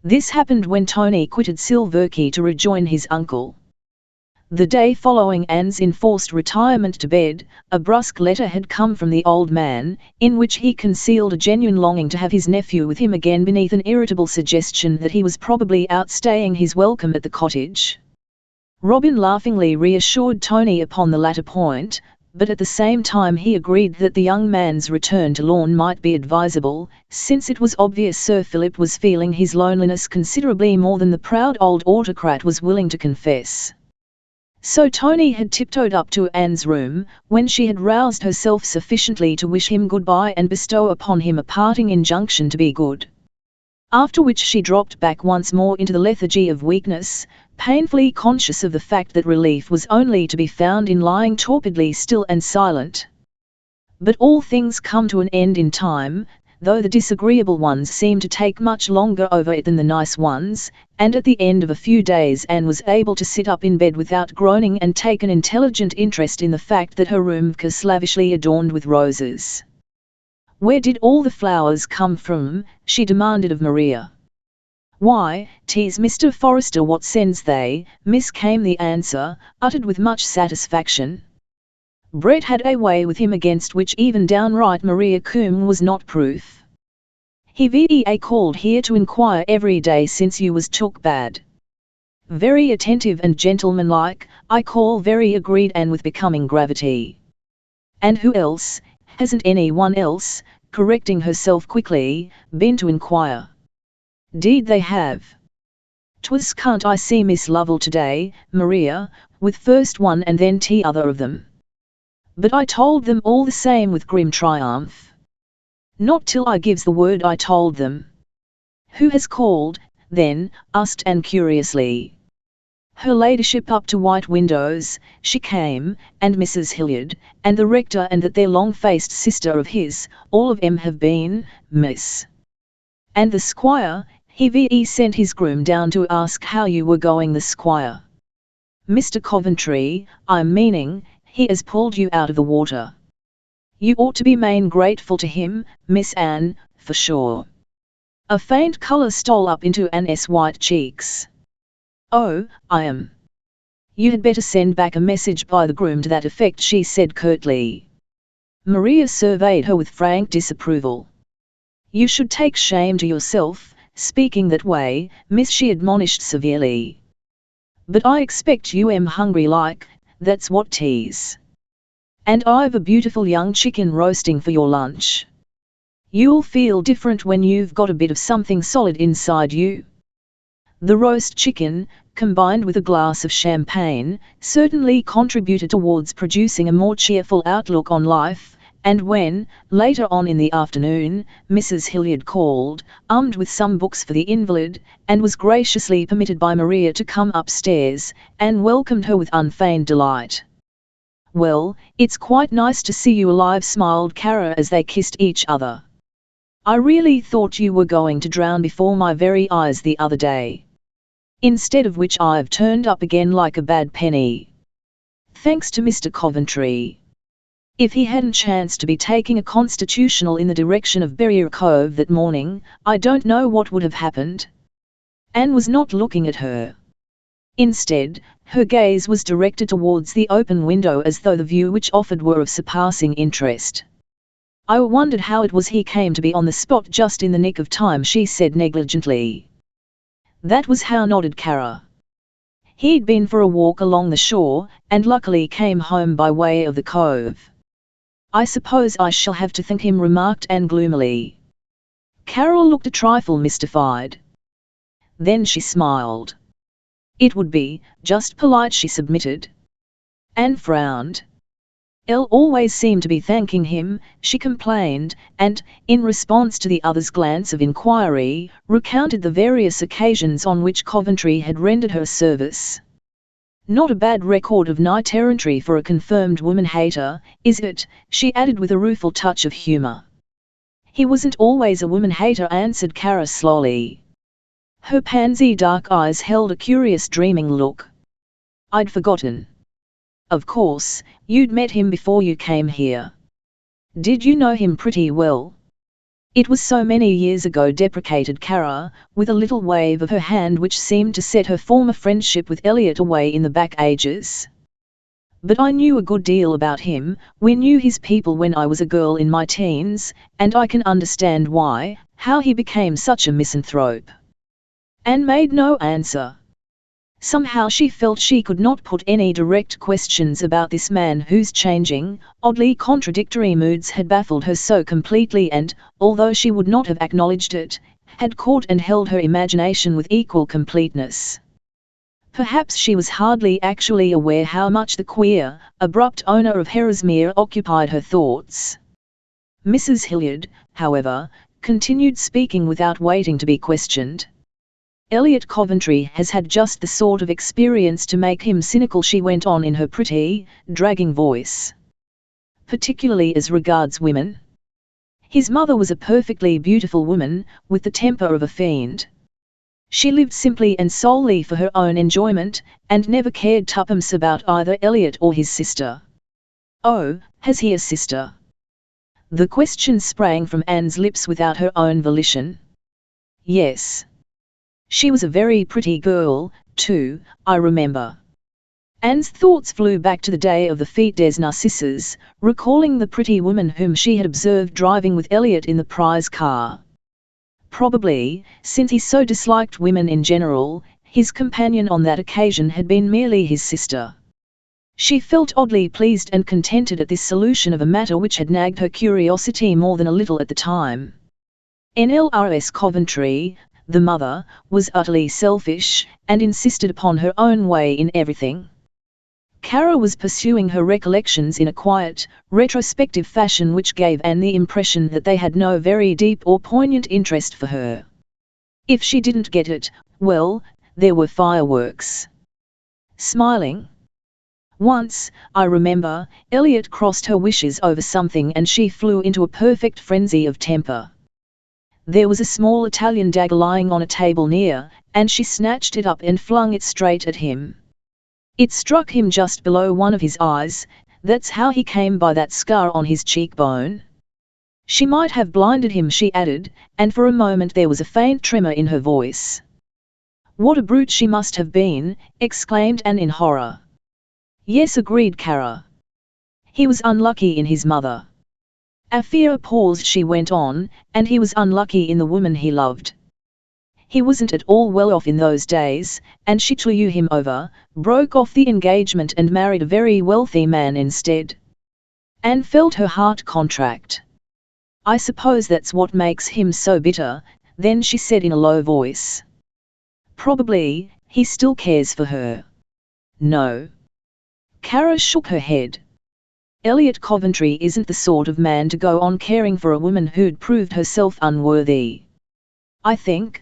This happened when Tony quitted Silverkey to rejoin his uncle. The day following Anne's enforced retirement to bed, a brusque letter had come from the old man, in which he concealed a genuine longing to have his nephew with him again beneath an irritable suggestion that he was probably outstaying his welcome at the cottage. Robin laughingly reassured Tony upon the latter point, but at the same time he agreed that the young man's return to Lorne might be advisable, since it was obvious Sir Philip was feeling his loneliness considerably more than the proud old autocrat was willing to confess. So Tony had tiptoed up to Anne's room, when she had roused herself sufficiently to wish him goodbye and bestow upon him a parting injunction to be good. After which she dropped back once more into the lethargy of weakness, painfully conscious of the fact that relief was only to be found in lying torpidly still and silent. But all things come to an end in time, though the disagreeable ones seemed to take much longer over it than the nice ones, and at the end of a few days Anne was able to sit up in bed without groaning and take an intelligent interest in the fact that her room was lavishly adorned with roses. Where did all the flowers come from? She demanded of Maria. Why, 'tis Mr. Forrester what sends they, miss, came the answer, uttered with much satisfaction. Brett had a way with him against which even downright Maria Coombe was not proof. He va called here to inquire every day since you was took bad. Very attentive and gentlemanlike, I call, very agreed, and with becoming gravity. And who else, hasn't any one else, correcting herself quickly, been to inquire? Deed they have. 'Twas can't I see Miss Lovell today, Maria, with first one and then t'other of them. But I told them all the same with grim triumph. Not till I gives the word I told them. Who has called, then? Asked Anne curiously. Her ladyship up to White Windows, she came, and Mrs. Hilliard, and the rector, and that there long-faced sister of his, all of 'em have been, miss. And the squire, he sent his groom down to ask how you were going. The squire? Mr. Coventry, I'm meaning, he has pulled you out of the water. You ought to be main grateful to him, Miss Anne, for sure. A faint colour stole up into Anne's white cheeks. Oh, I am. You had better send back a message by the groom to that effect, she said curtly. Maria surveyed her with frank disapproval. You should take shame to yourself, speaking that way, miss, she admonished severely. But I expect you am hungry like, that's what 'tis. And I've a beautiful young chicken roasting for your lunch. You'll feel different when you've got a bit of something solid inside you. The roast chicken, combined with a glass of champagne, certainly contributed towards producing a more cheerful outlook on life, and when, later on in the afternoon, Mrs. Hilliard called, armed with some books for the invalid, and was graciously permitted by Maria to come upstairs, Anne welcomed her with unfeigned delight. Well, it's quite nice to see you alive, smiled Cara as they kissed each other. I really thought you were going to drown before my very eyes the other day. Instead of which I've turned up again like a bad penny. Thanks to Mr. Coventry. If he hadn't chanced to be taking a constitutional in the direction of Berrier Cove that morning, I don't know what would have happened. Anne was not looking at her. Instead, her gaze was directed towards the open window as though the view which offered were of surpassing interest. I wondered how it was he came to be on the spot just in the nick of time, she said negligently. That was how, nodded Cara. He'd been for a walk along the shore, and luckily came home by way of the cove. I suppose I shall have to thank him, remarked Anne gloomily. Carol looked a trifle mystified. Then she smiled. It would be just polite, she submitted. Anne frowned. Elle always seemed to be thanking him, she complained, and, in response to the other's glance of inquiry, recounted the various occasions on which Coventry had rendered her service. Not a bad record of knight-errantry for a confirmed woman-hater, is it? She added with a rueful touch of humour. He wasn't always a woman-hater, answered Cara slowly. Her pansy dark eyes held a curious dreaming look. I'd forgotten. Of course, you'd met him before you came here. Did you know him pretty well? It was so many years ago, deprecated Cara, with a little wave of her hand which seemed to set her former friendship with Elliot away in the back ages. But I knew a good deal about him, we knew his people when I was a girl in my teens, and I can understand how he became such a misanthrope. Anne made no answer. Somehow she felt she could not put any direct questions about this man whose changing, oddly contradictory moods had baffled her so completely and, although she would not have acknowledged it, had caught and held her imagination with equal completeness. Perhaps she was hardly actually aware how much the queer, abrupt owner of Herresmere occupied her thoughts. Mrs. Hilliard, however, continued speaking without waiting to be questioned. Elliot Coventry has had just the sort of experience to make him cynical, she went on in her pretty, dragging voice. Particularly as regards women. His mother was a perfectly beautiful woman, with the temper of a fiend. She lived simply and solely for her own enjoyment, and never cared tuppence about either Elliot or his sister. Oh, has he a sister? The question sprang from Anne's lips without her own volition. Yes. She was a very pretty girl, too, I remember. Anne's thoughts flew back to the day of the Fête des Narcisses, recalling the pretty woman whom she had observed driving with Elliot in the prize car. Probably, since he so disliked women in general, his companion on that occasion had been merely his sister. She felt oddly pleased and contented at this solution of a matter which had nagged her curiosity more than a little at the time. NLRS Coventry, the mother, was utterly selfish, and insisted upon her own way in everything. Cara was pursuing her recollections in a quiet, retrospective fashion which gave Anne the impression that they had no very deep or poignant interest for her. If she didn't get it, well, there were fireworks. Smiling. Once, I remember, Elliot crossed her wishes over something and she flew into a perfect frenzy of temper. There was a small Italian dagger lying on a table near, and she snatched it up and flung it straight at him. It struck him just below one of his eyes. That's how he came by that scar on his cheekbone. She might have blinded him, she added, and for a moment there was a faint tremor in her voice. What a brute she must have been, exclaimed Anne in horror. Yes, agreed Cara. He was unlucky in his mother. After a pause she went on, and he was unlucky in the woman he loved. He wasn't at all well off in those days, and she threw him over, broke off the engagement and married a very wealthy man instead. Anne felt her heart contract. I suppose that's what makes him so bitter, then she said in a low voice. Probably, he still cares for her. No. Cara shook her head. Elliot Coventry isn't the sort of man to go on caring for a woman who'd proved herself unworthy. I think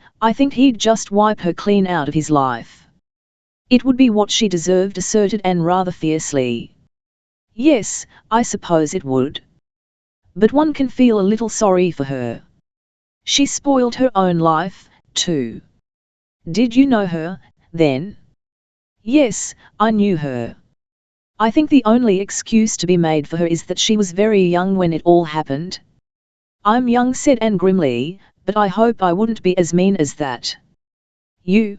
he'd just wipe her clean out of his life. It would be what she deserved, asserted Anne rather fiercely. Yes, I suppose it would. But one can feel a little sorry for her. She spoiled her own life, too. Did you know her, then? Yes, I knew her. I think the only excuse to be made for her is that she was very young when it all happened. I'm young, said Anne grimly, but I hope I wouldn't be as mean as that. You?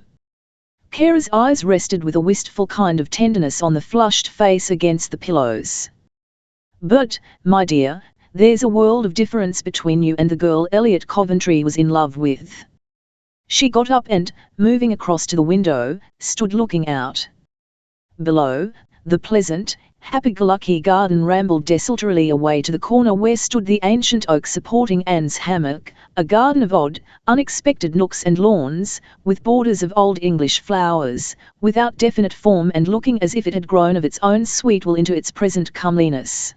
Cara's eyes rested with a wistful kind of tenderness on the flushed face against the pillows. But, my dear, there's a world of difference between you and the girl Elliot Coventry was in love with. She got up and, moving across to the window, stood looking out. Below, the pleasant, happy-go-lucky garden rambled desultorily away to the corner where stood the ancient oak supporting Anne's hammock, a garden of odd, unexpected nooks and lawns, with borders of old English flowers, without definite form and looking as if it had grown of its own sweet will into its present comeliness.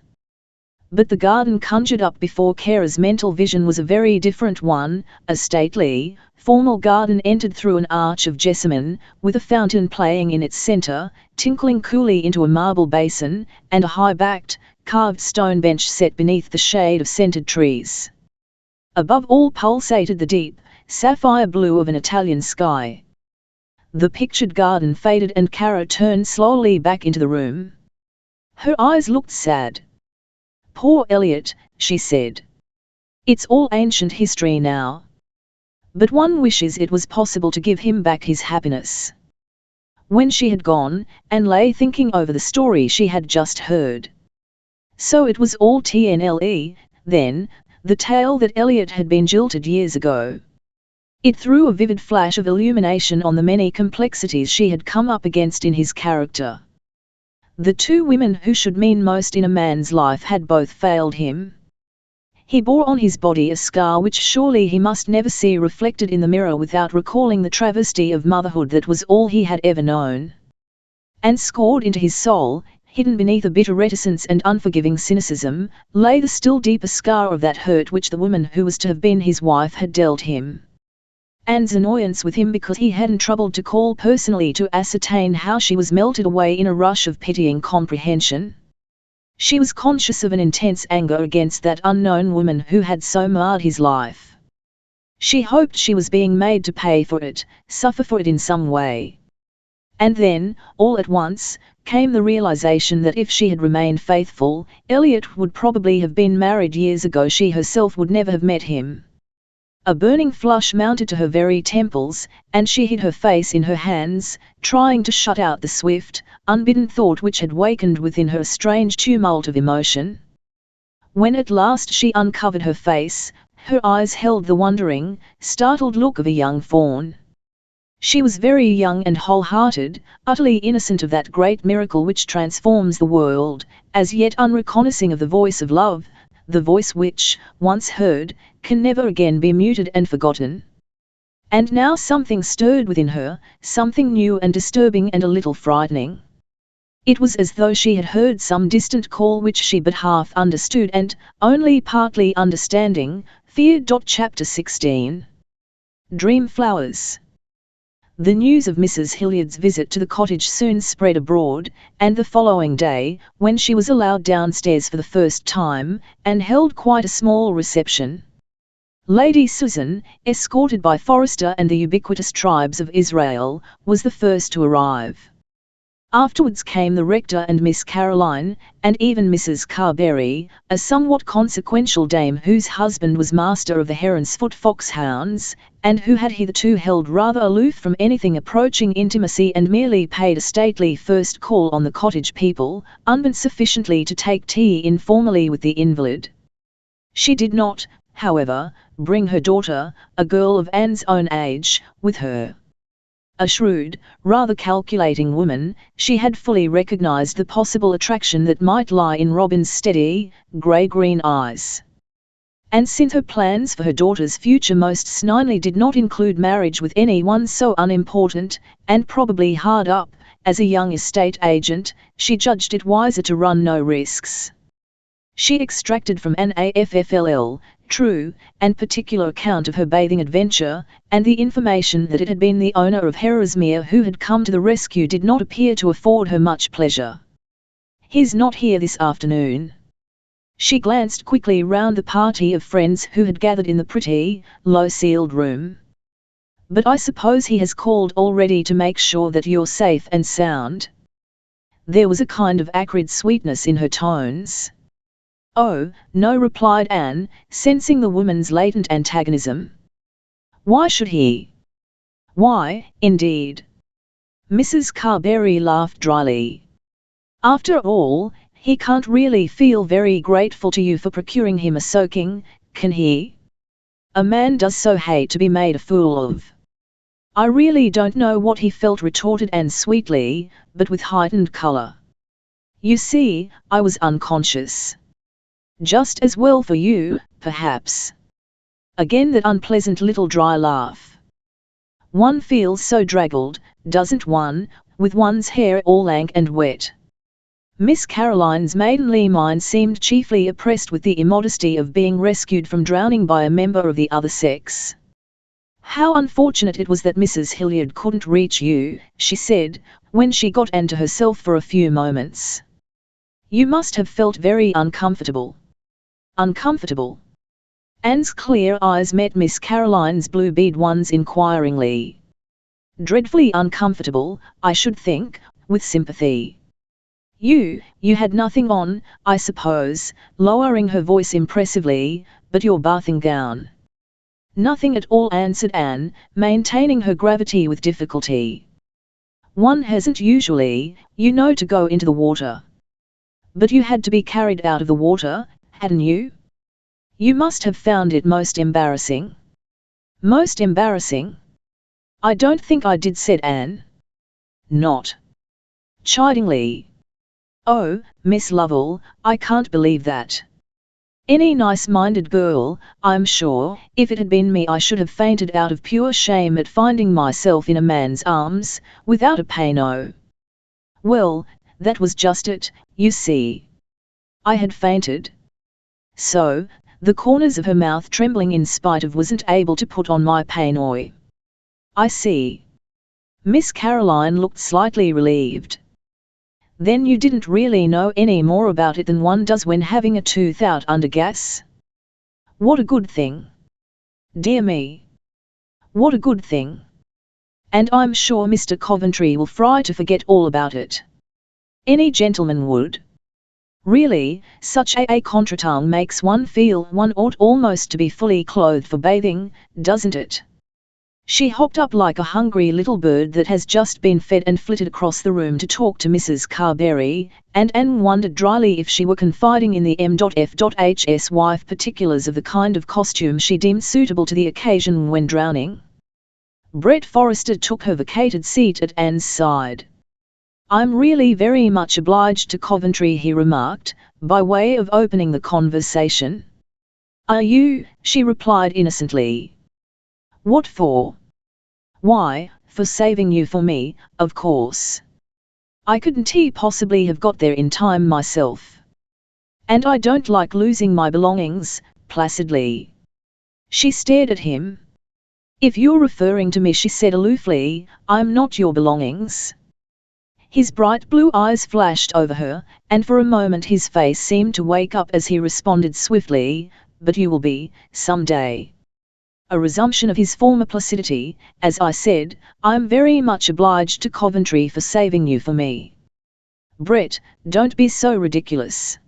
But the garden conjured up before Cara's mental vision was a very different one, a stately, formal garden entered through an arch of jessamine, with a fountain playing in its centre, tinkling coolly into a marble basin, and a high-backed, carved stone bench set beneath the shade of scented trees. Above all pulsated the deep, sapphire blue of an Italian sky. The pictured garden faded and Cara turned slowly back into the room. Her eyes looked sad. Poor Elliot, she said. It's all ancient history now. But one wishes it was possible to give him back his happiness. When she had gone, Anne lay thinking over the story she had just heard. So it was all TNLE, then, the tale that Elliot had been jilted years ago. It threw a vivid flash of illumination on the many complexities she had come up against in his character. The two women who should mean most in a man's life had both failed him. He bore on his body a scar which surely he must never see reflected in the mirror without recalling the travesty of motherhood that was all he had ever known. And scored into his soul, hidden beneath a bitter reticence and unforgiving cynicism, lay the still deeper scar of that hurt which the woman who was to have been his wife had dealt him. Anne's annoyance with him because he hadn't troubled to call personally to ascertain how she was melted away in a rush of pitying comprehension. She was conscious of an intense anger against that unknown woman who had so marred his life. She hoped she was being made to pay for it, suffer for it in some way. And then, all at once, came the realization that if she had remained faithful, Elliot would probably have been married years ago. She herself would never have met him. A burning flush mounted to her very temples, and she hid her face in her hands, trying to shut out the swift, unbidden thought which had wakened within her a strange tumult of emotion. When at last she uncovered her face, her eyes held the wondering, startled look of a young fawn. She was very young and wholehearted, utterly innocent of that great miracle which transforms the world, as yet unrecognizing of the voice of love, the voice which, once heard, can never again be muted and forgotten. And now something stirred within her, something new and disturbing and a little frightening. It was as though she had heard some distant call which she but half understood and, only partly understanding, feared. Chapter 16. Dream Flowers. The news of Mrs. Hilliard's visit to the cottage soon spread abroad, and the following day, when she was allowed downstairs for the first time, and held quite a small reception, Lady Susan, escorted by Forrester and the ubiquitous tribes of Israel, was the first to arrive. Afterwards came the rector and Miss Caroline, and even Mrs. Carberry, a somewhat consequential dame whose husband was master of the Heronsfoot foxhounds, and who had hitherto held rather aloof from anything approaching intimacy and merely paid a stately first call on the cottage people, unbent sufficiently to take tea informally with the invalid. She did not, however, bring her daughter, a girl of Anne's own age, with her. A shrewd, rather calculating woman, she had fully recognized the possible attraction that might lie in Robin's steady, grey-green eyes. And since her plans for her daughter's future most certainly did not include marriage with anyone so unimportant, and probably hard up, as a young estate agent, she judged it wiser to run no risks. She extracted from an AFFLL, true, and particular account of her bathing adventure, and the information that it had been the owner of Herosmere who had come to the rescue did not appear to afford her much pleasure. "He's not here this afternoon." She glanced quickly round the party of friends who had gathered in the pretty, low-ceiled room. "But I suppose he has called already to make sure that you're safe and sound?" There was a kind of acrid sweetness in her tones. "Oh, no," replied Anne, sensing the woman's latent antagonism. "Why should he?" "Why, indeed?" Mrs. Carberry laughed dryly. "After all, he can't really feel very grateful to you for procuring him a soaking, can he? A man does so hate to be made a fool of." "I really don't know what he felt," retorted Anne sweetly, but with heightened colour. "You see, I was unconscious." "Just as well for you, perhaps." Again that unpleasant little dry laugh. "One feels so draggled, doesn't one, with one's hair all lank and wet." Miss Caroline's maidenly mind seemed chiefly oppressed with the immodesty of being rescued from drowning by a member of the other sex. "How unfortunate it was that Mrs. Hilliard couldn't reach you," she said, when she got Anne to herself for a few moments. "You must have felt very uncomfortable." "Uncomfortable?" Anne's clear eyes met Miss Caroline's blue-bead ones inquiringly. "Dreadfully uncomfortable, I should think," with sympathy. You had nothing on, I suppose," lowering her voice impressively, "but your bathing gown." "Nothing at all," answered Anne, maintaining her gravity with difficulty. "One hasn't usually, you know, to go into the water." "But you had to be carried out of the water, hadn't you? You must have found it most embarrassing." "Most embarrassing? I don't think I did," said Anne. "Not?" Chidingly. "Oh, Miss Lovell, I can't believe that. Any nice-minded girl, I'm sure, if it had been me, I should have fainted out of pure shame at finding myself in a man's arms, without a peignoir." "Well, that was just it, you see. I had fainted. So, the corners of her mouth trembling in spite of, wasn't able to put on my peignoir." "I see." Miss Caroline looked slightly relieved. "Then you didn't really know any more about it than one does when having a tooth out under gas? What a good thing. Dear me. What a good thing." and I'm sure Mr. Coventry will try to forget all about it. Any gentleman would. Really, such a contretemps makes one feel one ought almost to be fully clothed for bathing, doesn't it? She hopped up like a hungry little bird that has just been fed and flitted across the room to talk to Mrs. Carberry, and Anne wondered dryly if she were confiding in the M.F.H.'s wife particulars of the kind of costume she deemed suitable to the occasion when drowning. Brett Forrester took her vacated seat at Anne's side. "I'm really very much obliged to Coventry," he remarked, by way of opening the conversation. "Are you?" she replied innocently. "What for?" "Why, for saving you for me, of course. I couldn't possibly have got there in time myself. And I don't like losing my belongings," placidly. She stared at him. "If you're referring to me," she said aloofly, "I'm not your belongings." His bright blue eyes flashed over her, and for a moment his face seemed to wake up as he responded swiftly, "But you will be, some day." A resumption of his former placidity. "As I said, I'm very much obliged to Coventry for saving you for me." "Brett, don't be so ridiculous.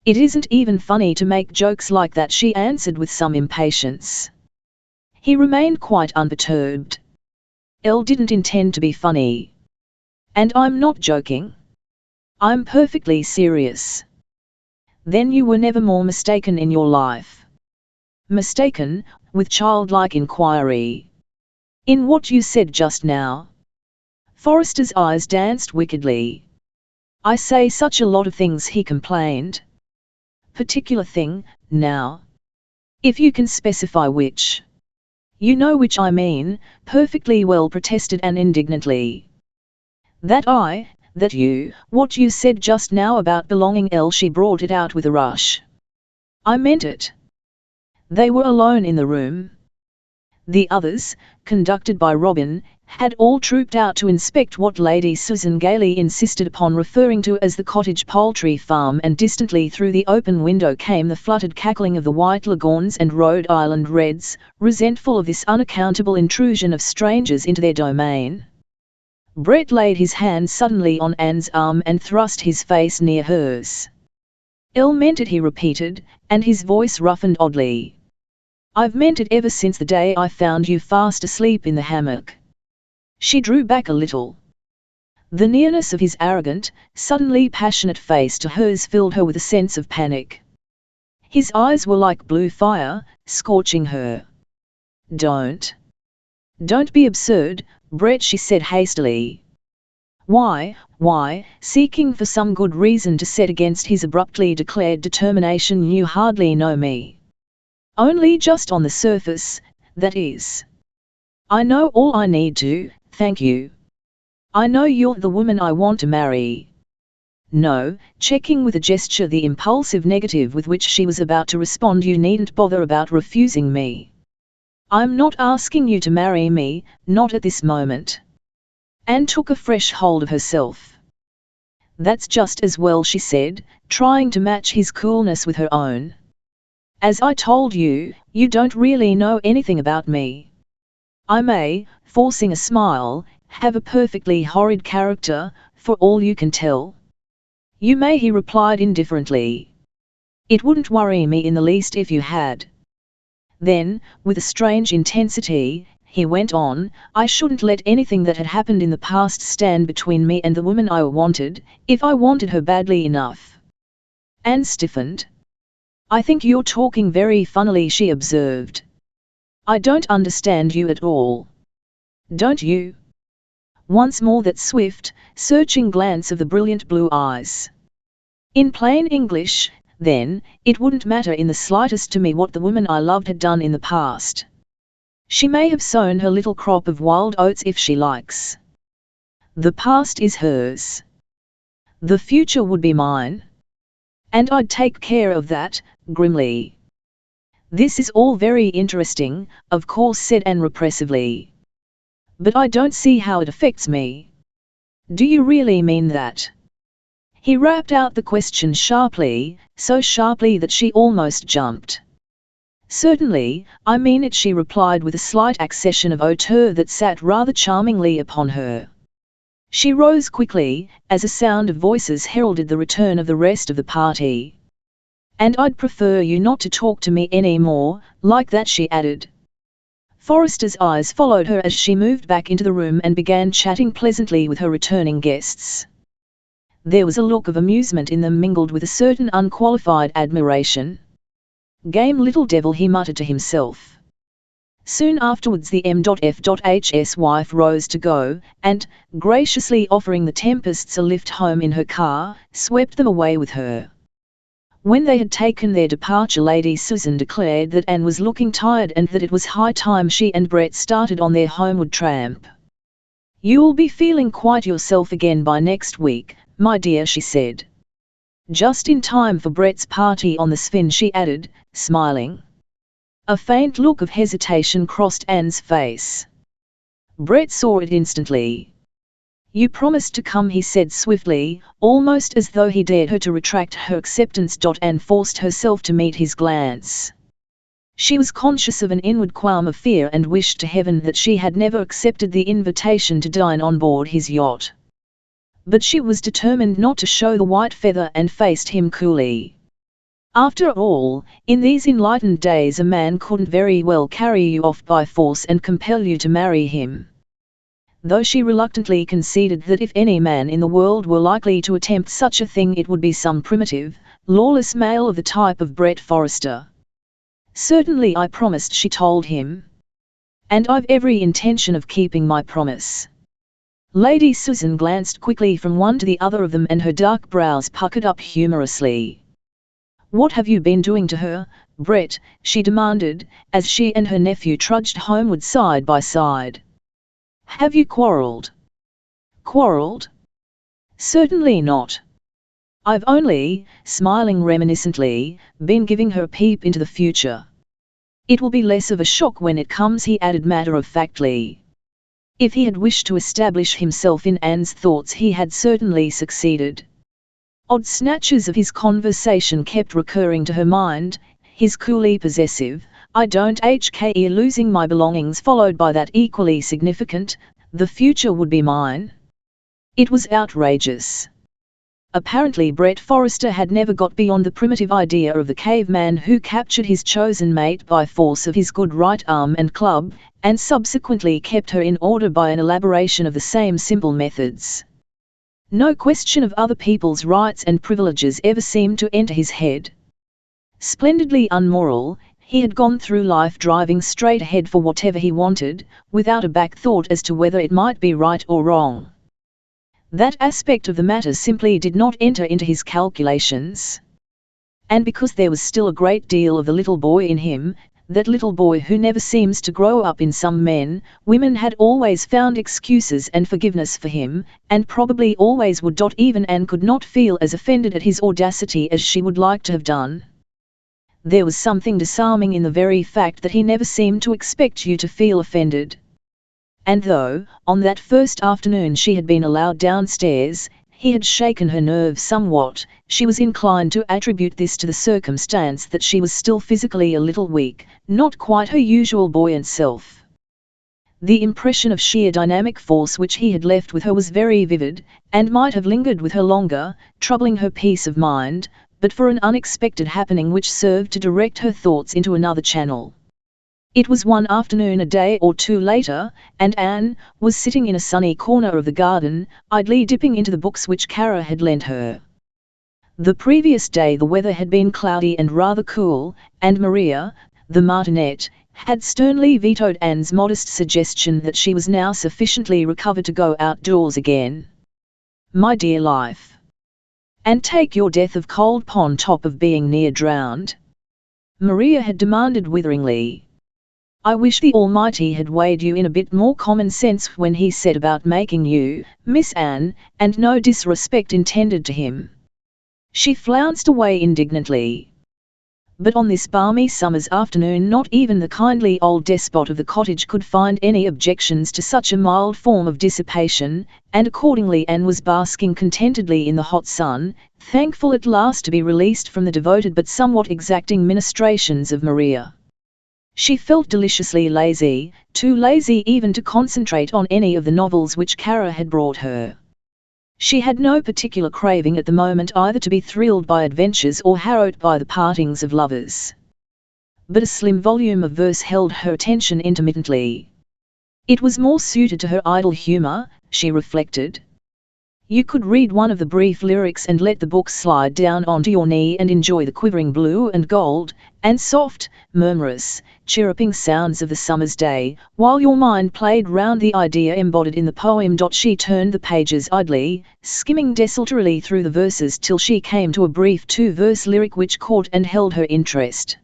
It isn't even funny to make jokes like that," she answered with some impatience. He remained quite unperturbed. "Elle didn't intend to be funny. And I'm not joking. I'm perfectly serious." "Then you were never more mistaken in your life." "Mistaken?" with childlike inquiry. "In what you said just now?" Forrester's eyes danced wickedly. "I say such a lot of things," he complained. "Particular thing, now? If you can specify which." "You know which I mean," perfectly well, protested Anne indignantly. That you, what you said just now about belonging." She brought it out with a rush. "I meant it." They were alone in the room. The others, conducted by Robin, had all trooped out to inspect what Lady Susan gaily insisted upon referring to as the cottage poultry farm, and distantly through the open window came the fluttered cackling of the white Leghorns and Rhode Island Reds, resentful of this unaccountable intrusion of strangers into their domain. Brett laid his hand suddenly on Anne's arm and thrust his face near hers. "Elle meant it," he repeated, and his voice roughened oddly. "I've meant it ever since the day I found you fast asleep in the hammock." She drew back a little. The nearness of his arrogant, suddenly passionate face to hers filled her with a sense of panic. His eyes were like blue fire, scorching her. Don't be absurd, Brett," she said hastily. Why, seeking for some good reason to set against his abruptly declared determination. "You hardly know me." "Only just on the surface, that is." "I know all I need to, thank you. I know you're the woman I want to marry." "No," checking with a gesture the impulsive negative with which she was about to respond, "you needn't bother about refusing me. I'm not asking you to marry me, not at this moment." Anne took a fresh hold of herself. "That's just as well," she said, trying to match his coolness with her own. "As I told you, you don't really know anything about me. I may," forcing a smile, "have a perfectly horrid character, for all you can tell." "You may," he replied indifferently. "It wouldn't worry me in the least if you had." Then, with a strange intensity, he went on, "I shouldn't let anything that had happened in the past stand between me and the woman I wanted, if I wanted her badly enough." Anne stiffened. "I think you're talking very funnily," she observed. "I don't understand you at all." "Don't you?" Once more that swift, searching glance of the brilliant blue eyes. "In plain English, then, it wouldn't matter in the slightest to me what the woman I loved had done in the past. She may have sown her little crop of wild oats if she likes. The past is hers. The future would be mine. And I'd take care of that," grimly. "This is all very interesting, of course," said Anne repressively. "But I don't see how it affects me." "Do you really mean that?" He rapped out the question sharply, so sharply that she almost jumped. Certainly, I mean it, she replied with a slight accession of hauteur that sat rather charmingly upon her. She rose quickly, as a sound of voices heralded the return of the rest of the party. "And I'd prefer you not to talk to me any more, like that," she added. Forrester's eyes followed her as she moved back into the room and began chatting pleasantly with her returning guests. There was a look of amusement in them mingled with a certain unqualified admiration. "Game little devil," he muttered to himself. Soon afterwards the M.F.H.'s wife rose to go, and, graciously offering the Tempests a lift home in her car, swept them away with her. When they had taken their departure, Lady Susan declared that Anne was looking tired and that it was high time she and Brett started on their homeward tramp. "You'll be feeling quite yourself again by next week, my dear," she said. "Just in time for Brett's party on the Sven," she added, smiling. A faint look of hesitation crossed Anne's face. Brett saw it instantly. "You promised to come," he said swiftly, almost as though he dared her to retract her acceptance. Anne forced herself to meet his glance. She was conscious of an inward qualm of fear and wished to heaven that she had never accepted the invitation to dine on board his yacht. But she was determined not to show the white feather and faced him coolly. After all, in these enlightened days a man couldn't very well carry you off by force and compel you to marry him. Though she reluctantly conceded that if any man in the world were likely to attempt such a thing it would be some primitive, lawless male of the type of Brett Forrester. "Certainly I promised," she told him. "And I've every intention of keeping my promise." Lady Susan glanced quickly from one to the other of them and her dark brows puckered up humorously. "What have you been doing to her, Brett?" she demanded, as she and her nephew trudged homeward side by side. "Have you quarrelled?" "Quarrelled? Certainly not. I've only," smiling reminiscently, "been giving her a peep into the future. It will be less of a shock when it comes," he added matter-of-factly. If he had wished to establish himself in Anne's thoughts he had certainly succeeded. Odd snatches of his conversation kept recurring to her mind, his coolly possessive, "I don't hke losing my belongings," followed by that equally significant, "the future would be mine." It was outrageous. Apparently Brett Forrester had never got beyond the primitive idea of the caveman who captured his chosen mate by force of his good right arm and club, and subsequently kept her in order by an elaboration of the same simple methods. No question of other people's rights and privileges ever seemed to enter his head. Splendidly unmoral, he had gone through life driving straight ahead for whatever he wanted, without a back thought as to whether it might be right or wrong. That aspect of the matter simply did not enter into his calculations. And because there was still a great deal of the little boy in him, that little boy who never seems to grow up in some men, women had always found excuses and forgiveness for him, and probably always would. Even Anne could not feel as offended at his audacity as she would like to have done. There was something disarming in the very fact that he never seemed to expect you to feel offended. And though, on that first afternoon she had been allowed downstairs, he had shaken her nerve somewhat, she was inclined to attribute this to the circumstance that she was still physically a little weak, not quite her usual buoyant self. The impression of sheer dynamic force which he had left with her was very vivid, and might have lingered with her longer, troubling her peace of mind, but for an unexpected happening which served to direct her thoughts into another channel. It was one afternoon a day or two later, and Anne was sitting in a sunny corner of the garden, idly dipping into the books which Kara had lent her. The previous day the weather had been cloudy and rather cool, and Maria, the martinet, had sternly vetoed Anne's modest suggestion that she was now sufficiently recovered to go outdoors again. "My dear life. And take your death of cold on top of being near drowned?" Maria had demanded witheringly. "I wish the Almighty had weighed you in a bit more common sense when he set about making you, Miss Anne, and no disrespect intended to him." She flounced away indignantly. But on this balmy summer's afternoon not even the kindly old despot of the cottage could find any objections to such a mild form of dissipation, and accordingly Anne was basking contentedly in the hot sun, thankful at last to be released from the devoted but somewhat exacting ministrations of Maria. She felt deliciously lazy, too lazy even to concentrate on any of the novels which Kara had brought her. She had no particular craving at the moment either to be thrilled by adventures or harrowed by the partings of lovers. But a slim volume of verse held her attention intermittently. It was more suited to her idle humour, she reflected. You could read one of the brief lyrics and let the book slide down onto your knee and enjoy the quivering blue and gold, and soft, murmurous, chirruping sounds of the summer's day, while your mind played round the idea embodied in the poem. She turned the pages idly, skimming desultorily through the verses till she came to a brief 2-verse lyric which caught and held her interest.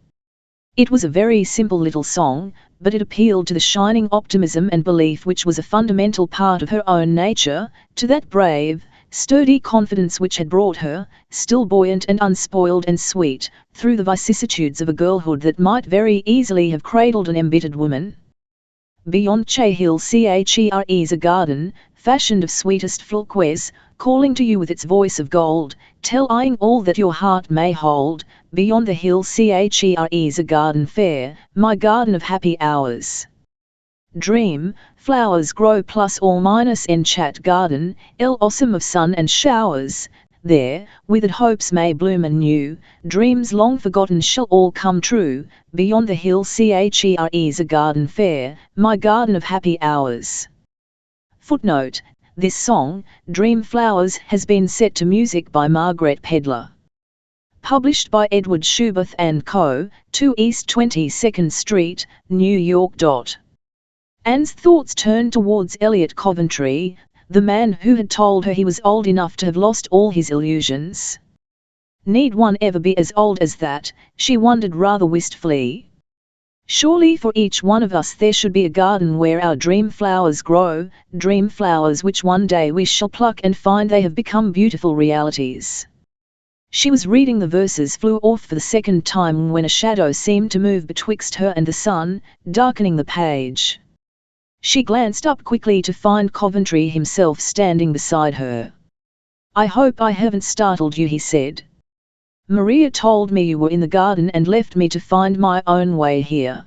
It was a very simple little song, but it appealed to the shining optimism and belief which was a fundamental part of her own nature, to that brave, sturdy confidence which had brought her, still buoyant and unspoiled and sweet, through the vicissitudes of a girlhood that might very easily have cradled an embittered woman. Beyond Chehill Chere's a garden, fashioned of sweetest flowers, calling to you with its voice of gold, telling all that your heart may hold. Beyond the hill Chere's a garden fair, my garden of happy hours. Dream, flowers grow plus or minus en chat garden, awesome of sun and showers. There, withered hopes may bloom anew, dreams long forgotten shall all come true. Beyond the hill Chere's a garden fair, my garden of happy hours. Footnote: this song, Dream Flowers, has been set to music by Margaret Pedler. Published by Edward Shoebuth & Co., 2 East 22nd Street, New York. Anne's thoughts turned towards Elliot Coventry, the man who had told her he was old enough to have lost all his illusions. Need one ever be as old as that, she wondered rather wistfully. Surely for each one of us there should be a garden where our dream flowers grow, dream flowers which one day we shall pluck and find they have become beautiful realities. She was reading the verses flew off for the second time when a shadow seemed to move betwixt her and the sun, darkening the page. She glanced up quickly to find Coventry himself standing beside her. "I hope I haven't startled you," he said. "Maria told me you were in the garden and left me to find my own way here.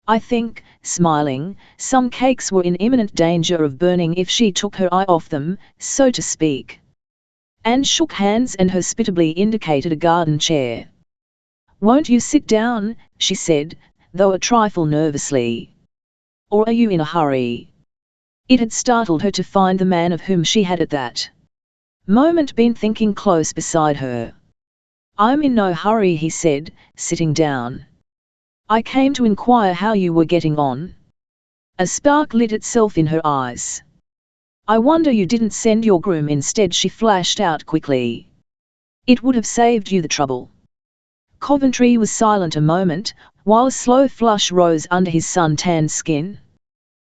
I think," smiling, "some cakes were in imminent danger of burning if she took her eye off them, so to speak." Anne shook hands and hospitably indicated a garden chair. "Won't you sit down?" she said, though a trifle nervously. "Or are you in a hurry?" It had startled her to find the man of whom she had at that moment been thinking close beside her. "I'm in no hurry," he said, sitting down. "I came to inquire how you were getting on." A spark lit itself in her eyes. "I wonder you didn't send your groom instead," she flashed out quickly. "It would have saved you the trouble." Coventry was silent a moment, while a slow flush rose under his sun-tanned skin.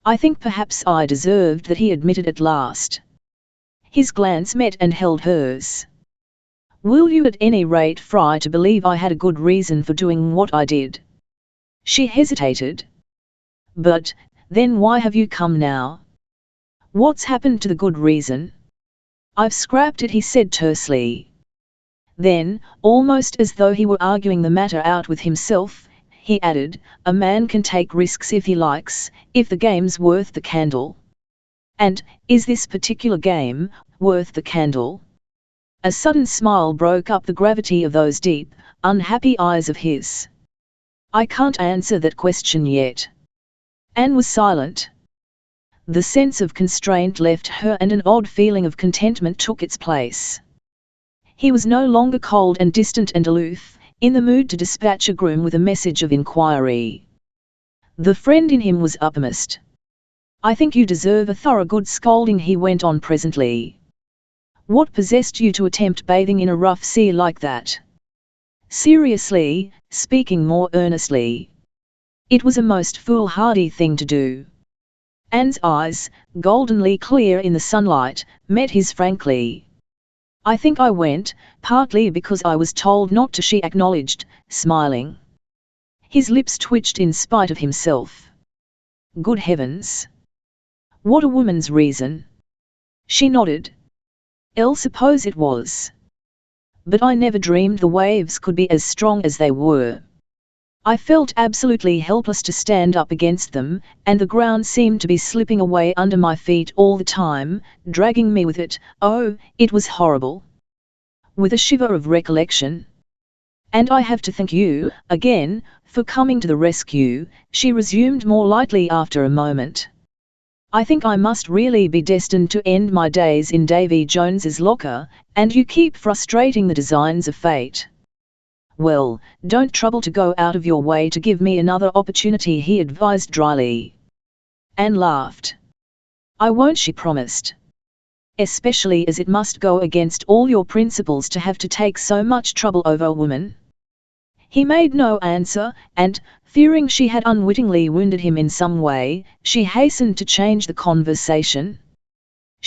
"I think perhaps I deserved that," he admitted at last. His glance met and held hers. "Will you at any rate try to believe I had a good reason for doing what I did?" She hesitated. "But, then why have you come now? What's happened to the good reason?" "I've scrapped it," he said tersely. Then, almost as though he were arguing the matter out with himself, he added, "A man can take risks if he likes, if the game's worth the candle." "And, is this particular game worth the candle?" A sudden smile broke up the gravity of those deep, unhappy eyes of his. "I can't answer that question yet." Anne was silent. The sense of constraint left her and an odd feeling of contentment took its place. He was no longer cold and distant and aloof, in the mood to dispatch a groom with a message of inquiry. The friend in him was uppermost. "I think you deserve a thorough good scolding," he went on presently. "What possessed you to attempt bathing in a rough sea like that?" Seriously, speaking more earnestly. "It was a most foolhardy thing to do." Anne's eyes, goldenly clear in the sunlight, met his frankly. "I think I went, partly because I was told not to," she acknowledged, smiling. His lips twitched in spite of himself. "Good heavens! What a woman's reason!" She nodded. "Suppose it was. But I never dreamed the waves could be as strong as they were." I felt absolutely helpless to stand up against them, and the ground seemed to be slipping away under my feet all the time, dragging me with it. Oh, it was horrible. With a shiver of recollection. And I have to thank you, again, for coming to the rescue, she resumed more lightly after a moment. I think I must really be destined to end my days in Davy Jones's locker, and you keep frustrating the designs of fate. Well, don't trouble to go out of your way to give me another opportunity, he advised dryly. Anne laughed. I won't, she promised. Especially as it must go against all your principles to have to take so much trouble over a woman. He made no answer, and, fearing she had unwittingly wounded him in some way, she hastened to change the conversation.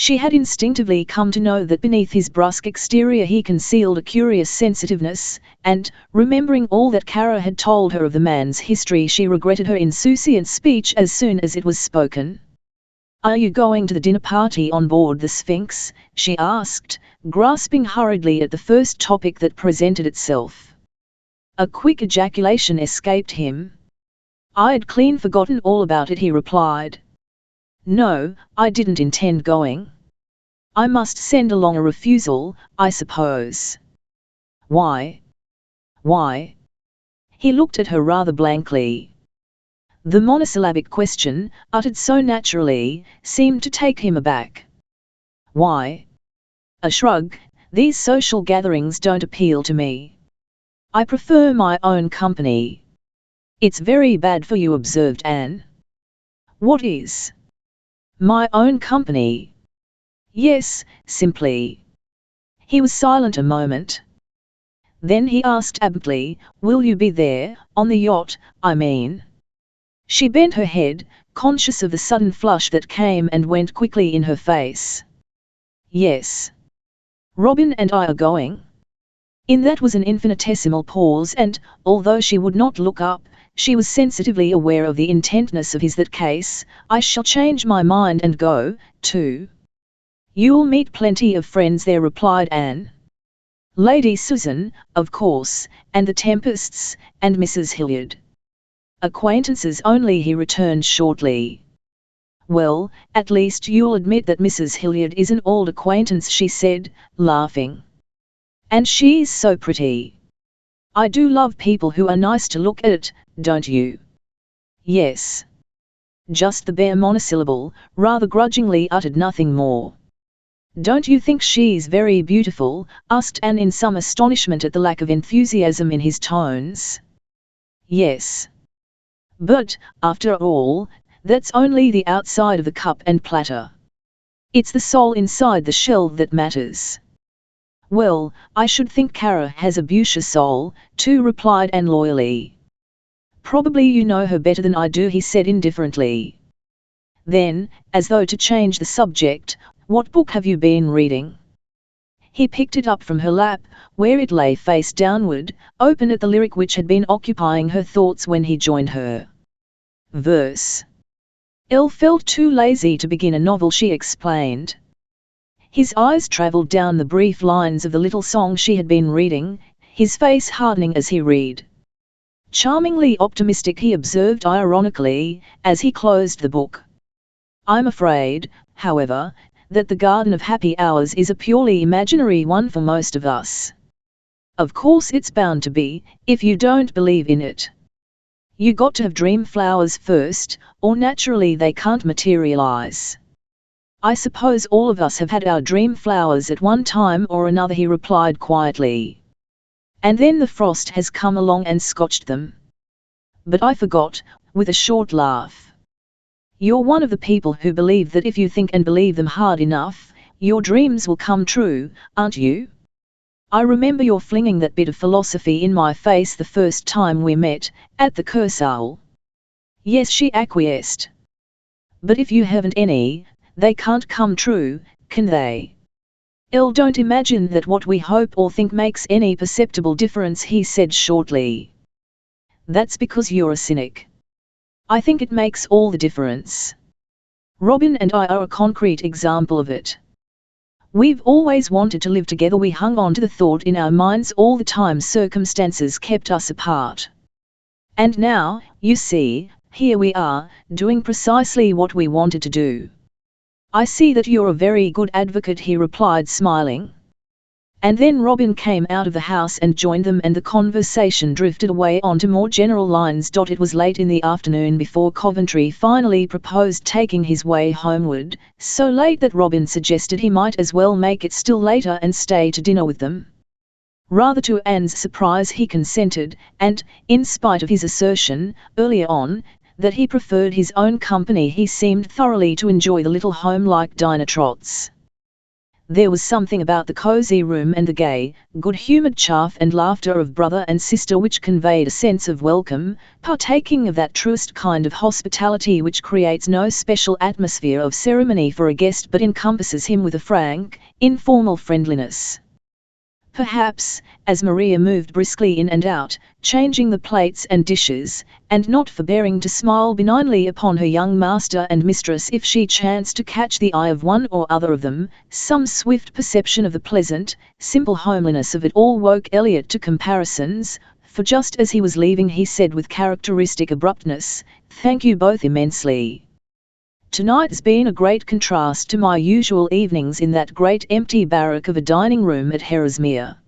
She had instinctively come to know that beneath his brusque exterior he concealed a curious sensitiveness, and, remembering all that Kara had told her of the man's history, she regretted her insouciant speech as soon as it was spoken. Are you going to the dinner party on board the Sphinx? She asked, grasping hurriedly at the first topic that presented itself. A quick ejaculation escaped him. I'd clean forgotten all about it, he replied. No, I didn't intend going. I must send along a refusal, I suppose. Why? Why? He looked at her rather blankly. The monosyllabic question, uttered so naturally, seemed to take him aback. Why? A shrug. These social gatherings don't appeal to me. I prefer my own company. It's very bad for you, observed Anne. What is? My own company. Yes, simply. He was silent a moment. Then he asked abruptly, will you be there, on the yacht, I mean? She bent her head, conscious of the sudden flush that came and went quickly in her face. Yes. Robin and I are going. In that was an infinitesimal pause, and, although she would not look up, she was sensitively aware of the intentness of his that case. I shall change my mind and go, too. You'll meet plenty of friends there, replied Anne. Lady Susan, of course, and the Tempests, and Mrs. Hilliard. Acquaintances only, he returned shortly. Well, at least you'll admit that Mrs. Hilliard is an old acquaintance, she said, laughing. And she's so pretty. I do love people who are nice to look at, don't you? Yes. Just the bare monosyllable, rather grudgingly uttered, nothing more. Don't you think she's very beautiful? Asked Anne in some astonishment at the lack of enthusiasm in his tones. Yes. But, after all, that's only the outside of the cup and platter. It's the soul inside the shell that matters. Well, I should think Kara has a beautiful soul, too, replied Anne loyally. Probably you know her better than I do, he said indifferently. Then, as though to change the subject, what book have you been reading? He picked it up from her lap, where it lay face downward, open at the lyric which had been occupying her thoughts when he joined her. Verse. Elle felt too lazy to begin a novel, she explained. His eyes travelled down the brief lines of the little song she had been reading, his face hardening as he read. Charmingly optimistic, he observed ironically, as he closed the book. I'm afraid, however, that the Garden of Happy Hours is a purely imaginary one for most of us. Of course it's bound to be, if you don't believe in it. You got to have dream flowers first, or naturally they can't materialize. I suppose all of us have had our dream flowers at one time or another, he replied quietly. And then the frost has come along and scotched them. But I forgot, with a short laugh. You're one of the people who believe that if you think and believe them hard enough, your dreams will come true, aren't you? I remember your flinging that bit of philosophy in my face the first time we met, at the Kursaal. Yes, she acquiesced. But if you haven't any, they can't come true, can they? Elle, don't imagine that what we hope or think makes any perceptible difference, he said shortly. That's because you're a cynic. I think it makes all the difference. Robin and I are a concrete example of it. We've always wanted to live together, we hung on to the thought in our minds all the time circumstances kept us apart. And now, you see, here we are, doing precisely what we wanted to do. I see that you're a very good advocate, he replied, smiling. And then Robin came out of the house and joined them, and the conversation drifted away onto more general lines. It was late in the afternoon before Coventry finally proposed taking his way homeward, so late that Robin suggested he might as well make it still later and stay to dinner with them. Rather to Anne's surprise, he consented, and, in spite of his assertion, earlier on, that he preferred his own company, he seemed thoroughly to enjoy the little home-like dinner trots. There was something about the cosy room and the gay, good-humoured chaff and laughter of brother and sister which conveyed a sense of welcome, partaking of that truest kind of hospitality which creates no special atmosphere of ceremony for a guest but encompasses him with a frank, informal friendliness. Perhaps, as Maria moved briskly in and out, changing the plates and dishes, and not forbearing to smile benignly upon her young master and mistress if she chanced to catch the eye of one or other of them, some swift perception of the pleasant, simple homeliness of it all woke Elliot to comparisons, for just as he was leaving he said with characteristic abruptness, "Thank you both immensely. Tonight's been a great contrast to my usual evenings in that great empty barrack of a dining room at Herresmere."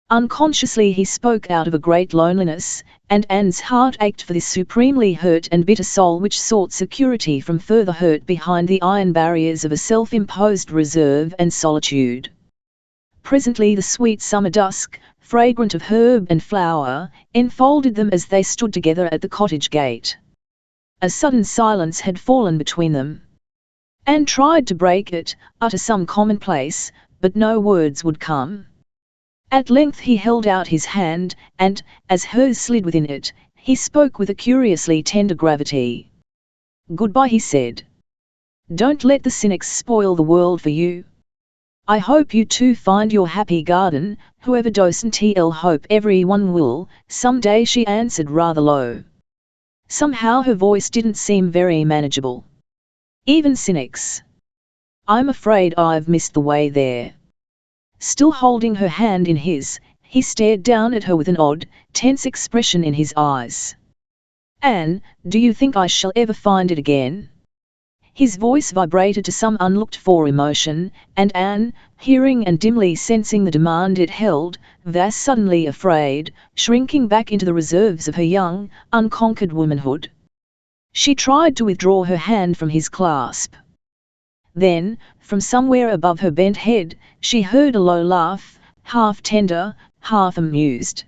Unconsciously he spoke out of a great loneliness, and Anne's heart ached for this supremely hurt and bitter soul which sought security from further hurt behind the iron barriers of a self-imposed reserve and solitude. Presently the sweet summer dusk, fragrant of herb and flower, enfolded them as they stood together at the cottage gate. A sudden silence had fallen between them. Anne tried to break it, utter some commonplace, but no words would come. At length he held out his hand, and, as hers slid within it, he spoke with a curiously tender gravity. "Goodbye," he said. "Don't let the cynics spoil the world for you. I hope you too find your happy garden, whoever doesn't hope everyone will, some day," she answered rather low. Somehow her voice didn't seem very manageable. "Even cynics. I'm afraid I've missed the way there." Still holding her hand in his, he stared down at her with an odd, tense expression in his eyes. "Anne, do you think I shall ever find it again?" His voice vibrated to some unlooked-for emotion, and Anne, hearing and dimly sensing the demand it held, was suddenly afraid, shrinking back into the reserves of her young, unconquered womanhood. She tried to withdraw her hand from his clasp. Then, from somewhere above her bent head, she heard a low laugh, half tender, half amused.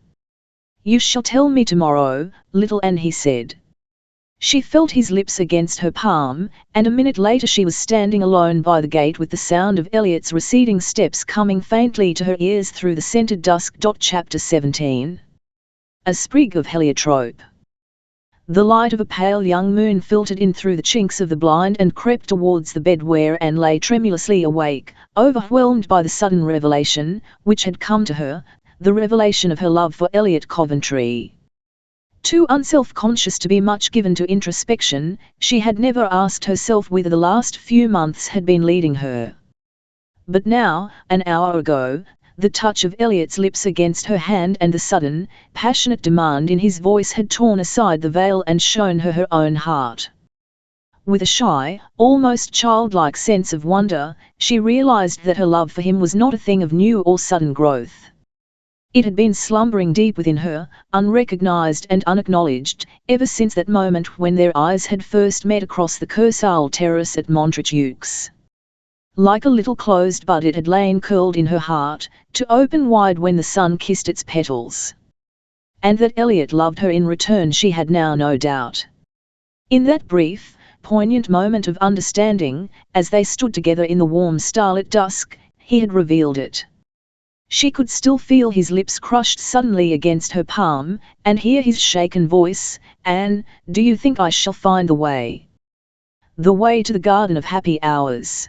"You shall tell me tomorrow, little Anne," he said. She felt his lips against her palm, and a minute later she was standing alone by the gate with the sound of Elliot's receding steps coming faintly to her ears through the scented dusk. Chapter 17. A sprig of heliotrope. The light of a pale young moon filtered in through the chinks of the blind and crept towards the bed where Anne lay tremulously awake, overwhelmed by the sudden revelation, which had come to her, the revelation of her love for Elliot Coventry. Too unself-conscious to be much given to introspection, she had never asked herself whither the last few months had been leading her. But now, an hour ago, the touch of Elliot's lips against her hand and the sudden, passionate demand in his voice had torn aside the veil and shown her her own heart. With a shy, almost childlike sense of wonder, she realized that her love for him was not a thing of new or sudden growth. It had been slumbering deep within her, unrecognized and unacknowledged, ever since that moment when their eyes had first met across the Kursaal terrace at Montreaux. Like a little closed bud it had lain curled in her heart, to open wide when the sun kissed its petals. And that Elliot loved her in return she had now no doubt. In that brief, poignant moment of understanding, as they stood together in the warm starlit dusk, he had revealed it. She could still feel his lips crushed suddenly against her palm, and hear his shaken voice, "Anne, do you think I shall find the way? The way to the garden of happy hours?"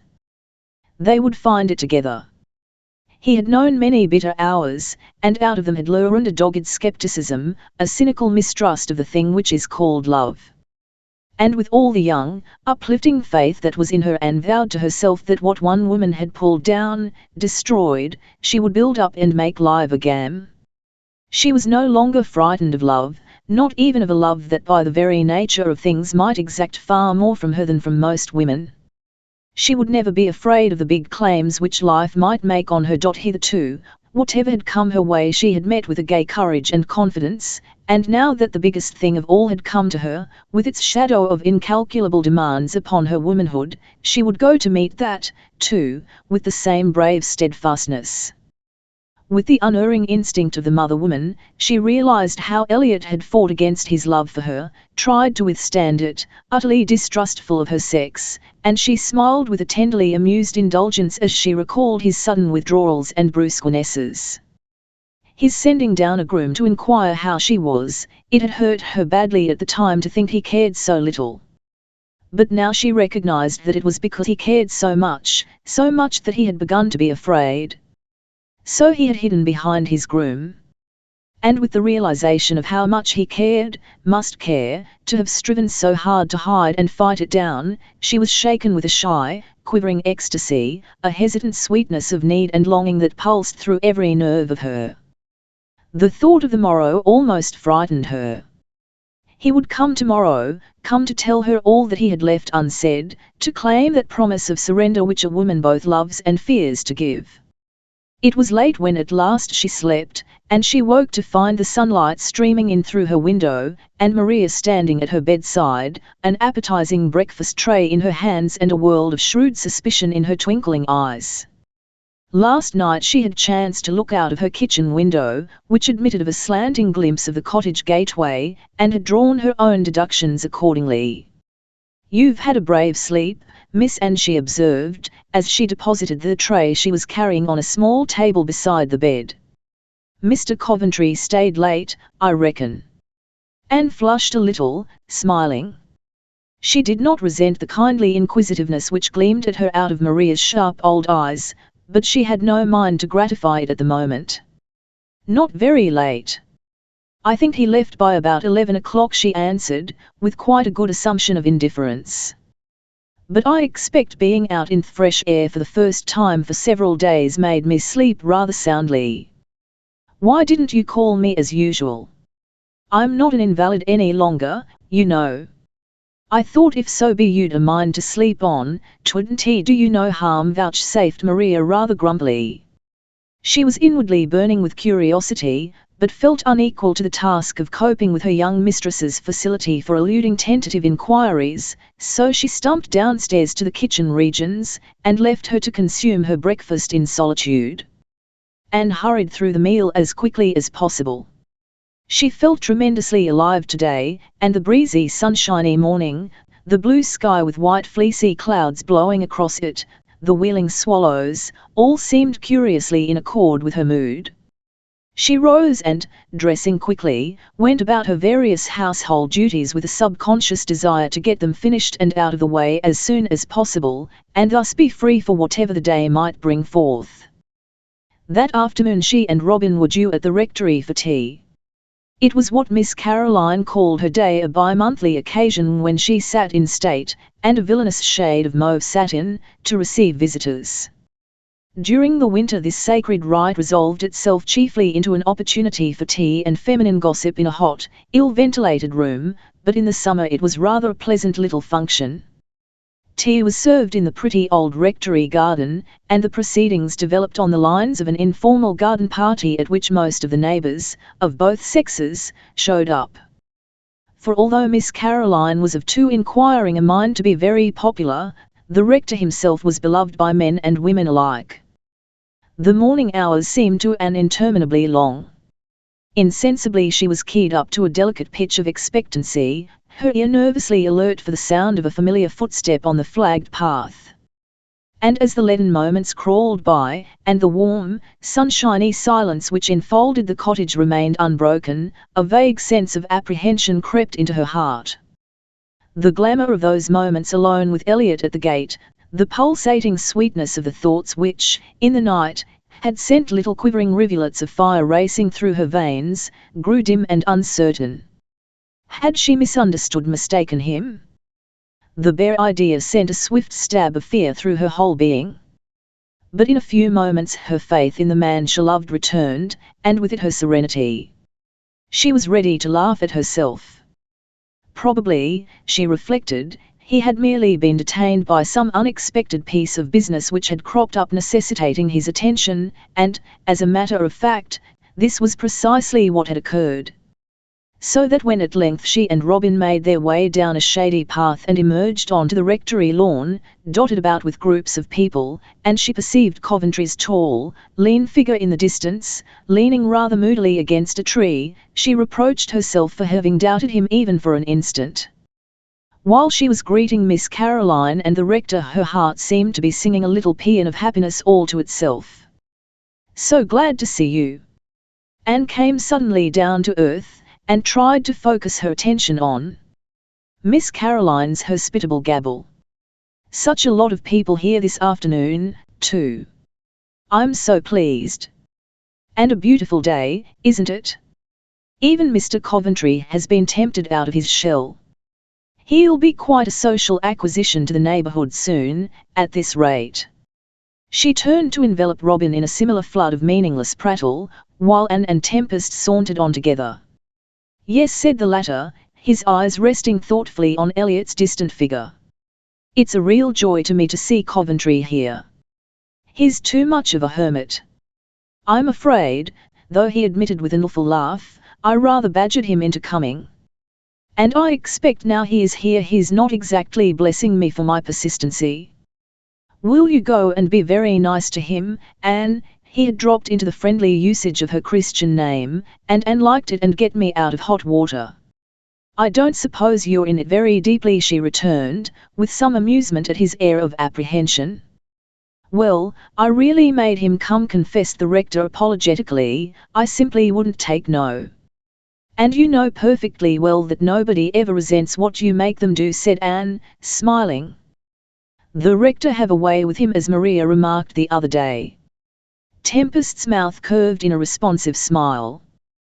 They would find it together. He had known many bitter hours, and out of them had learned a dogged skepticism, a cynical mistrust of the thing which is called love. And with all the young, uplifting faith that was in her, Anne vowed to herself that what one woman had pulled down, destroyed, she would build up and make live again. She was no longer frightened of love, Not even of a love that by the very nature of things might exact far more from her than from most women. She would never be afraid of the big claims which life might make on her. Hitherto, whatever had come her way she had met with a gay courage and confidence, and now that the biggest thing of all had come to her, with its shadow of incalculable demands upon her womanhood, she would go to meet that, too, with the same brave steadfastness. With the unerring instinct of the mother-woman, she realized how Elliot had fought against his love for her, tried to withstand it, utterly distrustful of her sex, and she smiled with a tenderly amused indulgence as she recalled his sudden withdrawals and brusquenesses. His sending down a groom to inquire how she was, it had hurt her badly at the time to think he cared so little. But now she recognized that it was because he cared so much that he had begun to be afraid. So he had hidden behind his groom. And with the realization of how much he cared, must care, to have striven so hard to hide and fight it down, she was shaken with a shy, quivering ecstasy, a hesitant sweetness of need and longing that pulsed through every nerve of her. The thought of the morrow almost frightened her. He would come tomorrow, come to tell her all that he had left unsaid, to claim that promise of surrender which a woman both loves and fears to give. It was late when at last she slept, and she woke to find the sunlight streaming in through her window, and Maria standing at her bedside, an appetizing breakfast tray in her hands and a world of shrewd suspicion in her twinkling eyes. Last night she had chanced to look out of her kitchen window, which admitted of a slanting glimpse of the cottage gateway, and had drawn her own deductions accordingly. "You've had a brave sleep, miss," and she observed, as she deposited the tray she was carrying on a small table beside the bed. "Mr. Coventry stayed late, I reckon." Anne flushed a little, smiling. She did not resent the kindly inquisitiveness which gleamed at her out of Maria's sharp old eyes, but she had no mind to gratify it at the moment. "Not very late. I think he left by about 11 o'clock," she answered, with quite a good assumption of indifference. "But I expect being out in the fresh air for the first time for several days made me sleep rather soundly. Why didn't you call me as usual? I'm not an invalid any longer, you know. I thought if so be you'd a mind to sleep on, 'twouldn't do you no harm," vouchsafed Maria rather grumpily. She was inwardly burning with curiosity, but felt unequal to the task of coping with her young mistress's facility for eluding tentative inquiries, so she stumped downstairs to the kitchen regions, and left her to consume her breakfast in solitude. Anne hurried through the meal as quickly as possible. She felt tremendously alive today, and the breezy sunshiny morning, the blue sky with white fleecy clouds blowing across it, the wheeling swallows, all seemed curiously in accord with her mood. She rose and, dressing quickly, went about her various household duties with a subconscious desire to get them finished and out of the way as soon as possible, and thus be free for whatever the day might bring forth. That afternoon she and Robin were due at the rectory for tea. It was what Miss Caroline called her day, a bi-monthly occasion when she sat in state, and a villainous shade of mauve satin, to receive visitors. During the winter this sacred rite resolved itself chiefly into an opportunity for tea and feminine gossip in a hot, ill-ventilated room, but in the summer it was rather a pleasant little function. Tea was served in the pretty old rectory garden, and the proceedings developed on the lines of an informal garden party at which most of the neighbours, of both sexes, showed up. For although Miss Caroline was of too inquiring a mind to be very popular, the rector himself was beloved by men and women alike. The morning hours seemed to Anne interminably long. Insensibly she was keyed up to a delicate pitch of expectancy, her ear nervously alert for the sound of a familiar footstep on the flagged path. And as the leaden moments crawled by, and the warm, sunshiny silence which enfolded the cottage remained unbroken, a vague sense of apprehension crept into her heart. The glamour of those moments alone with Elliot at the gate, the pulsating sweetness of the thoughts which, in the night, had sent little quivering rivulets of fire racing through her veins, grew dim and uncertain. Had she mistaken him? The bare idea sent a swift stab of fear through her whole being. But in a few moments her faith in the man she loved returned, and with it her serenity. She was ready to laugh at herself. Probably, she reflected, he had merely been detained by some unexpected piece of business which had cropped up necessitating his attention, and, as a matter of fact, this was precisely what had occurred. So that when at length she and Robin made their way down a shady path and emerged onto the rectory lawn, dotted about with groups of people, and she perceived Coventry's tall, lean figure in the distance, leaning rather moodily against a tree, she reproached herself for having doubted him even for an instant. While she was greeting Miss Caroline and the rector, her heart seemed to be singing a little paean of happiness all to itself. "So glad to see you." Anne came suddenly down to earth, and tried to focus her attention on Miss Caroline's hospitable gabble. "Such a lot of people here this afternoon, too. I'm so pleased. And a beautiful day, isn't it? Even Mr. Coventry has been tempted out of his shell. He'll be quite a social acquisition to the neighbourhood soon, at this rate." She turned to envelop Robin in a similar flood of meaningless prattle, while Anne and Tempest sauntered on together. "Yes," said the latter, his eyes resting thoughtfully on Elliot's distant figure. "It's a real joy to me to see Coventry here. He's too much of a hermit. I'm afraid," though he admitted with an awful laugh, "I rather badgered him into coming. And I expect now he is here he's not exactly blessing me for my persistency. Will you go and be very nice to him, Anne?" He had dropped into the friendly usage of her Christian name, and Anne liked it, "and get me out of hot water." "I don't suppose you're in it very deeply," she returned, with some amusement at his air of apprehension. "Well, I really made him come," confessed the rector apologetically. "I simply wouldn't take no." "And you know perfectly well that nobody ever resents what you make them do," said Anne, smiling. "The rector have a way with him, as Maria remarked the other day." Tempest's mouth curved in a responsive smile.